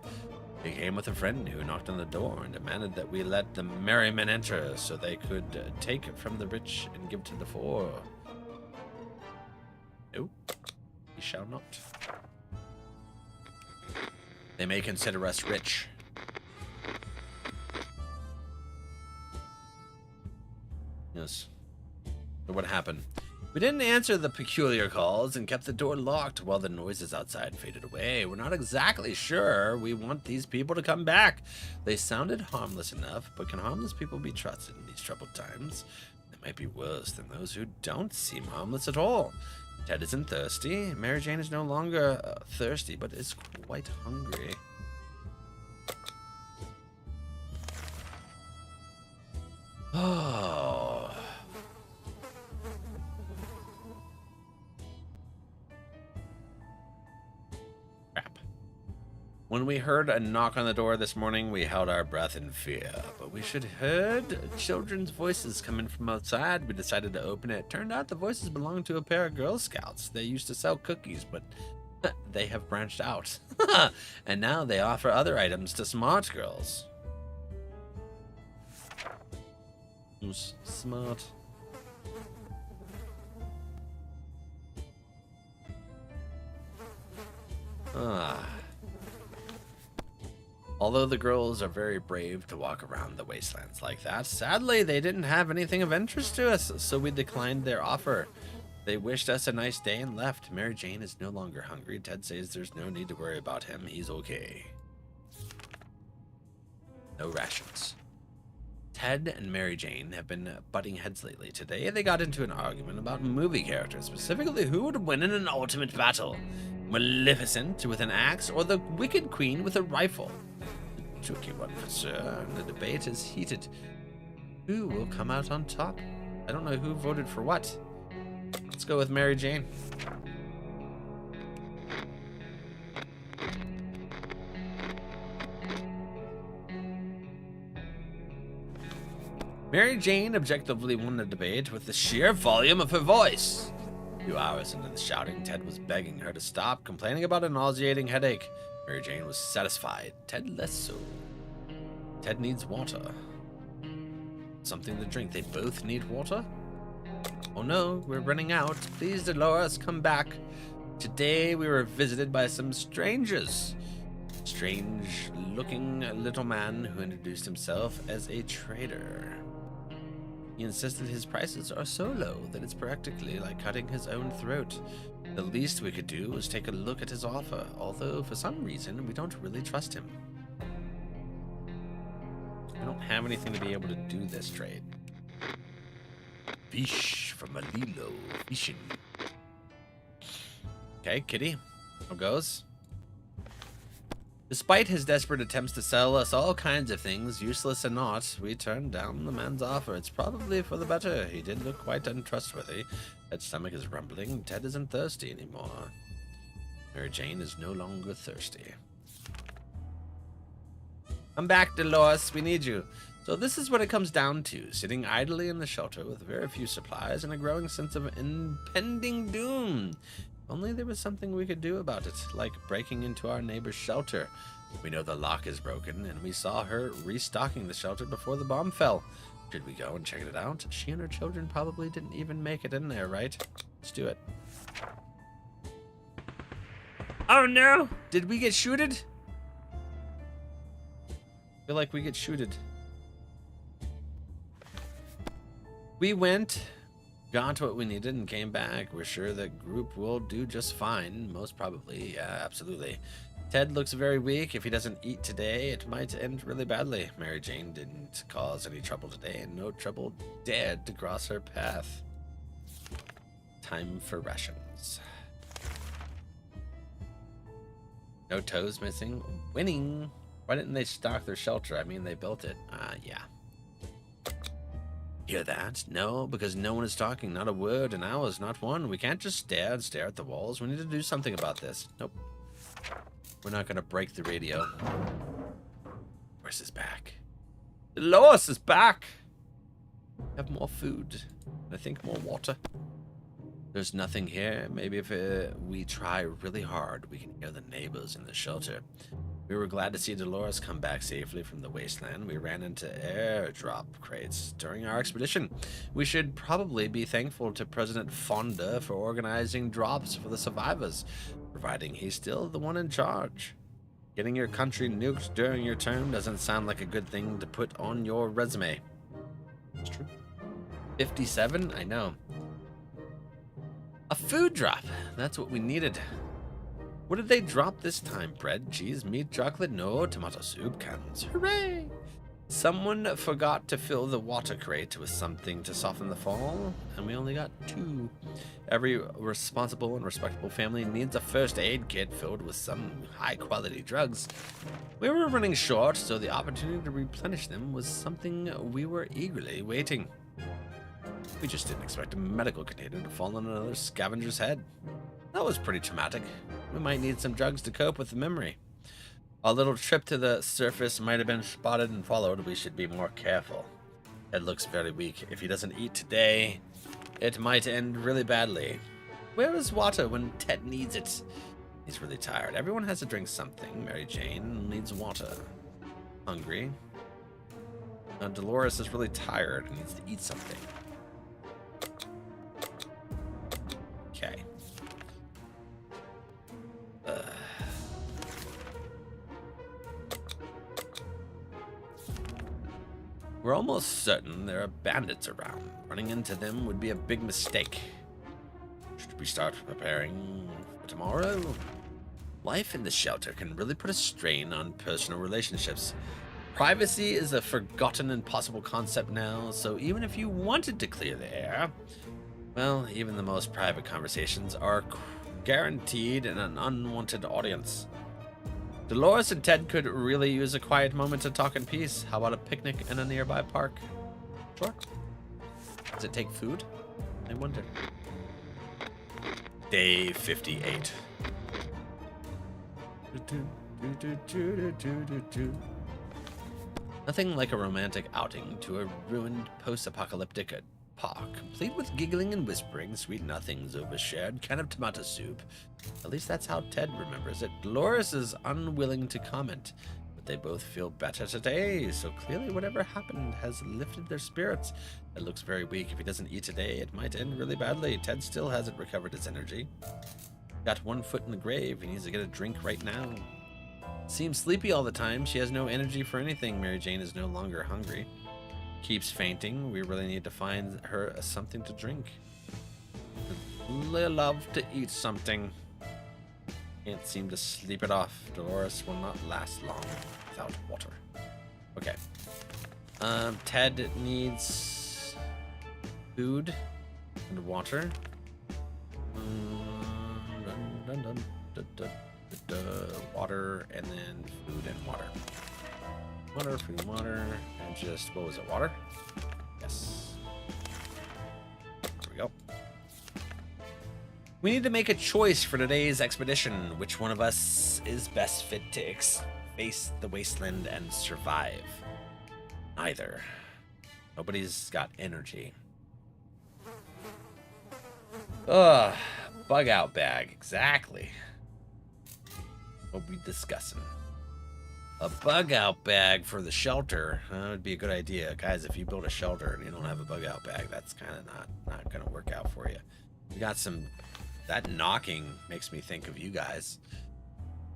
Speaker 1: He came with a friend who knocked on the door and demanded that we let the merry men enter so they could take from the rich and give to the poor. No, he shall not. They may consider us rich. Yes. So what happened? We didn't answer the peculiar calls and kept the door locked while the noises outside faded away. We're not exactly sure we want these people to come back. They sounded harmless enough, but can harmless people be trusted in these troubled times? They might be worse than those who don't seem harmless at all. Ted isn't thirsty. Mary Jane is no longer thirsty, but is quite hungry. Oh. Crap. When we heard a knock on the door this morning, we held our breath in fear, but we should heard children's voices coming from outside. We decided to open it. Turned out the voices belonged to a pair of Girl Scouts. They used to sell cookies, but they have branched out. And now they offer other items to smart girls. Who's smart? Although the girls are very brave to walk around the wastelands like that, sadly they didn't have anything of interest to us, so we declined their offer. They wished us a nice day and left. Mary Jane is no longer hungry. Ted says there's no need to worry about him. He's okay. No rations. Ted and Mary Jane have been butting heads lately. Today they got into an argument about movie characters, specifically who would win in an ultimate battle. Maleficent with an axe or the Wicked Queen with a rifle? A tricky one for sure, and the debate is heated. Who will come out on top? I don't know who voted for what. Let's go with Mary Jane. Mary Jane objectively won the debate with the sheer volume of her voice. A few hours into the shouting, Ted was begging her to stop, complaining about a nauseating headache. Mary Jane was satisfied. Ted less so. Ted needs water. Something to drink. They both need water? Oh no, we're running out. Please, Dolores, come back. Today we were visited by some strangers. Strange-looking little man who introduced himself as a trader. He insisted his prices are so low that it's practically like cutting his own throat. The least we could do was take a look at his offer, although for some reason we don't really trust him. We don't have anything to be able to do this trade. Fish from Malilo, fishing. Okay, kitty, how goes? Despite his desperate attempts to sell us all kinds of things, useless or not, we turned down the man's offer. It's probably for the better. He did look quite untrustworthy. Ted's stomach is rumbling. Ted isn't thirsty anymore. Mary Jane is no longer thirsty. Come back, Dolores. We need you. So this is what it comes down to. Sitting idly in the shelter with very few supplies and a growing sense of impending doom. Only there was something we could do about it, like breaking into our neighbor's shelter. We know the lock is broken, and we saw her restocking the shelter before the bomb fell. Should we go and check it out? She and her children probably didn't even make it in there, right? Let's do it. Oh no! Did we get shooted? I feel like we get shooted. We went, got what we needed, and came back. We're sure the group will do just fine. Most probably, yeah, absolutely. Ted looks very weak. If he doesn't eat today, it might end really badly. Mary Jane didn't cause any trouble today, and no trouble dared to cross her path. Time for rations. No toes missing. Winning. Why didn't they stock their shelter? I mean, they built it. Yeah. Hear that? No, because no one is talking, not a word, and ours, not one. We can't just stare and stare at the walls. We need to do something about this. Nope. We're not gonna break the radio. Where's his back? Dolores is back! Have more food. I think more water. There's nothing here. Maybe if we try really hard, we can hear the neighbors in the shelter. We were glad to see Dolores come back safely from the wasteland. We ran into airdrop crates during our expedition. We should probably be thankful to President Fonda for organizing drops for the survivors, providing he's still the one in charge. Getting your country nuked during your term doesn't sound like a good thing to put on your resume. It's true. 57? I know. A food drop. That's what we needed. What did they drop this time? Bread, cheese, meat, chocolate? No, tomato soup cans. Hooray! Someone forgot to fill the water crate with something to soften the fall, and we only got 2. Every responsible and respectable family needs a first aid kit filled with some high-quality drugs. We were running short, so the opportunity to replenish them was something we were eagerly waiting. We just didn't expect a medical container to fall on another scavenger's head. That was pretty traumatic. We might need some drugs to cope with the memory. Our little trip to the surface might have been spotted and followed. We should be more careful. Ted looks very weak. If he doesn't eat today, it might end really badly. Where is water when Ted needs it? He's really tired. Everyone has to drink something. Mary Jane needs water. Hungry. Dolores is really tired and needs to eat something. Okay. We're almost certain there are bandits around. Running into them would be a big mistake. Should we start preparing for tomorrow? Life in the shelter can really put a strain on personal relationships. Privacy is a forgotten and impossible concept now, so even if you wanted to clear the air, well, even the most private conversations are guaranteed an unwanted audience. Dolores and Ted could really use a quiet moment to talk in peace. How about a picnic in a nearby park? Sure. Does it take food? I wonder. Day 58. Nothing like a romantic outing to a ruined post-apocalyptic park, complete with giggling and whispering, sweet nothings over shared can of tomato soup. At least that's how Ted remembers it. Dolores is unwilling to comment, but they both feel better today, so clearly whatever happened has lifted their spirits. Ted looks very weak. If he doesn't eat today, it might end really badly. Ted still hasn't recovered his energy. Got one foot in the grave. He needs to get a drink right now. Seems sleepy all the time. She has no energy for anything. Mary Jane is no longer hungry. Keeps fainting. We really need to find her something to drink. Would love to eat something. Can't seem to sleep it off. Dolores will not last long without water. Okay. Ted needs food and water. Water and then food and water. Water, food, water, and just, what was it, water? Yes. There we go. We need to make a choice for today's expedition. Which one of us is best fit to face the wasteland and survive? Neither. Nobody's got energy. Ugh, bug out bag, exactly. What we discussing? A bug out bag for the shelter. That would be a good idea. Guys, if you build a shelter and you don't have a bug out bag, that's kind of not going to work out for you. You got some... That knocking makes me think of you guys.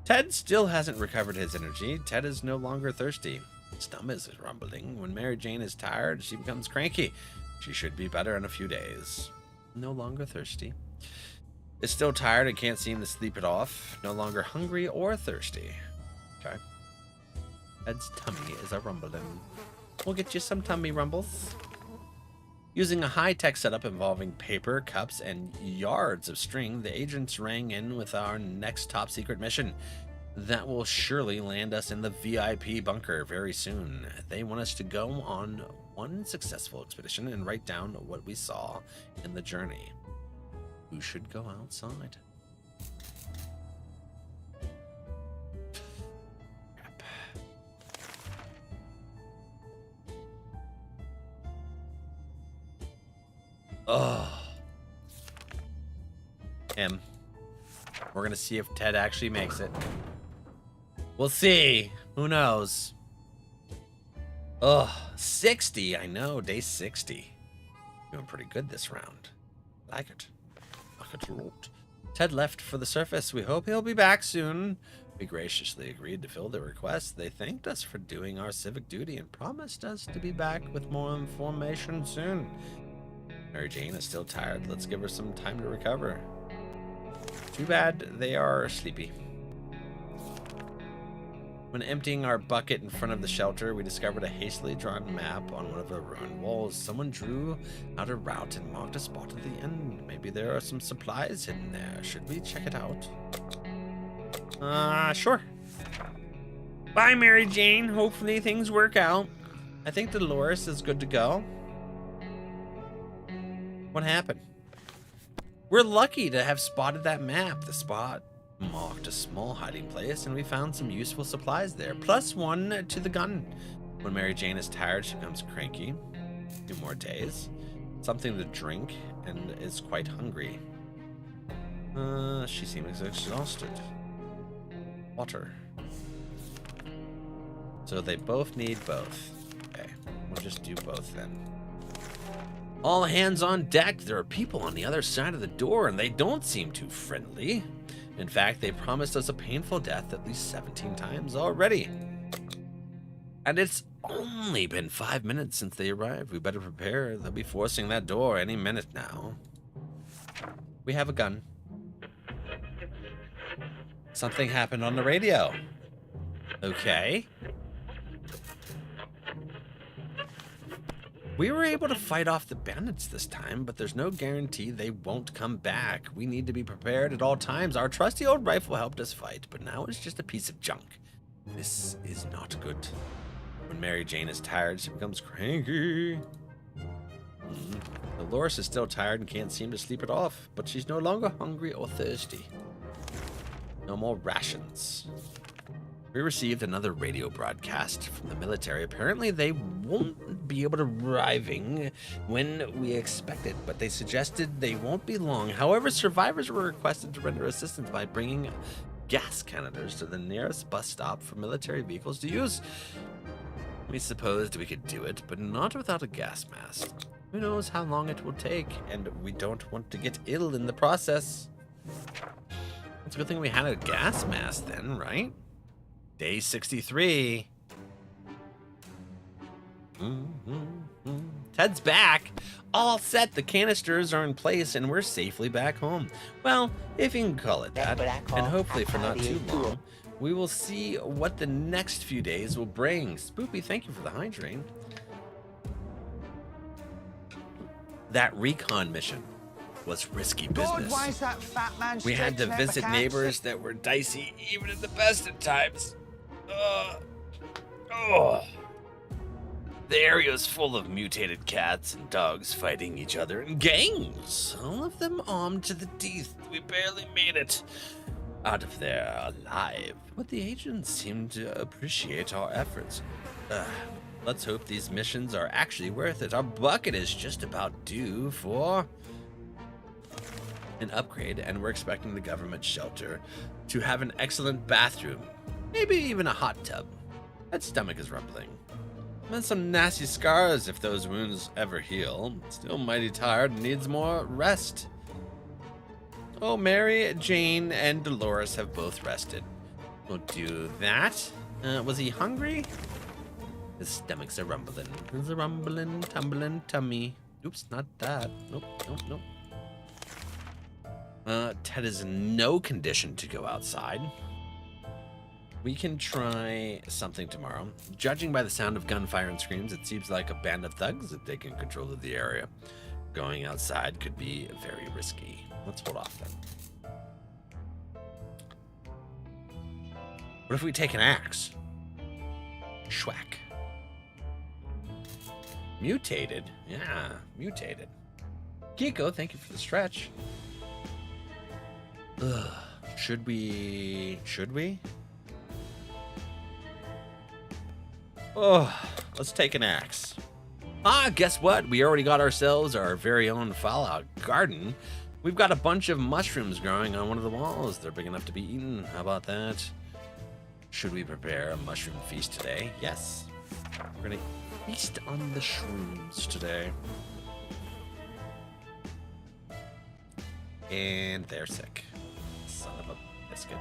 Speaker 1: Ted still hasn't recovered his energy. Ted is no longer thirsty. His stomach is rumbling. When Mary Jane is tired, she becomes cranky. She should be better in a few days. No longer thirsty. Is still tired and can't seem to sleep it off. No longer hungry or thirsty. Okay. Ted's tummy is a rumbling. We'll get you some tummy rumbles. Using a high-tech setup involving paper, cups, and yards of string, the agents rang in with our next top-secret mission. That will surely land us in the VIP bunker very soon. They want us to go on one successful expedition and write down what we saw in the journey. Who should go outside? Crap. Oh. Him. We're gonna see if Ted actually makes it. We'll see. Who knows? Ugh, 60. I know, day 60. Doing pretty good this round. Like it. Like it a lot. Ted left for the surface. We hope he'll be back soon. We graciously agreed to fill their request. They thanked us for doing our civic duty and promised us to be back with more information soon. Mary Jane is still tired. Let's give her some time to recover. Too bad they are sleepy. When emptying our bucket in front of the shelter, we discovered a hastily drawn map on one of the ruined walls. Someone drew out a route and marked a spot at the end. Maybe there are some supplies hidden there. Should we check it out? Sure. Bye, Mary Jane. Hopefully things work out. I think Dolores is good to go. What happened? We're lucky to have spotted that map. The spot marked a small hiding place, and we found some useful supplies there. +1 to the gun. When Mary Jane is tired, she becomes cranky. 2 more days. Something to drink, and is quite hungry. She seems exhausted. Water. So they both need both. Okay, we'll just do both then. All hands on deck. There are people on the other side of the door, and they don't seem too friendly. In fact, they promised us a painful death at least 17 times already. And it's only been 5 minutes since they arrived. We better prepare. They'll be forcing that door any minute now. We have a gun. Something happened on the radio. Okay. We were able to fight off the bandits this time, but there's no guarantee they won't come back. We need to be prepared at all times. Our trusty old rifle helped us fight, but now it's just a piece of junk. This is not good. When Mary Jane is tired, she becomes cranky. Dolores is still tired and can't seem to sleep it off, but she's no longer hungry or thirsty. No more rations. We received another radio broadcast from the military. Apparently they won't be able to arriving when we expected, but they suggested they won't be long. However, survivors were requested to render assistance by bringing gas canisters to the nearest bus stop for military vehicles to use. We supposed we could do it, but not without a gas mask. Who knows how long it will take, and we don't want to get ill in the process. It's a good thing we had a gas mask then, right? Day 63. Ted's back. All set. The canisters are in place and we're safely back home. Well, if you can call it that. And hopefully for not too long, we will see what the next few days will bring. Spoopy, thank you for the hydrate. That recon mission was risky business.
Speaker 3: Why is that fat man
Speaker 1: We had to
Speaker 3: stretching out
Speaker 1: visit
Speaker 3: the
Speaker 1: neighbors that were dicey even at the best of times. The area is full of mutated cats and dogs fighting each other in gangs, all of them armed to the teeth. We barely made it out of there alive, but the agents seem to appreciate our efforts. Let's hope these missions are actually worth it. Our bucket is just about due for an upgrade, and we're expecting the government shelter to have an excellent bathroom, maybe even a hot tub. That stomach is rumbling. And some nasty scars if those wounds ever heal. Still mighty tired and needs more rest. Oh, Mary, Jane, and Dolores have both rested. We'll do that. Was he hungry? His stomach's a rumbling. It's a rumbling, tumbling tummy. Oops, not that. Nope, nope, nope. Ted is in no condition to go outside. We can try something tomorrow. Judging by the sound of gunfire and screams, it seems like a band of thugs have taken control of the area. Going outside could be very risky. Let's hold off then. What if we take an axe? Schwack. Mutated? Yeah, mutated. Kiko, thank you for the stretch. Ugh. Should we? Oh, let's take an axe. Ah, guess what? We already got ourselves our very own Fallout garden. We've got a bunch of mushrooms growing on one of the walls. They're big enough to be eaten. How about that? Should we prepare a mushroom feast today? Yes. We're gonna feast on the shrooms today. And they're sick. Son of a biscuit.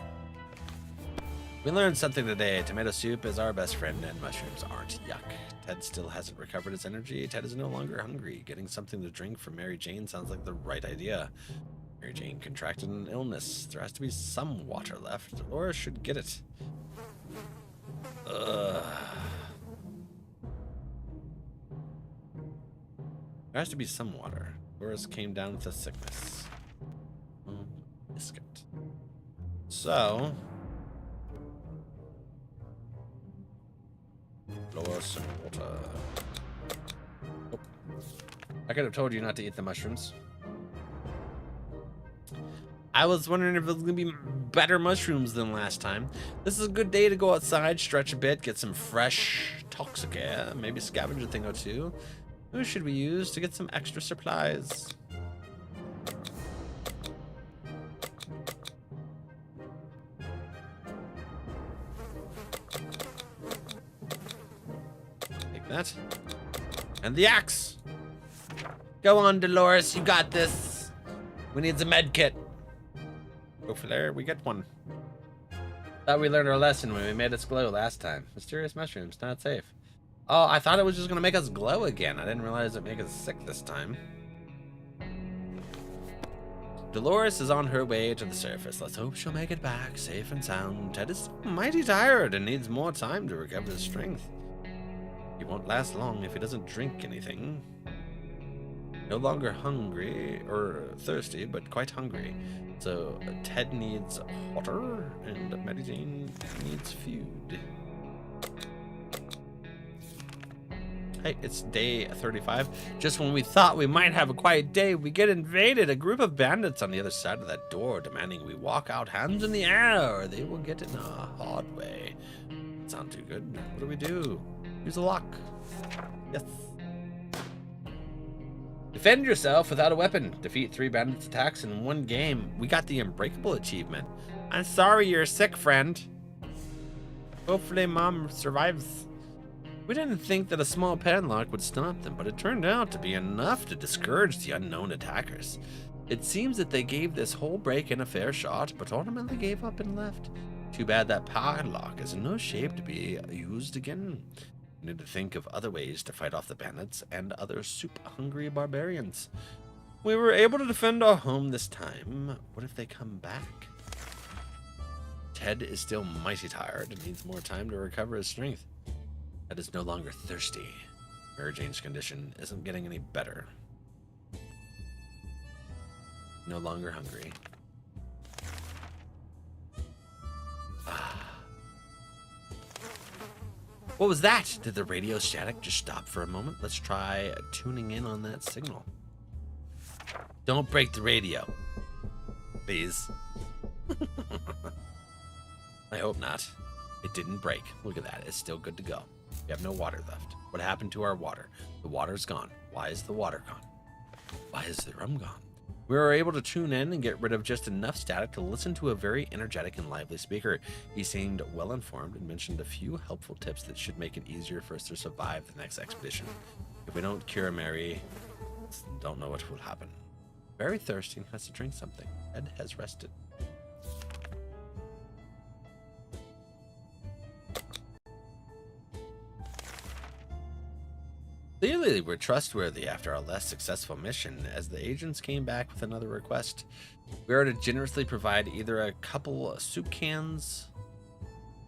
Speaker 1: We learned something today. Tomato soup is our best friend and mushrooms aren't. Yuck. Ted still hasn't recovered his energy. Ted is no longer hungry. Getting something to drink from Mary Jane sounds like the right idea. Mary Jane contracted an illness. There has to be some water left. Dolores should get it. Ugh. There has to be some water. Dolores came down with a sickness. Biscuit. So... Dolores and water. Oh. I could have told you not to eat the mushrooms. I was wondering if it was going to be better mushrooms than last time. This is a good day to go outside, stretch a bit, get some fresh toxic air, maybe scavenge a thing or two. Who should we use to get some extra supplies? Take that. And the axe. Go on, Dolores, you got this. We need the med kit. Hopefully we get one. Thought we learned our lesson when we made us glow last time. Mysterious mushrooms, not safe. Oh, I thought it was just gonna make us glow again. I didn't realize it'd make us sick this time. Dolores is on her way to the surface. Let's hope she'll make it back safe and sound. Ted is mighty tired and needs more time to recover his strength. He won't last long if he doesn't drink anything. No longer hungry or thirsty, but quite hungry. So Ted needs water and Mary Jane needs food. Hey, it's day 35. Just when we thought we might have a quiet day, we get invaded. A group of bandits on the other side of that door demanding we walk out hands in the air or they will get in a hard way. Doesn't sound too good. What do we do? Use a lock. Yes. Defend yourself without a weapon. Defeat 3 bandits' attacks in 1 game. We got the Unbreakable achievement. I'm sorry you're sick, friend. Hopefully Mom survives. We didn't think that a small padlock would stop them, but it turned out to be enough to discourage the unknown attackers. It seems that they gave this whole break-in a fair shot, but ultimately gave up and left. Too bad that padlock is in no shape to be used again. We need to think of other ways to fight off the bandits and other soup-hungry barbarians. We were able to defend our home this time. What if they come back? Ted is still mighty tired and needs more time to recover his strength. Ted is no longer thirsty. Mary Jane's condition isn't getting any better. No longer hungry. What was that? Did the radio static just stop for a moment? Let's try tuning in on that signal. Don't break the radio. Please. I hope not. It didn't break. Look at that. It's still good to go. We have no water left. What happened to our water? The water's gone. Why is the water gone? Why is the rum gone? We were able to tune in and get rid of just enough static to listen to a very energetic and lively speaker. He seemed well informed and mentioned a few helpful tips that should make it easier for us to survive the next expedition. If we don't cure Mary, don't know what will happen. Very thirsty and has to drink something. Ed has rested. Clearly, we're trustworthy after our less successful mission, as the agents came back with another request. We are to generously provide either a couple soup cans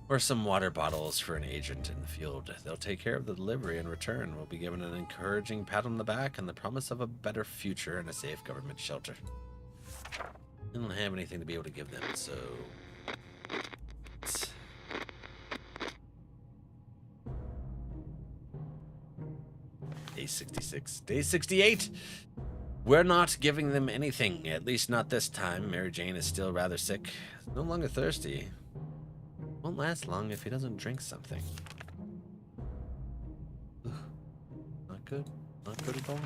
Speaker 1: or some water bottles for an agent in the field. They'll take care of the delivery in return. We'll be given an encouraging pat on the back and the promise of a better future and a safe government shelter. We don't have anything to be able to give them, so... Day 66. Day 68. We're not giving them anything, at least not this time. Mary Jane is still rather sick. No longer thirsty. Won't last long if he doesn't drink something. Ugh. Not good. Not good at all.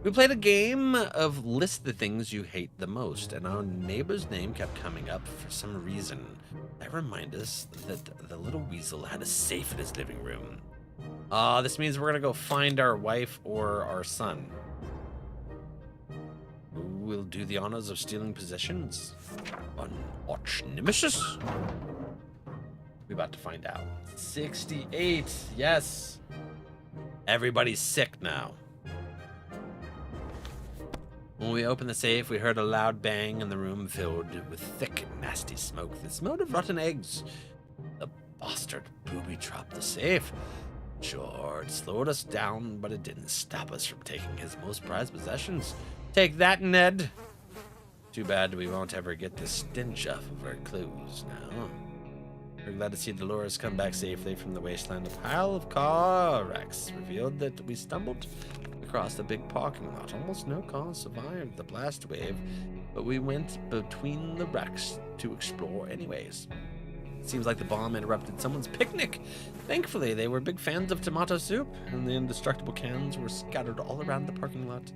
Speaker 1: We played a game of list the things you hate the most, and our neighbor's name kept coming up for some reason. That reminded us that the little weasel had a safe in his living room. This means we're gonna go find our wife or our son. Who will do the honors of stealing possessions? An arch nemesis? We're about to find out. 68, yes. Everybody's sick now. When we opened the safe, we heard a loud bang and the room filled with thick, nasty smoke that smelled of rotten eggs. The bastard booby-trapped the safe. Sure, it slowed us down, but it didn't stop us from taking his most prized possessions. Take that, Ned. Too bad we won't ever get the stench off of our clothes now. We're glad to see Dolores come back safely from the wasteland. A pile of car wrecks revealed that we stumbled across the big parking lot. Almost no car survived the blast wave, but we went between the wrecks to explore anyways. Seems like the bomb interrupted someone's picnic. Thankfully, they were big fans of tomato soup, and the indestructible cans were scattered all around the parking lot.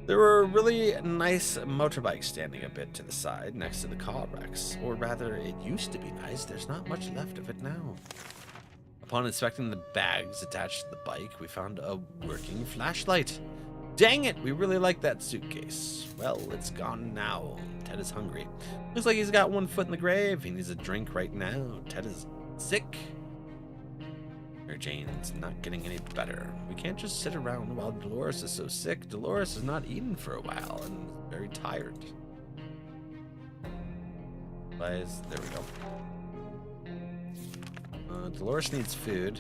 Speaker 1: There were really nice motorbikes standing a bit to the side next to the car wrecks. Or rather, it used to be nice. There's not much left of it now. Upon inspecting the bags attached to the bike, we found a working flashlight. Dang it, we really like that suitcase. Well, it's gone now. Ted is hungry. Looks like he's got one foot in the grave. He needs a drink right now. Ted is sick. Mary Jane's not getting any better. We can't just sit around while Dolores is so sick. Dolores has not eaten for a while and is very tired. There we go. Dolores needs food.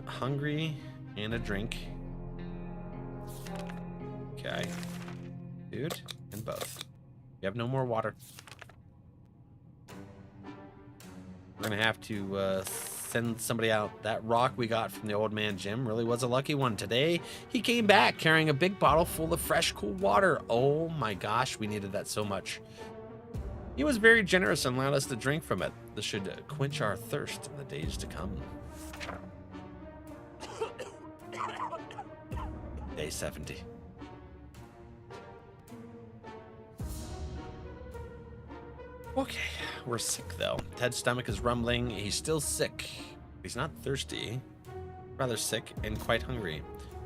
Speaker 1: Hungry and a drink. Okay. Food and both. We have no more water. We're gonna have to send somebody out. That rock we got from the old man Jim really was a lucky one. Today, he came back carrying a big bottle full of fresh, cool water. Oh my gosh, we needed that so much. He was very generous and allowed us to drink from it. This should quench our thirst in the days to come. Day 70. Okay, we're sick though. Ted's stomach is rumbling. He's still sick. He's not thirsty. Rather sick and quite hungry.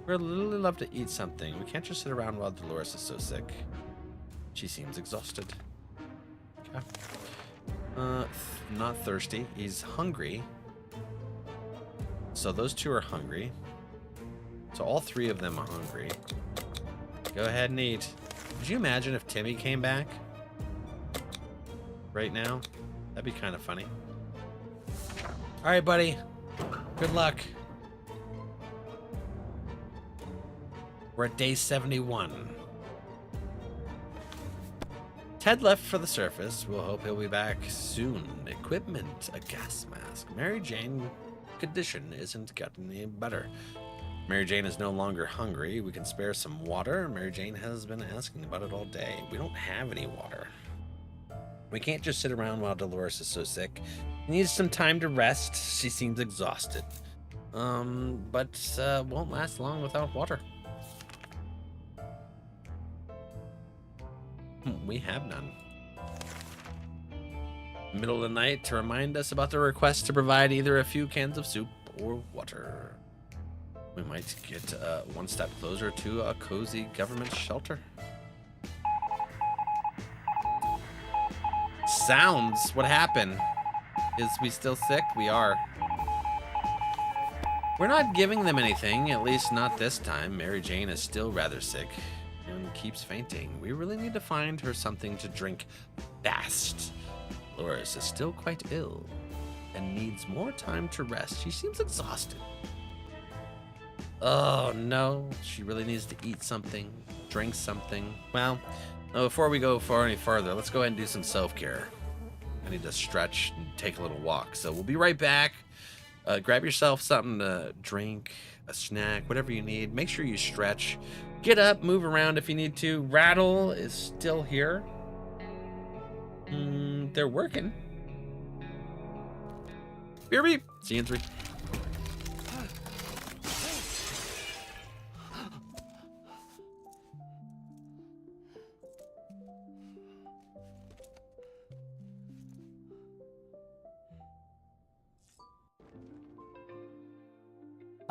Speaker 1: We'd really love to eat something. We can't just sit around while Dolores is so sick. She seems exhausted. Okay. Not thirsty. He's hungry. So those two are hungry. So all three of them are hungry. Go ahead and eat. Could you imagine if Timmy came back right now? That'd be kind of funny. All right, buddy. Good luck. We're at day 71. Ted left for the surface. We'll hope he'll be back soon. Equipment, a gas mask. Mary Jane condition isn't getting any better. Mary Jane is no longer hungry. We can spare some water. Mary Jane has been asking about it all day. We don't have any water. We can't just sit around while Dolores is so sick. She needs some time to rest. She seems exhausted. But won't last long without water. We have none. Middle of the night to remind us about the request to provide either a few cans of soup or water. We might get one step closer to a cozy government shelter. Sounds. What happened? Is we still sick? We are. We're not giving them anything, at least not this time. Mary Jane is still rather sick and keeps fainting. We really need to find her something to drink fast. Dolores is still quite ill and needs more time to rest. She seems exhausted. Oh no, she really needs to eat something, drink something. Well, before we go far any further, let's go ahead and do some self-care. I need to stretch and take a little walk. So we'll be right back. grab yourself something to drink, a snack, whatever you need. Make sure you stretch. Get up, move around if you need to. Rattle is still here. They're working. Beer beep. See you in 3.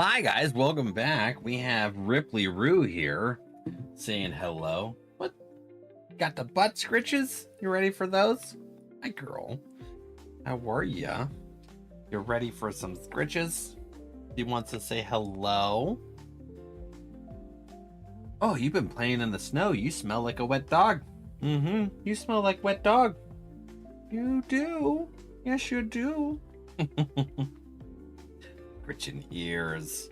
Speaker 1: Hi guys, welcome back. We have Ripley Roo here saying hello. What? Got the butt scritches? You ready for those? Hi girl. How are ya? You ready for some scritches? He wants to say hello. Oh, you've been playing in the snow. You smell like a wet dog. You smell like wet dog. You do. Yes, you do. Gretchen here's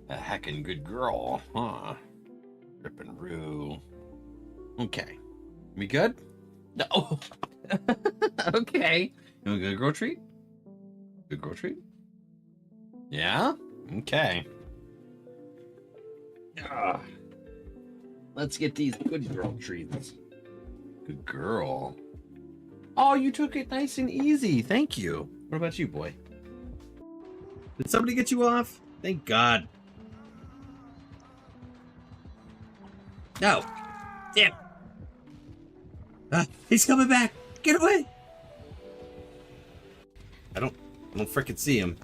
Speaker 1: a heckin' good girl, huh? Rippin' Roo. Okay. We good? No. Okay. You want a good girl treat? Good girl treat? Yeah? Okay. Let's get these good girl treats. Good girl. Oh, you took it nice and easy. Thank you. What about you, boy?
Speaker 4: Did somebody get you off? Thank God. No. Damn. He's coming back. Get away. I don't frickin' see him.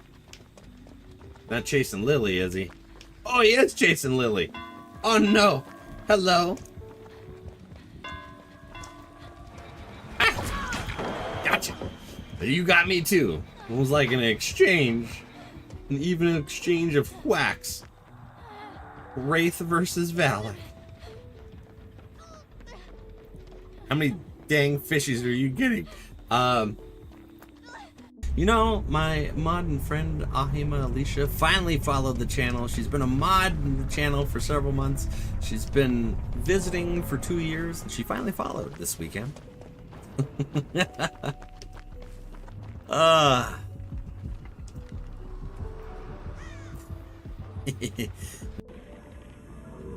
Speaker 4: Not chasing Lily, is he? Oh, he is chasing Lily. Oh no. Hello. Ah! Gotcha. You got me too. It was like an exchange. An even exchange of whacks. Wraith versus Valak. How many dang fishies are you getting? You know, my mod and friend Ahima Alicia finally followed the channel. She's been a mod in the channel for several months. She's been visiting for 2 years, and she finally followed this weekend.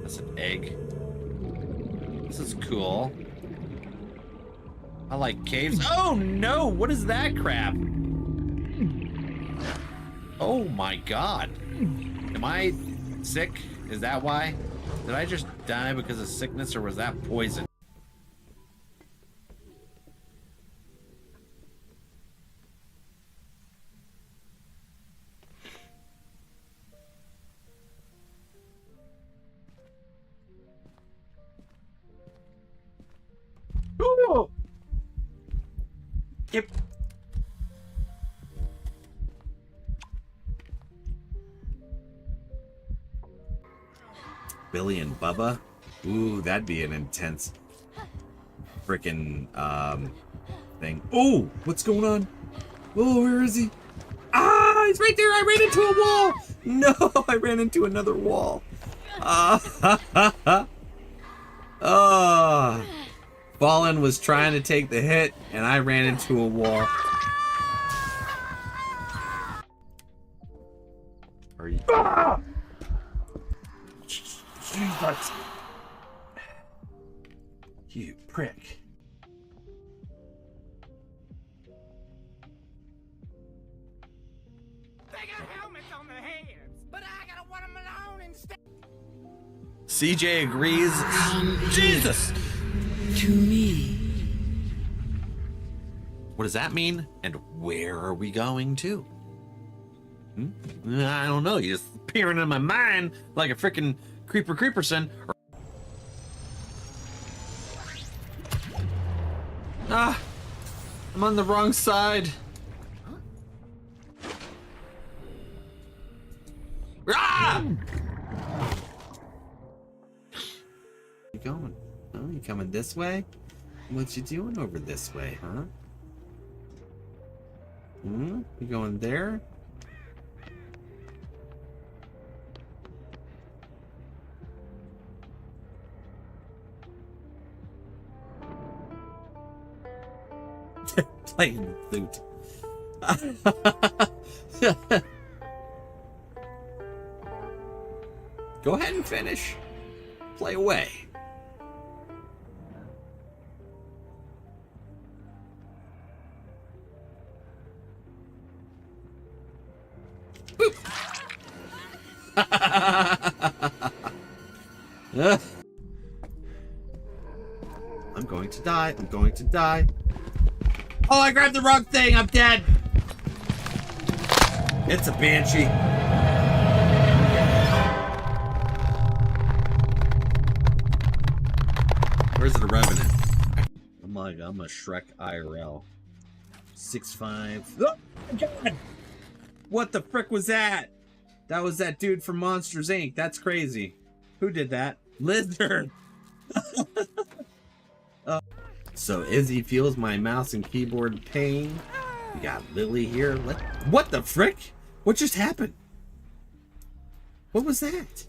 Speaker 1: That's an egg. This is cool. I like caves. Oh no! What is that crap? Oh my god. Am I sick? Is that why? Did I just die because of sickness, or was that poison?
Speaker 4: Oh! Yep. Billy and Bubba? Ooh, that'd be an intense frickin' thing. Oh, what's going on? Oh, where is he? Ah, he's right there. I ran into a wall. No, I ran into another wall. Fallen was trying to take the hit, and I ran into a wall. Are you? Jesus. You prick.
Speaker 3: They got helmets on their heads, but I gotta want them alone instead.
Speaker 1: CJ agrees. Jesus!
Speaker 11: To me.
Speaker 1: What does that mean? And where are we going to? I don't know. You're just peering in my mind like a freaking creeperson. Ah! I'm on the wrong side. Ah!
Speaker 4: You going? Oh, you coming this way? What you doing over this way, huh? You going there? Playing the flute. Go ahead and finish. Play away. Boop. I'm going to die. I'm going to die. Oh, I grabbed the wrong thing. I'm dead. It's a banshee. Where's the revenant? I'm a Shrek IRL. 6'5". Oh my god! What the frick was that? That was that dude from Monsters Inc. That's crazy. Who did that? Lizard. So Izzy feels my mouse and keyboard pain. We got Lily here. What the frick? What just happened? What was that?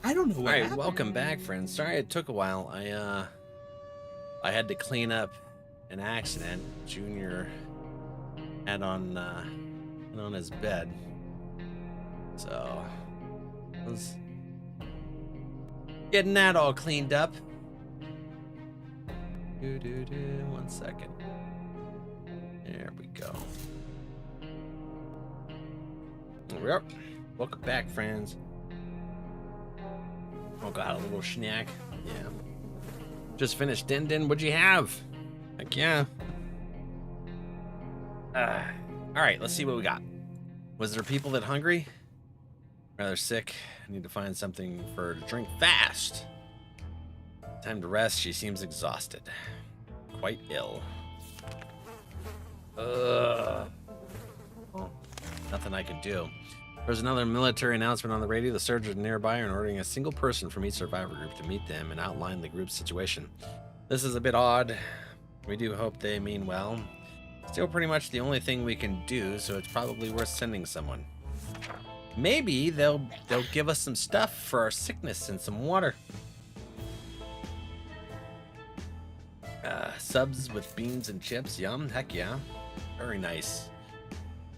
Speaker 4: I don't know what happened.
Speaker 1: Alright, welcome back, friends. Sorry it took a while. I had to clean up an accident Junior had on his bed. So I was getting that all cleaned up. 1 second. There we go. Yep. Welcome back, friends. Oh, got a little snack. Yeah. Just finished Din. What'd you have? Heck yeah. All right, let's see what we got. Was there people that hungry? Rather sick. I need to find something for her to drink fast. Time to rest. She seems exhausted. Quite ill. Ugh. Well, nothing I can do. There's another military announcement on the radio. The surgeons nearby are ordering a single person from each survivor group to meet them and outline the group's situation. This is a bit odd. We do hope they mean well. Still pretty much the only thing we can do, so it's probably worth sending someone. Maybe they'll give us some stuff for our sickness and some water. Subs with beans and chips. Yum. Heck yeah. Very nice.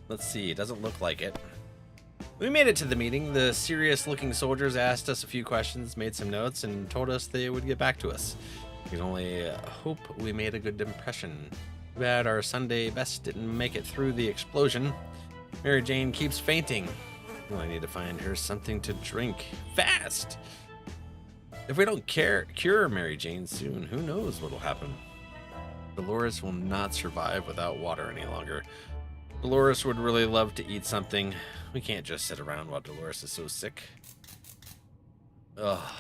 Speaker 1: Let's see. It doesn't look like it. We made it to the meeting. The serious-looking soldiers asked us a few questions, made some notes, and told us they would get back to us. We can only hope we made a good impression. Too bad our Sunday best didn't make it through the explosion. Mary Jane keeps fainting. Well, I need to find her something to drink. Fast! If we don't cure Mary Jane soon, who knows what'll happen. Dolores will not survive without water any longer. Dolores would really love to eat something. We can't just sit around while Dolores is so sick. Ugh.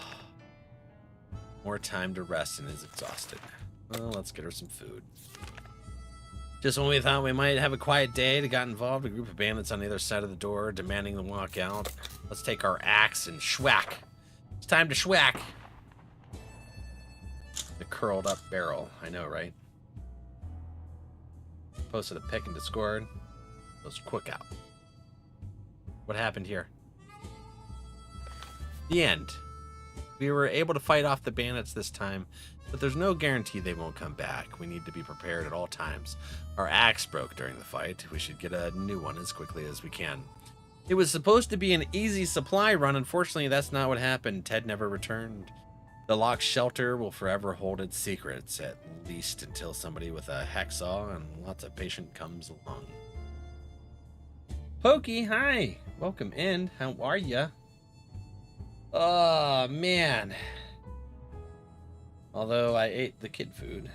Speaker 1: More time to rest and is exhausted. Well, let's get her some food. Just when we thought we might have a quiet day, they got involved. A group of bandits on the other side of the door, demanding to walk out. Let's take our axe and schwack. It's time to schwack. The curled up barrel. I know, right? Posted a pick in Discord. Goes quick out. What happened here? The end. We were able to fight off the bandits this time, but there's no guarantee they won't come back. We need to be prepared at all times. Our axe broke during the fight. We should get a new one as quickly as we can. It was supposed to be an easy supply run. Unfortunately, that's not what happened. Ted never returned. The locked shelter will forever hold its secrets, at least until somebody with a hacksaw and lots of patience comes along. Pokey, hi. Welcome in. How are ya? Oh, man. Although I ate the kid food.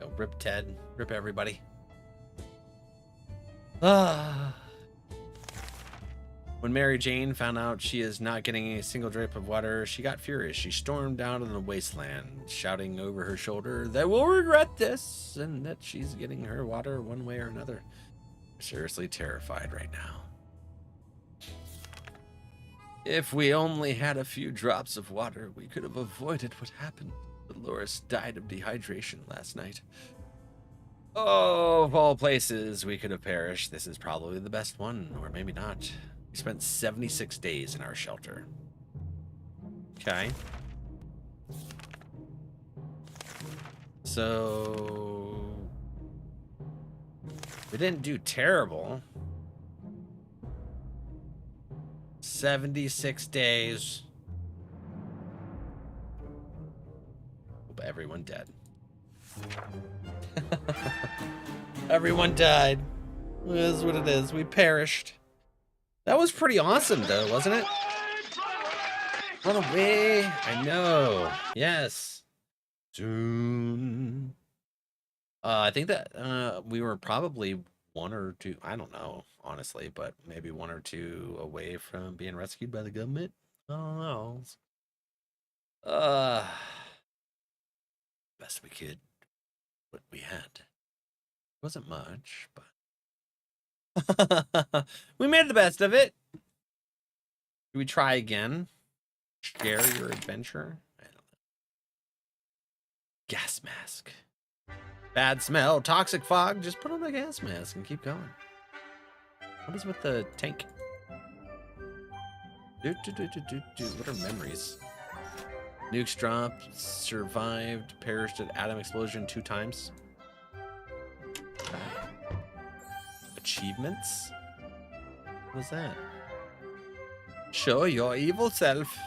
Speaker 1: Oh, rip Ted. Rip everybody. Ah. When Mary Jane found out she is not getting a single drip of water, she got furious. She stormed out of the wasteland, shouting over her shoulder that we'll regret this and that she's getting her water one way or another. I'm seriously terrified right now. If we only had a few drops of water, we could have avoided what happened. Dolores died of dehydration last night. Oh, of all places we could have perished, this is probably the best one, or maybe not. We spent 76 days in our shelter. Okay. So we didn't do terrible. 76 days. Hope everyone dead. Everyone died. It is what it is. We perished. That was pretty awesome, though, wasn't it? Run away. I know. Yes. Soon. I think that we were probably 1 or 2. I don't know, honestly, but maybe 1 or 2 away from being rescued by the government. I don't know. Best we could. What we had. Wasn't much, but we made the best of it. Do we try again? Share your adventure? I don't know. Gas mask. Bad smell, toxic fog. Just put on a gas mask and keep going. What is with the tank? What are memories? Nukes dropped, survived, perished at atom explosion 2 times. Achievements? What's that? Show your evil self.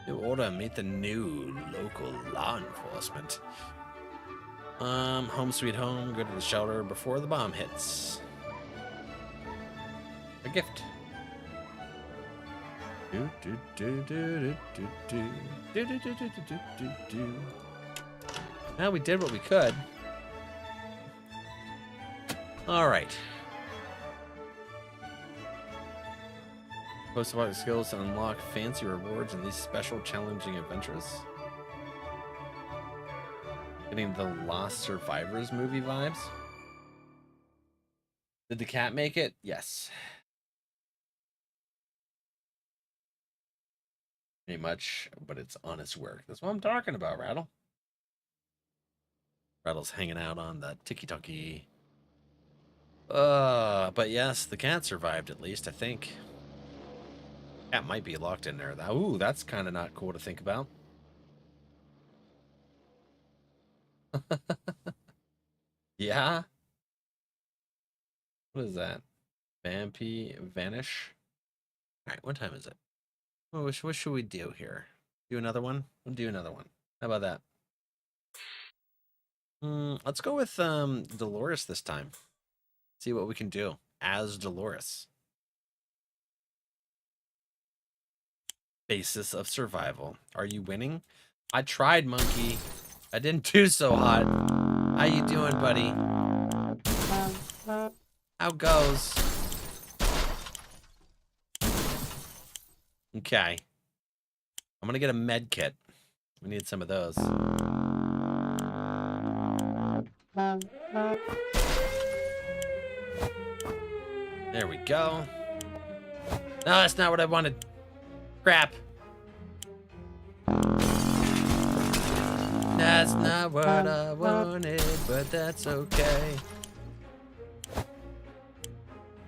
Speaker 1: You ought to meet the new local law enforcement. Home sweet home. Go to the shelter before the bomb hits. A gift. Well, we did what we could. All right. Post-apocalyptic skills to unlock fancy rewards in these special challenging adventures. Getting the Lost Survivors movie vibes. Did the cat make it? Yes. Pretty much, but it's honest work. That's what I'm talking about, Rattle. Rattle's hanging out on the tiki-taki. But yes, the cat survived at least, I think. Cat might be locked in there. Ooh, that's kind of not cool to think about. Yeah? What is that? Vampy Vanish? Alright, what time is it? What should we do here? Do another one? We'll do another one. How about that? Let's go with Dolores this time. See what we can do as Dolores. Basis of survival. Are you winning? I tried, monkey. I didn't do so hot. How you doing, buddy? How goes? Okay. I'm gonna get a med kit. We need some of those. There we go. No, that's not what I wanted. Crap. That's not what I wanted, but that's okay.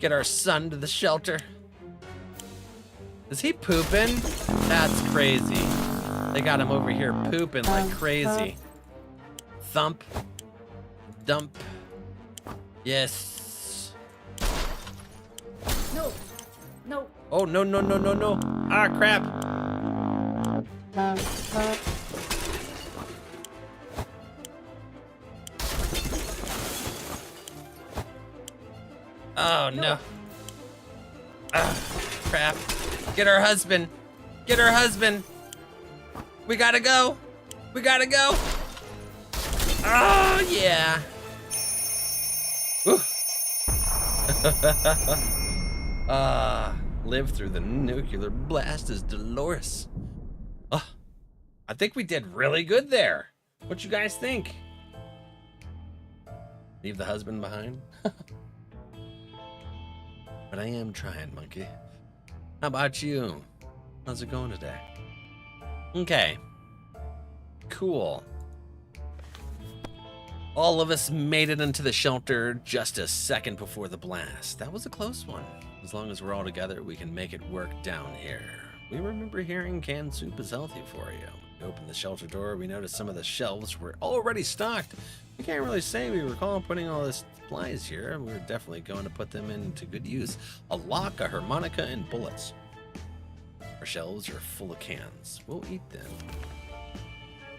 Speaker 1: Get our son to the shelter. Is he pooping? That's crazy. They got him over here pooping like crazy. Thump. Dump. Yes.
Speaker 8: No. No.
Speaker 1: Oh, no, no, no, no, no. Ah, crap. Oh, no. Ah, crap. Get her husband. Get her husband. We gotta go. We gotta go. Oh, yeah. Woo. Live through the nuclear blast as Dolores. Oh, I think we did really good there. What you guys think? Leave the husband behind? But I am trying, monkey. How about you? How's it going today? Okay. Cool. All of us made it into the shelter just a second before the blast. That was a close one. As long as we're all together, we can make it work down here. We remember hearing canned soup is healthy for you. We opened the shelter door, we noticed some of the shelves were already stocked. We can't really say we recall putting all this supplies here. We're definitely going to put them into good use. A lock, a harmonica, and bullets. Our shelves are full of cans. We'll eat them.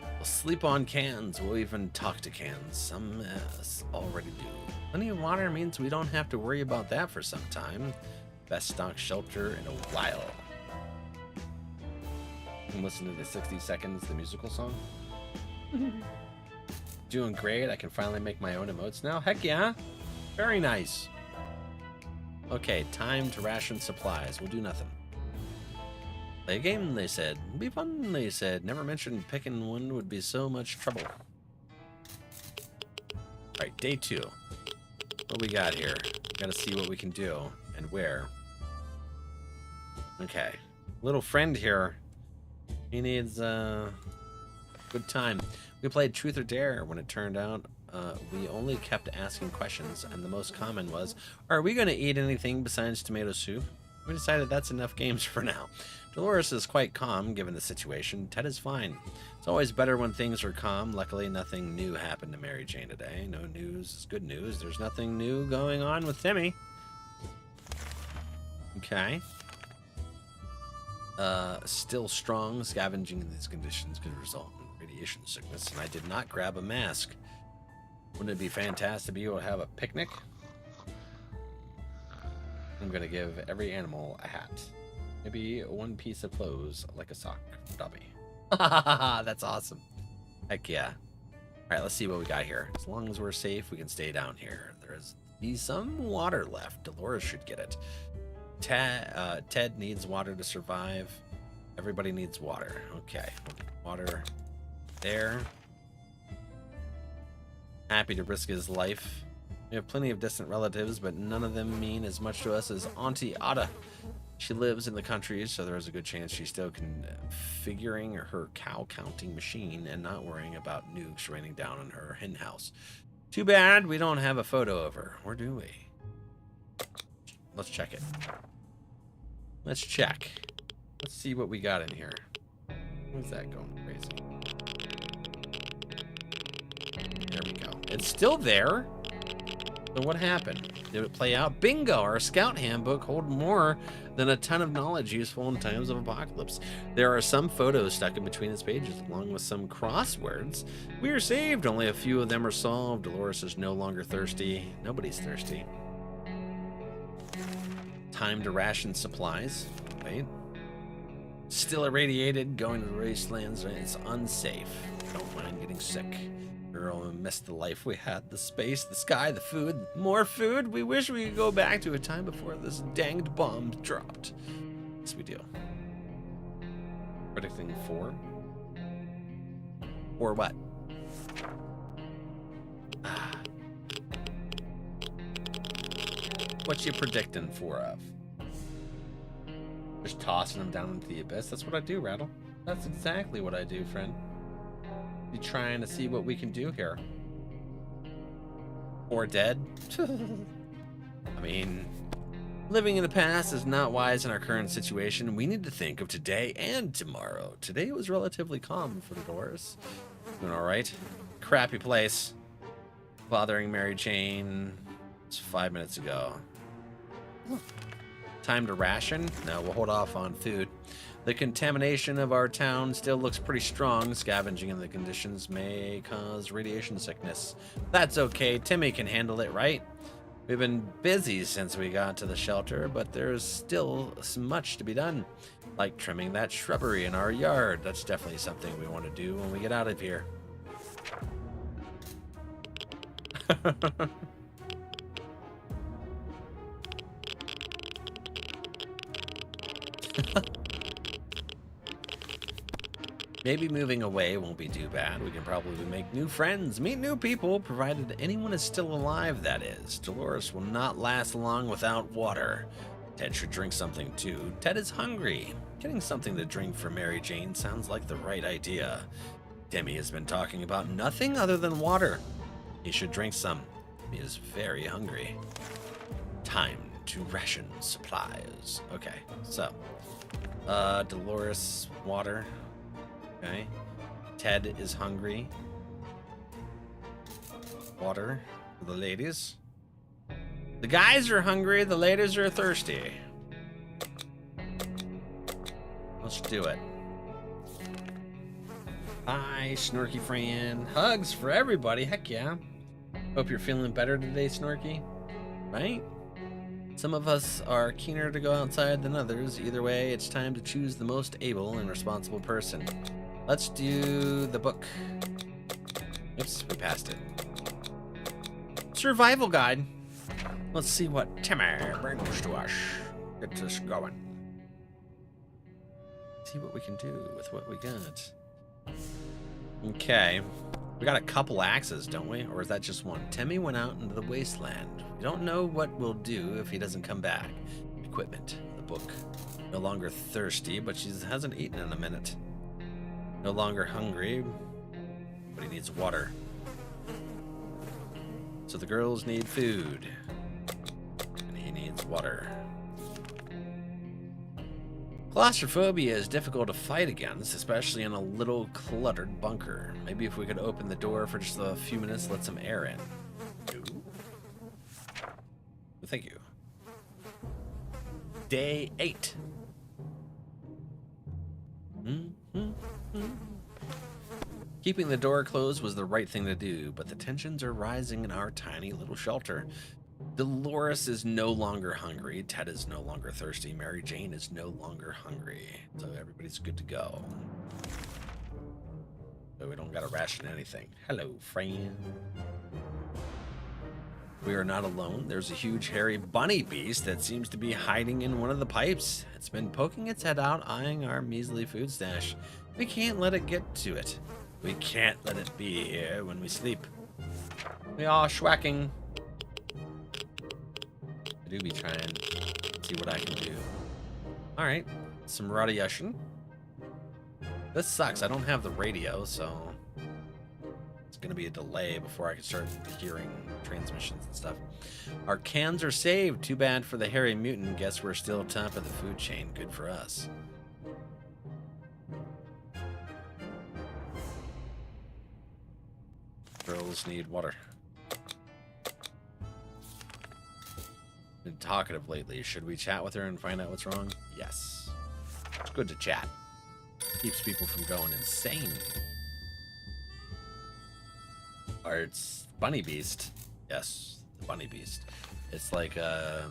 Speaker 1: We'll sleep on cans. We'll even talk to cans. Some already do. Plenty of water means we don't have to worry about that for some time. Best stock shelter in a while. You can listen to the 60 Seconds, the musical song. Doing great. I can finally make my own emotes now. Heck yeah. Very nice. Okay, time to ration supplies. We'll do nothing. Play a game, they said. It'd be fun, they said. Never mentioned picking one would be so much trouble. Alright, day 2. What we got here? Gotta see what we can do and where. Okay. Little friend here. He needs a good time. We played Truth or Dare when it turned out we only kept asking questions, and the most common was, are we going to eat anything besides tomato soup? We decided that's enough games for now. Dolores is quite calm given the situation. Ted is fine. It's always better when things are calm. Luckily, nothing new happened to Mary Jane today. No news is good news. There's nothing new going on with Timmy. Okay. Still strong. Scavenging in these conditions could result in radiation sickness, and I did not grab a mask. Wouldn't it be fantastic to be able to have a picnic? I'm gonna give every animal a hat. Maybe one piece of clothes, like a sock from Dobby. That's awesome. Heck yeah. Alright, let's see what we got here. As long as we're safe, we can stay down here. There is some water left. Dolores should get it. Ted needs water to survive. Everybody needs water. Okay. Water there. Happy to risk his life. We have plenty of distant relatives, but none of them mean as much to us as Auntie Ada. She lives in the country, so there is a good chance she's still configuring her cow counting machine and not worrying about nukes raining down on her hen house. Too bad we don't have a photo of her. Or do we? Let's check it. Let's check. Let's see what we got in here. Where's that going crazy? There we go. It's still there? So what happened? Did it play out? Bingo! Our scout handbook hold more than a ton of knowledge useful in times of apocalypse. There are some photos stuck in between its pages, along with some crosswords. We are saved. Only a few of them are solved. Dolores is no longer thirsty. Nobody's thirsty. Time to ration supplies. Wait. Still irradiated. Going to the wastelands. It's unsafe. Don't mind getting sick. Girl, we missed the life we had. The space, the sky, the food. More food? We wish we could go back to a time before this danged bomb dropped. Yes, we do. Predicting 4? Or what? What you predicting 4 of? Just tossing them down into the abyss? That's what I do, Rattle. That's exactly what I do, friend. You trying to see what we can do here? Or dead? I mean, living in the past is not wise in our current situation. We need to think of today and tomorrow. Today was relatively calm for the Dolores. Doing alright. Crappy place. Bothering Mary Jane. It's 5 minutes ago. Time to ration? No, we'll hold off on food. The contamination of our town still looks pretty strong. Scavenging in the conditions may cause radiation sickness. That's okay. Timmy can handle it, right? We've been busy since we got to the shelter, but there's still much to be done. Like trimming that shrubbery in our yard. That's definitely something we want to do when we get out of here. Maybe moving away won't be too bad. We can probably make new friends, meet new people, provided anyone is still alive, that is. Dolores will not last long without water. Ted should drink something too. Ted is hungry. Getting something to drink for Mary Jane sounds like the right idea. Demi has been talking about nothing other than water. He should drink some. He is very hungry. Time to ration supplies. Okay, so Dolores, water. Okay. Ted is hungry. Water for the ladies. The guys are hungry, the ladies are thirsty. Let's do it. Hi, Snorky friend. Hugs for everybody. Heck yeah. Hope you're feeling better today, Snorky. Right? Some of us are keener to go outside than others. Either way, it's time to choose the most able and responsible person. Let's do the book. Oops, we passed it. Survival guide. Let's see what Timmy brings to us. Get us going. See what we can do with what we got. Okay. We got a couple axes, don't we? Or is that just one? Timmy went out into the wasteland. We don't know what we'll do if he doesn't come back. Equipment. The book. No longer thirsty, but she hasn't eaten in a minute. No longer hungry, but he needs water. So the girls need food. And he needs water. Claustrophobia is difficult to fight against, especially in a little cluttered bunker. Maybe if we could open the door for just a few minutes, let some air in. Ooh. Thank you. Day 8. Keeping the door closed was the right thing to do, but the tensions are rising in our tiny little shelter. Dolores is no longer hungry. Ted is no longer thirsty. Mary Jane is no longer hungry. So everybody's good to go. So we don't gotta ration anything. Hello, friend. We are not alone. There's a huge hairy bunny beast that seems to be hiding in one of the pipes. It's been poking its head out, eyeing our measly food stash. We can't let it get to it. We can't let it be here when we sleep. We are schwacking. I do be trying to see what I can do. Alright, some radiation. This sucks. I don't have the radio, so it's gonna be a delay before I can start hearing transmissions and stuff. Our cans are saved. Too bad for the hairy mutant. Guess we're still top of the food chain. Good for us. Girls need water. Been talkative lately. Should we chat with her and find out what's wrong? Yes. It's good to chat. Keeps people from going insane. Or it's Bunny Beast. Yes, the Bunny Beast. It's like the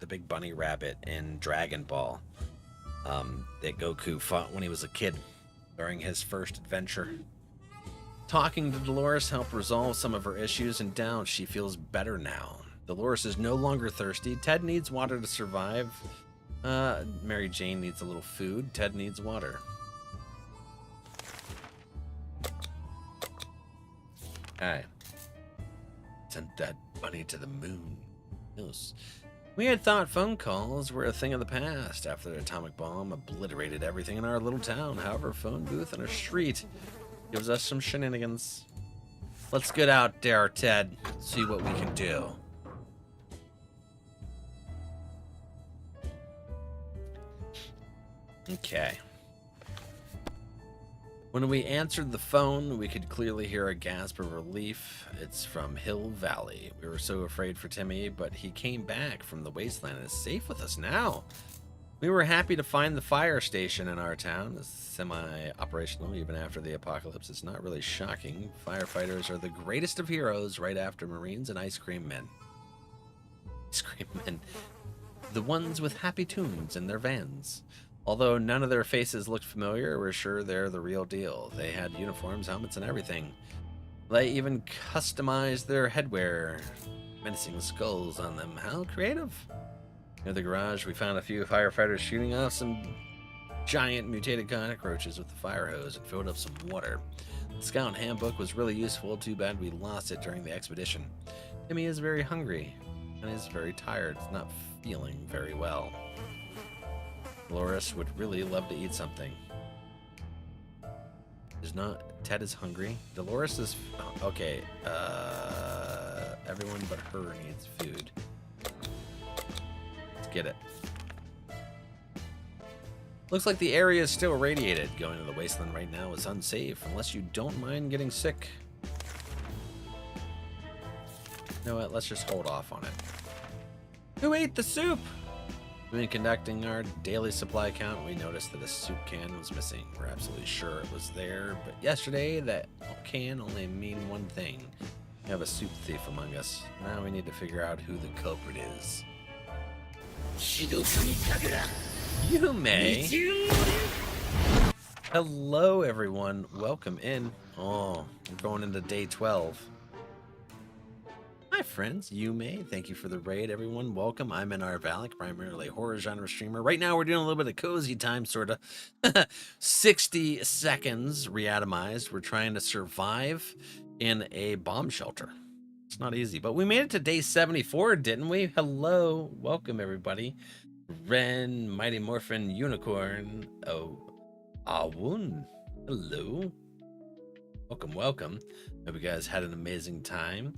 Speaker 1: big bunny rabbit in Dragon Ball that Goku fought when he was a kid during his first adventure. Talking to Dolores helped resolve some of her issues and doubts. She feels better now. Dolores is no longer thirsty. Ted needs water to survive. Mary Jane needs a little food. Ted needs water. Alright. Sent that bunny to the moon. Yes. We had thought phone calls were a thing of the past after the atomic bomb obliterated everything in our little town. However, a phone booth on a street gives us some shenanigans. Let's get out there, Ted. See what we can do. Okay. When we answered the phone, we could clearly hear a gasp of relief. It's from Hill Valley. We were so afraid for Timmy, but he came back from the wasteland and is safe with us now. We were happy to find the fire station in our town. It's semi-operational even after the apocalypse. It's not really shocking. Firefighters are the greatest of heroes right after Marines and ice cream men. Ice cream men. The ones with happy tunes in their vans. Although none of their faces looked familiar, we're sure they're the real deal. They had uniforms, helmets, and everything. They even customized their headwear, menacing skulls on them. How creative. Near the garage, we found a few firefighters shooting off some giant mutated cockroaches with the fire hose and filled up some water. The scout handbook was really useful. Too bad we lost it during the expedition. Timmy is very hungry and is very tired. He's not feeling very well. Dolores would really love to eat something. Ted is hungry. Dolores is okay. Everyone but her needs food. Let's get it. Looks like the area is still radiated. Going to the wasteland right now is unsafe unless you don't mind getting sick. You know what? Let's just hold off on it. Who ate the soup? When conducting our daily supply count, we noticed that a soup can was missing. We're absolutely sure it was there, but yesterday that can only mean one thing. We have a soup thief among us. Now we need to figure out who the culprit is. You may. Hello, everyone. Welcome in. Oh, we're going into day 12. Hi, friends. Yume, thank you for the raid, everyone. Welcome. I'm NRValeck, primarily a horror genre streamer. Right now, we're doing a little bit of cozy time, sort of. 60 seconds reatomized. We're trying to survive in a bomb shelter. It's not easy, but we made it to day 74, didn't we? Hello. Welcome, everybody. Ren, Mighty Morphin, Unicorn. Oh, Awun. Hello. Welcome, welcome. Hope you guys had an amazing time.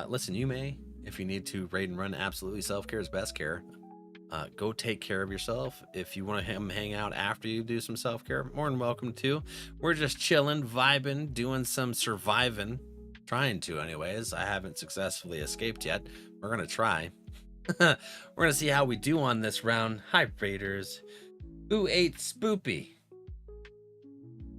Speaker 1: Listen, you may, if you need to raid and run, absolutely self-care is best care. Go take care of yourself. If you want to hang out after you do some self-care, more than welcome to. We're just chilling, vibing, doing some surviving. Trying to, anyways. I haven't successfully escaped yet. We're going to try. We're going to see how we do on this round. Hi, raiders. Who ate Spoopy?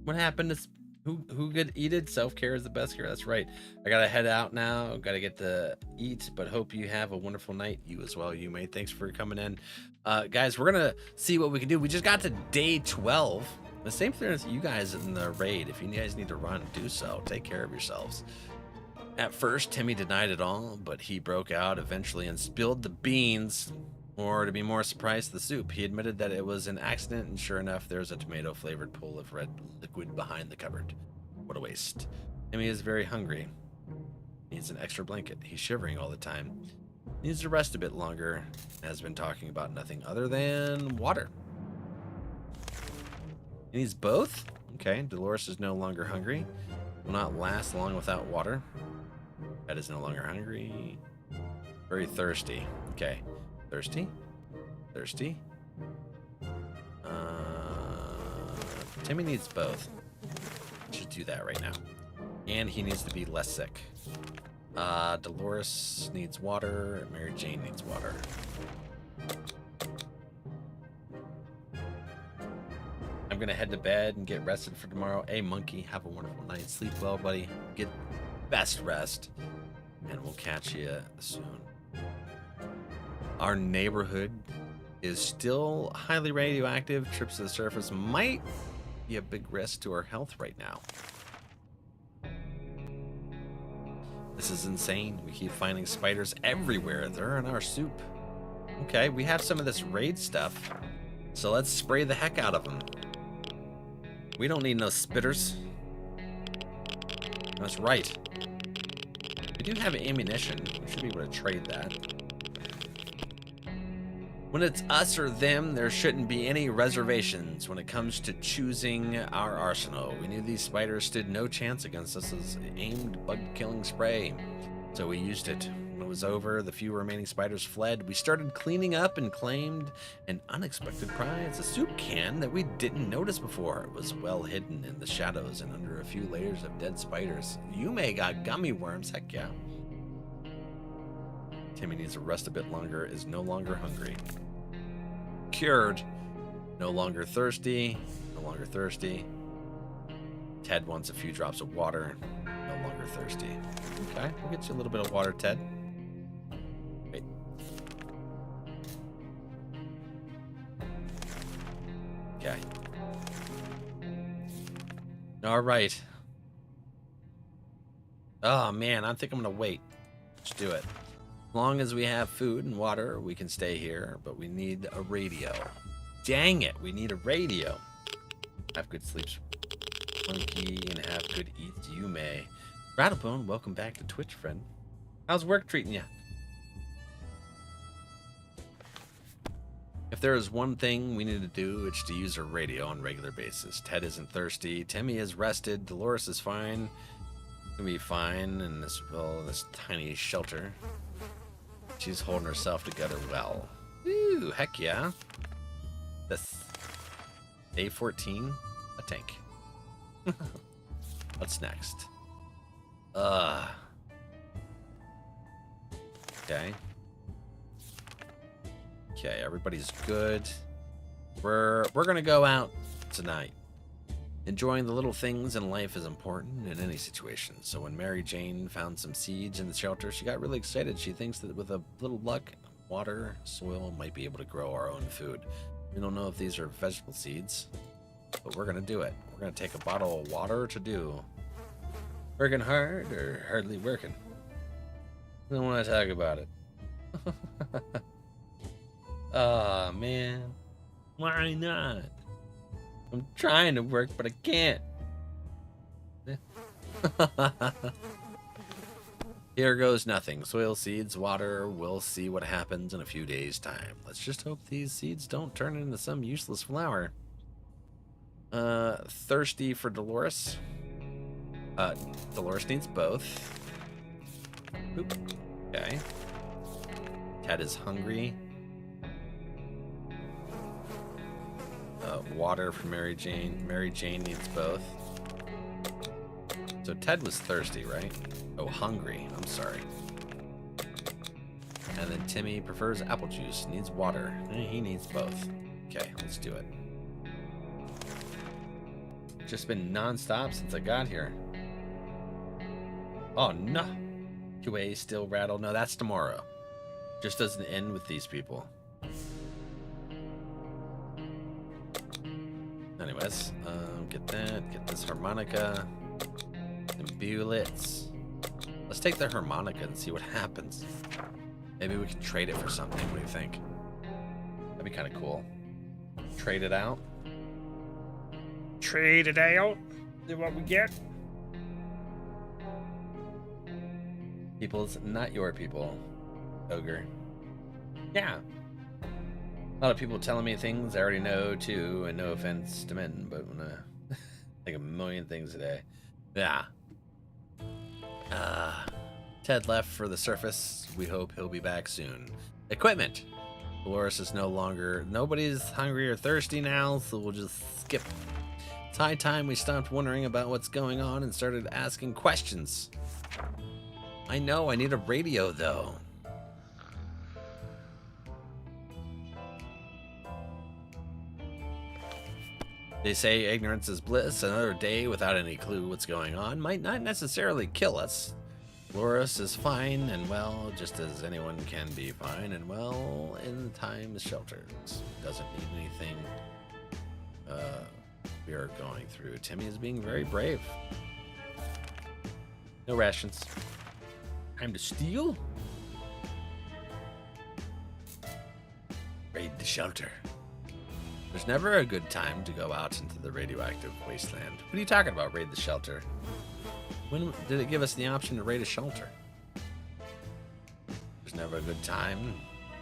Speaker 1: What happened to who could eat it? Self-care is the best care. That's right. I gotta head out now. Gotta get to eat, but hope you have a wonderful night. You as well, you may. Thanks for coming in. Guys, we're gonna see what we can do. We just got to day 12. The same thing as you guys in the raid. If you guys need to run, do so. Take care of yourselves. At first, Timmy denied it all, but he broke out eventually and spilled the beans. Or to be more surprised, the soup. He admitted that it was an accident, and sure enough, there's a tomato-flavored pool of red liquid behind the cupboard. What a waste. Timmy is very hungry. Needs an extra blanket. He's shivering all the time. Needs to rest a bit longer. Has been talking about nothing other than water. He needs both? Okay, Dolores is no longer hungry. Will not last long without water. Ed is no longer hungry. Very thirsty. Okay. Thirsty? Thirsty? Timmy needs both. Should do that right now. And he needs to be less sick. Dolores needs water. Mary Jane needs water. I'm gonna head to bed and get rested for tomorrow. Hey, monkey, have a wonderful night. Sleep well, buddy. Get best rest. And we'll catch you soon. Our neighborhood is still highly radioactive. Trips to the surface might be a big risk to our health right now. This is insane. We keep finding spiders everywhere. They're in our soup. Okay, we have some of this raid stuff. So let's spray the heck out of them. We don't need no spitters. That's right. We do have ammunition. We should be able to trade that. When it's us or them, there shouldn't be any reservations when it comes to choosing our arsenal. We knew these spiders stood no chance against us as aimed bug-killing spray, so we used it. When it was over, the few remaining spiders fled. We started cleaning up and claimed an unexpected prize, a soup can that we didn't notice before. It was well hidden in the shadows and under a few layers of dead spiders. Yume got gummy worms, heck yeah. Timmy needs to rest a bit longer, is no longer hungry. Cured. No longer thirsty. No longer thirsty. Ted wants a few drops of water. No longer thirsty. Okay, we'll get you a little bit of water, Ted. Wait. Okay. All right. Oh, man, I think I'm going to wait. Let's do it. As long as we have food and water, we can stay here, but we need a radio. Dang it, we need a radio. Have good sleeps, monkey, and have good eats, you may. Rattlebone, welcome back to Twitch, friend. How's work treating you? If there is one thing we need to do, it's to use a radio on a regular basis. Ted isn't thirsty, Timmy is rested, Dolores is fine. Gonna be fine in this, well, this tiny shelter. She's holding herself together well. Ooh, heck yeah. This day 14, a tank. What's next? Okay. Okay, everybody's good. We're gonna go out tonight. Enjoying the little things in life is important in any situation. So when Mary Jane found some seeds in the shelter, she got really excited. She thinks that with a little luck, water, soil might be able to grow our own food. We don't know if these are vegetable seeds, but we're gonna do it. We're gonna take a bottle of water to do. Working hard or hardly working? I don't want to talk about it. Oh man, why not? I'm trying to work, but I can't. Here goes nothing. Soil, seeds, water. We'll see what happens in a few days' time. Let's just hope these seeds don't turn into some useless flower. Thirsty for Dolores. Dolores needs both. Oop. Okay. Ted is hungry. Water for Mary Jane. Mary Jane needs both. So Ted was thirsty, right? Oh, hungry. I'm sorry. And then Timmy prefers apple juice. Needs water. He needs both. Okay, let's do it. Just been non-stop since I got here. Oh, no. QA still rattled. No, that's tomorrow. Just doesn't end with these people. Anyways, get that. Get this harmonica. And bullets. Let's take the harmonica and see what happens. Maybe we can trade it for something. What do you think? That'd be kind of cool. Trade it out. Trade it out. See what we get. People's not your people, ogre. Yeah. A lot of people telling me things I already know too, and no offense to men, but when I think a million things a day. Yeah. Ted left for the surface. We hope he'll be back soon. Equipment. Dolores is no longer. Nobody's hungry or thirsty now, so we'll just skip. It's high time we stopped wondering about what's going on and started asking questions. I know, I need a radio though. They say ignorance is bliss. Another day without any clue what's going on might not necessarily kill us. Dolores is fine and well, just as anyone can be fine and well in times shelters. Doesn't need anything we are going through. Timmy is being very brave. No rations. Time to steal? Raid the shelter. There's never a good time to go out into the radioactive wasteland. What are you talking about, raid the shelter? When did it give us the option to raid a shelter? There's never a good time,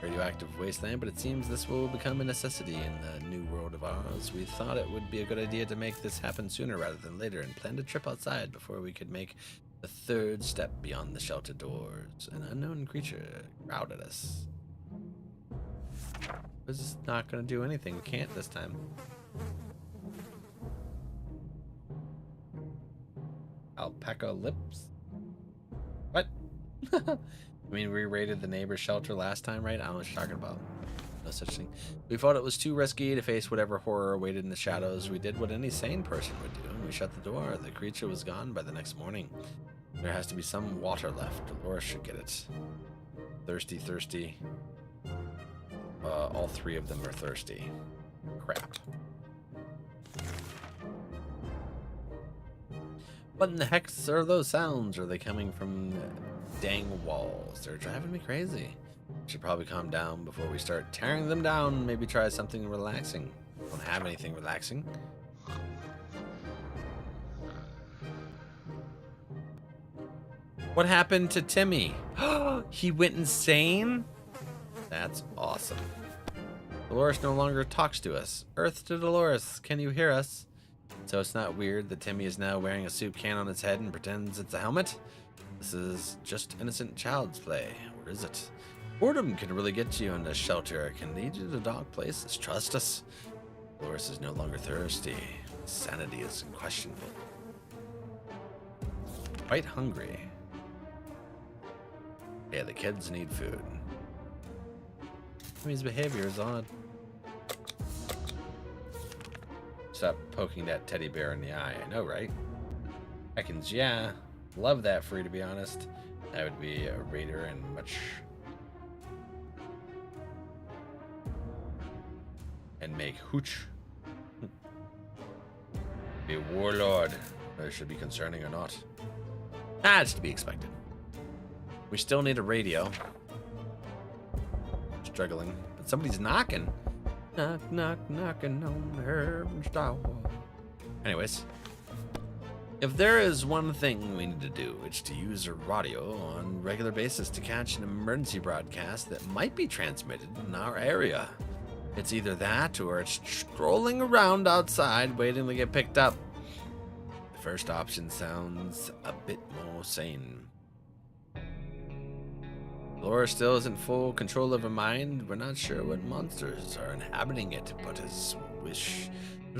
Speaker 1: radioactive wasteland, but it seems this will become a necessity in the new world of ours. We thought it would be a good idea to make this happen sooner rather than later and planned a trip outside before we could make the third step beyond the shelter doors. An unknown creature crowded us. This is not going to do anything. We can't this time. Alpaca lips? What? I mean, we raided the neighbor's shelter last time, right? I don't know what you're talking about. No such thing. We thought it was too risky to face whatever horror awaited in the shadows. We did what any sane person would do, and we shut the door. The creature was gone by the next morning. There has to be some water left. Dolores should get it. Thirsty, thirsty. All three of them are thirsty. Crap. What in the heck are those sounds? Are they coming from dang walls? They're driving me crazy. Should probably calm down before we start tearing them down. Maybe try something relaxing. Don't have anything relaxing. What happened to Timmy? He went insane? That's awesome. Dolores no longer talks to us. Earth to Dolores, can you hear us? So it's not weird that Timmy is now wearing a soup can on his head and pretends it's a helmet? This is just innocent child's play. Or is it? Boredom can really get you in this shelter. It can lead you to dark places. Trust us. Dolores is no longer thirsty. Sanity is questionable. Quite hungry. Yeah, the kids need food. His behavior is odd. Stop poking that teddy bear in the eye. I know, right? Reckons, yeah. Love that for you, to be honest. That would be a raider and much... And make hooch. Be a warlord. Whether it should be concerning or not. It's to be expected. We still need a radio. Struggling. But somebody's knocking. Knock, knock, knocking on the herb style. Anyways. If there is one thing we need to do, it's to use a radio on a regular basis to catch an emergency broadcast that might be transmitted in our area. It's either that or it's strolling around outside waiting to get picked up. The first option sounds a bit more sane. Laura still isn't full control of her mind. We're not sure what monsters are inhabiting it, but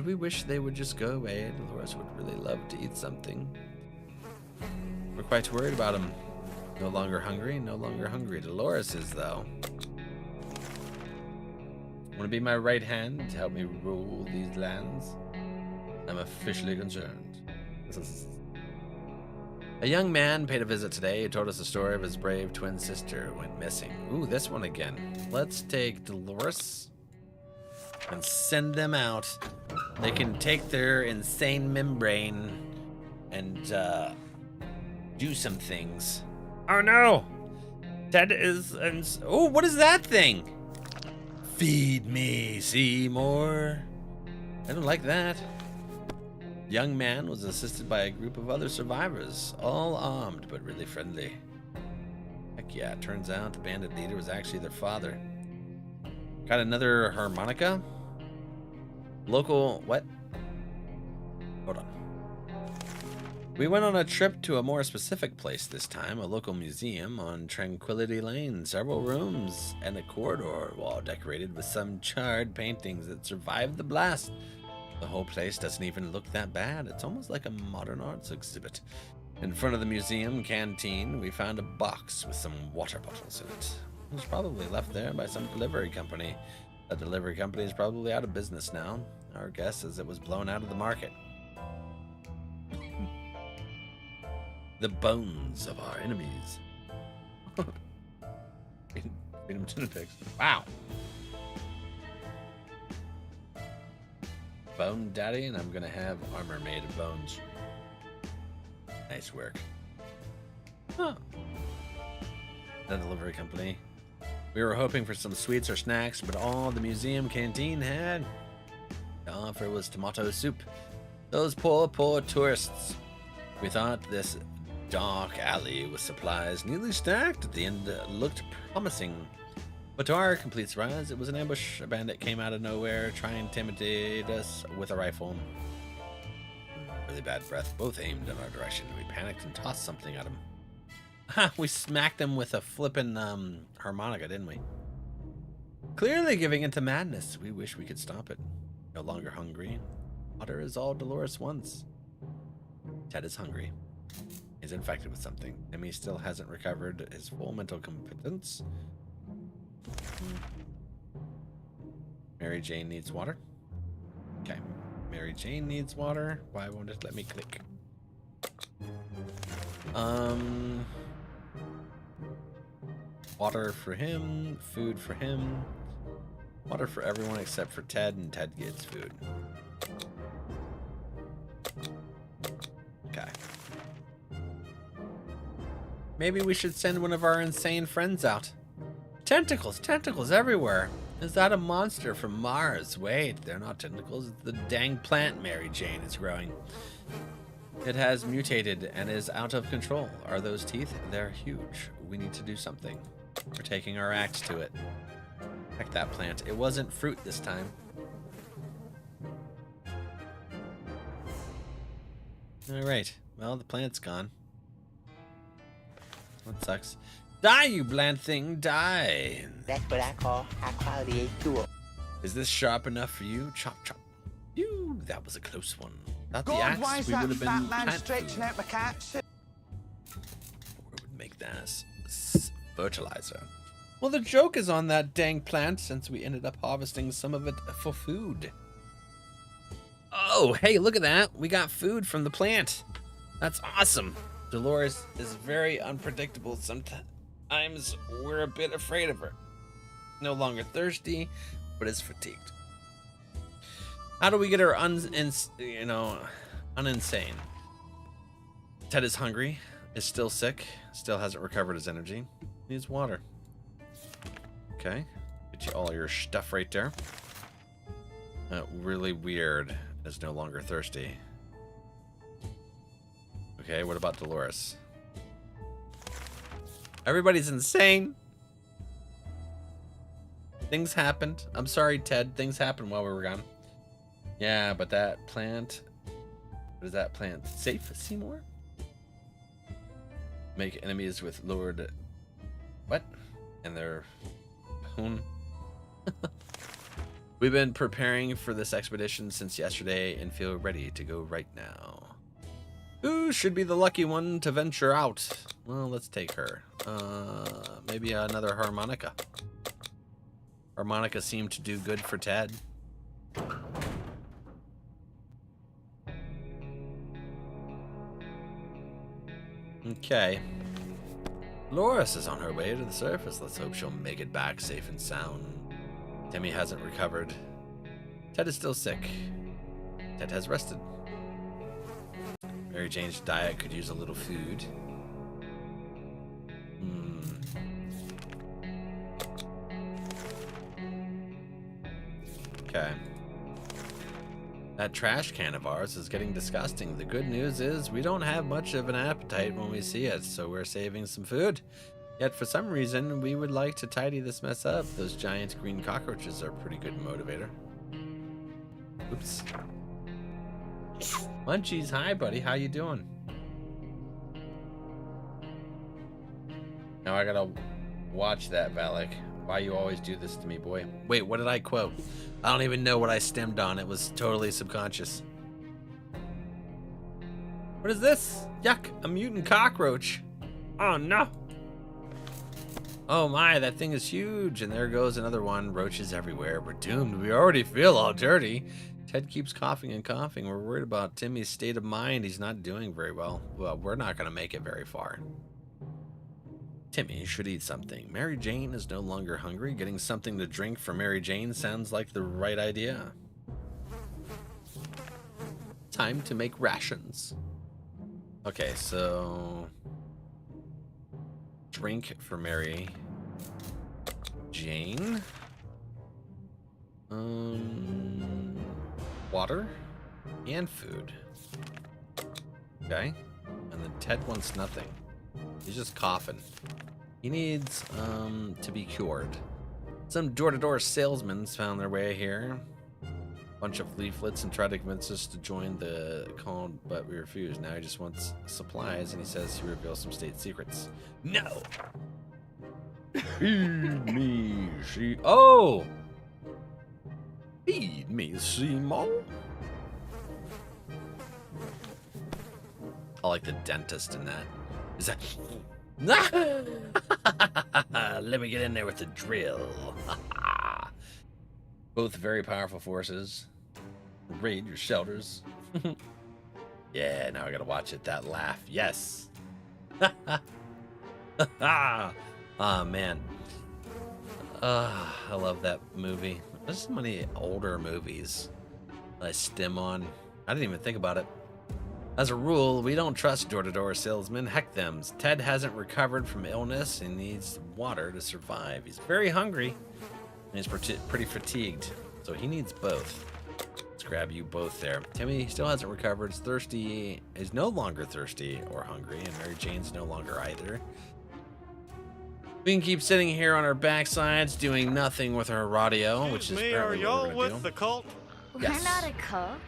Speaker 1: we wish they would just go away. Dolores would really love to eat something. We're quite worried about him. No longer hungry, no longer hungry. Dolores is, though. Want to be my right hand to help me rule these lands? I'm officially concerned. A young man paid a visit today. He told us the story of his brave twin sister who went missing. Ooh, this one again. Let's take Dolores and send them out. They can take their insane membrane and do some things. Oh no! Ted is... Oh, what is that thing? Feed me, Seymour. I don't like that. The young man was assisted by a group of other survivors, all armed but really friendly. Heck yeah, it turns out the bandit leader was actually their father. Got another harmonica? Local... what? Hold on. We went on a trip to a more specific place this time, a local museum on Tranquility Lane. Several rooms and a corridor wall decorated with some charred paintings that survived the blast. The whole place doesn't even look that bad. It's almost like a modern arts exhibit. In front of the museum canteen, we found a box with some water bottles in it. It was probably left there by some delivery company. That delivery company is probably out of business now. Our guess is it was blown out of the market. The bones of our enemies. Freedom Tinnitus. Wow. Bone daddy, and I'm gonna have armor made of bones. Nice work. Huh. The delivery company. We were hoping for some sweets or snacks, but all the museum canteen had to offer was tomato soup. Those poor tourists. We thought this dark alley with supplies neatly stacked at the end looked promising. But to our complete surprise, it was an ambush. A bandit came out of nowhere, trying to intimidate us with a rifle. Really bad breath, both aimed in our direction. We panicked and tossed something at him. We smacked him with a flippin' harmonica, didn't we? Clearly giving into madness. We wish we could stop it. No longer hungry. Water is all Dolores wants. Ted is hungry. He's infected with something. Timmy still hasn't recovered his full mental competence. Mary Jane needs water. Okay. Mary Jane needs water. Why won't it let me click? Water for him. Food for him. Water for everyone except for Ted, and Ted gets food. Okay. Maybe we should send one of our insane friends out. Tentacles! Tentacles everywhere! Is that a monster from Mars? Wait, they're not tentacles. It's the dang plant Mary Jane is growing. It has mutated and is out of control. Are those teeth? They're huge. We need to do something. We're taking our axe to it. Heck that plant. It wasn't fruit this time. Alright. Well, the plant's gone. That sucks. Die, you bland thing, die!
Speaker 12: That's what I call high quality tool.
Speaker 1: Is this sharp enough for you? Chop, chop. Phew, that was a close one. Without the
Speaker 3: God, why
Speaker 1: axe,
Speaker 3: is
Speaker 1: we
Speaker 3: that
Speaker 1: would have
Speaker 3: fat
Speaker 1: been
Speaker 3: man
Speaker 1: plant
Speaker 3: stretching
Speaker 1: food.
Speaker 3: out my cat suit?
Speaker 1: Or would make that as fertilizer. Well, the joke is on that dang plant since we ended up harvesting some of it for food. Oh, hey, look at that. We got food from the plant. That's awesome. Dolores is very unpredictable sometimes. We're a bit afraid of her. No longer thirsty, but is fatigued. How do we get her uninsane? Ted is hungry, is still sick, still hasn't recovered his energy. Needs water. Okay, get you all your stuff right there. Really weird. Is no longer thirsty. Okay, what about Dolores? Everybody's insane. Things happened. I'm sorry, Ted. Things happened while we were gone. Yeah, but that plant... What is that plant? Safe, Seymour? Make enemies with Lord... What? And their... Poon? We've been preparing for this expedition since yesterday and feel ready to go right now. Who should be the lucky one to venture out? Well, let's take her. Maybe another harmonica. Harmonica seemed to do good for Ted. Okay. Loris is on her way to the surface. Let's hope she'll make it back safe and sound. Timmy hasn't recovered. Ted is still sick. Ted has rested. Mary Jane's diet could use a little food. Okay. That trash can of ours is getting disgusting. The good news is we don't have much of an appetite when we see it, so we're saving some food. Yet for some reason, we would like to tidy this mess up. Those giant green cockroaches are a pretty good motivator. Oops. Munchies, hi buddy, how you doing? Now I gotta watch that, Valak. Why you always do this to me, boy? Wait, what did I quote? I don't even know what I stemmed on. It was totally subconscious. What is this? Yuck, a mutant cockroach. Oh no. Oh my, that thing is huge. And there goes another one. Roaches everywhere. We're doomed. We already feel all dirty. Ted keeps coughing and coughing. We're worried about Timmy's state of mind. He's not doing very well. Well, we're not going to make it very far. Timmy should eat something. Mary Jane is no longer hungry. Getting something to drink for Mary Jane sounds like the right idea. Time to make rations. Okay, so... drink for Mary Jane. Water and food. Okay. And then Ted wants nothing. He's just coughing. He needs to be cured. Some door-to-door salesmen found their way here. Bunch of leaflets and tried to convince us to join the call, but we refused. Now he just wants supplies, and he says he reveals some state secrets. No. Feed me, oh. Feed me, Seymour. I like the dentist in that. Is that? Let me get in there with the drill. Both very powerful forces. Raid your shelters. Yeah, now I gotta watch it. That laugh. Yes. Oh man. I love that movie. There's so many older movies that I stem on. I didn't even think about it. As a rule, we don't trust door-to-door salesmen. Heck them. Ted hasn't recovered from illness and needs water to survive. He's very hungry and he's pretty fatigued, so he needs both. Let's grab you both there. Timmy still hasn't recovered. Is thirsty. Is no longer thirsty or hungry, and Mary Jane's no longer either. We can keep sitting here on our backsides doing nothing with our radio, which is apparently what we're gonna do.
Speaker 6: With the cult?
Speaker 10: We're not a cult.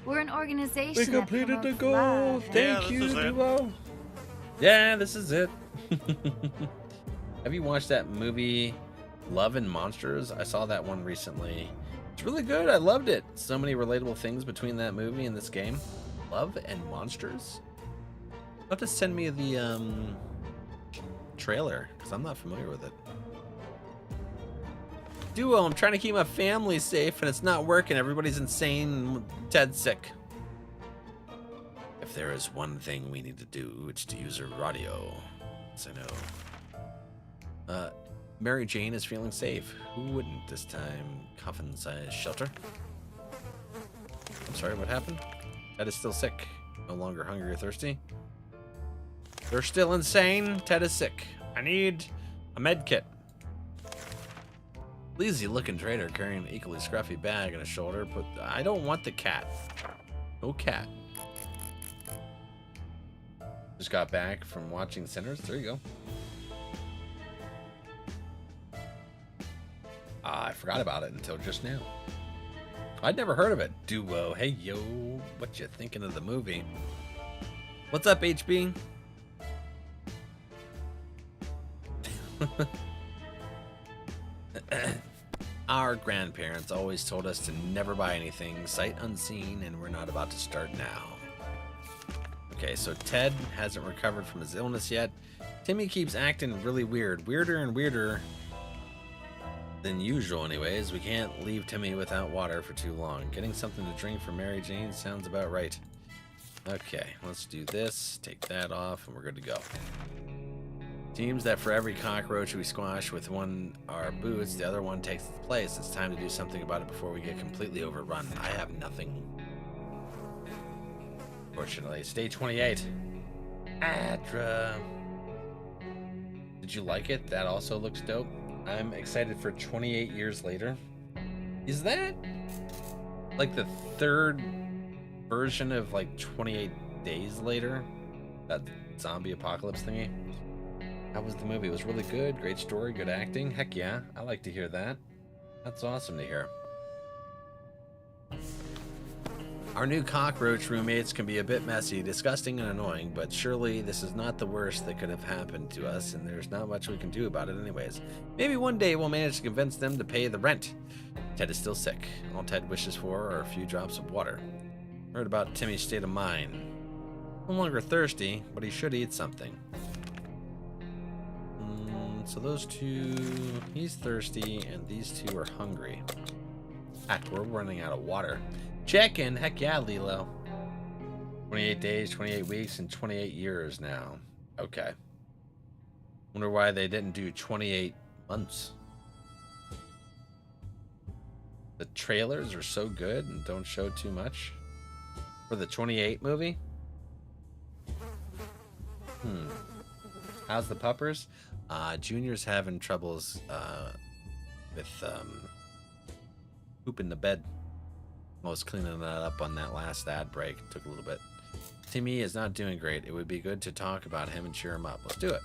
Speaker 10: We're an organization.
Speaker 1: We completed the goal. Thank you, Duo. Yeah, this is it. Have you watched that movie, Love and Monsters? I saw that one recently. It's really good. I loved it. So many relatable things between that movie and this game. Love and Monsters? You'll have to send me the trailer, because I'm not familiar with it. Duo, I'm trying to keep my family safe and it's not working. Everybody's insane. Ted's sick. If there is one thing we need to do, it's to use her radio. Yes, I know. Mary Jane is feeling safe. Who wouldn't this time? Coffin-sized shelter. I'm sorry, what happened? Ted is still sick. No longer hungry or thirsty. They're still insane. Ted is sick. I need a med kit. Sleazy looking trader carrying an equally scruffy bag on his shoulder. But I don't want the cat. No cat. Just got back from watching Sinners. There you go. I forgot about it until just now. I'd never heard of it. Duo. Hey, yo. What you thinking of the movie? What's up, HB? Our grandparents always told us to never buy anything sight unseen, and we're not about to start now. Okay, so Ted hasn't recovered from his illness yet. Timmy keeps acting really weird. Weirder and weirder than usual anyways. We can't leave Timmy without water for too long. Getting something to drink for Mary Jane sounds about right. Okay, let's do this. Take that off, and we're good to go. Seems that for every cockroach we squash with one our boots, the other one takes its place. It's time to do something about it before we get completely overrun. I have nothing. Fortunately, it's day 28. Adra. Did you like it? That also looks dope. I'm excited for 28 years later. Is that like the third version of like 28 days later? That zombie apocalypse thingy? How was the movie? It was really good. Great story, good acting. Heck yeah, I like to hear that. That's awesome to hear. Our new cockroach roommates can be a bit messy, disgusting, and annoying, but surely this is not the worst that could have happened to us, and there's not much we can do about it anyways. Maybe one day we'll manage to convince them to pay the rent. Ted is still sick. All Ted wishes for are a few drops of water. Heard about Timmy's state of mind. No longer thirsty, but he should eat something. So those two, he's thirsty, and these two are hungry. Heck, we're running out of water. Check in. Heck yeah, Lilo. 28 days, 28 weeks, and 28 years now. Okay. Wonder why they didn't do 28 months. The trailers are so good and don't show too much. For the 28 movie? How's the puppers? Junior's having troubles with pooping the bed. I was cleaning that up on that last ad break. Took a little bit. Timmy is not doing great. It would be good to talk about him and cheer him up. Let's do it.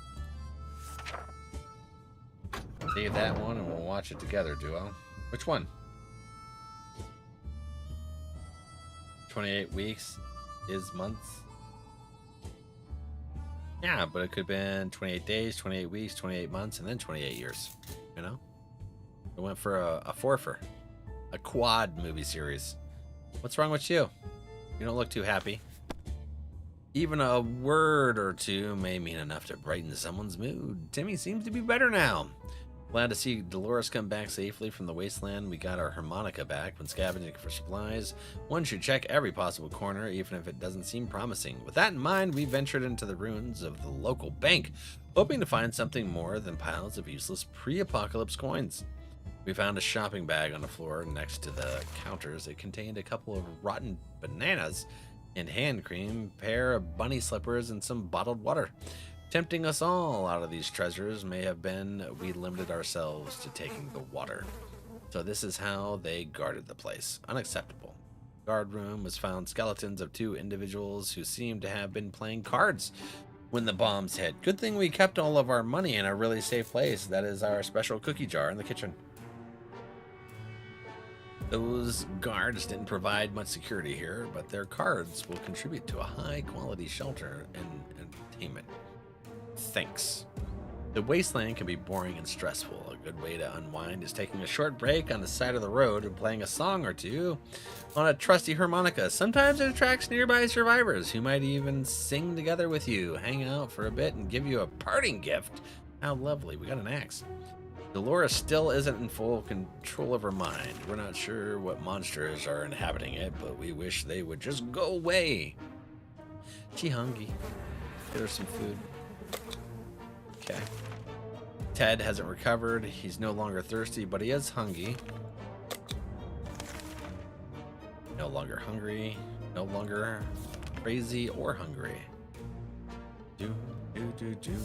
Speaker 1: Save that one and we'll watch it together, Duo. Which one? 28 weeks is months. Yeah, but it could have been 28 days, 28 weeks, 28 months, and then 28 years. You know? I went for a fourfer. A quad movie series. What's wrong with you? You don't look too happy. Even a word or two may mean enough to brighten someone's mood. Timmy seems to be better now. Glad to see Dolores come back safely from the wasteland. We got our harmonica back. When scavenging for supplies, one should check every possible corner, even if it doesn't seem promising. With that in mind, we ventured into the ruins of the local bank, hoping to find something more than piles of useless pre-apocalypse coins. We found a shopping bag on the floor next to the counters. It contained a couple of rotten bananas and hand cream, a pair of bunny slippers, and some bottled water. Tempting us all out of these treasures may have been we limited ourselves to taking the water. So this is how they guarded the place. Unacceptable. Guard room was found skeletons of two individuals who seemed to have been playing cards when the bombs hit. Good thing we kept all of our money in a really safe place. That is our special cookie jar in the kitchen. Those guards didn't provide much security here, but their cards will contribute to a high-quality shelter and entertainment. Thanks. The wasteland can be boring and stressful. A good way to unwind is taking a short break on the side of the road and playing a song or two on a trusty harmonica. Sometimes it attracts nearby survivors who might even sing together with you, hang out for a bit, and give you a parting gift. How lovely. We got an axe. Dolores still isn't in full control of her mind. We're not sure what monsters are inhabiting it, but we wish they would just go away. She hungry. Get her some food. Okay. Ted hasn't recovered. He's no longer thirsty, but he is hungry. No longer hungry. No longer crazy or hungry. Do, do, do, do,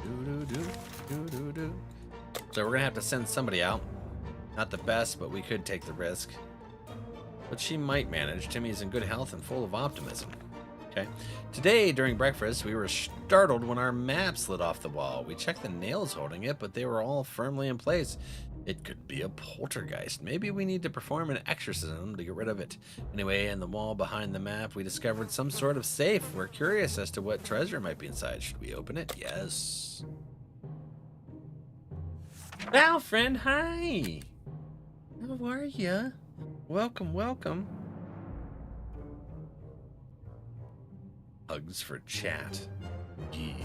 Speaker 1: do, do, do, do, do. So we're gonna have to send somebody out. Not the best, but we could take the risk. But she might manage. Timmy's in good health and full of optimism. Okay. Today, during breakfast, we were startled when our map slid off the wall. We checked the nails holding it, but they were all firmly in place. It could be a poltergeist. Maybe we need to perform an exorcism to get rid of it. Anyway, in the wall behind the map, we discovered some sort of safe. We're curious as to what treasure might be inside. Should we open it? Yes. Now, friend, hi. How are ya? Welcome, welcome. Hugs for chat. Yeah.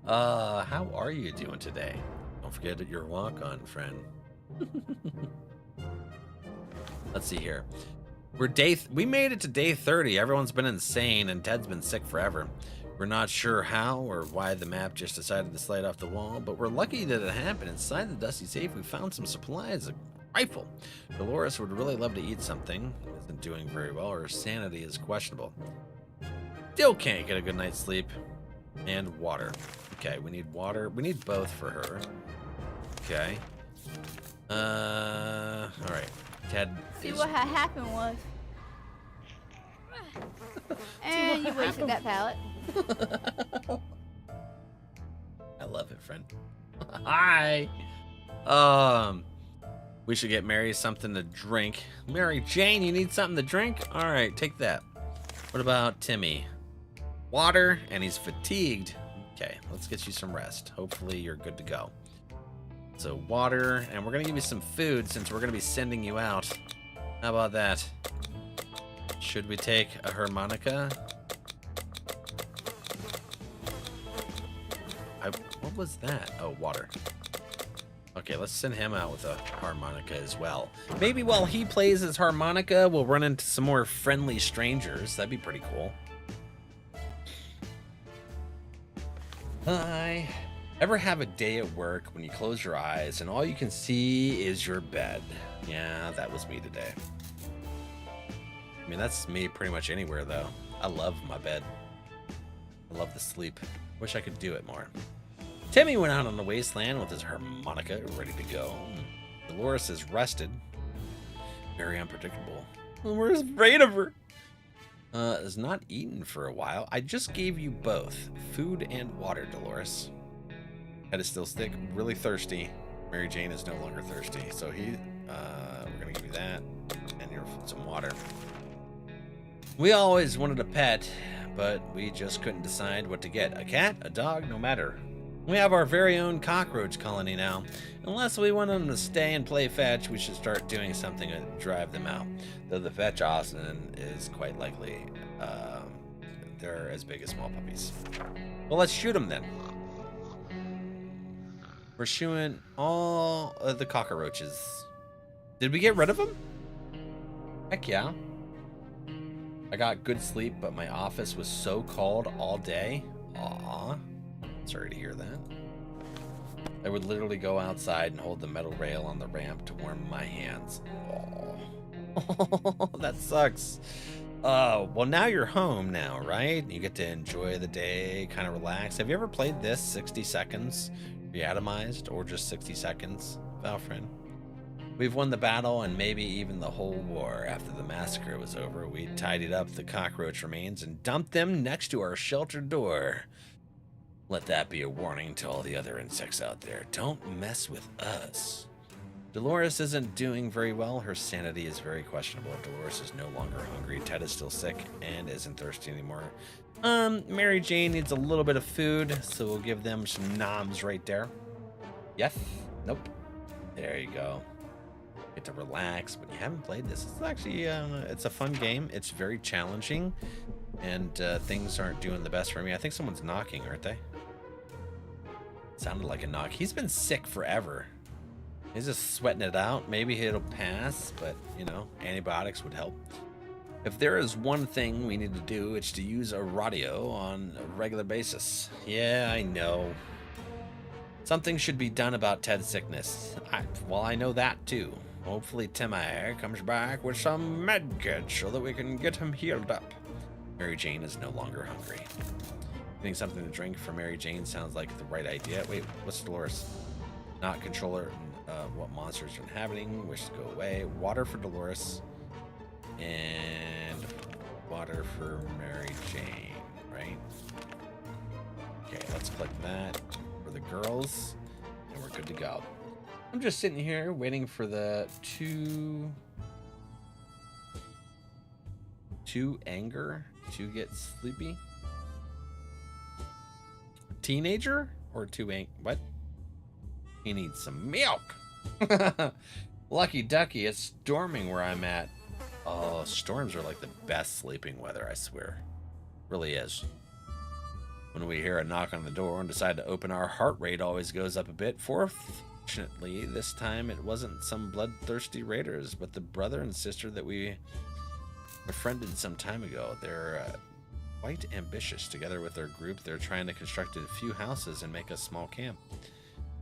Speaker 1: How are you doing today? Don't forget your walk-on, friend. Let's see here. We made it to day 30. Everyone's been insane, and Ted's been sick forever. We're not sure how or why the map just decided to slide off the wall, but we're lucky that it happened. Inside the dusty safe, we found some supplies, a rifle. Dolores would really love to eat something. Isn't doing very well. Her sanity is questionable. Still can't get a good night's sleep. And water. Okay, we need water. We need both for her. Okay. Alright. Ted.
Speaker 10: See what happened was. And you wasted that pallet.
Speaker 1: I love it, friend. Hi. We should get Mary something to drink. Mary Jane, you need something to drink? All right, take that. What about Timmy? Water, and he's fatigued. Okay, let's get you some rest. Hopefully you're good to go. So water, and we're gonna give you some food since we're gonna be sending you out. How about that? Should we take a harmonica? What was that? Oh, water. Okay, let's send him out with a harmonica as well. Maybe while he plays his harmonica, we'll run into some more friendly strangers. That'd be pretty cool. Hi. Ever have a day at work when you close your eyes and all you can see is your bed? Yeah, that was me today. I mean, that's me pretty much anywhere, though. I love my bed. I love the sleep. Wish I could do it more. Timmy went out on the wasteland with his harmonica ready to go. Dolores is rested. Very unpredictable. We're afraid of her. Has not eaten for a while. I just gave you both food and water, Dolores. Head is still sick, really thirsty. Mary Jane is no longer thirsty, so we're gonna give you that and some water. We always wanted a pet, but we just couldn't decide what to get. A cat, a dog, no matter. We have our very own cockroach colony now. Unless we want them to stay and play fetch, we should start doing something to drive them out. Though the fetch Austin is quite likely they're as big as small puppies. Well, let's shoot them then. We're shooting all of the cockroaches. Did we get rid of them? Heck yeah. I got good sleep, but my office was so cold all day. Aw. Sorry to hear that. I would literally go outside and hold the metal rail on the ramp to warm my hands. Oh, that sucks. Well, now you're home now, right? You get to enjoy the day, kind of relax. Have you ever played this 60 seconds reatomized or just 60 seconds, Valfriend? We've won the battle and maybe even the whole war. After the massacre was over, we tidied up the cockroach remains and dumped them next to our shelter door. Let that be a warning to all the other insects out there. Don't mess with us. Dolores isn't doing very well. Her sanity is very questionable. Dolores is no longer hungry. Ted is still sick and isn't thirsty anymore. Mary Jane needs a little bit of food, so we'll give them some noms right there. Yes? Nope. There you go. Get to relax, but you haven't played this. It's actually, it's a fun game. It's very challenging, and things aren't doing the best for me. I think someone's knocking, aren't they? Sounded like a knock. He's been sick forever. He's just sweating it out. Maybe it'll pass, but, you know, antibiotics would help. If there is one thing we need to do, it's to use a radio on a regular basis. Yeah, I know. Something should be done about Ted's sickness. Well, I know that too. Hopefully Timmy comes back with some medkits so that we can get him healed up. Mary Jane is no longer hungry. Getting something to drink for Mary Jane sounds like the right idea. Wait, what's Dolores? Not controller. What monsters are inhabiting? Wish to go away. Water for Dolores. And water for Mary Jane, right? Okay, let's click that for the girls. And we're good to go. I'm just sitting here waiting for the two anger to get sleepy. Teenager or what? He needs some milk. Lucky ducky, it's storming where I'm at. Oh, storms are like the best sleeping weather, I swear. Really is. When we hear a knock on the door and decide to open, our heart rate always goes up a bit. Fortunately, this time it wasn't some bloodthirsty raiders, but the brother and sister that we befriended some time ago. They're quite ambitious. Together with their group, they're trying to construct a few houses and make a small camp.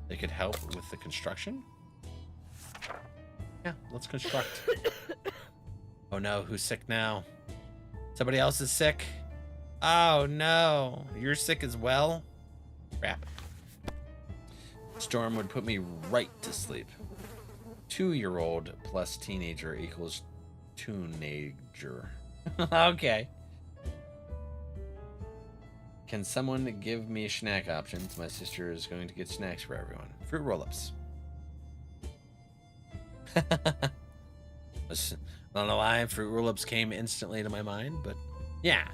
Speaker 1: They could help with the construction? Yeah, let's construct. Oh no, who's sick now? Somebody else is sick? Oh no, you're sick as well? Crap. Storm would put me right to sleep. 2-year-old plus teenager equals teenager. Okay. Can someone give me snack options? My sister is going to get snacks for everyone. Fruit roll-ups. I don't know why fruit roll-ups came instantly to my mind, but yeah.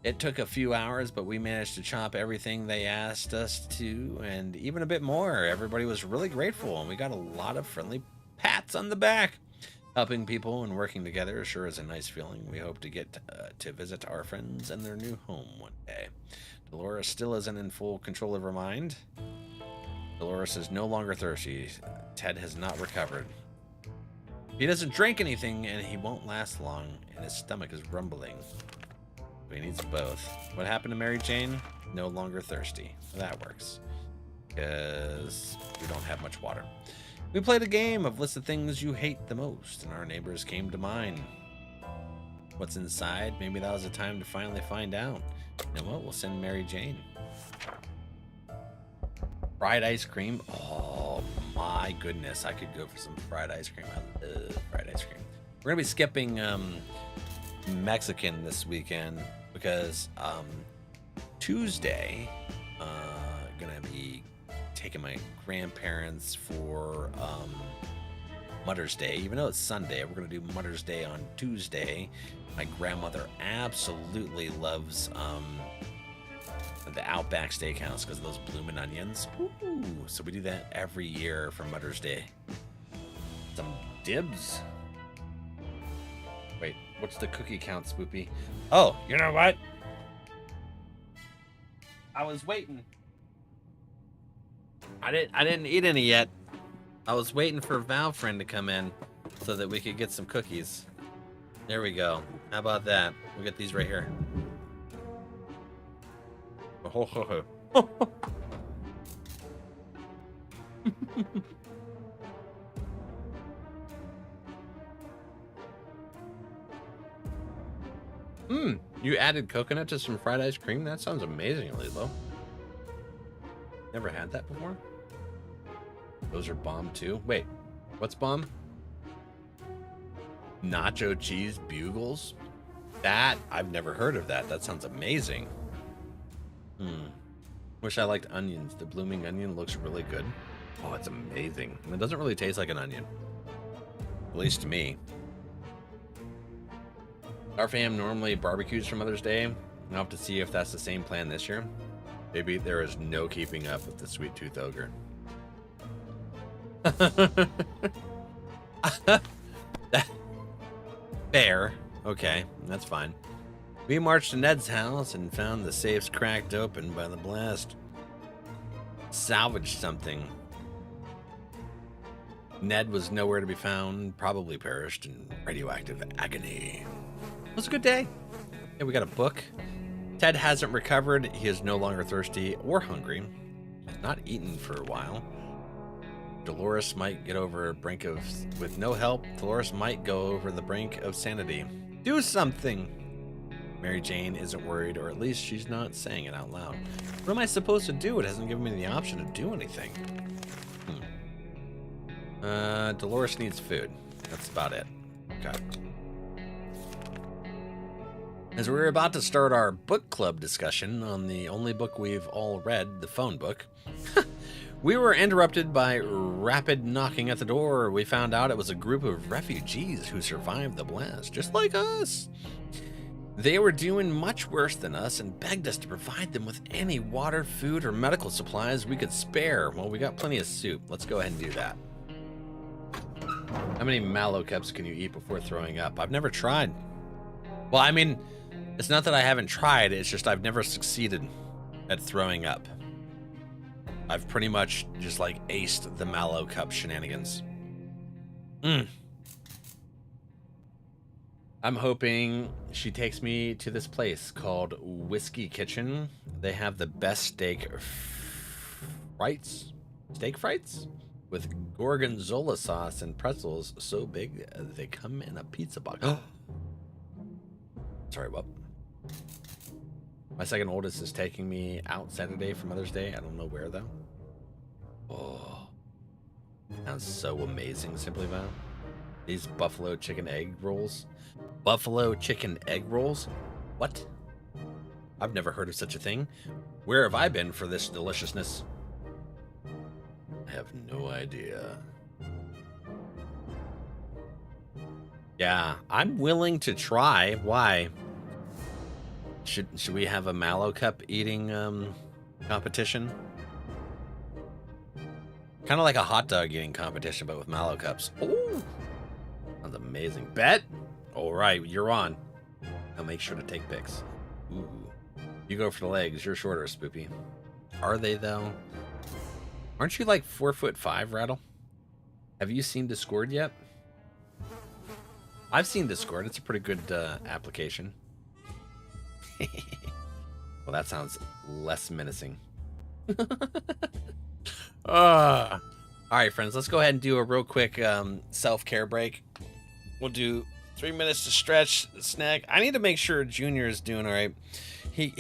Speaker 1: It took a few hours, but we managed to chop everything they asked us to, and even a bit more. Everybody was really grateful, and we got a lot of friendly pats on the back. Helping people and working together sure is a nice feeling. We hope to get to visit our friends in their new home one day. Dolores still isn't in full control of her mind. Dolores is no longer thirsty. Ted has not recovered. He doesn't drink anything, and he won't last long, and his stomach is rumbling. He needs both. What happened to Mary Jane? No longer thirsty. That works. Because we don't have much water. We played a game of list of things you hate the most, and our neighbors came to mind. What's inside? Maybe that was the time to finally find out. You know what? We'll send Mary Jane. Fried ice cream. Oh my goodness. I could go for some fried ice cream. I love fried ice cream. We're going to be skipping Mexican this weekend because Tuesday, gonna be taking my grandparents for Mother's Day. Even though it's Sunday, we're gonna do Mother's Day on Tuesday. My grandmother absolutely loves the Outback Steakhouse because of those bloomin' onions. Ooh, so we do that every year for Mother's Day. Some dibs. Wait, what's the cookie count, Spoopy? Oh, you know what? I was waiting. I didn't eat any yet. I was waiting for Valfriend to come in so that we could get some cookies. There we go. How about that? We'll get these right here. Oh, ho, ho. You added coconut to some fried ice cream? That sounds amazing, Lilo. Never had that before? Those are bomb too. Wait, what's bomb? Nacho cheese bugles? That, I've never heard of that. That sounds amazing. Wish I liked onions. The blooming onion looks really good. Oh, it's amazing. And it doesn't really taste like an onion. At least to me. Our fam normally barbecues for Mother's Day. I'll have to see if that's the same plan this year. Maybe there is no keeping up with the Sweet Tooth Ogre. Fair. Okay, that's fine. We marched to Ned's house and found the safes cracked open by the blast. salvage something. Ned was nowhere to be found, probably perished in radioactive agony. It was a good day. Yeah, we got a book. Ted hasn't recovered. He is no longer thirsty or hungry. He's not eaten for a while. Dolores might get over a brink of... With no help, Dolores might go over the brink of sanity. Do something! Mary Jane isn't worried, or at least she's not saying it out loud. What am I supposed to do? It hasn't given me the option to do anything. Dolores needs food. That's about it. Okay. As we're about to start our book club discussion on the only book we've all read, the phone book, we were interrupted by rapid knocking at the door. We found out it was a group of refugees who survived the blast, just like us. They were doing much worse than us and begged us to provide them with any water, food, or medical supplies we could spare. Well, we got plenty of soup. Let's go ahead and do that. How many mallow cups can you eat before throwing up? I've never tried. Well, I mean, it's not that I haven't tried. It's just I've never succeeded at throwing up. I've pretty much just like aced the mallow cup shenanigans. I'm hoping she takes me to this place called Whiskey Kitchen. They have the best steak frites with gorgonzola sauce and pretzels so big they come in a pizza box. Sorry, what? My second oldest is taking me out Saturday for Mother's Day. I don't know where, though. Oh, sounds so amazing, Simply Val. These buffalo chicken egg rolls. Buffalo chicken egg rolls? What? I've never heard of such a thing. Where have I been for this deliciousness? I have no idea. Yeah, I'm willing to try. Why? Should we have a mallow cup eating competition? Kind of like a hot dog eating competition, but with mallow cups. Oh, sounds amazing. Bet? All right, you're on. I'll make sure to take pics. Ooh. You go for the legs. You're shorter, Spoopy. Are they, though? Aren't you like 4'5", Rattle? Have you seen Discord yet? I've seen Discord. It's a pretty good application. Well, that sounds less menacing. All right, friends, let's go ahead and do a real quick self-care break. We'll do 3 minutes to stretch, snack. I need to make sure Junior is doing all right. He's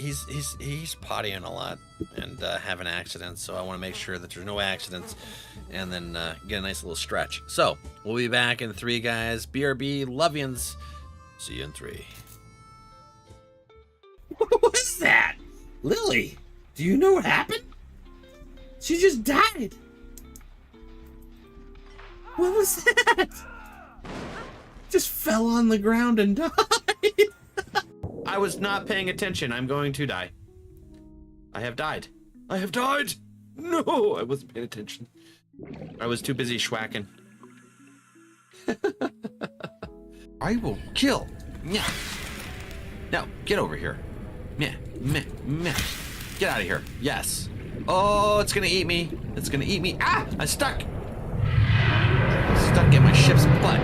Speaker 1: pottying a lot and having accidents, so I want to make sure that there's no accidents and then get a nice little stretch. So we'll be back in 3, guys. BRB, Lovians. See you in 3.
Speaker 4: What was that? Lily, do you know what happened? She just died. What was that? Just fell on the ground and died. I was not paying attention. I'm going to die. I have died. I have died. No, I wasn't paying attention. I was too busy schwacking. I will kill. Yeah. No, get over here. Meh, meh, meh. Get out of here. Yes. Oh, it's gonna eat me. It's gonna eat me. Ah, I'm stuck. I'm stuck in my ship's butt.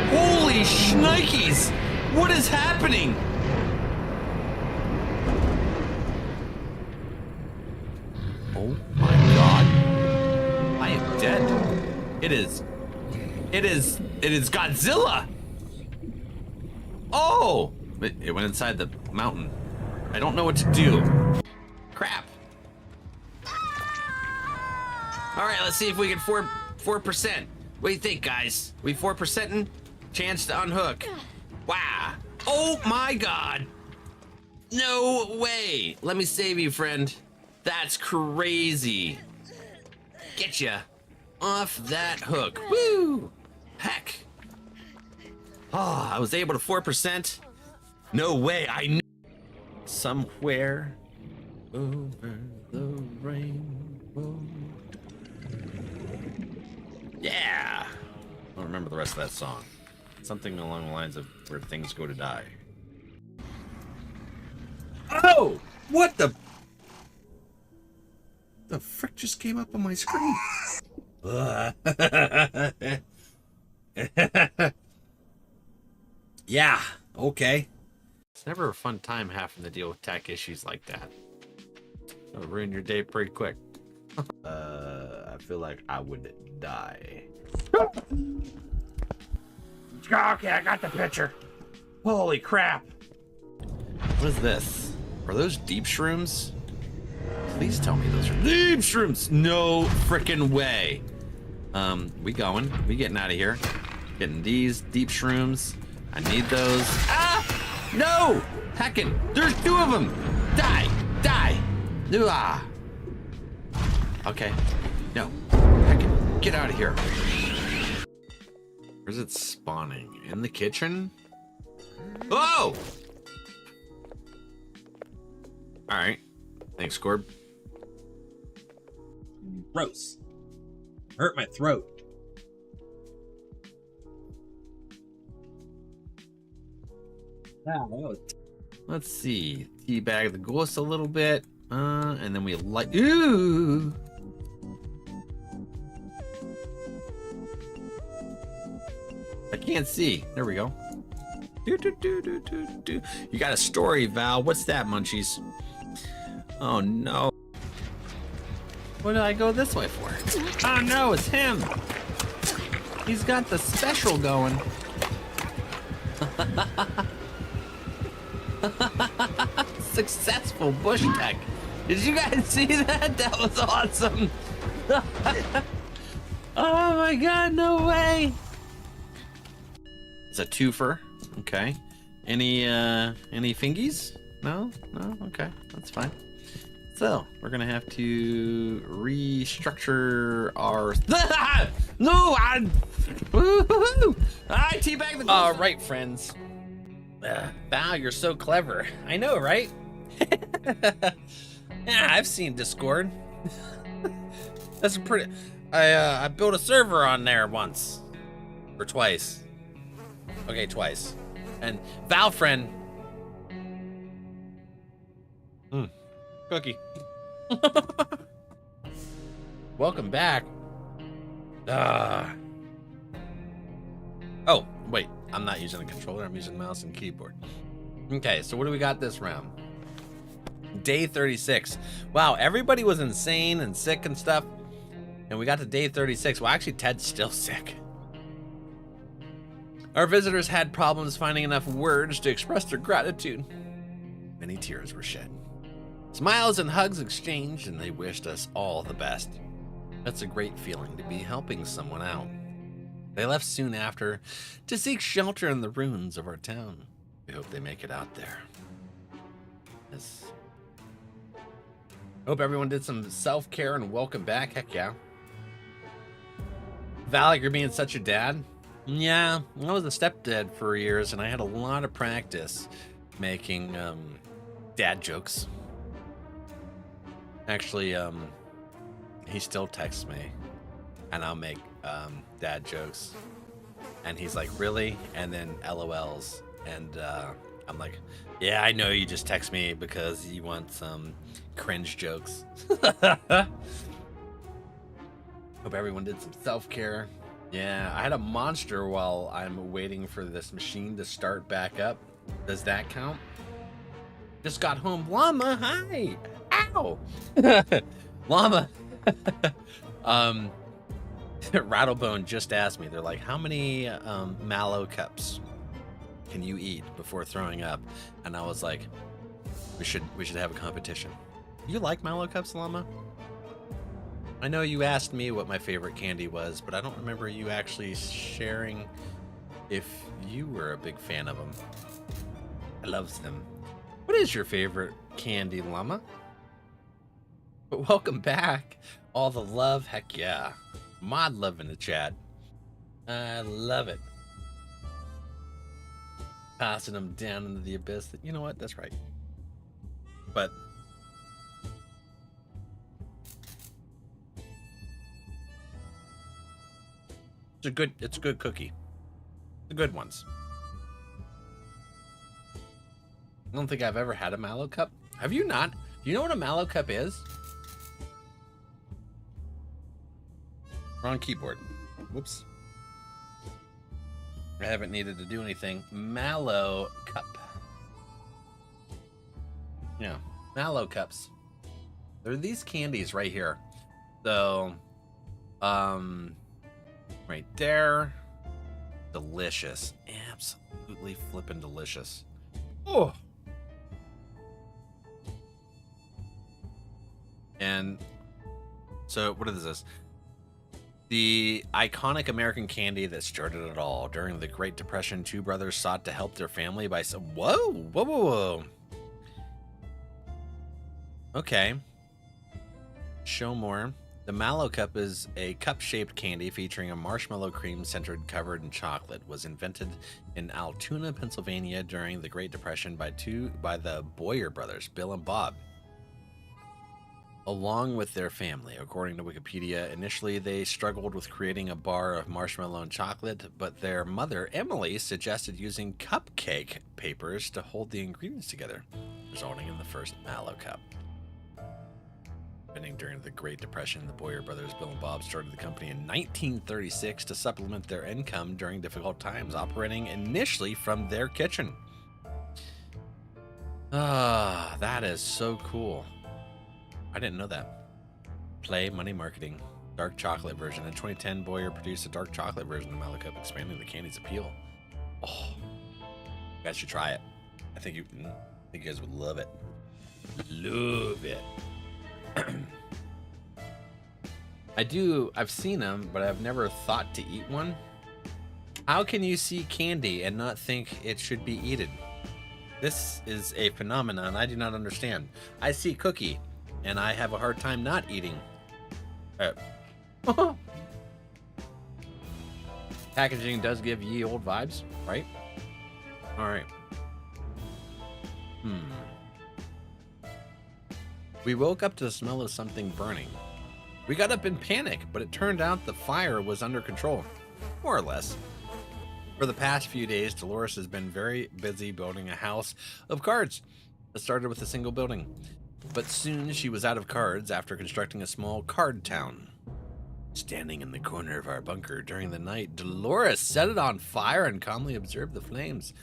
Speaker 4: Holy shnikes! What is happening? Oh my god. I am dead. It is Godzilla! Oh! It went inside the mountain. I don't know what to do. Crap. All right, let's see if we can 4%. What do you think, guys? We 4%ing? Chance to unhook. Wow. Oh my god. No way. Let me save you, friend. That's crazy. Get ya off that hook. Woo. Heck. Oh, I was able to 4%. No way. I knew. Somewhere over the rainbow. Yeah. I don't remember the rest of that song. Something along the lines of where things go to die. Oh! What the?
Speaker 1: The frick just came up on my screen? Yeah, okay. It's never a fun time having to deal with tech issues like that. It'll ruin your day pretty quick. I feel like I would die. Okay, I got the picture. Holy crap. What is this? Are those deep shrooms? Please tell me those are deep shrooms. No frickin' way. We going. We getting out of here. Getting these deep shrooms. I need those. Ah! No! Heckin', there's 2 of them. Die! Die! Ah! Okay. No. Heckin', get out of here. Where's it spawning? In the kitchen? Oh! Alright. Thanks, Scorb.
Speaker 4: Gross. Hurt my throat.
Speaker 1: Let's see. Teabag the ghost a little bit. And then we light. Ooh! I can't see. There we go. You got a story, Val. What's that, munchies? Oh no. What did I go this way for? Oh no, it's him. He's got the special going. Successful bush tech. Did you guys see that? That was awesome. Oh my god, no way. It's a twofer. Okay. Any fingies? No? No? Okay. That's fine. So, we're gonna have to restructure our... No! I teabag the... All right, friends. Val, you're so clever. I know, right? Yeah, I've seen Discord. That's pretty... I built a server on there once. Or twice. Okay, twice. And Val friend... Cookie. Welcome back. Oh, wait. I'm not using a controller. I'm using mouse and keyboard. Okay, so what do we got this round? Day 36. Wow, everybody was insane and sick and stuff. And we got to day 36. Well, actually, Ted's still sick. Our visitors had problems finding enough words to express their gratitude. Many tears were shed. Smiles and hugs exchanged, and they wished us all the best. That's a great feeling to be helping someone out. They left soon after to seek shelter in the ruins of our town. We hope they make it out there. Yes. Hope everyone did some self-care and welcome back. Heck yeah. Valak, you're being such a dad. Yeah, I was a stepdad for years, and I had a lot of practice making dad jokes. Actually, he still texts me, and I'll make dad jokes, and he's like, really? And then LOLs, and I'm like, yeah, I know you just text me because you want some cringe jokes. Hope everyone did some self-care. Yeah, I had a monster while I'm waiting for this machine to start back up. Does that count? Just got home. Llama, hi! Ow! Llama! Rattlebone just asked me, they're like, how many mallow cups can you eat before throwing up? And I was like, we should have a competition. You like mallow cups, Llama? I know you asked me what my favorite candy was, but I don't remember you actually sharing if you were a big fan of them. I love them. What is your favorite candy, Llama? But welcome back. All the love, heck yeah. Mod love in the chat. I love it. Passing them down into the abyss. You know what? That's right. But it's a good cookie. The good ones. I don't think I've ever had a mallow cup. Have you not? Do you know what a mallow cup is? Wrong keyboard. Whoops. I haven't needed to do anything. Mallow cup. Yeah, mallow cups. There are these candies right here. So, right there. Delicious. Absolutely flippin' delicious. Oh. And so, what is this? The iconic American candy that started it all. During the Great Depression, two brothers sought to help their family by some. Whoa, whoa, whoa, whoa. Okay. Show more. The Mallow Cup is a cup-shaped candy featuring a marshmallow cream centered covered in chocolate. Was invented in Altoona, Pennsylvania during the Great Depression by the Boyer brothers, Bill and Bob, along with their family. According to Wikipedia, initially they struggled with creating a bar of marshmallow and chocolate, but their mother, Emily, suggested using cupcake papers to hold the ingredients together, resulting in the first Mallow Cup. During the Great Depression, the Boyer brothers, Bill and Bob, started the company in 1936 to supplement their income during difficult times, operating initially from their kitchen. Ah, that is so cool. I didn't know that. Play Money Marketing. Dark chocolate version. In 2010, Boyer produced a dark chocolate version of Mallow Cup, expanding the candy's appeal. Oh, you guys should try it. I think you guys would love it. Love it. I've seen them, but I've never thought to eat one. How can you see candy and not think it should be eaten? This is a phenomenon I do not understand. I see cookie, and I have a hard time not eating. Packaging does give ye old vibes, right? All right. We woke up to the smell of something burning. We got up in panic, but it turned out the fire was under control, more or less. For the past few days, Dolores has been very busy building a house of cards. It started with a single building, but soon she was out of cards after constructing a small card town. Standing in the corner of our bunker during the night, Dolores set it on fire and calmly observed the flames.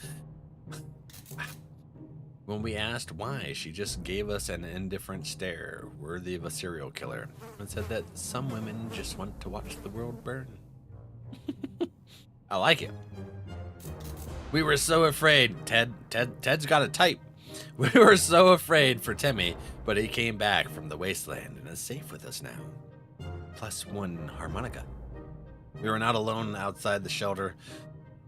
Speaker 1: When we asked why, she just gave us an indifferent stare, worthy of a serial killer, and said that some women just want to watch the world burn. I like it. We were so afraid. Ted's got a type. We were so afraid for Timmy, but he came back from the wasteland and is safe with us now. +1 harmonica. We were not alone outside the shelter.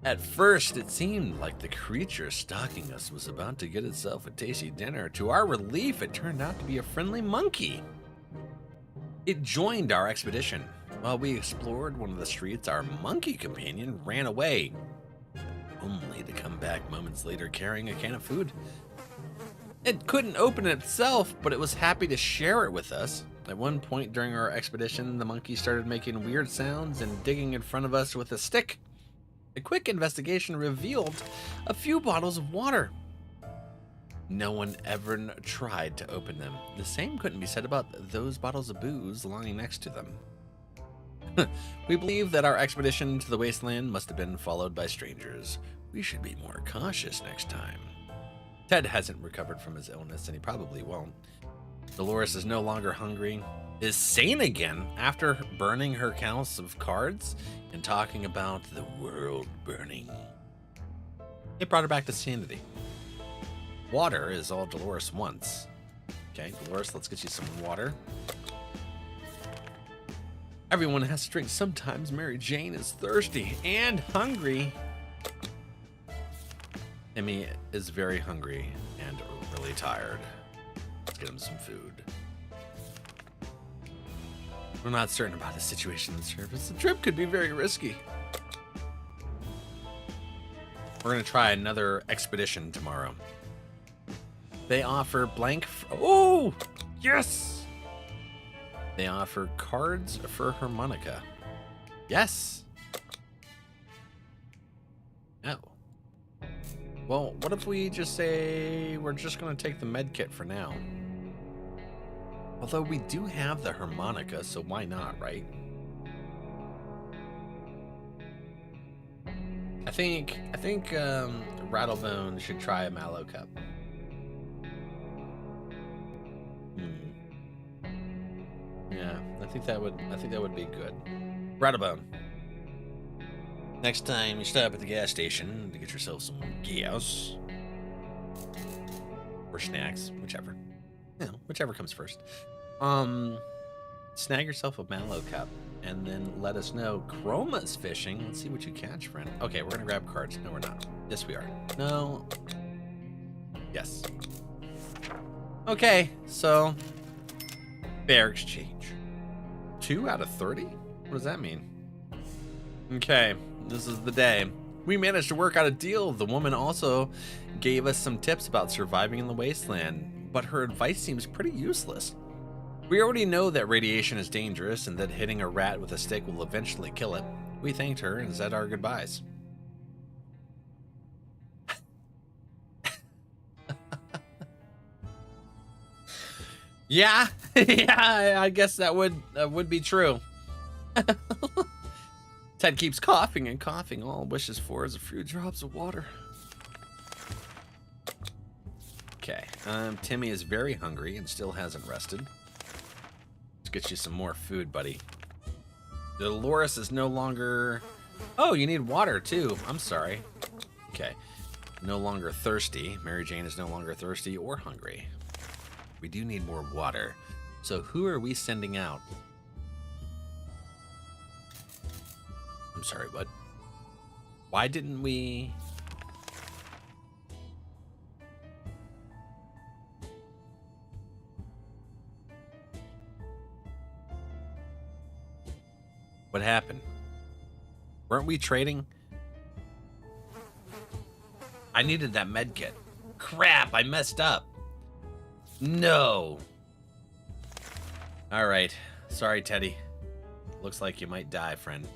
Speaker 1: At first, it seemed like the creature stalking us was about to get itself a tasty dinner. To our relief, it turned out to be a friendly monkey. It joined our expedition. While we explored one of the streets, our monkey companion ran away, only to come back moments later carrying a can of food. It couldn't open it itself, but it was happy to share it with us. At one point during our expedition, the monkey started making weird sounds and digging in front of us with a stick. A quick investigation revealed a few bottles of water. No one ever tried to open them. The same couldn't be said about those bottles of booze lying next to them. We believe that our expedition to the wasteland must have been followed by strangers. We should be more cautious next time. Ted hasn't recovered from his illness, and he probably won't. Dolores is no longer hungry, is sane again after burning her house of cards and talking about the world burning. It brought her back to sanity. Water is all Dolores wants. Okay, Dolores, let's get you some water. Everyone has to drink sometimes. Mary Jane is thirsty and hungry. Timmy is very hungry and really tired. Let's get him some food. We're not certain about the situation on the surface. The trip could be very risky. We're going to try another expedition tomorrow. They offer blank... Oh! Yes! They offer cards for harmonica. Yes! No. Well, what if we just say we're just going to take the med kit for now? Although we do have the harmonica, so why not, right? think Rattlebone should try a mallow cup. Yeah, I think that would be good. Rattlebone. Next time you stop at the gas station to get yourself some gas or snacks, whichever. You know, whichever comes first. Snag yourself a mallow cup and then let us know. Chroma's fishing. Let's see what you catch, friend. Okay, we're gonna grab cards. No, we're not. Yes, we are. No. Yes. Okay, so fair exchange. 2 out of 30? What does that mean? Okay, this is the day. We managed to work out a deal. The woman also gave us some tips about surviving in the wasteland, but her advice seems pretty useless. We already know that radiation is dangerous and that hitting a rat with a stick will eventually kill it. We thanked her and said our goodbyes. Yeah, yeah, I guess that would be true. Ted keeps coughing and coughing. All wishes for is a few drops of water. Okay, Timmy is very hungry and still hasn't rested. Let's get you some more food, buddy. Dolores is no longer... Oh, you need water too. I'm sorry. Okay, no longer thirsty. Mary Jane is no longer thirsty or hungry. We do need more water. So who are we sending out? I'm sorry, what? Why didn't we... What happened? Weren't we trading? I needed that med kit. Crap, I messed up. No. All right. Sorry, Teddy. Looks like you might die, friend.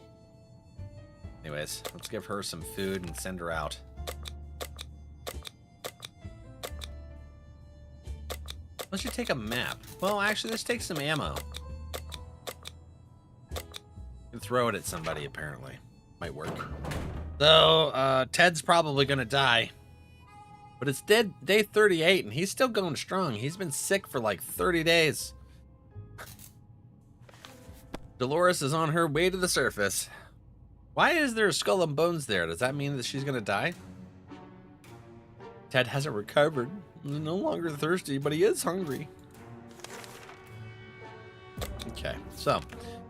Speaker 1: Anyways, let's give her some food and send her out. Let's just take a map. Well, actually, let's take some ammo. And throw it at somebody, apparently. Might work. So, Ted's probably gonna die. But it's day 38, and he's still going strong. He's been sick for like 30 days. Dolores is on her way to the surface. Why is there a skull and bones there? Does that mean that she's gonna die? Ted hasn't recovered. He's no longer thirsty, but he is hungry. Okay, so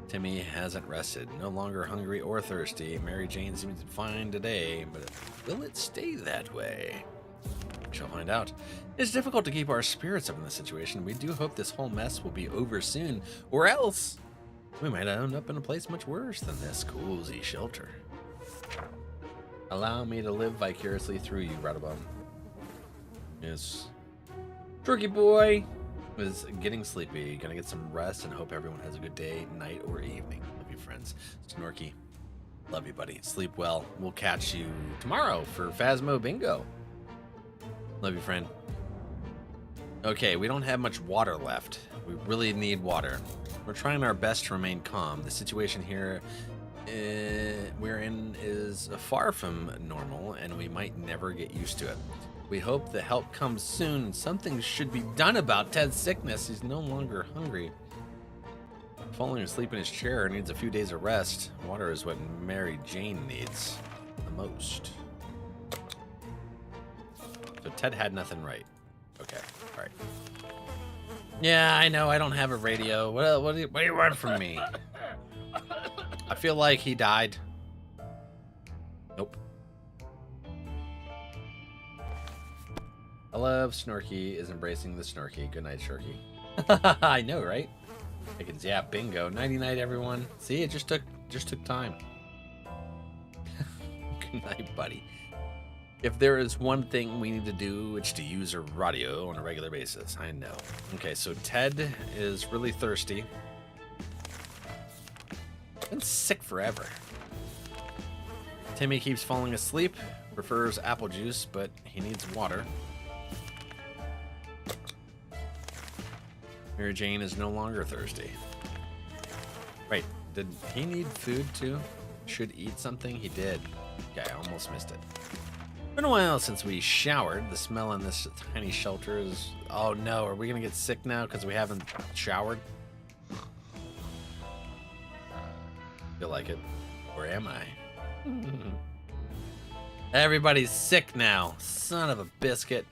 Speaker 1: Timmy hasn't rested. No longer hungry or thirsty. Mary Jane seems fine today, but will it stay that way? We shall find out. It's difficult to keep our spirits up in this situation. We do hope this whole mess will be over soon, or else we might end up in a place much worse than this cozy shelter. Allow me to live vicariously through you, Rattlebone. Yes. Turkey boy is getting sleepy. Gonna get some rest and hope everyone has a good day, night, or evening. Love you, friends. Snorky. Love you, buddy. Sleep well. We'll catch you tomorrow for Phasmo Bingo. Love you, friend. Okay, we don't have much water left. We really need water. We're trying our best to remain calm. The situation here we're in is far from normal, and we might never get used to it. We hope the help comes soon. Something should be done about Ted's sickness. He's no longer hungry. Falling asleep in his chair, needs a few days of rest. Water is what Mary Jane needs the most. So Ted had nothing right. Okay, all right. Yeah, I know. I don't have a radio. What do you want from me? I feel like he died. Nope. I love Snorky is embracing the Snorky. Good night, Snorky. I know, right? I can zap bingo. Nighty night, everyone. See, it just took time. Good night, buddy. If there is one thing we need to do, it's to use a radio on a regular basis. I know. Okay, so Ted is really thirsty. Been sick forever. Timmy keeps falling asleep. Prefers apple juice, but he needs water. Mary Jane is no longer thirsty. Right, did he need food too? Should eat something? He did. Okay, I almost missed it. Been a while since we showered. The smell in this tiny shelter is... Oh no, are we gonna get sick now because we haven't showered? Feel like it. Where am I? Everybody's sick now. Son of a biscuit.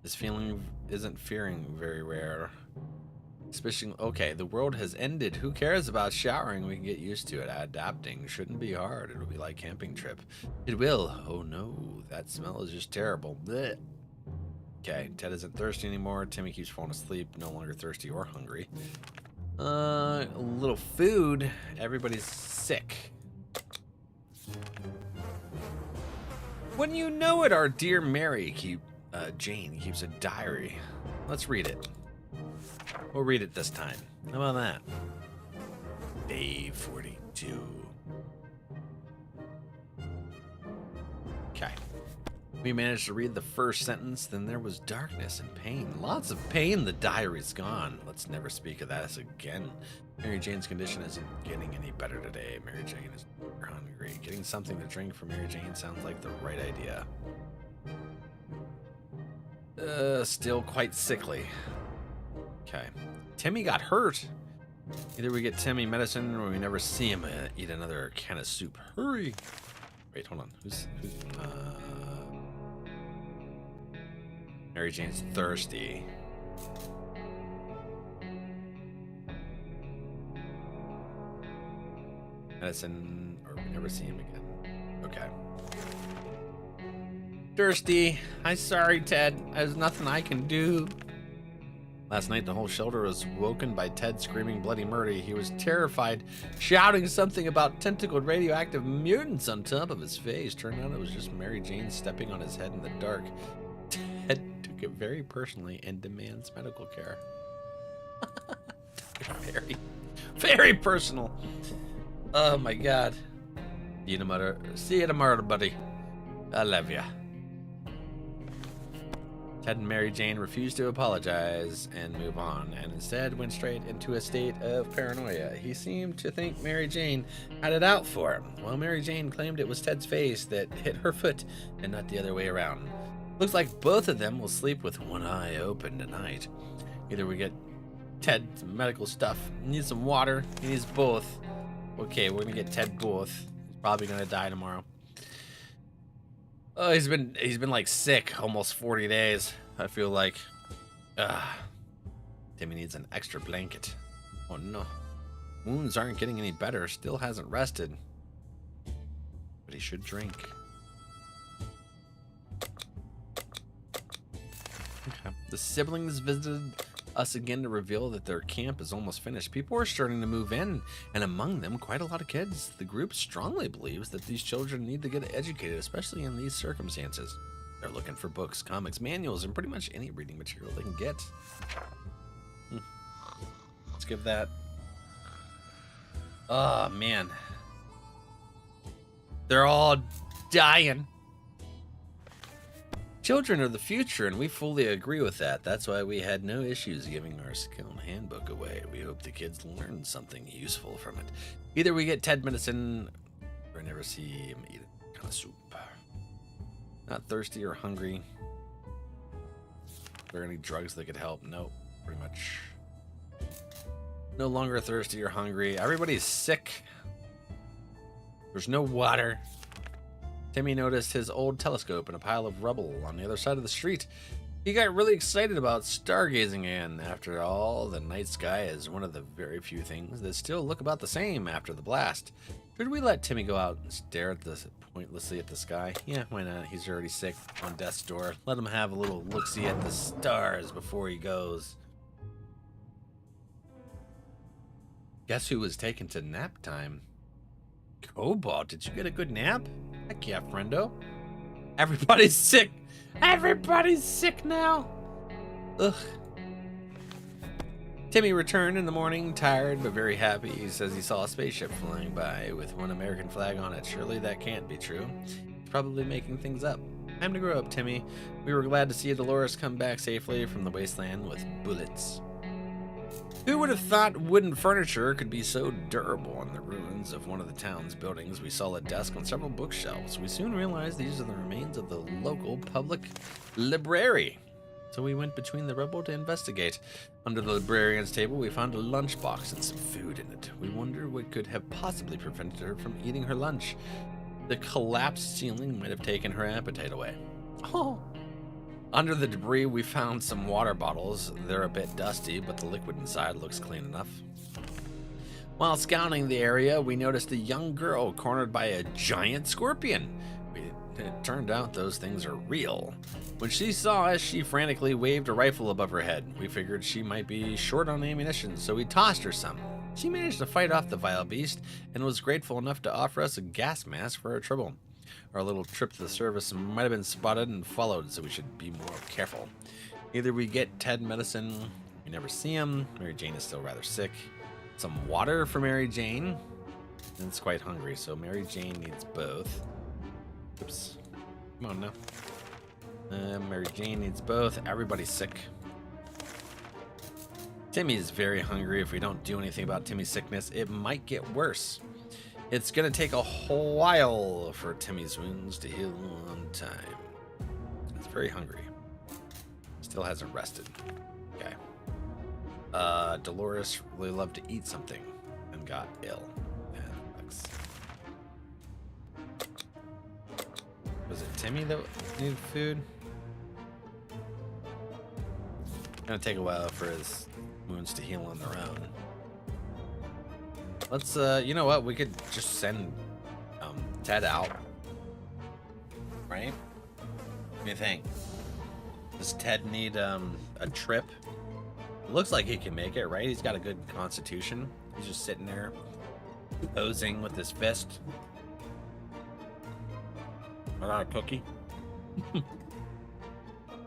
Speaker 1: This feeling isn't fearing very rare. Especially, okay, the world has ended. Who cares about showering? We can get used to it. Adapting shouldn't be hard. It'll be like camping trip. It will. Oh no, that smell is just terrible. Blech. Okay, Ted isn't thirsty anymore. Timmy keeps falling asleep, no longer thirsty or hungry. A little food. Everybody's sick. When you know it, our dear Mary Jane keeps a diary. Let's read it. We'll read it this time. How about that? Day 42. Okay. We managed to read the first sentence, then there was darkness and pain. Lots of pain, the diary's gone. Let's never speak of that again. Mary Jane's condition isn't getting any better today. Mary Jane is hungry. Getting something to drink for Mary Jane sounds like the right idea. Still quite sickly. Okay. Timmy got hurt. Either we get Timmy medicine or we never see him eat another can of soup. Hurry. Wait, hold on. Who's Mary Jane's thirsty. Medicine, or we never see him again. Okay. Thirsty. I'm sorry, Ted. There's nothing I can do. Last night, the whole shelter was woken by Ted screaming bloody murder. He was terrified, shouting something about tentacled radioactive mutants on top of his face. Turned out it was just Mary Jane stepping on his head in the dark. Ted took it very personally and demands medical care. Very, very personal. Oh my God. See you tomorrow, buddy. I love ya. Ted and Mary Jane refused to apologize and move on, and instead went straight into a state of paranoia. He seemed to think Mary Jane had it out for him, while Mary Jane claimed it was Ted's face that hit her foot and not the other way around. Looks like both of them will sleep with one eye open tonight. Either we get Ted some medical stuff, he needs some water, he needs both. Okay, we're gonna get Ted both. He's probably gonna die tomorrow. Oh, he's been like sick almost 40 days, I feel like. Timmy needs an extra blanket. Oh no. Wounds aren't getting any better, still hasn't rested. But he should drink. Okay. The siblings visited us again to reveal that their camp is almost finished. People are starting to move in, and among them, quite a lot of kids. The group strongly believes that these children need to get educated, especially in these circumstances. They're looking for books, comics, manuals, and pretty much any reading material they can get. Let's give that. Oh, man. They're all dying. Children are the future, and we fully agree with that. That's why we had no issues giving our skill handbook away. We hope the kids learn something useful from it. Either we get Ted medicine, or never see him eat a kind of soup. Not thirsty or hungry. Are there any drugs that could help? Nope, pretty much. No longer thirsty or hungry. Everybody's sick. There's no water. Timmy noticed his old telescope in a pile of rubble on the other side of the street. He got really excited about stargazing in. After all, the night sky is one of the very few things that still look about the same after the blast. Should we let Timmy go out and stare at pointlessly at the sky? Yeah, why not? He's already sick on death's door. Let him have a little look-see at the stars before he goes. Guess who was taken to nap time? Cobalt, did you get a good nap? Heck yeah, friendo. Everybody's sick. Everybody's sick now. Ugh. Timmy returned in the morning, tired but very happy. He says he saw a spaceship flying by with one American flag on it. Surely that can't be true. He's probably making things up. Time to grow up, Timmy. We were glad to see Dolores come back safely from the wasteland with bullets. Who would have thought wooden furniture could be so durable? In the ruins of one of the town's buildings, we saw a desk and several bookshelves. We soon realized these are the remains of the local public library. So we went between the rubble to investigate. Under the librarian's table, we found a lunchbox and some food in it. We wondered what could have possibly prevented her from eating her lunch. The collapsed ceiling might have taken her appetite away. Oh. Under the debris, we found some water bottles. They're a bit dusty, but the liquid inside looks clean enough. While scouting the area, we noticed a young girl cornered by a giant scorpion. It turned out those things are real. When she saw us, she frantically waved a rifle above her head. We figured she might be short on ammunition, so we tossed her some. She managed to fight off the vile beast and was grateful enough to offer us a gas mask for our trouble. Our little trip to the service might have been spotted and followed, so we should be more careful. Either we get Ted medicine, we never see him, Mary Jane is still rather sick. Some water for Mary Jane, and it's quite hungry, so Mary Jane needs both. Oops. Come on now. Mary Jane needs both. Everybody's sick. Timmy is very hungry. If we don't do anything about Timmy's sickness, it might get worse. It's gonna take a whole while for Timmy's wounds to heal on time. He's very hungry. Still hasn't rested. Okay. Dolores really loved to eat something and got ill. Was it Timmy that needed food? It's gonna take a while for his wounds to heal on their own. Let's, you know what? We could just send Ted out. Right? What do you think? Does Ted need a trip? It looks like he can make it, right? He's got a good constitution. He's just sitting there posing with his fist. I got a cookie.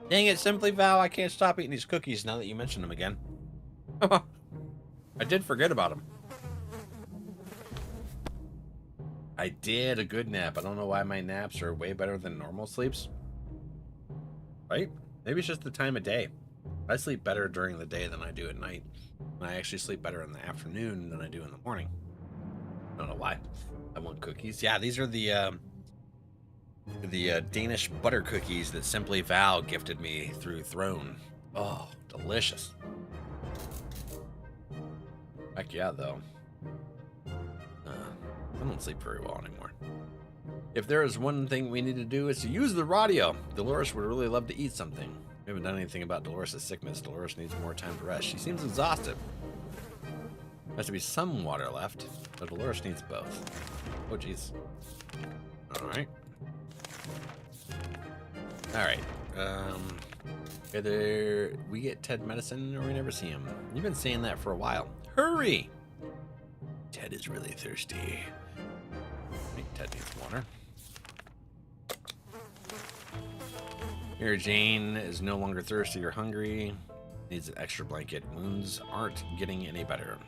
Speaker 1: Dang it, Simply Val, I can't stop eating these cookies now that you mention them again. I did forget about them. I did a good nap. I don't know why my naps are way better than normal sleeps. Right? Maybe it's just the time of day. I sleep better during the day than I do at night. And I actually sleep better in the afternoon than I do in the morning. I don't know why. I want cookies. Yeah, these are the Danish butter cookies that Simply Val gifted me through Throne. Oh, delicious. Heck yeah, though. I don't sleep very well anymore. If there is one thing we need to do, is to use the radio. Dolores would really love to eat something. We haven't done anything about Dolores' sickness. Dolores needs more time to rest. She seems exhausted. Has to be some water left, but Dolores needs both. Oh, jeez. Alright. Alright. Either we get Ted medicine or we never see him. You've been saying that for a while. Hurry! Ted is really thirsty. I think Ted needs water. Mary Jane is no longer thirsty or hungry. Needs an extra blanket. Wounds aren't getting any better.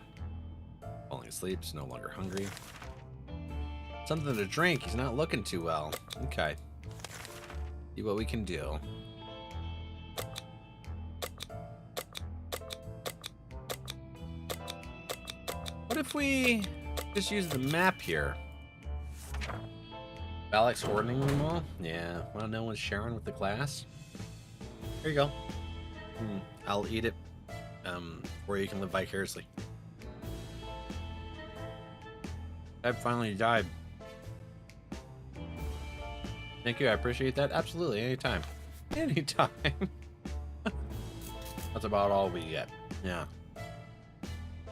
Speaker 1: Falling asleep, is no longer hungry. Something to drink. He's not looking too well. Okay. See what we can do. What if we just use the map here? Valak's hoarding them all? Yeah. Wanna know when sharing with the class? Here you go. I'll eat it. Or you can live vicariously. Ted finally died. Thank you, I appreciate that. Absolutely, anytime. Anytime. That's about all we get. Yeah.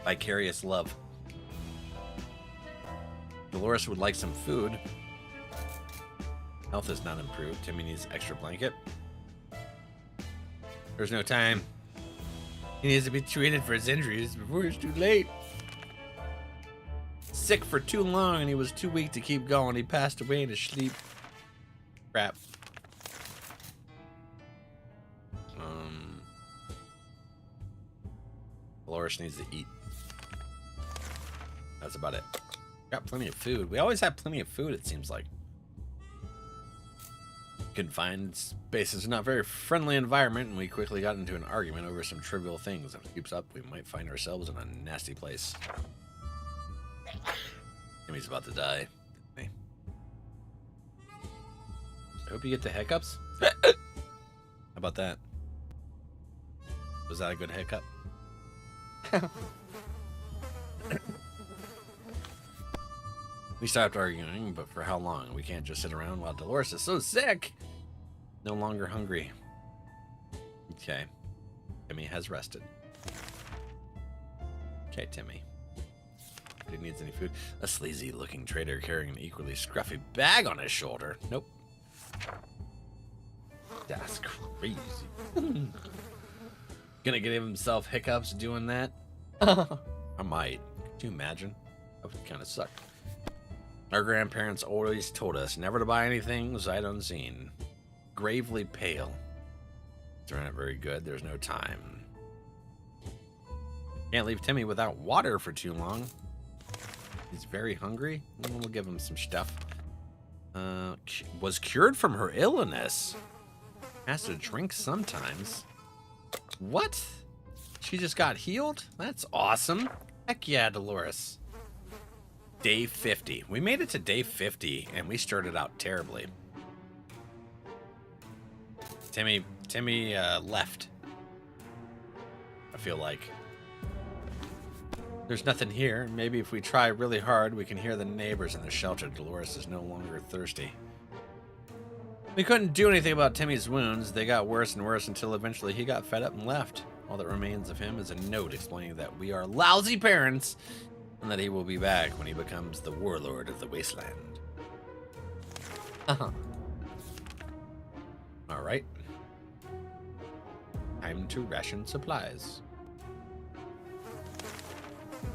Speaker 1: Vicarious love. Dolores would like some food. Health is not improved. Timmy needs extra blanket. There's no time. He needs to be treated for his injuries before it's too late. Sick for too long and he was too weak to keep going. He passed away in his sleep. Crap. Dolores needs to eat. That's about it. Got plenty of food. We always have plenty of food, it seems like. Confined space is not a very friendly environment, and we quickly got into an argument over some trivial things. If it keeps up, we might find ourselves in a nasty place. Timmy's about to die. I hope you get the hiccups. How about that? Was that a good hiccup? We stopped arguing, but for how long? We can't just sit around while Dolores is so sick. No longer hungry. Okay. Timmy has rested. Okay, Timmy. He needs any food. A sleazy-looking trader carrying an equally scruffy bag on his shoulder. Nope. That's crazy. Gonna give himself hiccups doing that? I might. Could you imagine? That would kind of suck. Our grandparents always told us never to buy anything sight unseen. Gravely pale. They're not very good. There's no time. Can't leave Timmy without water for too long. He's very hungry. We'll give him some stuff. Was cured from her illness. Has to drink sometimes. What? She just got healed? That's awesome. Heck yeah, Dolores. Day 50. We made it to day 50, and we started out terribly. Timmy left. I feel like. There's nothing here. Maybe if we try really hard, we can hear the neighbors in the shelter. Dolores is no longer thirsty. We couldn't do anything about Timmy's wounds. They got worse and worse until eventually he got fed up and left. All that remains of him is a note explaining that we are lousy parents and that he will be back when he becomes the warlord of the wasteland. All right. Time to ration supplies.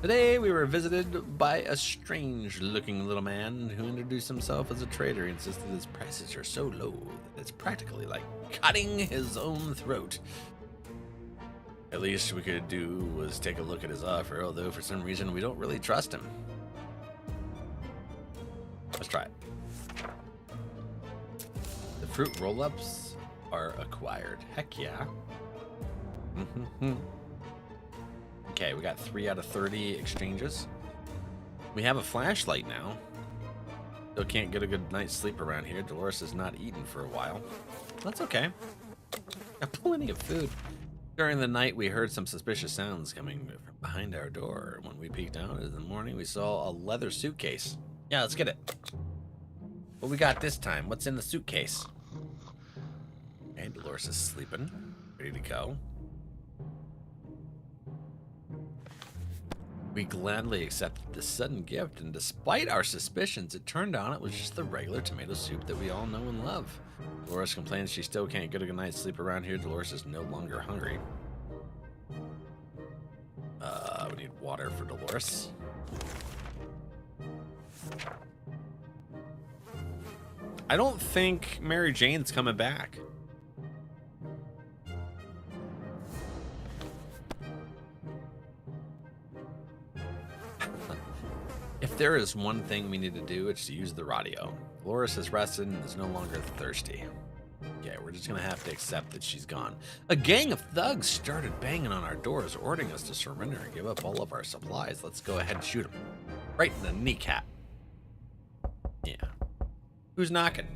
Speaker 1: Today we were visited by a strange-looking little man who introduced himself as a trader. He insisted his prices are so low that it's practically like cutting his own throat. At least we could do was take a look at his offer, although for some reason we don't really trust him. Let's try it. The fruit roll-ups are acquired. Heck yeah. Okay, we got 3 out of 30 exchanges. We have a flashlight now. Still can't get a good night's sleep around here. Dolores has not eaten for a while. That's okay. Got plenty of food. During the night, we heard some suspicious sounds coming from behind our door. When we peeked out in the morning, we saw a leather suitcase. Yeah, let's get it. What we got this time? What's in the suitcase? Okay, Dolores is sleeping. Ready to go. We gladly accepted this sudden gift, and despite our suspicions, it turned out it was just the regular tomato soup that we all know and love. Dolores complains she still can't get a good night's sleep around here. Dolores is no longer hungry. We need water for Dolores. I don't think Mary Jane's coming back. If there is one thing we need to do, it's to use the radio. Dolores has rested and is no longer thirsty. Yeah, we're just gonna have to accept that she's gone. A gang of thugs started banging on our doors, ordering us to surrender and give up all of our supplies. Let's go ahead and shoot them. Right in the kneecap. Yeah. Who's knocking?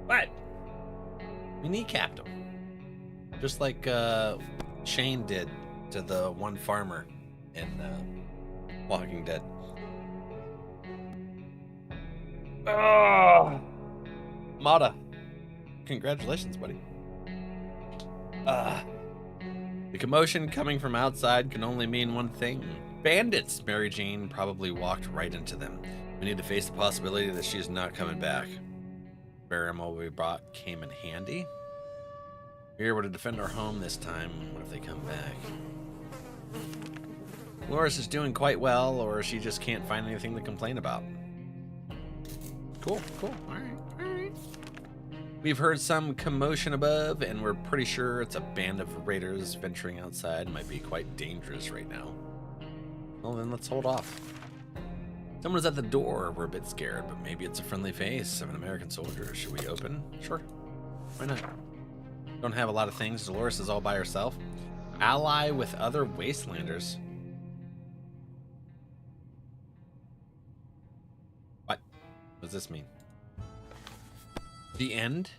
Speaker 1: What? We kneecapped him. Just like Shane did to the one farmer in Walking Dead. Oh, Mata, congratulations, buddy. The commotion coming from outside can only mean one thing. Bandits! Mary Jane probably walked right into them. We need to face the possibility that she's not coming back. Barrymore we brought came in handy. We're able to defend our home this time. What if they come back? Dolores is doing quite well, or she just can't find anything to complain about. Cool. All right. We've heard some commotion above, and we're pretty sure it's a band of raiders venturing outside. Might be quite dangerous right now. Well, then let's hold off. Someone is at the door. We're a bit scared, but maybe it's a friendly face of an American soldier. Should we open? Sure. Why not? Don't have a lot of things. Dolores is all by herself. Ally with other wastelanders. What does this mean? The end?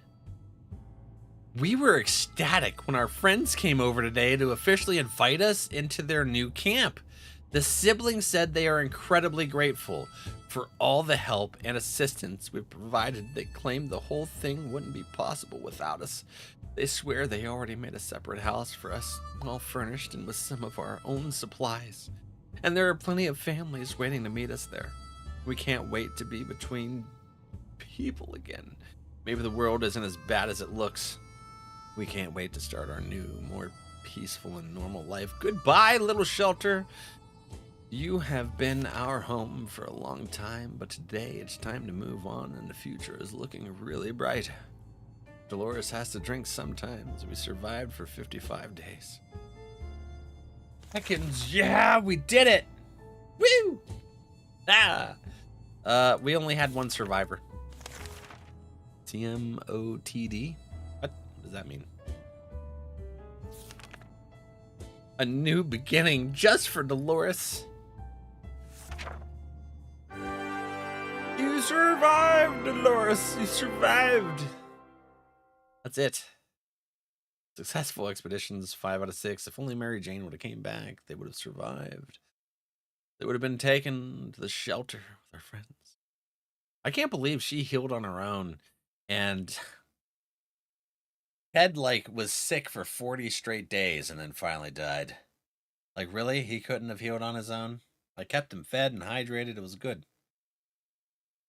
Speaker 1: We were ecstatic when our friends came over today to officially invite us into their new camp. The siblings said they are incredibly grateful for all the help and assistance we've provided. They claimed the whole thing wouldn't be possible without us. They swear they already made a separate house for us, well furnished and with some of our own supplies. And there are plenty of families waiting to meet us there. We can't wait to be between people again. Maybe the world isn't as bad as it looks. We can't wait to start our new, more peaceful and normal life. Goodbye, little shelter. You have been our home for a long time, but today it's time to move on and the future is looking really bright. Dolores has to drink sometimes. We survived for 55 days. Heckins, yeah, we did it! Woo! Ah! We only had one survivor. TMOTD? What does that mean? A new beginning just for Dolores. You survived, Dolores. You survived. That's it. Successful expeditions, 5 out of 6. If only Mary Jane would have came back, they would have survived. They would have been taken to the shelter with their friends. I can't believe she healed on her own, and Ted was sick for 40 straight days and then finally died. Like, really? He couldn't have healed on his own? I kept him fed and hydrated. It was good.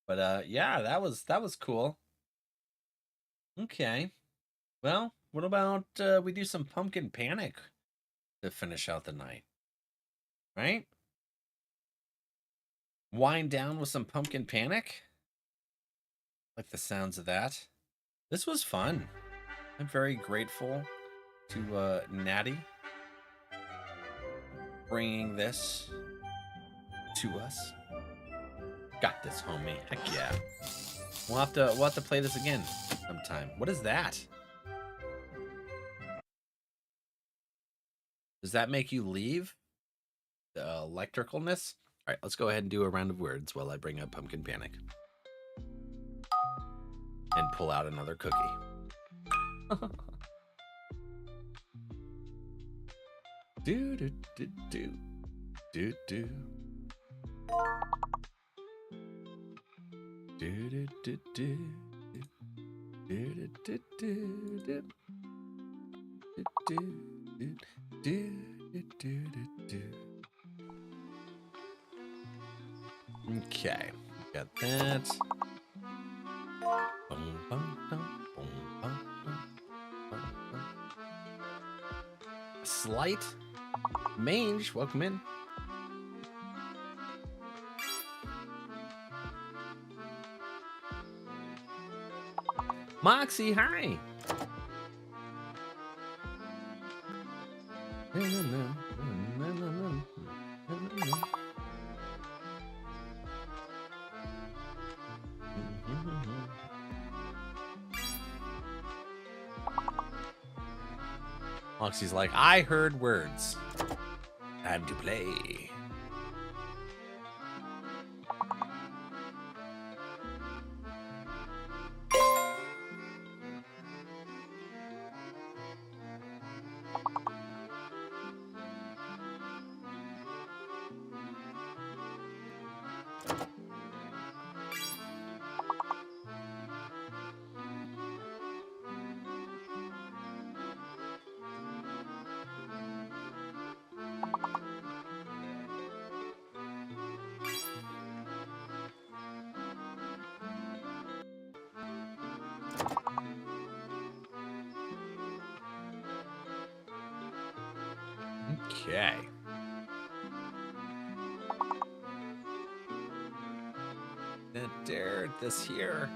Speaker 1: But yeah, that was cool. Okay. Well, what about we do some pumpkin panic to finish out the night? Right? Wind down with some pumpkin panic? Like the sounds of that. This was fun. I'm very grateful to Natty bringing this to us. Got this, homie. Heck yeah. We'll have to play this again sometime. What is that? Does that make you leave the electricalness? All right, let's go ahead and do a round of words while I bring up Pumpkin Panic. And pull out another cookie. Do do do do do do. Do do do do do do do do. Okay, got that. Slight Mange, welcome in. Moxie, hi. Moxie's like, I heard words. Time to play. Okay. Dare this here.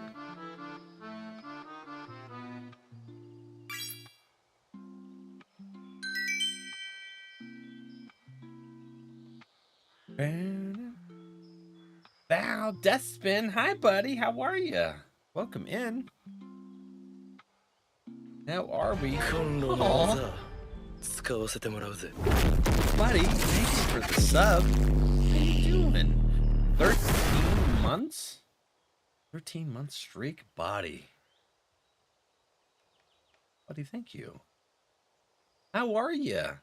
Speaker 1: Val Deathspin, hi buddy, how are you? Welcome in. How are we? Aw. Buddy, thank you for the sub. How you doing? 13 months? 13 month streak, buddy. Buddy, thank you. How are you? I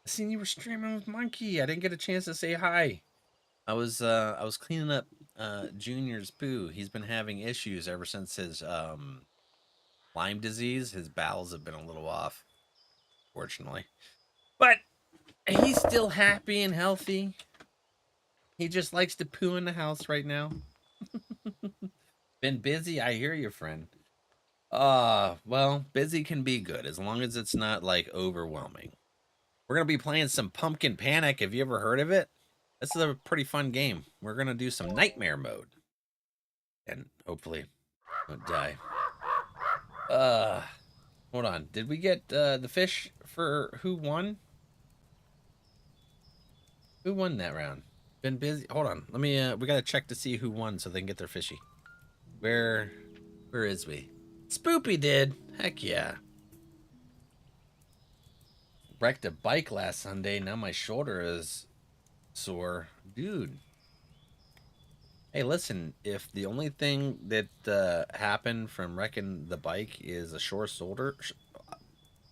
Speaker 1: seen you were streaming with Monkey. I didn't get a chance to say hi. I was cleaning up Junior's poo. He's been having issues ever since his Lyme disease. His bowels have been a little off, fortunately. But he's still happy and healthy. He just likes to poo in the house right now. Been busy? I hear you, friend. Well, busy can be good as long as it's not like overwhelming. We're gonna be playing some Pumpkin Panic. Have you ever heard of it? This is a pretty fun game. We're gonna do some nightmare mode. And hopefully don't die. Hold on. Did we get the fish for who won? Who won that round? Been busy. Hold on. Let me we gotta check to see who won so they can get their fishy. Where is we? Spoopy did. Heck yeah. Wrecked a bike last Sunday. Now my shoulder is sore. Dude. Hey, listen, if the only thing that happened from wrecking the bike is a sore shoulder,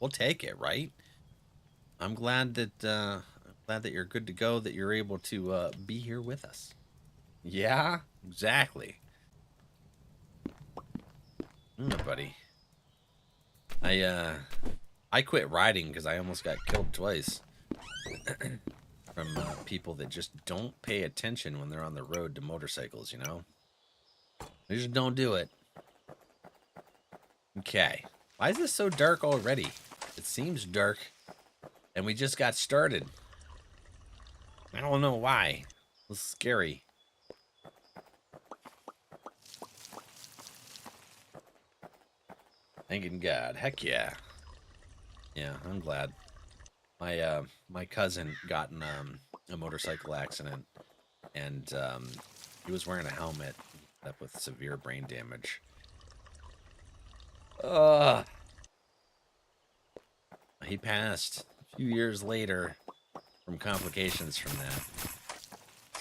Speaker 1: we'll take it, right? I'm glad that you're good to go, that you're able to be here with us. Yeah, exactly. Buddy. I quit riding because I almost got killed twice. From people that just don't pay attention when they're on the road to motorcycles, you know? They just don't do it. Okay. Why is this so dark already? It seems dark. And we just got started. I don't know why. It's scary. Thanking God. Heck yeah. Yeah, I'm glad. My cousin got in a motorcycle accident, and he was wearing a helmet, up with severe brain damage. He passed a few years later from complications from that.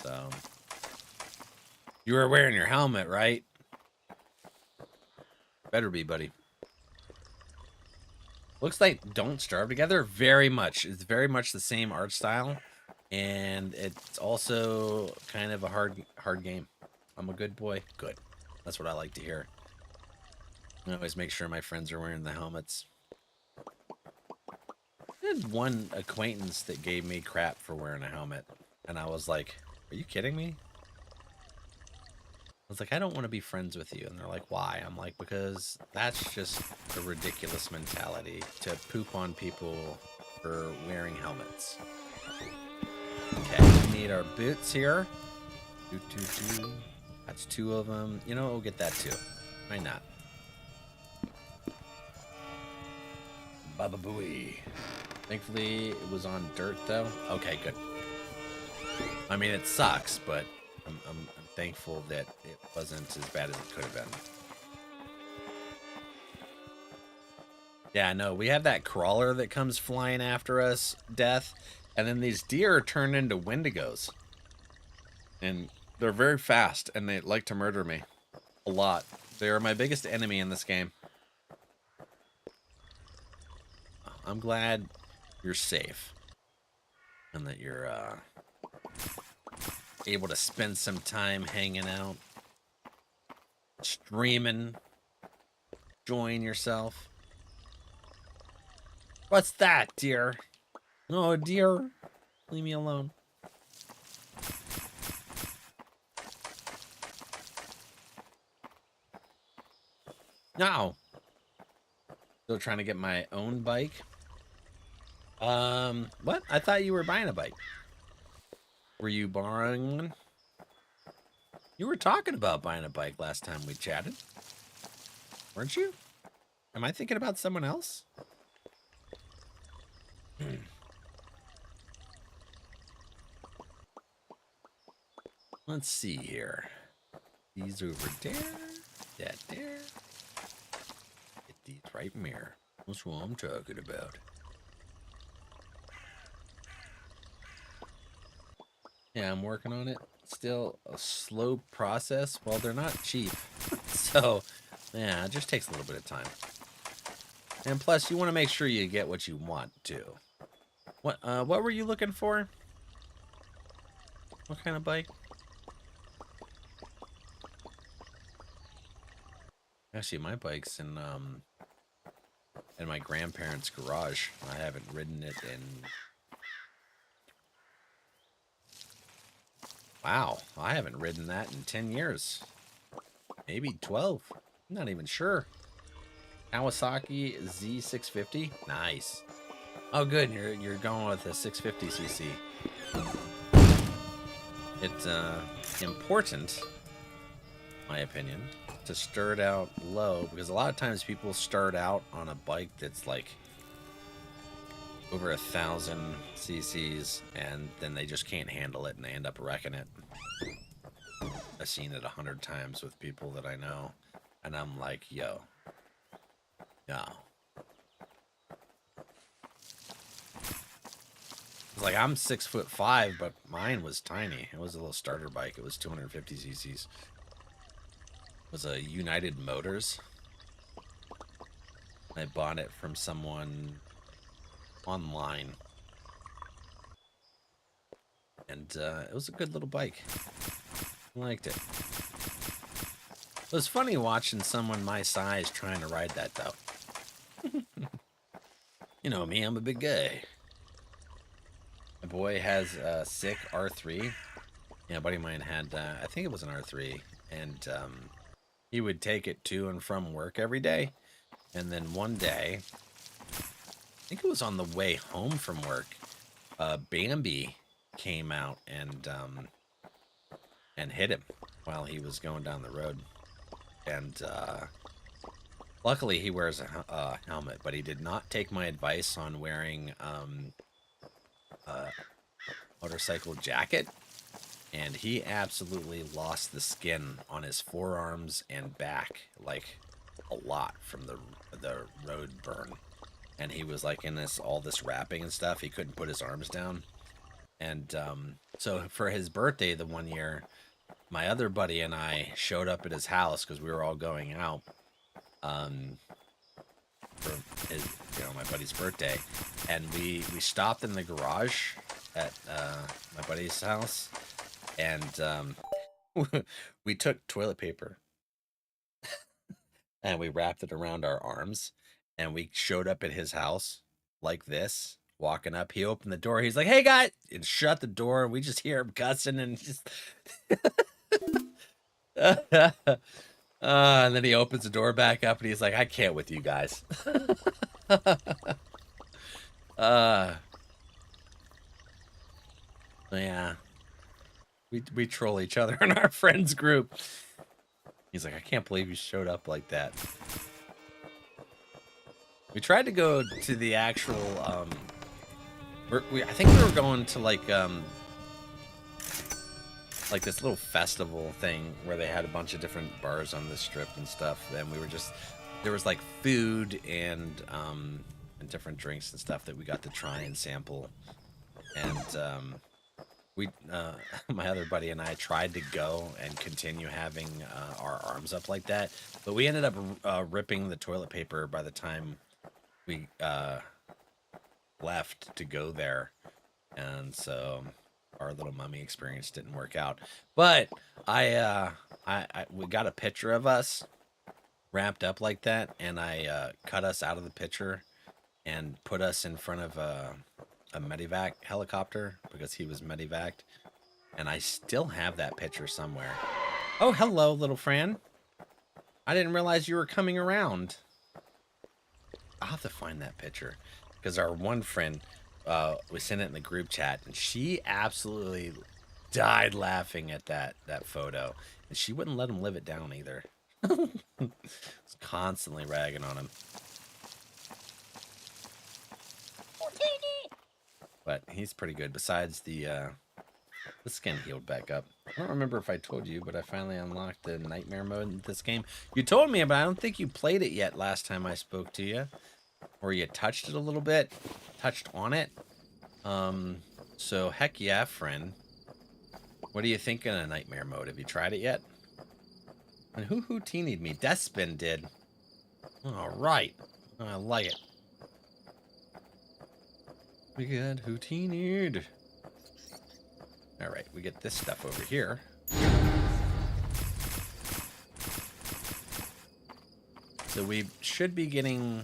Speaker 1: So you were wearing your helmet, right? Better be, buddy. Looks like Don't Starve Together very much. It's very much the same art style, and it's also kind of a hard game. I'm a good boy. Good. That's what I like to hear. I always make sure my friends are wearing the helmets. I had one acquaintance that gave me crap for wearing a helmet, and I was like, "Are you kidding me?" I was like, I don't want to be friends with you. And they're like, why? I'm like, because that's just a ridiculous mentality to poop on people for wearing helmets. Okay, we need our boots here. That's 2 of them. You know, we'll get that too. Why not? Baba Booey. Thankfully, it was on dirt though. Okay, good. I mean, it sucks, but I'm thankful that it wasn't as bad as it could have been. Yeah, no, we have that crawler that comes flying after us, Death, and then these deer turn into wendigos. And they're very fast, and they like to murder me. A lot. They are my biggest enemy in this game. I'm glad you're safe. And that you're, able to spend some time hanging out, streaming, enjoying yourself. What's that, dear? Oh, dear. Leave me alone. No. Still trying to get my own bike. What? I thought you were buying a bike. Were you borrowing one? You were talking about buying a bike last time we chatted. Weren't you? Am I thinking about someone else? Let's see here. These over there. That there. Get these right in here. That's what I'm talking about. Yeah, I'm working on it. Still a slow process. Well, they're not cheap. So, yeah, it just takes a little bit of time. And plus, you want to make sure you get what you want, too. What were you looking for? What kind of bike? Actually, my bike's in my grandparents' garage. I haven't ridden it in... Wow, I haven't ridden that in 10 years. Maybe 12. I'm not even sure. Kawasaki Z650. Nice. Oh, good. You're going with a 650cc. It's important, in my opinion, to start out low, because a lot of times people start out on a bike that's like over 1,000 cc's, and then they just can't handle it and they end up wrecking it. I've seen it 100 times with people that I know, and I'm like, yo, no. It's like, I'm 6'5", but mine was tiny. It was a little starter bike. It was 250 cc's. It was a United Motors. I bought it from someone online, and it was a good little bike. I liked it. It was funny watching someone my size trying to ride that, though. You know me, I'm a big guy. My boy has a sick R3. Yeah, a buddy of mine had, I think it was an R3, and he would take it to and from work every day. And then one day, I think it was on the way home from work, Bambi came out and hit him while he was going down the road. And luckily he wears a helmet, but he did not take my advice on wearing a motorcycle jacket. And he absolutely lost the skin on his forearms and back, like a lot from the road burn. And he was like in all this wrapping and stuff. He couldn't put his arms down. And so for his birthday the one year, my other buddy and I showed up at his house because we were all going out for his, my buddy's birthday. And we stopped in the garage at my buddy's house, and we took toilet paper and we wrapped it around our arms, and we showed up at his house like this, walking up. He opened the door. He's like, "Hey, guys," and shut the door. And we just hear him cussing and just... and then he opens the door back up and he's like, "I can't with you guys." Yeah. We troll each other in our friends group. He's like, "I can't believe you showed up like that." We tried to go to the actual, I think we were going to like this little festival thing where they had a bunch of different bars on the strip and stuff. And we were just, there was like food and different drinks and stuff that we got to try and sample. And my other buddy and I tried to go and continue having our arms up like that, but we ended up ripping the toilet paper by the time we left to go there. And so our little mummy experience didn't work out. But we got a picture of us wrapped up like that, and I cut us out of the picture and put us in front of a medevac helicopter because he was medevaced, and I still have that picture somewhere. Oh, hello, little Fran. I didn't realize you were coming around. I'll have to find that picture because our one friend, we sent it in the group chat, and she absolutely died laughing at that photo, and she wouldn't let him live it down either. Was constantly ragging on him. But he's pretty good. Besides the skin healed back up. I don't remember if I told you, but I finally unlocked the nightmare mode in this game. You told me, but I don't think you played it yet last time I spoke to you. Or you touched it a little bit. Touched on it. So heck yeah, friend. What do you think in a nightmare mode? Have you tried it yet? And who houtinied me? Deathspin did. All right. I like it. We got houtinied. All right, we get this stuff over here. So we should be getting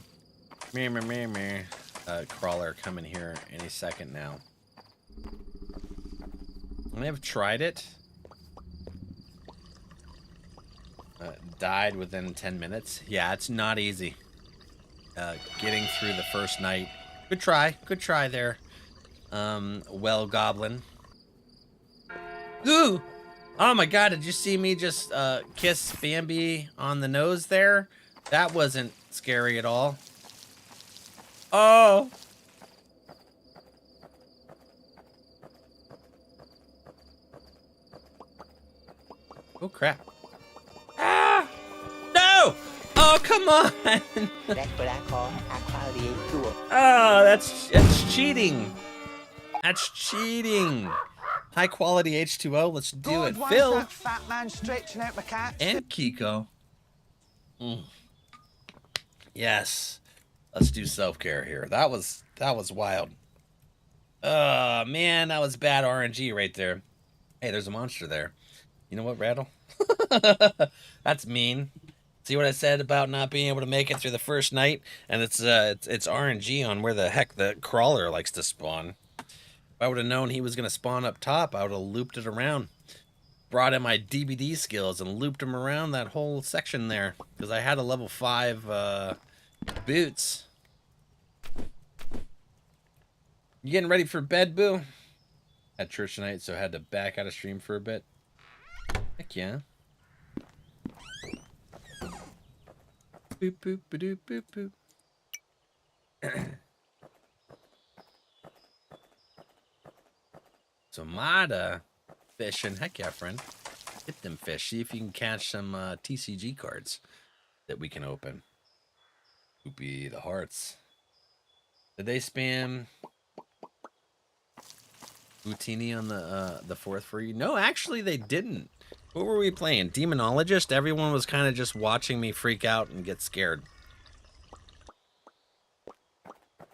Speaker 1: crawler coming here any second now. I have tried it. Died within 10 minutes. Yeah, it's not easy. Getting through the first night. Good try there. Well, Goblin. Ooh! Oh my god, did you see me just kiss Bambi on the nose there? That wasn't scary at all. Oh! Oh crap. Ah! No! Oh, come on!
Speaker 12: That's what I call high quality H2O.
Speaker 1: Oh, that's cheating. That's cheating. High quality H2O. Let's do
Speaker 3: God,
Speaker 1: it.
Speaker 3: why
Speaker 1: Phil.
Speaker 3: is that fat man stretching out my cat?
Speaker 1: And Kiko. Yes. Let's do self-care here. That was wild. Oh, man, that was bad RNG right there. Hey, there's a monster there. You know what, Rattle? That's mean. See what I said about not being able to make it through the first night? And it's RNG on where the heck the crawler likes to spawn. If I would have known he was going to spawn up top, I would have looped it around. Brought in my DBD skills and looped him around that whole section there. Because I had a level 5 boots. You getting ready for bed, boo? Had church tonight, so I had to back out of stream for a bit. Heck yeah. Boop, boop, ba-doop, boop, boop. So Mada fishing. Heck yeah, friend. Hit them fish. See if you can catch some TCG cards that we can open. Oopie the hearts. Did they spam Houtini on the fourth for you? No, actually they didn't. What were we playing? Demonologist? Everyone was kind of just watching me freak out and get scared.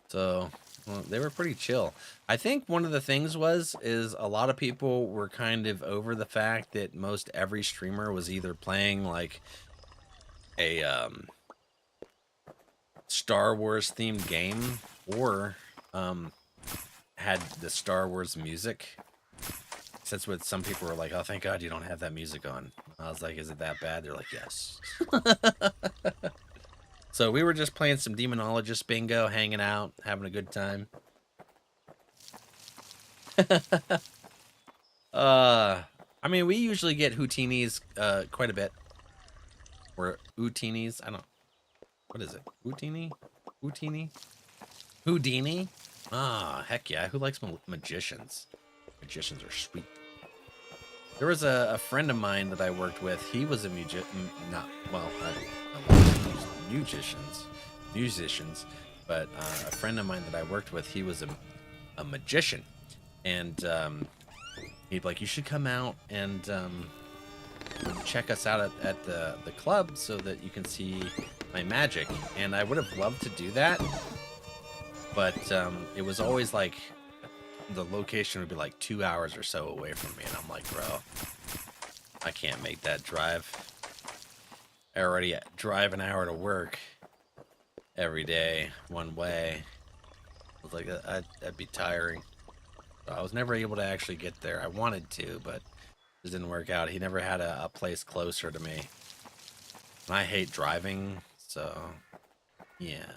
Speaker 1: So, well, they were pretty chill. I think one of the things is a lot of people were kind of over the fact that most every streamer was either playing like a Star Wars themed game or had the Star Wars music. That's what some people were like, oh, thank God you don't have that music on. I was like, is it that bad? They're like, yes. So we were just playing some Demonologist bingo, hanging out, having a good time. I mean, we usually get Houtinis quite a bit. Or Houtinis. I don't. What is it? Houtini? Houtini? Houdini? Ah, heck yeah. Who likes magicians? Magicians are sweet. There was a friend of mine that I worked with. He was a musicians, but a friend of mine that I worked with, he was a magician, and he'd be like, you should come out and check us out at the club so that you can see my magic. And I would have loved to do that, but it was always like the location would be like 2 hours or so away from me, and I'm like, bro, I can't make that drive. I already drive an hour to work every day one way. I was like, that'd be tiring. So I was never able to actually get there. I wanted to, but it didn't work out. He never had a place closer to me. And I hate driving, so yeah.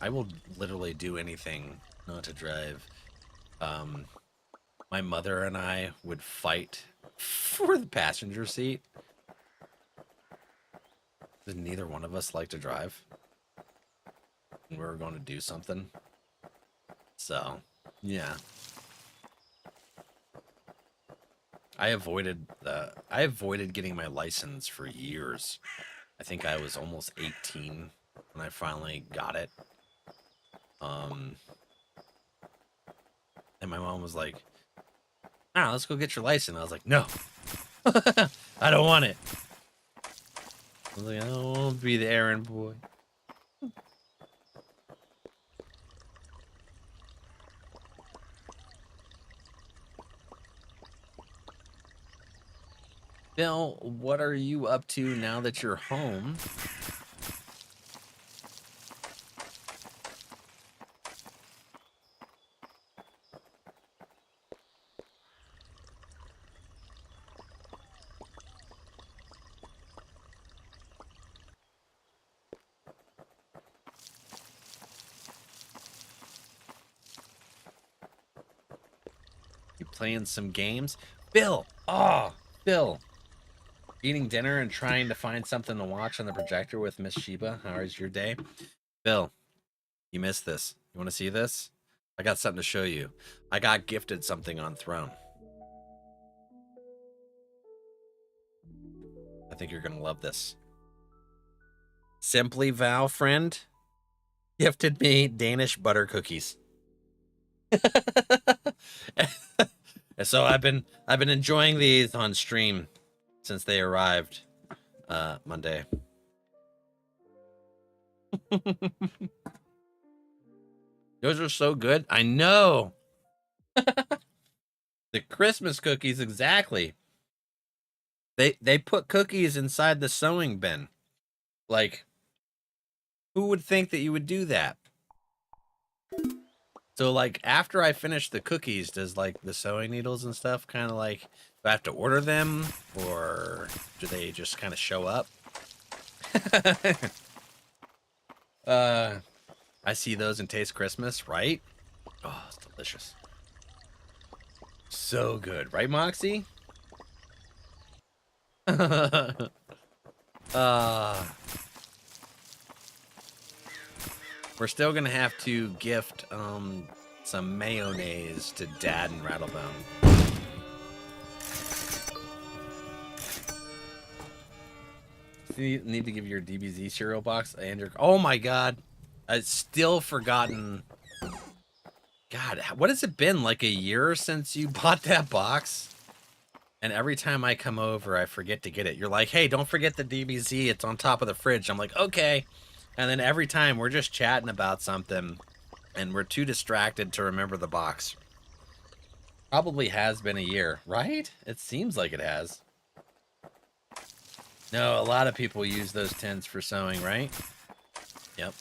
Speaker 1: I will literally do anything not to drive. My mother and I would fight for the passenger seat. Neither one of us like to drive. We were going to do something. So, yeah. I avoided getting my license for years. I think I was almost 18 when I finally got it. And my mom was like, "Ah, let's go get your license." I was like, "No, I don't want it." I was like, "I don't want to be the errand boy." Bill, what are you up to now that you're home? You playing some games? Bill! Oh, Bill! Eating dinner and trying to find something to watch on the projector with Miss Sheba. How is your day? Bill, you missed this. You want to see this? I got something to show you. I got gifted something on Throne. I think you're going to love this. Simply Val friend gifted me Danish butter cookies. And so I've been enjoying these on stream since they arrived Monday. Those are so good. I know. The Christmas cookies, exactly. They put cookies inside the sewing bin. Like, who would think that you would do that? So, like, after I finish the cookies, does, like, the sewing needles and stuff kind of, like, do I have to order them? Or do they just kind of show up? I see those and taste Christmas, right? Oh, it's delicious. So good. Right, Moxie? We're still gonna have to gift some mayonnaise to Dad and Rattlebone. You need to give your DBZ cereal box and your... Oh my god. I've still forgotten. God, what has it been? Like a year since you bought that box? And every time I come over, I forget to get it. You're like, hey, don't forget the DBZ. It's on top of the fridge. I'm like, okay. And then every time we're just chatting about something and we're too distracted to remember the box. Probably has been a year, right? It seems like it has. No, a lot of people use those tins for sewing, right? Yep.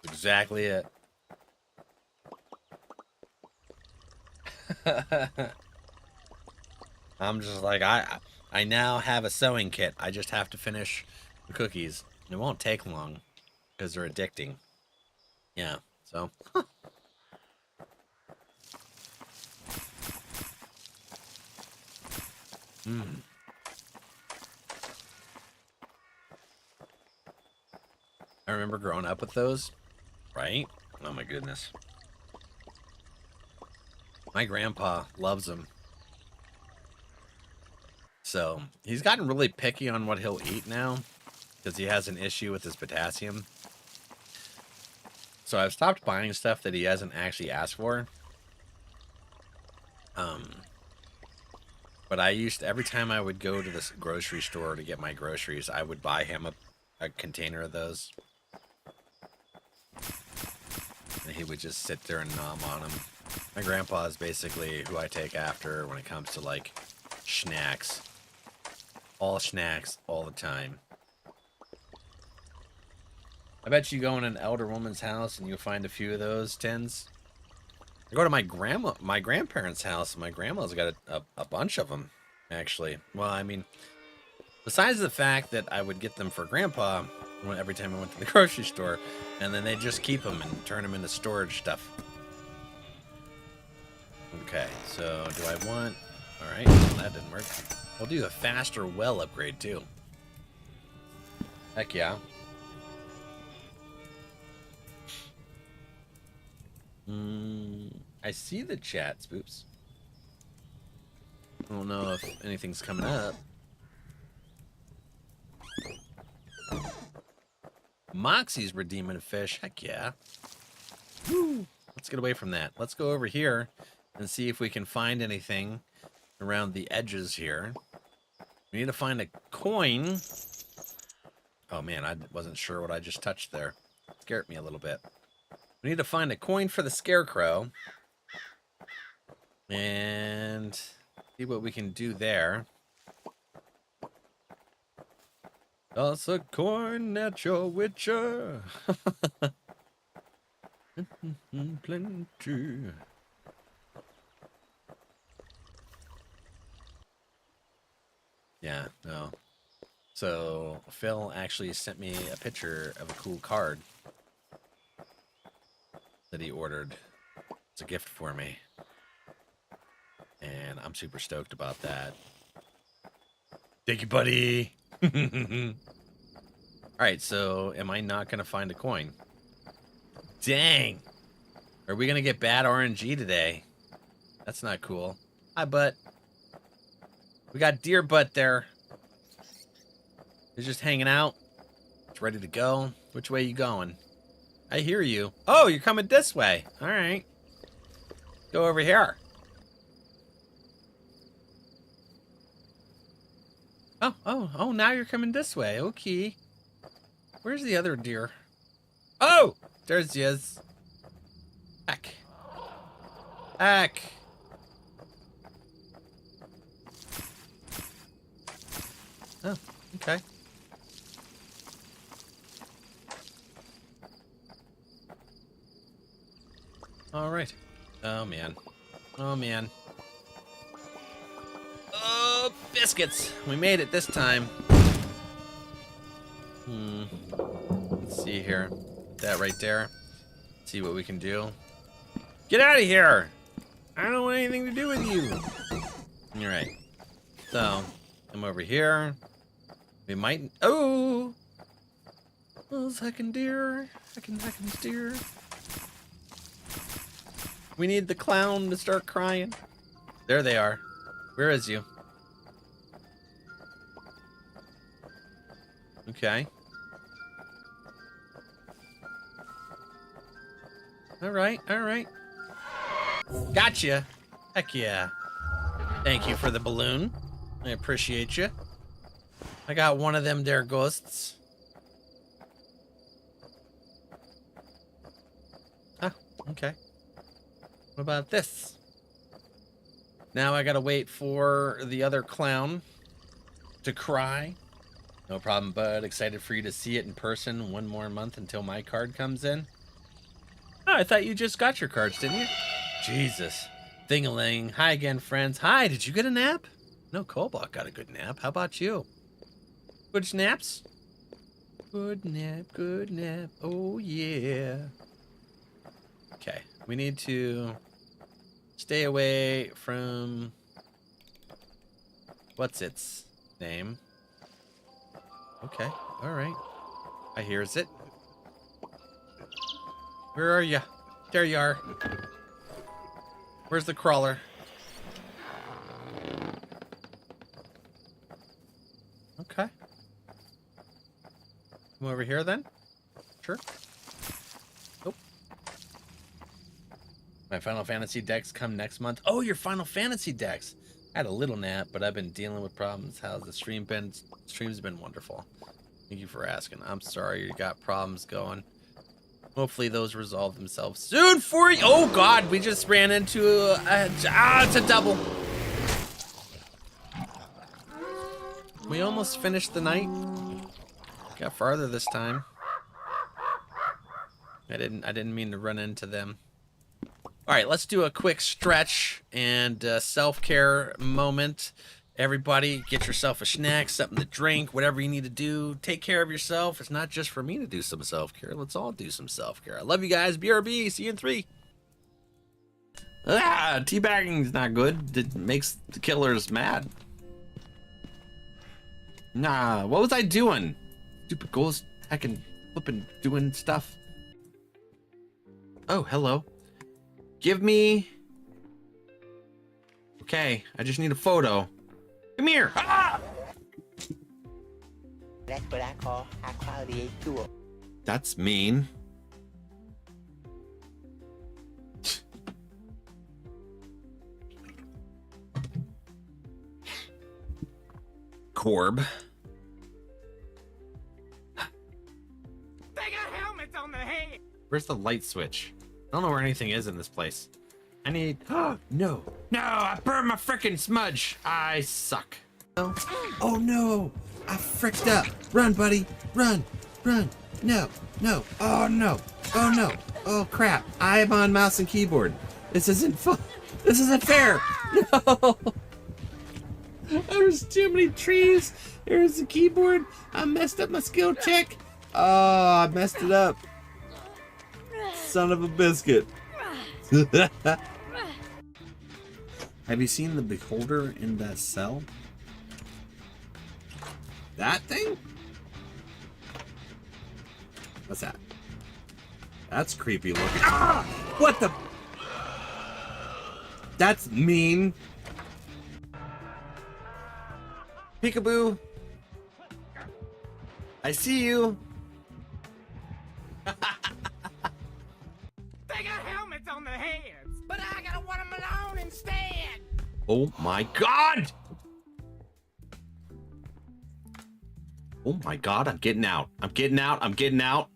Speaker 1: Exactly it. I'm just like, I now have a sewing kit. I just have to finish the cookies. It won't take long because they're addicting. Yeah, so. I remember growing up with those, right? Oh my goodness. My grandpa loves them. So he's gotten really picky on what he'll eat now because he has an issue with his potassium. So I've stopped buying stuff that he hasn't actually asked for. But I used to, every time I would go to this grocery store to get my groceries, I would buy him a container of those. And he would just sit there and nom on them. My grandpa is basically who I take after when it comes to, like, snacks. All snacks, all the time. I bet you go in an elder woman's house and you'll find a few of those tins. I go to my grandparents' house. My grandma's got a bunch of them, actually. Well, I mean, besides the fact that I would get them for Grandpa every time I went to the grocery store, and then they just keep them and turn them into storage stuff. Okay, so do I want... All right, that didn't work. We'll do a faster well upgrade, too. Heck yeah. I see the chat, Spoops. I don't know if anything's coming up. Moxie's redeeming a fish. Heck yeah. Woo. Let's get away from that. Let's go over here and see if we can find anything around the edges here. We need to find a coin. Oh man, I wasn't sure what I just touched there. It scared me a little bit. We need to find a coin for the scarecrow. And see what we can do there. Toss a coin at your witcher. Plenty. Yeah, no. So Phil actually sent me a picture of a cool card that he ordered. It's a gift for me. And I'm super stoked about that. Thank you, buddy. Alright, so am I not going to find a coin? Dang. Are we going to get bad RNG today? That's not cool. Hi, butt. We got deer butt there. He's just hanging out. It's ready to go. Which way you going? I hear you. Oh, you're coming this way. Alright. Go over here. Oh, now you're coming this way. Okay. Where's the other deer? Oh! There's he is. Heck. Heck. Oh, okay. All right. Oh, man. Oh, man. Oh, biscuits. We made it this time. Let's see here. That right there. See what we can do. Get out of here! I don't want anything to do with you. All right. So, I'm over here. We might... Oh! Oh, second deer. Second deer. We need the clown to start crying. There they are. Where is you? Okay. Alright, alright. Gotcha. Heck yeah. Thank you for the balloon. I appreciate you. I got one of them there ghosts. Ah, okay. What about this? Now I gotta wait for the other clown to cry. No problem, bud. Excited for you to see it in person. One more month until my card comes in. Oh, I thought you just got your cards, didn't you? Jesus. Thing-a-ling. Hi again, friends. Hi, did you get a nap? No, Cobalt got a good nap. How about you? Good naps? Good nap, good nap. Oh, yeah. Okay, we need to stay away from... What's its name? Okay, alright. I hears it. Where are you? There you are. Where's the crawler? Okay. Come over here then? Sure. Oh. My Final Fantasy decks come next month. Oh, your Final Fantasy decks! I had a little nap, but I've been dealing with problems. How's the stream been? Stream's been wonderful. Thank you for asking. I'm sorry you got problems going. Hopefully those resolve themselves soon for you. Oh God, we just ran into it's a double. We almost finished the night. Got farther this time. I didn't mean to run into them. All right, let's do a quick stretch and self-care moment. Everybody, get yourself a snack, something to drink, whatever you need to do. Take care of yourself. It's not just for me to do some self-care. Let's all do some self-care. I love you guys. BRB. See you in 3. Ah, teabagging's not good. It makes the killers mad. Nah, what was I doing? Stupid ghost heckin' flippin' doing stuff. Oh, hello. Give me... Okay, I just need a photo. Come here. Ah!
Speaker 12: That's what I call high quality A2.
Speaker 1: That's mean. Corb.
Speaker 3: They got helmets on their head.
Speaker 1: Where's the light switch? I don't know where anything is in this place. I need... No. No, I burned my frickin' smudge. I suck.
Speaker 4: Oh no! I fricked up. Run, buddy. Run. Run. No. No. Oh no. Oh no. Oh crap. I am on mouse and keyboard. This isn't fun. This isn't fair. No. There's too many trees. There's the keyboard. I messed up my skill check. Oh, I messed it up. Son of a biscuit. Have you seen the beholder in that cell? That thing? What's that? That's creepy looking. Ah! What the? That's mean.
Speaker 1: Peekaboo. I see you.
Speaker 3: They got helmets on their heads, but I gotta want them alone instead.
Speaker 1: Oh my god! Oh my god, I'm getting out. I'm getting out. I'm getting out.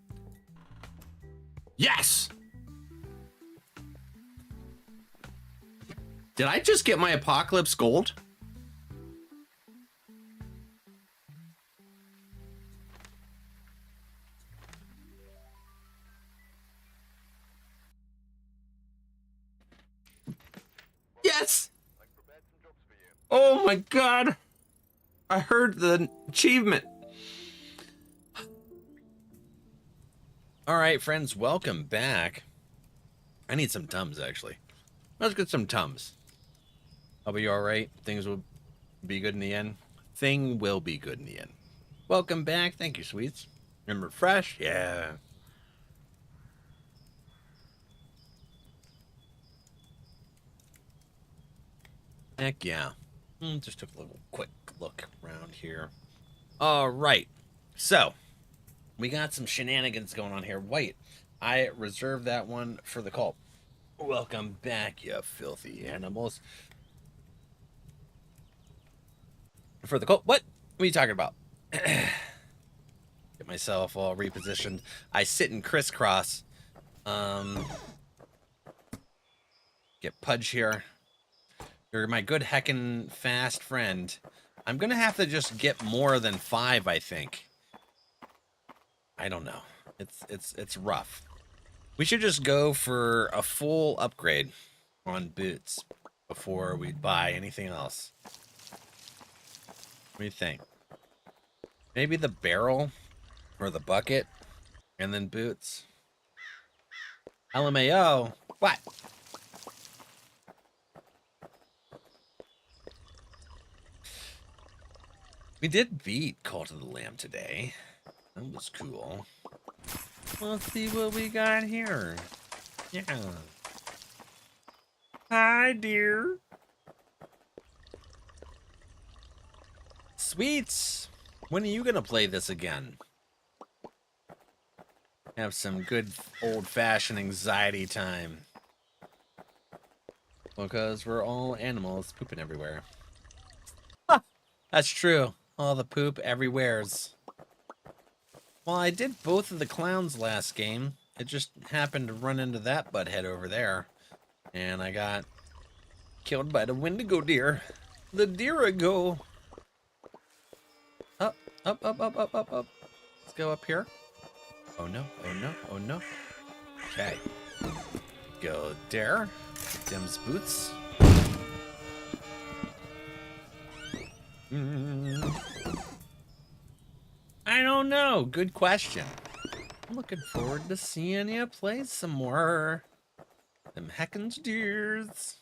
Speaker 1: Yes! Did I just get my Apocalypse Gold? Yes! Oh my god! I heard the achievement. Alright, friends, welcome back. I need some Tums, actually. Let's get some Tums. I'll be alright. Things will be good in the end. Thing will be good in the end. Welcome back. Thank you, sweets. Remember fresh? Yeah. Heck yeah. Just took a little quick look around here. All right. So, we got some shenanigans going on here. Wait, I reserved that one for the cult. Welcome back, you filthy animals. For the cult? What are you talking about? Get myself all repositioned. I sit in crisscross. Get Pudge here. You're my good heckin' fast friend. I'm gonna have to just get more than 5, I think. I don't know. It's rough. We should just go for a full upgrade on boots before we buy anything else. What do you think? Maybe the barrel or the bucket and then boots. LMAO. What? We did beat Cult of the Lamb today. That was cool. Let's see what we got here. Yeah. Hi, dear. Sweets. When are you gonna play this again? Have some good old-fashioned anxiety time. Because we're all animals pooping everywhere. That's true. All the poop everywheres. Well, I did both of the clowns last game. It just happened to run into that butthead over there. And I got killed by the Wendigo deer. The deer-ago. Up, up, up, up, up, up, up. Let's go up here. Oh no, oh no, oh no. Okay. Go there. Dim's boots. I don't know. Good question. I'm looking forward to seeing you play some more. Them heckin' deers.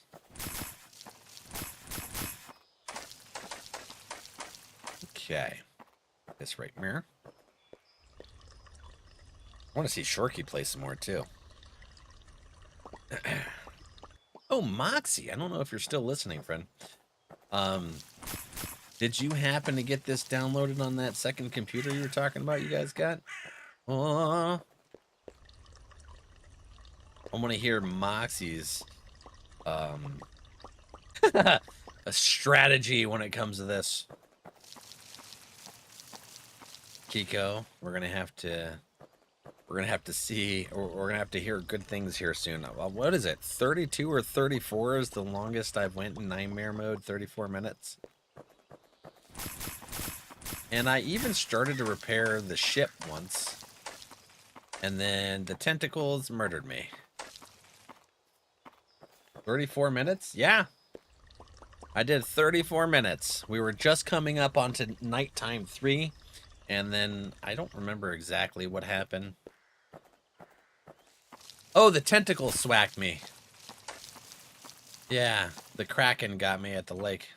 Speaker 1: Okay. This right mirror. I want to see Shorky play some more too. Oh, Moxie. I don't know if you're still listening, friend. Did you happen to get this downloaded on that second computer you were talking about you guys got? I want to hear Moxie's a strategy when it comes to this. Kiko, we're gonna have to see, or we're gonna have to hear good things here soon. What is it? 32 or 34 is the longest I've went in nightmare mode. 34 minutes. And I even started to repair the ship once, and then the tentacles murdered me. 34 minutes? Yeah. I did 34 minutes. We were just coming up onto nighttime 3, and then I don't remember exactly what happened. Oh, the tentacles swacked me. Yeah, the Kraken got me at the lake.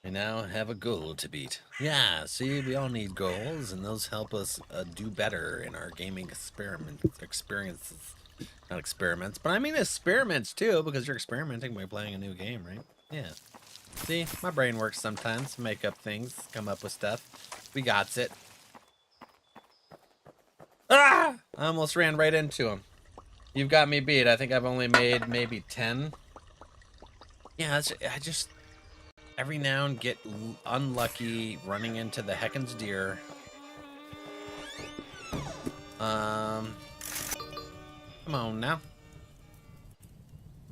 Speaker 1: I now have a goal to beat. Yeah, see, we all need goals, and those help us do better in our gaming experiences. Not experiments, but I mean experiments too, because you're experimenting by playing a new game, right? Yeah. See, my brain works sometimes. Make up things, come up with stuff. We got it. Ah! I almost ran right into him. You've got me beat. I think I've only made maybe 10. Yeah, I just every now and get unlucky running into the Heckens deer. Come on now.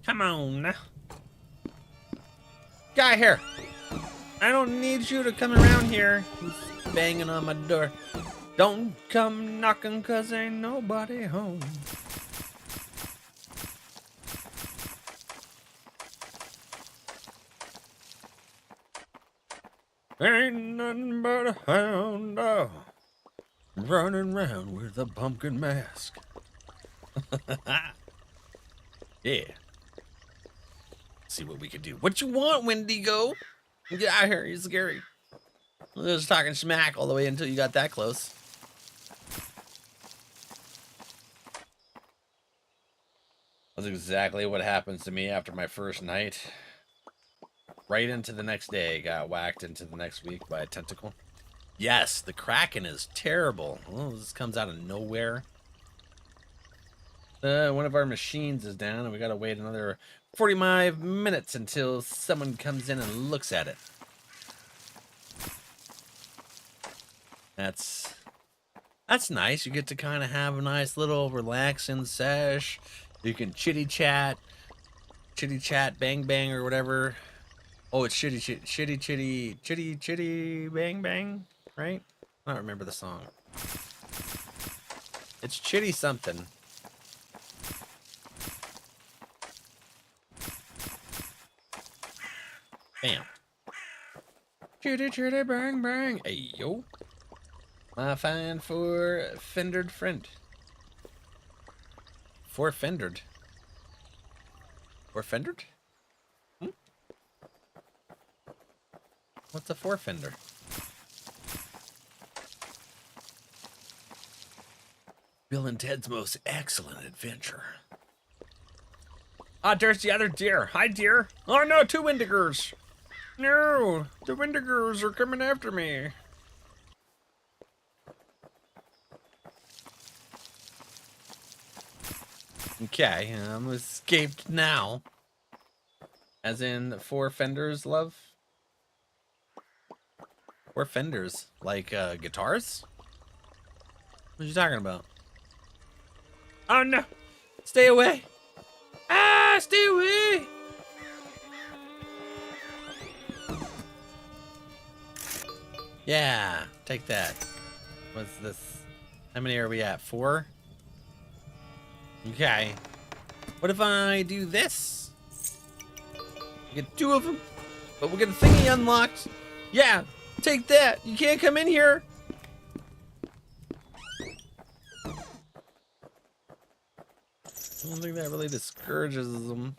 Speaker 1: Come on now. Guy here. I don't need you to come around here. He's banging on my door. Don't come knocking, 'cause ain't nobody home. Ain't nothing but a hound dog running around with a pumpkin mask. Yeah. See what we can do. What you want, Wendigo? Get out of here. You're scary. I was talking smack all the way until you got that close. That's exactly what happens to me after my first night. Right into the next day, got whacked into the next week by a tentacle. Yes, the Kraken is terrible. Oh, this comes out of nowhere. One of our machines is down, and we gotta wait another 45 minutes until someone comes in and looks at it. That's nice. You get to kind of have a nice little relaxing sesh. You can chitty chat, bang bang or whatever. Oh, it's chitty bang bang, right? I don't remember the song. It's chitty something. Bam. Chitty bang bang. Hey yo. My fine four-fingered friend. Four-fingered? Four-fingered? What's a four-fender? Bill and Ted's Most Excellent Adventure. Ah, there's the other deer. Hi, deer. Oh, no, 2 Wendigers. No, the Wendigers are coming after me. Okay, I'm escaped now. As in 4 fenders, love? 4 fenders? Like, guitars? What are you talking about? Oh, no! Stay away! Ah, stay away! Yeah, take that. What's this? How many are we at? 4? Okay. What if I do this? We get 2 of them, but we'll get a thingy unlocked. Yeah, take that. You can't come in here. I don't think that really discourages them.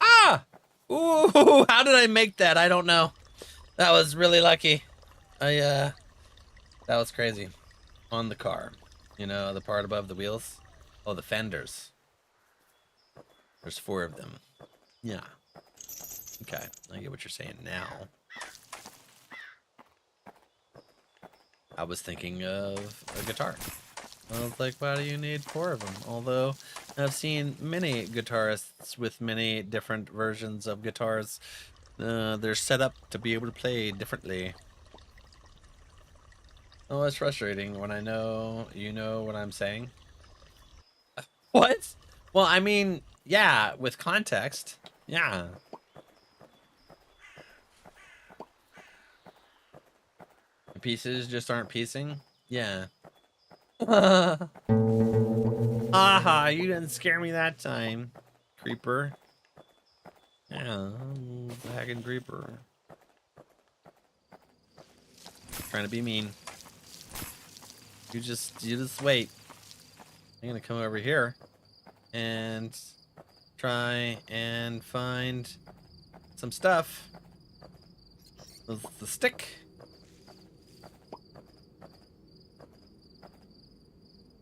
Speaker 1: Ah! Ooh, how did I make that? I don't know. That was really lucky. That was crazy. On the car, you know, the part above the wheels. Oh, the fenders. There's 4 of them. Yeah. Okay, I get what you're saying now. I was thinking of a guitar. I was like, why do you need 4 of them? Although I've seen many guitarists with many different versions of guitars. They're set up to be able to play differently. Oh, it's frustrating when I know you know what I'm saying. What? Well, I mean, yeah, with context. Yeah. The pieces just aren't piecing? Yeah. Aha, you didn't scare me that time, creeper. Yeah, hacking creeper. Trying to be mean. You just wait. I'm gonna come over here and try and find some stuff. The stick.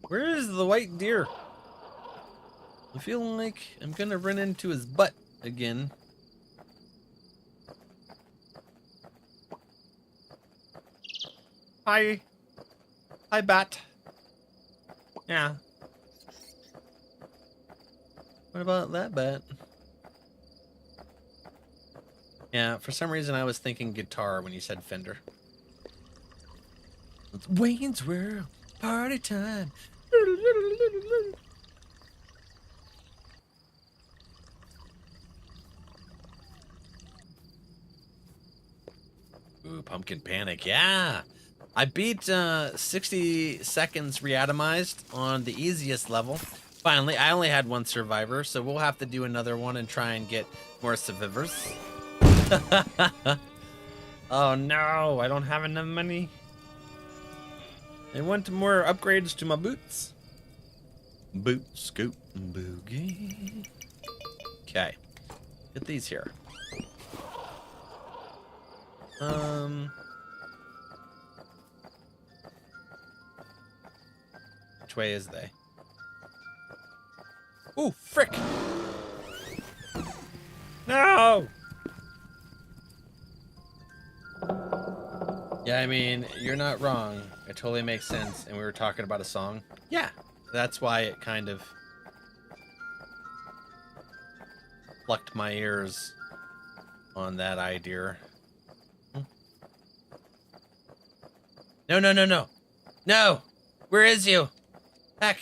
Speaker 1: Where is the white deer? I feel like I'm gonna run into his butt again. Hi. Hi, bat. Yeah. What about that bat? Yeah, for some reason I was thinking guitar when you said Fender. It's Wayne's World, party time. Ooh, Pumpkin Panic, yeah. I beat 60 seconds reatomized on the easiest level. Finally, I only had 1 survivor, so we'll have to do another one and try and get more survivors. Oh no, I don't have enough money. I want more upgrades to my boots. Boot, scoop, boogie. Okay, get these here. Which way is they? Ooh, frick! No! Yeah, I mean, you're not wrong. It totally makes sense. And we were talking about a song. Yeah, that's why it kind of plucked my ears on that idea. No, no, no, no. No! Where is you? Heck,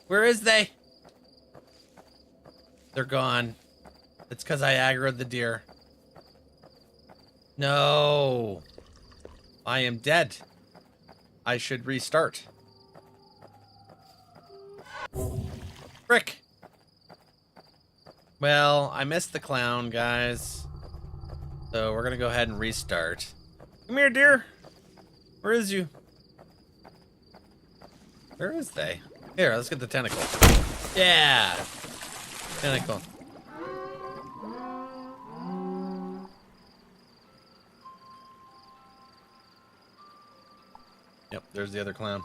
Speaker 1: where is they? They're gone. It's because I aggroed the deer. No. I am dead. I should restart. Frick. Well, I missed the clown, guys. So we're gonna go ahead and restart. Come here, deer. Where is you? Where is they? Here, let's get the tentacle. Yeah. Tentacle. Yep, there's the other clown.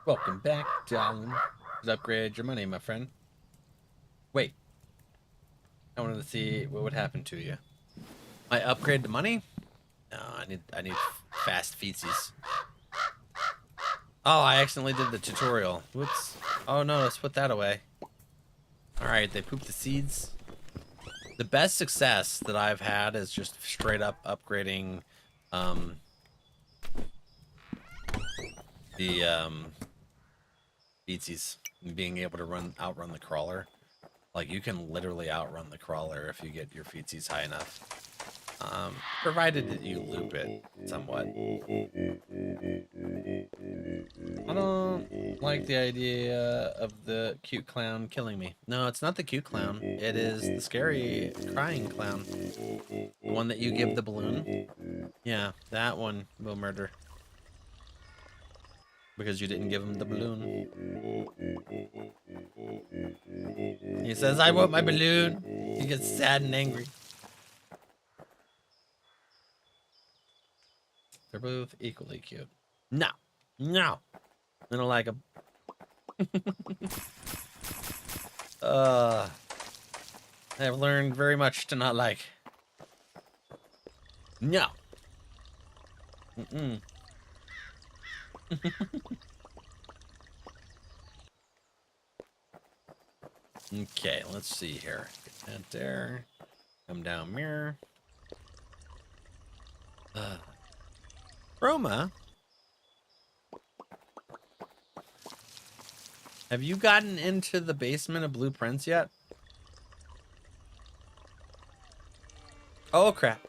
Speaker 1: Welcome back, darling. Just upgrade your money, my friend. Wait. I wanted to see what would happen to you. I upgrade the money? No, I need fast feetsies. Oh, I accidentally did the tutorial. Whoops. Oh no, let's put that away. Alright, they pooped the seeds. The best success that I've had is just straight up upgrading the feetsies and being able to outrun the crawler. Like, you can literally outrun the crawler if you get your feetsies high enough. Provided that you loop it somewhat. I don't like the idea of the cute clown killing me. No, it's not the cute clown. It is the scary crying clown. The one that you give the balloon. Yeah, that one will murder. Because you didn't give him the balloon. He says, I want my balloon. He gets sad and angry. They're both equally cute. No. No. I don't like them. I've learned very much to not like. No. Mm-mm. Okay, let's see here. Get that there. Come down mirror. Roma, have you gotten into the basement of Blueprints yet? Oh crap.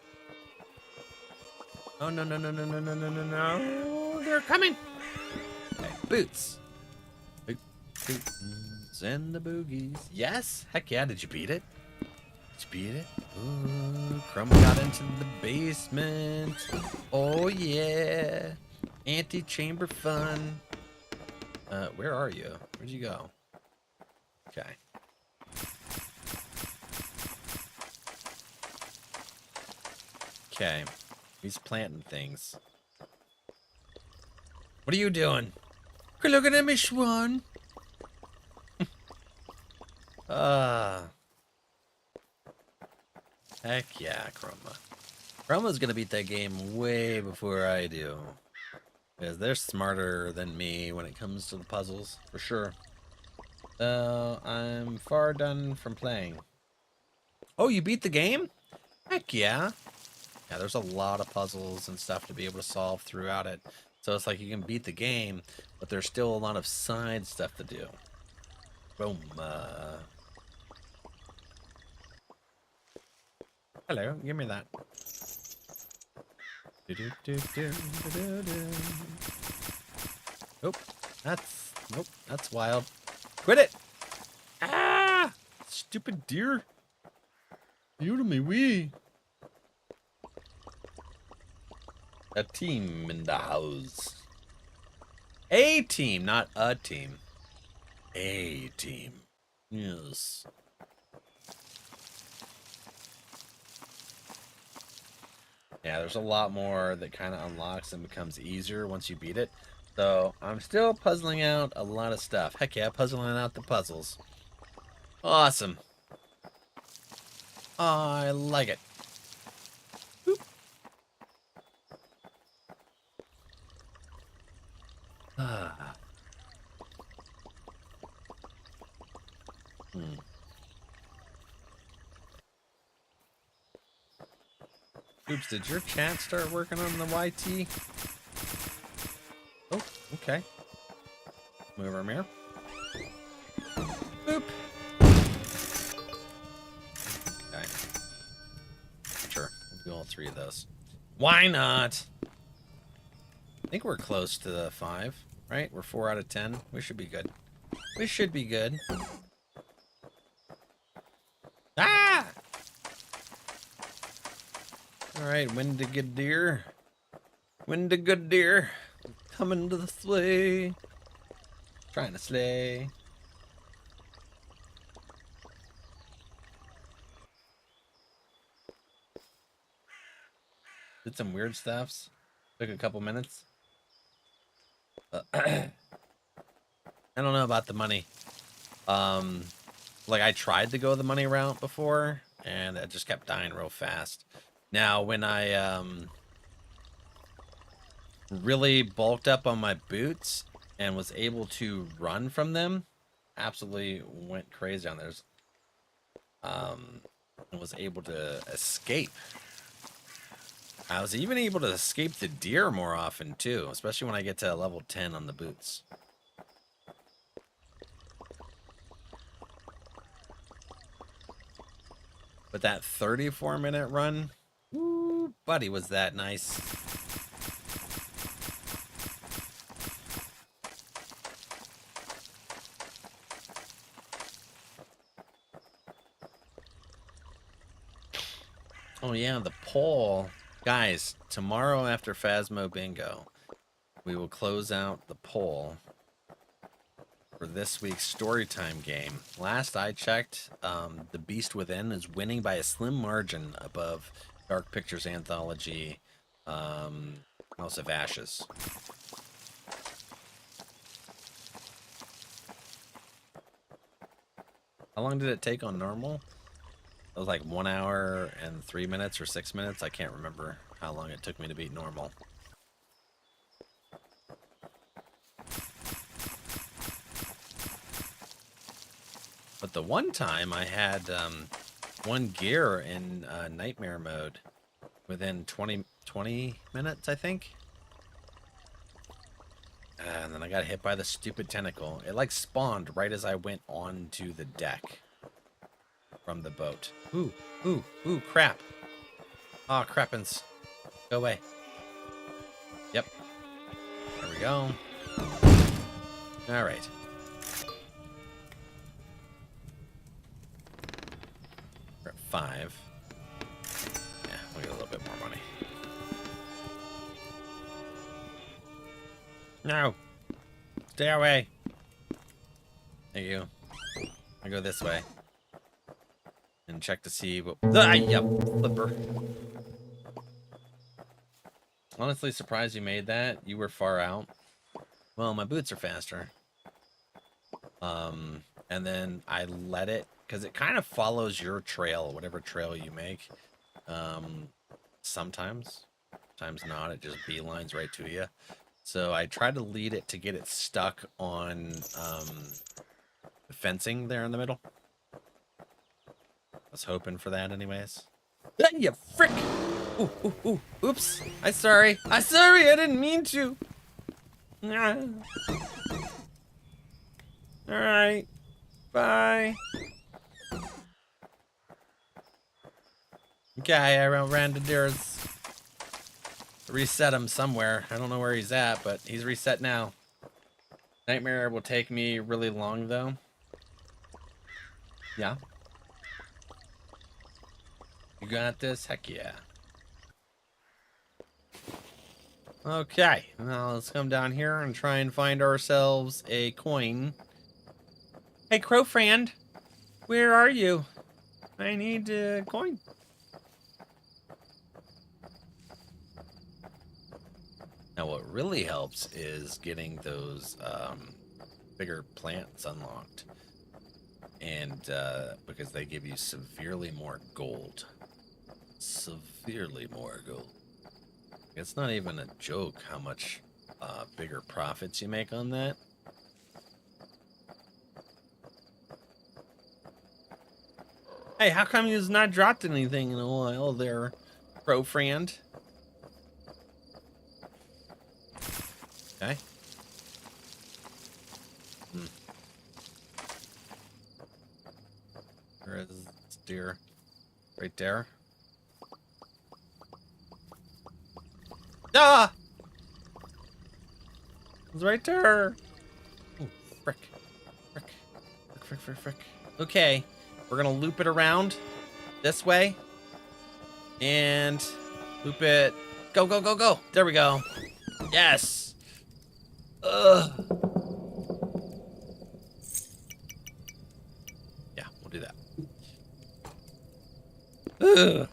Speaker 1: Oh no no no no no no no no no. They're coming. Okay, boots. Boots and the boogies. Yes? Heck yeah, did you beat it? Did you beat it? Ooh, Crumb got into the basement. Oh yeah. Anti-chamber fun. Where are you? Where'd you go? Okay. Okay. He's planting things. What are you doing? Quit looking at me, Schwan. Heck yeah, Chroma. Chroma's gonna beat that game way before I do. Because they're smarter than me when it comes to the puzzles, for sure. So, I'm far done from playing. Oh, you beat the game? Heck yeah. Yeah, there's a lot of puzzles and stuff to be able to solve throughout it. So it's like you can beat the game, but there's still a lot of side stuff to do. Boom. Hello, give me that. Nope, that's wild. Quit it! Ah! Stupid deer. You to me, wee. A team in the house. A team, not a team. A team. Yes. Yeah, there's a lot more that kind of unlocks and becomes easier once you beat it. So, I'm still puzzling out a lot of stuff. Heck yeah, puzzling out the puzzles. Awesome. I like it. Boop. Ah. Oops, did your chat start working on the YT? Oh, okay. Move our mirror. Boop. Okay. Sure, we'll do all three of those. Why not? I think we're close to the 5, right? We're 4 out of 10. We should be good. We should be good. Ah! Alright, Windigood deer. Windigood deer. Coming to the sleigh. Trying to slay. Did some weird stuffs. Took a couple minutes. I don't know about the money. Like I tried to go the money route before, and it just kept dying real fast. Now, when I really bulked up on my boots and was able to run from them, absolutely went crazy on theirs. And was able to escape. I was even able to escape the deer more often too, especially when I get to level 10 on the boots. But that 34-minute run, ooh, buddy, was that nice. Oh yeah, the poll. Guys, tomorrow after Phasmo Bingo, we will close out the poll for this week's Storytime game. Last I checked, The Beast Within is winning by a slim margin above Dark Pictures Anthology, House of Ashes. How long did it take on normal? It was like 1 hour and 3 minutes or 6 minutes. I can't remember how long it took me to beat normal. But the one time I had 1 gear in nightmare mode within 20 minutes, I think. And then I got hit by the stupid tentacle. It like spawned right as I went onto the deck from the boat. Ooh, crap. Aw, crappins. Go away. Yep. There we go. All right. We're at 5. Yeah, we got a little bit more money. No. Stay away. Thank you. I go this way. And check to see what... Yep, flipper. Honestly surprised you made that. You were far out. Well, my boots are faster. And then I let it... Because it kind of follows your trail, whatever trail you make. Sometimes. Sometimes not. It just beelines right to you. So I tried to lead it to get it stuck on the fencing there in the middle. I was hoping for that anyways. You frick! Ooh. Oops. I'm sorry. I didn't mean to. Alright. Bye. Okay, I ran to Deer's. Reset him somewhere. I don't know where he's at, but he's reset now. Nightmare will take me really long, though. Yeah. You got this? Heck yeah. Okay. Now let's come down here and try and find ourselves a coin. Hey, Crow friend. Where are you? I need a coin. Now, what really helps is getting those bigger plants unlocked. And because they give you severely more gold. Severely more gold. It's not even a joke how much bigger profits you make on that. Hey, how come you've not dropped anything in a while there, Crow friend? Okay. Where is this deer? Right there. Ah! It's right there. Oh, frick. Frick. Okay. We're gonna loop it around this way. And loop it. Go. There we go. Yes. Ugh. Yeah, we'll do that. Ugh.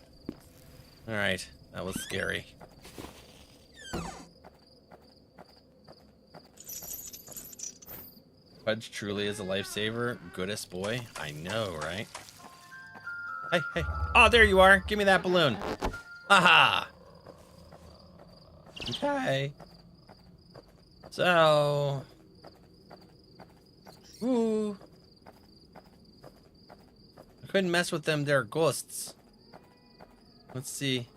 Speaker 1: All right, that was scary. Fudge truly is a lifesaver. Goodest boy. I know, right? Hey. Oh, there you are. Give me that balloon. Haha. Okay. So, ooh, I couldn't mess with them. They're ghosts. Let's see.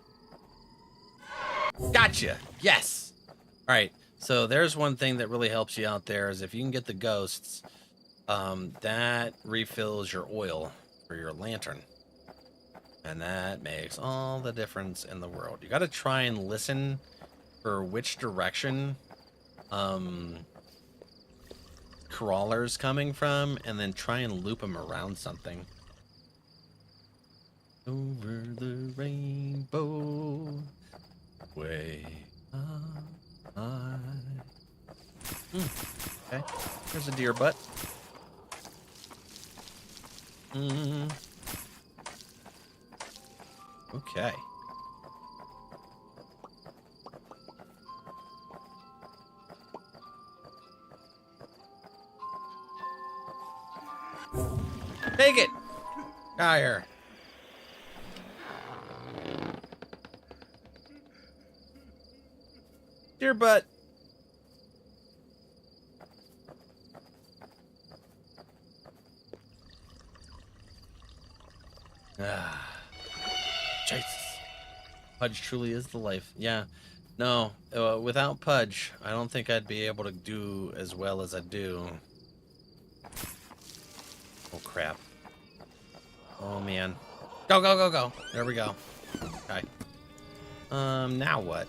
Speaker 1: Gotcha. Yes. All right. So there's one thing that really helps you out there is if you can get the ghosts, that refills your oil for your lantern, and that makes all the difference in the world. You got to try and listen for which direction crawlers coming from, and then try and loop them around something. Over the rainbow, way up high. Okay, there's a deer butt. Okay. Take it! Out here. Dear butt. Ah. Jesus. Pudge truly is the life. Yeah. No, without Pudge, I don't think I'd be able to do as well as I do. Oh, crap. Oh, man. Go, go, go, go. There we go. Okay. Now what?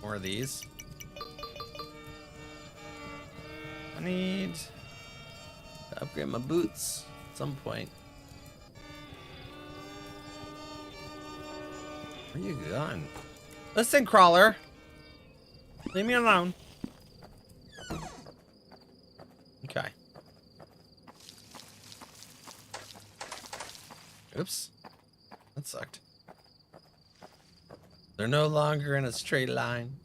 Speaker 1: More of these. I need to upgrade my boots at some point. Where you going? Listen, crawler. Leave me alone. Okay. Oops. That sucked. They're no longer in a straight line.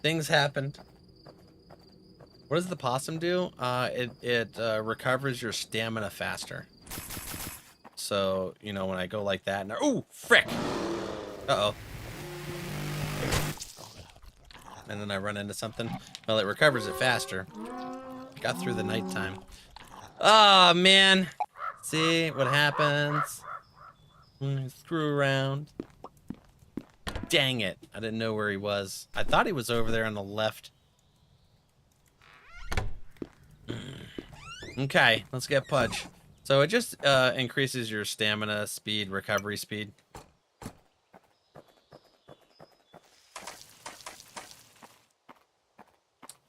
Speaker 1: Things happened. What does the possum do? It recovers your stamina faster. So, you know, when I go like that, and oh, frick! Uh-oh. And then I run into something. Well, it recovers it faster. Got through the nighttime. Oh, man. See what happens? Screw around. Dang it. I didn't know where he was. I thought he was over there on the left. Okay, let's get Pudge. So it just increases your stamina, speed, recovery speed.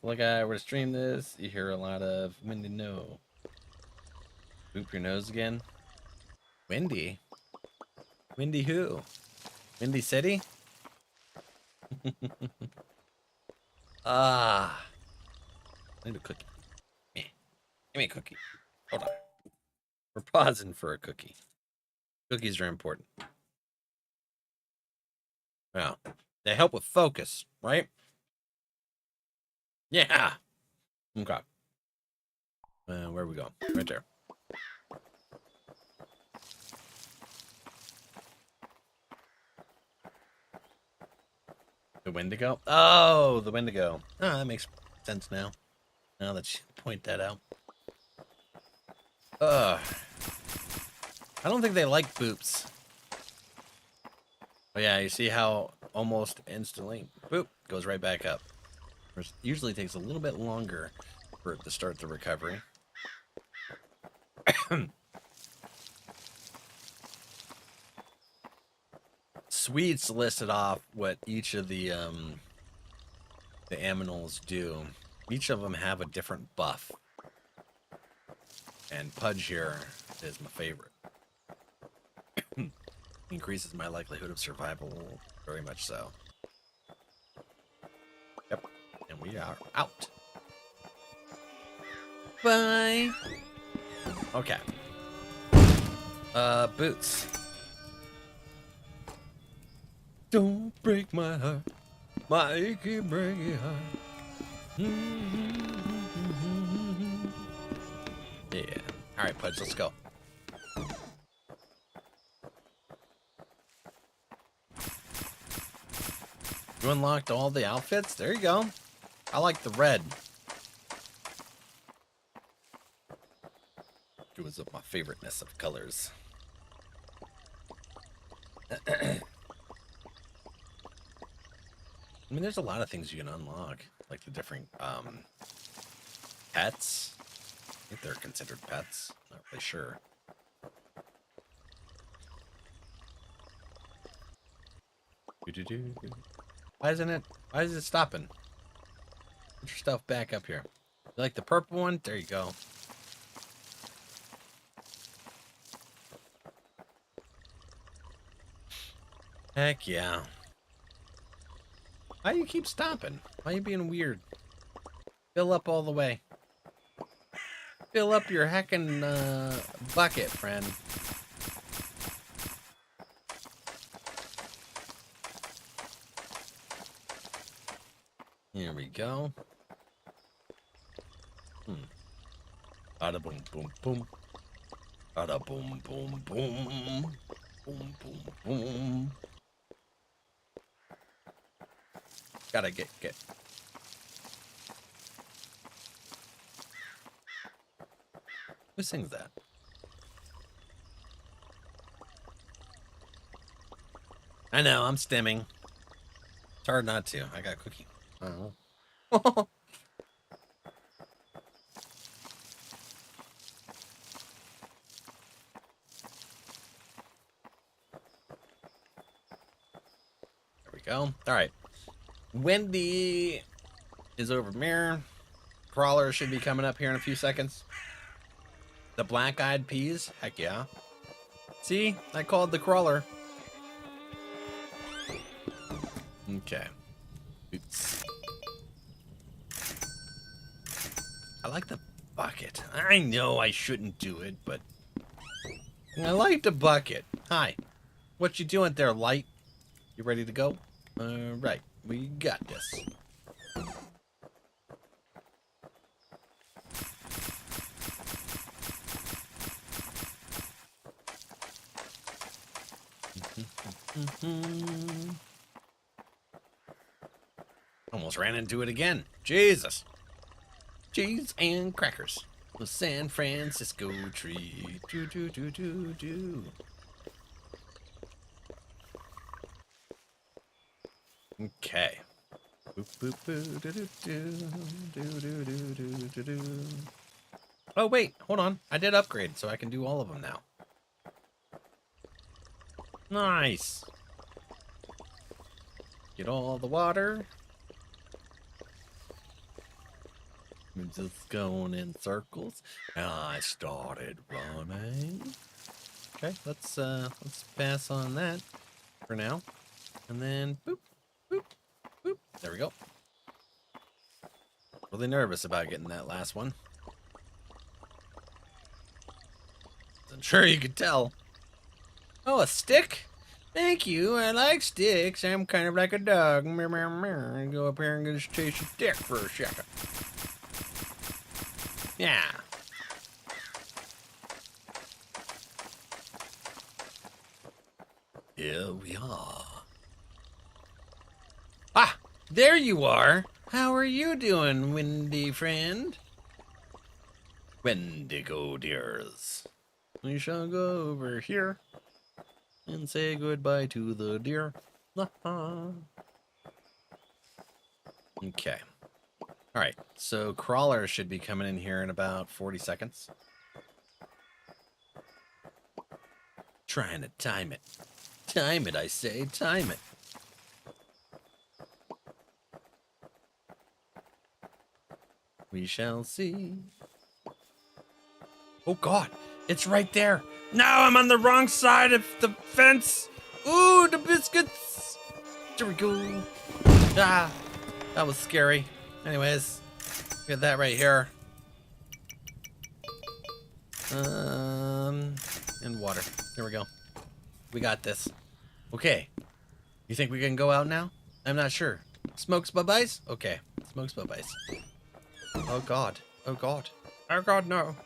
Speaker 1: Like I were to stream this, you hear a lot of windy no. Boop your nose again. Windy? Windy who? Windy City? Ah. I need a cookie. Give me a cookie. Hold on. We're pausing for a cookie. Cookies are important. Well, they help with focus, right? Yeah. Okay. Where we go? Right there. The Wendigo? Oh, the Wendigo. Oh, that makes sense now. Now that you point that out. I don't think they like boops. Oh yeah, you see how almost instantly, boop, goes right back up. It usually takes a little bit longer for it to start the recovery. Sweets listed off what each of the aminals do. Each of them have a different buff. And Pudge here is my favorite. Increases my likelihood of survival very much so. Yep. And we are out. Bye. Okay. Boots. Don't break my heart. My achy breaky heart. Yeah. Alright, Pudge, let's go. You unlocked all the outfits? There you go. I like the red. It was my favoriteness of colors. I mean, there's a lot of things you can unlock. Like the different pets. I think they're considered pets. Not really sure. Why isn't it? Why is it stopping? Put your stuff back up here. You like the purple one? There you go. Heck yeah. Why do you keep stopping? Why are you being weird? Fill up all the way. Fill up your heckin' bucket, friend. Here we go. Bada boom boom boom. Bada boom boom boom. Boom boom boom. Gotta get. Who sings that? I know, I'm stimming. It's hard not to. I got cookie. Oh. There we go. All right. Wendy is over mirror. Crawler should be coming up here in a few seconds. The black-eyed peas? Heck yeah. See? I called the crawler. Okay. Oops. I like the bucket. I know I shouldn't do it, but I like the bucket. Hi. What you doing there, Light? You ready to go? Right. We got this. Almost ran into it again. Jesus. Cheese and crackers. The San Francisco tree. Do do do do do. Okay. Boop boop boo do do do do do do do do. Oh wait, hold on. I did upgrade, so I can do all of them now. Nice. Get all the water. I'm just going in circles. And I started running. Okay, let's pass on that for now. And then boop, boop, boop. There we go. Really nervous about getting that last one. I'm sure you could tell. Oh, a stick? Thank you. I like sticks. I'm kind of like a dog. Go up here and just chase a stick for a second. Yeah. Here we are. Ah, there you are. How are you doing, windy friend? Wendigo dears. We shall go over here and say goodbye to the deer. Okay. All right, so Crawler should be coming in here in about 40 seconds. Trying to time it. Time it, I say, time it. We shall see. Oh God, it's right there. Now I'm on the wrong side of the fence. Ooh, the biscuits. There we go. Ah, that was scary. Anyways, get that right here. And water. Here we go. We got this. Okay. You think we can go out now? I'm not sure. Smokes bye-byes? Okay. Smokes bye-byes. Oh God. Oh God. Oh God, no.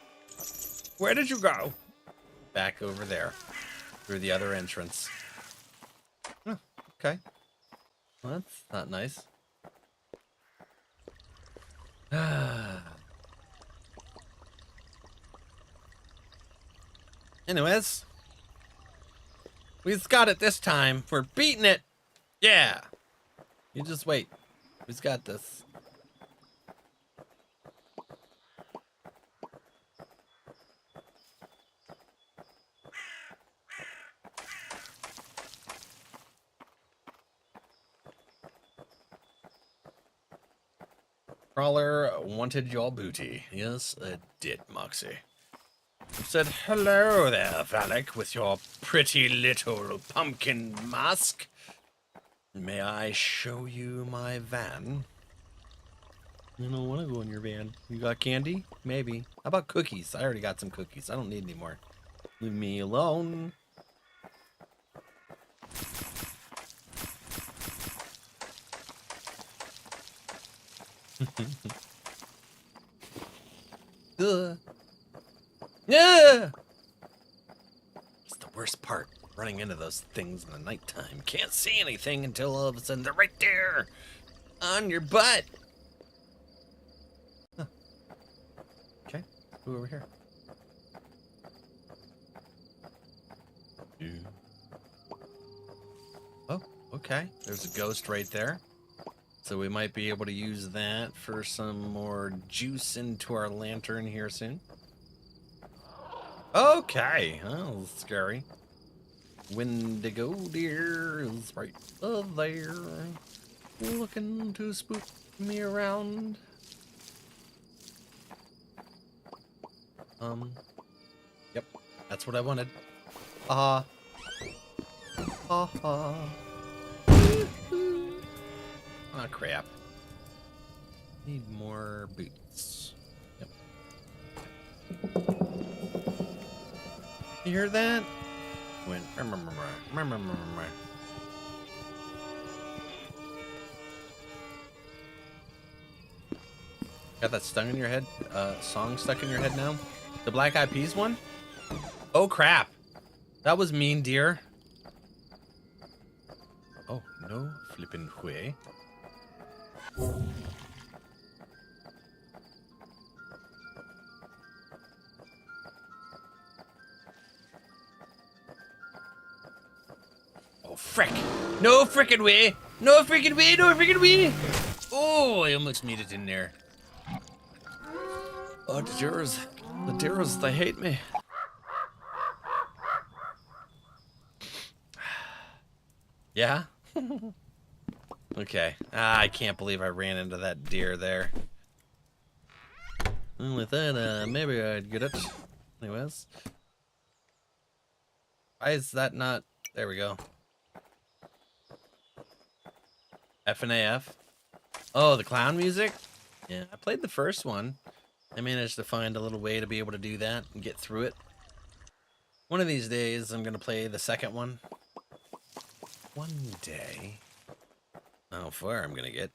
Speaker 1: Where did you go? Back over there. Through the other entrance. Oh, okay. Well, that's not nice. Anyways, we've got it this time. We're beating it. Yeah. You just wait. We've got this. Crawler wanted your booty. Yes, it did, Moxie. You said, hello there, Valak, with your pretty little pumpkin mask. May I show you my van? I don't want to go in your van. You got candy? Maybe. How about cookies? I already got some cookies. I don't need any more. Leave me alone. Yeah! It's the worst part. Running into those things in the nighttime. Can't see anything until all of a sudden they're right there. On your butt. Huh. Okay. Who over here? Oh, okay. There's a ghost right there. So we might be able to use that for some more juice into our lantern here soon. Okay. Oh, scary. Wendigo deer is right there. Looking to spook me around. Yep. That's what I wanted. Ah. Oh, crap. Need more boots. Yep. You hear that? Went. Got that stung in your head? Song stuck in your head now? The Black Eyed Peas one? Oh, crap. That was mean, dear. Oh, no flippin' way. Oh, frick. No frickin' way. No frickin' way. No frickin' way. Oh, I almost made it in there. Oh, the deers, they hate me. Yeah? Okay. I can't believe I ran into that deer there. Well, with that, maybe I'd get it. Anyways. Why is that not... There we go. F&AF. Oh, the clown music? Yeah, I played the first one. I managed to find a little way to be able to do that and get through it. One of these days, I'm going to play the second one. One day. How far I'm going to get.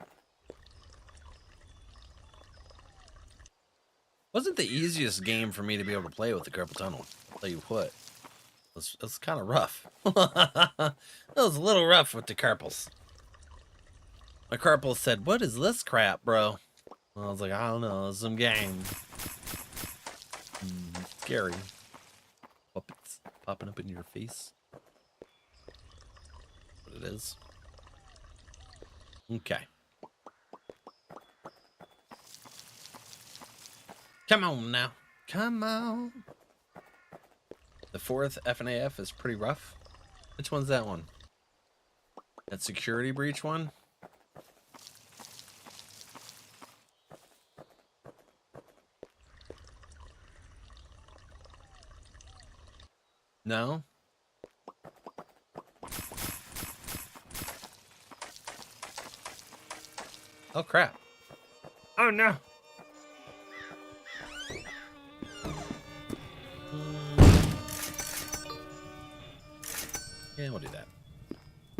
Speaker 1: Wasn't the easiest game for me to be able to play with the carpal tunnel. I'll tell you what. It was kind of rough. It was a little rough with the carpals. My carpal said, "What is this crap, bro?" I was like, I don't know, some game. Scary. Puppets popping up in your face. What it is. Okay. Come on now. Come on. The fourth F&AF is pretty rough. Which one's that one? That security breach one? No? Oh, crap. Oh, no. Yeah, we'll do that.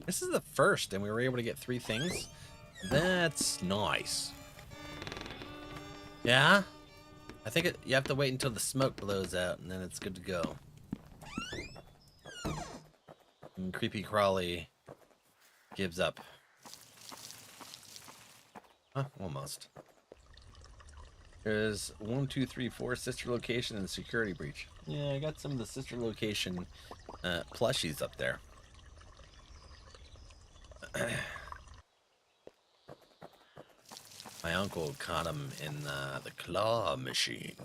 Speaker 1: This is the first, and we were able to get 3 things. That's nice. Yeah? I think you have to wait until the smoke blows out, and then it's good to go. And Creepy Crawly gives up. Huh, almost. There's 1, 2, 3, 4 sister location and security breach. Yeah, I got some of the sister location plushies up there. My uncle caught him in the claw machine.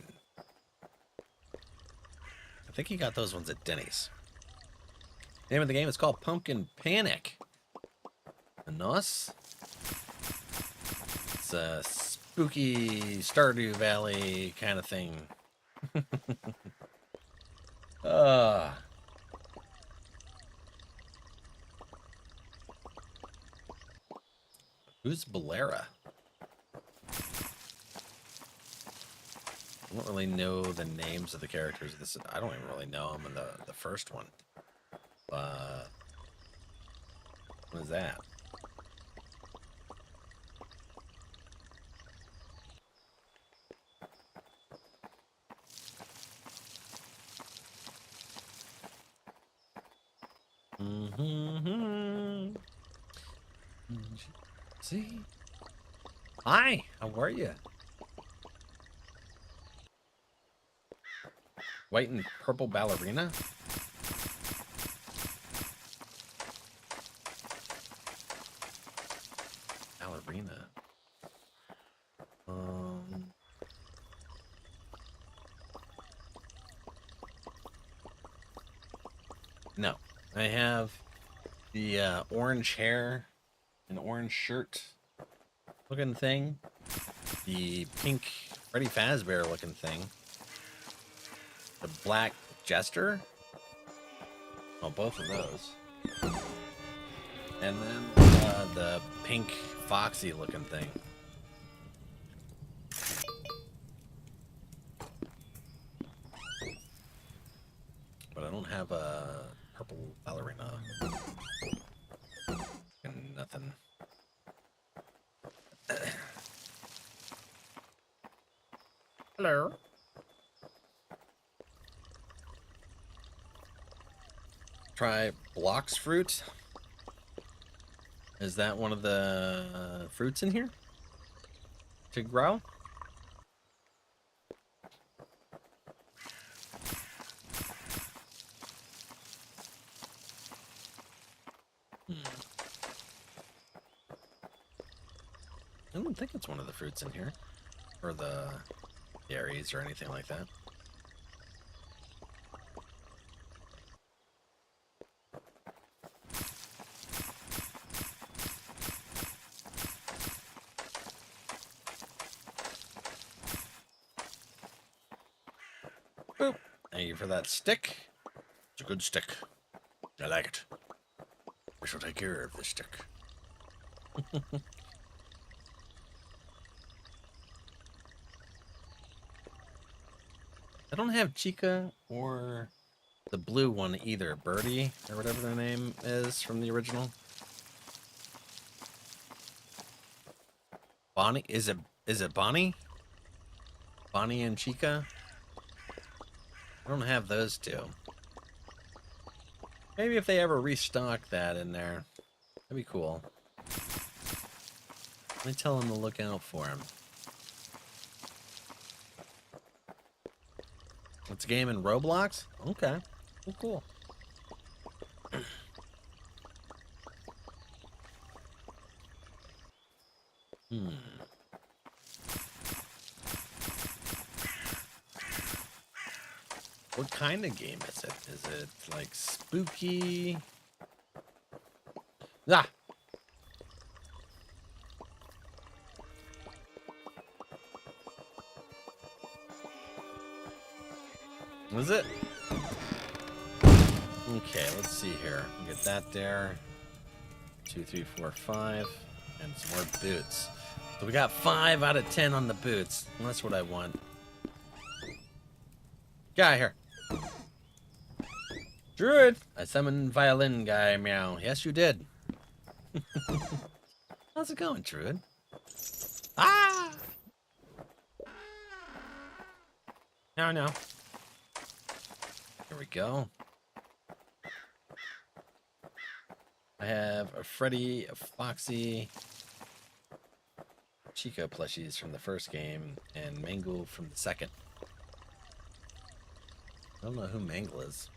Speaker 1: I think he got those ones at Denny's. The name of the game is called Pumpkin Panic. Nice. It's a spooky Stardew Valley kind of thing. Who's Bolera? I don't really know the names of the characters. I don't even really know them in the first one. What is that? Mm-hmm. See? Hi, how are you? White and purple ballerina? Ballerina. No. I have the orange hair and orange shirt looking thing. The pink Freddy Fazbear looking thing. The black Jester. Oh, both of those. And then the pink Foxy looking thing. But I don't have a purple ballerina. And nothing. Hello. Try Blox fruit. Is that one of the fruits in here to grow? I don't think it's one of the fruits in here, or the berries or anything like that. Boop. Thank you for that stick. It's a good stick. I like it. I shall take care of this stick. I don't have Chica or the blue one either. Birdie, or whatever their name is from the original. Bonnie? Is it Bonnie? Bonnie and Chica? I don't have those two. Maybe if they ever restock that in there, that'd be cool. Let me tell them to look out for him. It's a game in Roblox? Okay. Oh, cool. What kind of game is it? Is it like spooky? Ah! Was it? Okay, let's see here. We'll get that there. 2, 3, 4, 5. And some more boots. So we got 5 out of 10 on the boots. Well, that's what I want. Get out of here. Druid! I summoned violin guy, meow. Yes, you did. How's it going, Druid? Ah! No. Here we go. I have a Freddy, a Foxy, Chica plushies from the first game, and Mangle from the second. I don't know who Mangle is.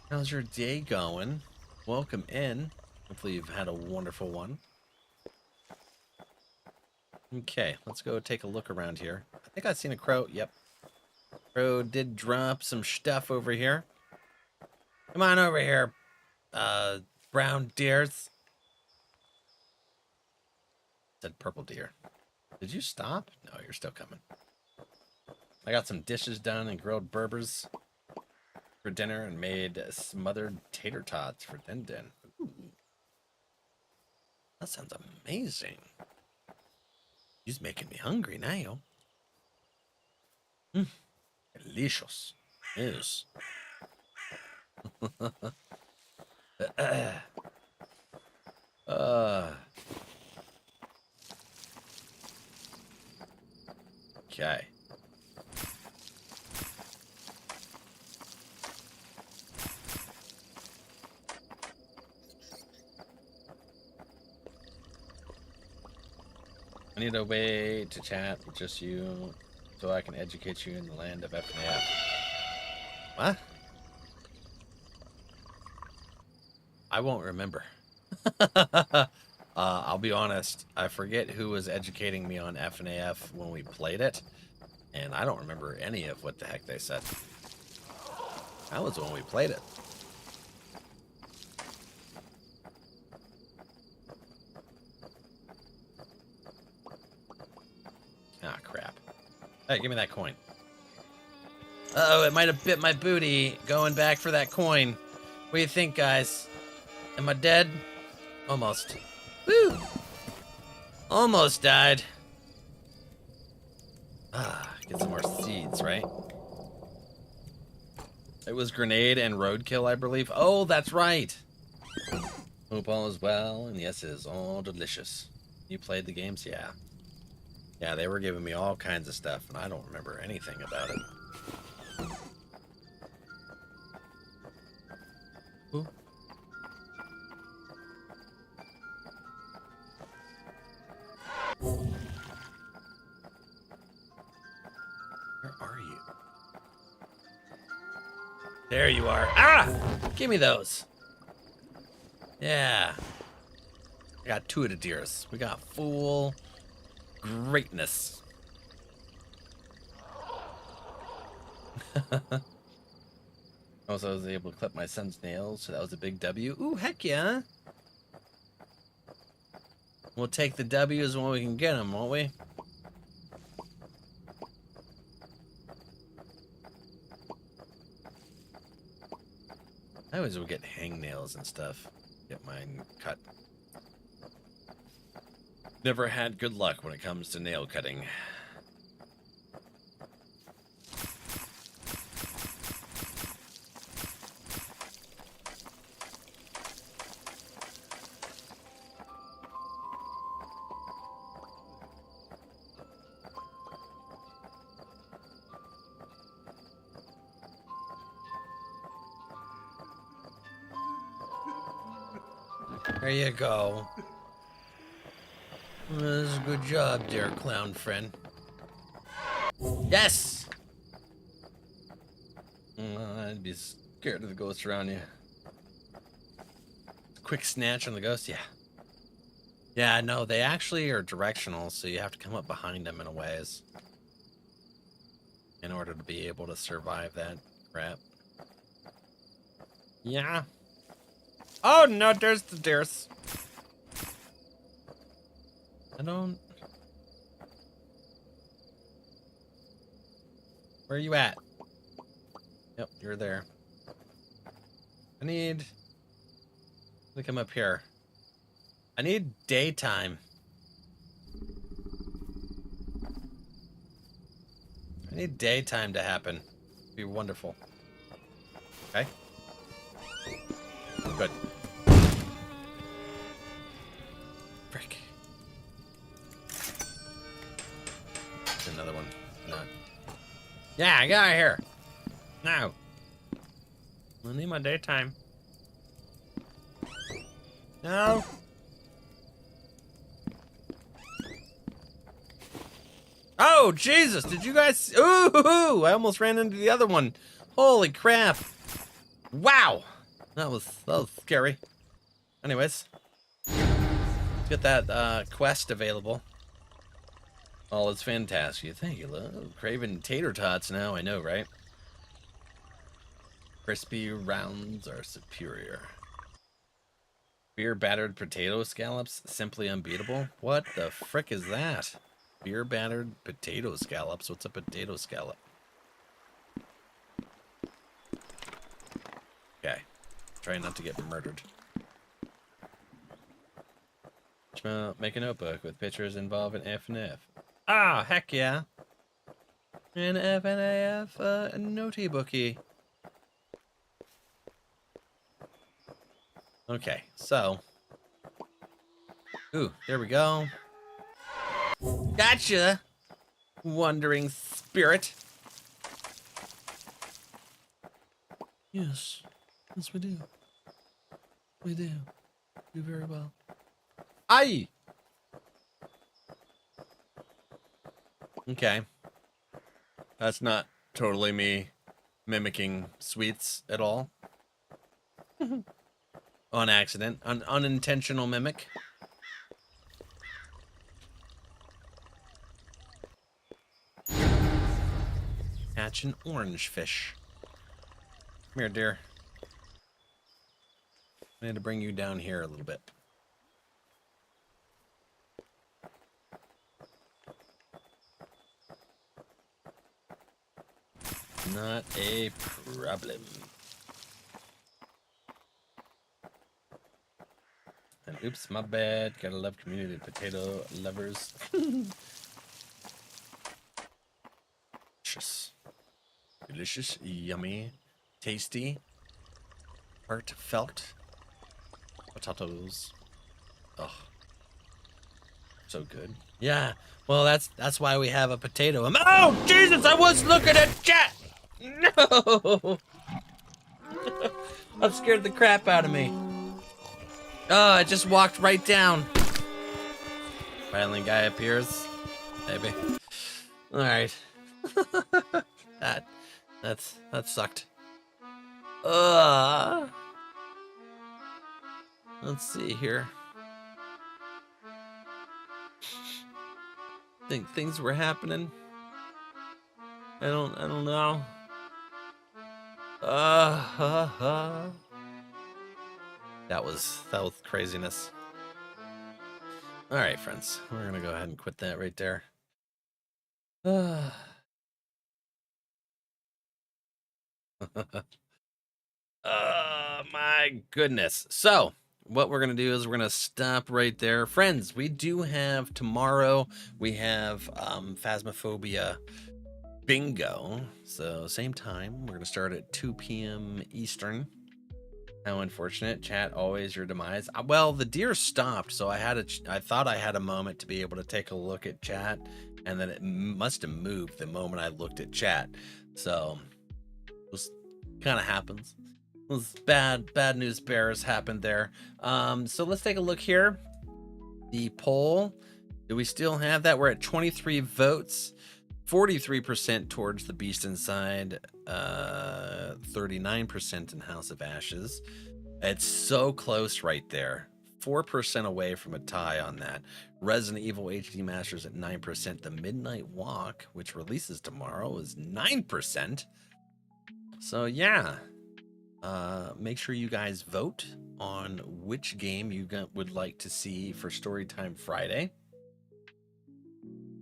Speaker 1: How's your day going? Welcome in. Hopefully you've had a wonderful one. Okay, let's go take a look around here. I think I've seen a crow. Yep. Crow did drop some stuff over here. Come on over here, brown deers. Said purple deer. Did you stop? No, you're still coming. I got some dishes done and grilled Berbers for dinner and made smothered tater tots for Din Din. Ooh. That sounds amazing. He's making me hungry now. Delicious. Yes. Okay. I need a way to chat with just you so I can educate you in the land of FNAF. What? I won't remember. I'll be honest. I forget who was educating me on FNAF when we played it, and I don't remember any of what the heck they said. That was when we played it. Ah, crap. Hey, give me that coin. Uh-oh, it might have bit my booty going back for that coin. What do you think, guys? Am I dead? Almost. Woo! Almost died. Ah, get some more seeds, right? It was grenade and roadkill, I believe. Oh, that's right. Hope all is well, and yes, it is all delicious. You played the games? Yeah. Yeah, they were giving me all kinds of stuff, and I don't remember anything about it. Ooh. Where are you? There you are. Ah! Give me those. Yeah. I got 2 of the deers. We got full greatness. Also, I was able to clip my son's nails, so that was a big W. Ooh, heck yeah. We'll take the W's when we can get them, won't we? I always will get hangnails and stuff. Get mine cut. Never had good luck when it comes to nail cutting. There you go. This is a good job, dear clown friend. Yes! I'd be scared of the ghost around you. Quick snatch on the ghost, yeah. Yeah, no, they actually are directional, so you have to come up behind them in a ways in order to be able to survive that crap. Yeah. Oh no, there's the deers. I don't... Where are you at? Yep, you're there. I need to come up here. I need daytime. I need daytime to happen. It'd be wonderful. Okay. Good. Frick. There's another one. Not. Yeah, get out of here. Now. I need my daytime. No. Oh, Jesus. Did you guys... Ooh, I almost ran into the other one. Holy crap. Wow. That was scary. Anyways. Let's get that quest available. All is fantastic. Thank you, love. Craving tater tots now. I know, right? Crispy rounds are superior. Beer battered potato scallops, simply unbeatable. What the frick is that? Beer battered potato scallops. What's a potato scallop? Okay. Try not to get murdered. Make a notebook with pictures involving FNF. Ah, heck yeah. An FNAF notey bookie. Okay, so. Ooh, there we go. Gotcha, wandering spirit. Yes, yes we do. We do. Do very well. Aye! Okay. That's not totally me mimicking sweets at all. On accident. An unintentional mimic. Catch an orange fish. Come here, dear. I need to bring you down here a little bit. Not a problem. And oops, my bad. Gotta love community potato lovers. Delicious. Delicious, yummy, tasty, heartfelt potatoes. Oh, so good. Yeah. Well, that's why we have a potato. Oh, Jesus! I was looking at chat. No. That scared the crap out of me. Oh, I just walked right down. Violent guy appears. Maybe. All right. That sucked. Let's see here. Think things were happening. I don't know. That was craziness. All right, friends. We're gonna go ahead and quit that right there. My goodness. So what we're gonna do is we're gonna stop right there. Friends, we do have tomorrow, we have Phasmophobia bingo. So same time, we're gonna start at 2 p.m. Eastern. How unfortunate. Chat, always your demise. Well, the deer stopped, so I thought I had a moment to be able to take a look at chat, and then it must have moved the moment I looked at chat. So it was kind of happens. It was bad news bears happened there. So let's take a look here. The poll, do we still have that? We're at 23 votes. 43% towards the Beast Inside, 39% in House of Ashes. It's so close right there. 4% away from a tie on that. Resident Evil HD Masters at 9%. The Midnight Walk, which releases tomorrow, is 9%. So yeah, make sure you guys vote on which game you would like to see for Storytime Friday.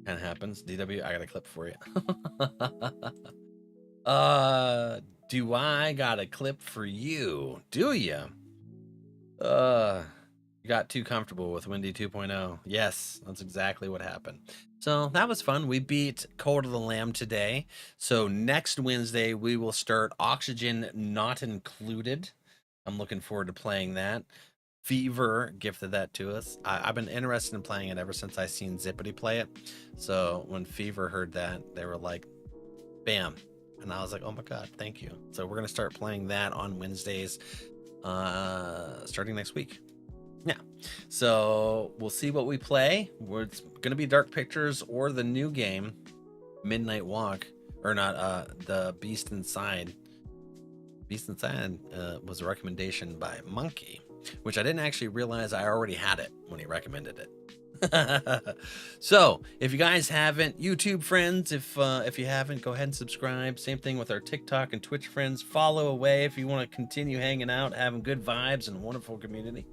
Speaker 1: Kind of happens. DW, I got a clip for you. Do I got a clip for you? Do you? You got too comfortable with Windy 2.0. Yes, that's exactly what happened. So that was fun. We beat Cult of the Lamb today. So next Wednesday, we will start Oxygen Not Included. I'm looking forward to playing that. Fever gifted that to us. I've been interested in playing it ever since I seen Zippity play it. So when Fever heard that, they were like, bam. And I was like, oh my God, thank you. So we're going to start playing that on Wednesdays, starting next week. Yeah. So we'll see what we play. It's going to be Dark Pictures or the new game, Midnight Walk, or not, the Beast Inside. Beast Inside was a recommendation by Monkey, which I didn't actually realize I already had it when he recommended it. So if you guys haven't, YouTube friends, if you haven't, go ahead and subscribe. Same thing with our TikTok and Twitch friends. Follow away if you want to continue hanging out, having good vibes and a wonderful community.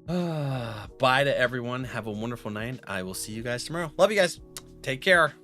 Speaker 1: Bye to everyone. Have a wonderful night. I will see you guys tomorrow. Love you guys. Take care.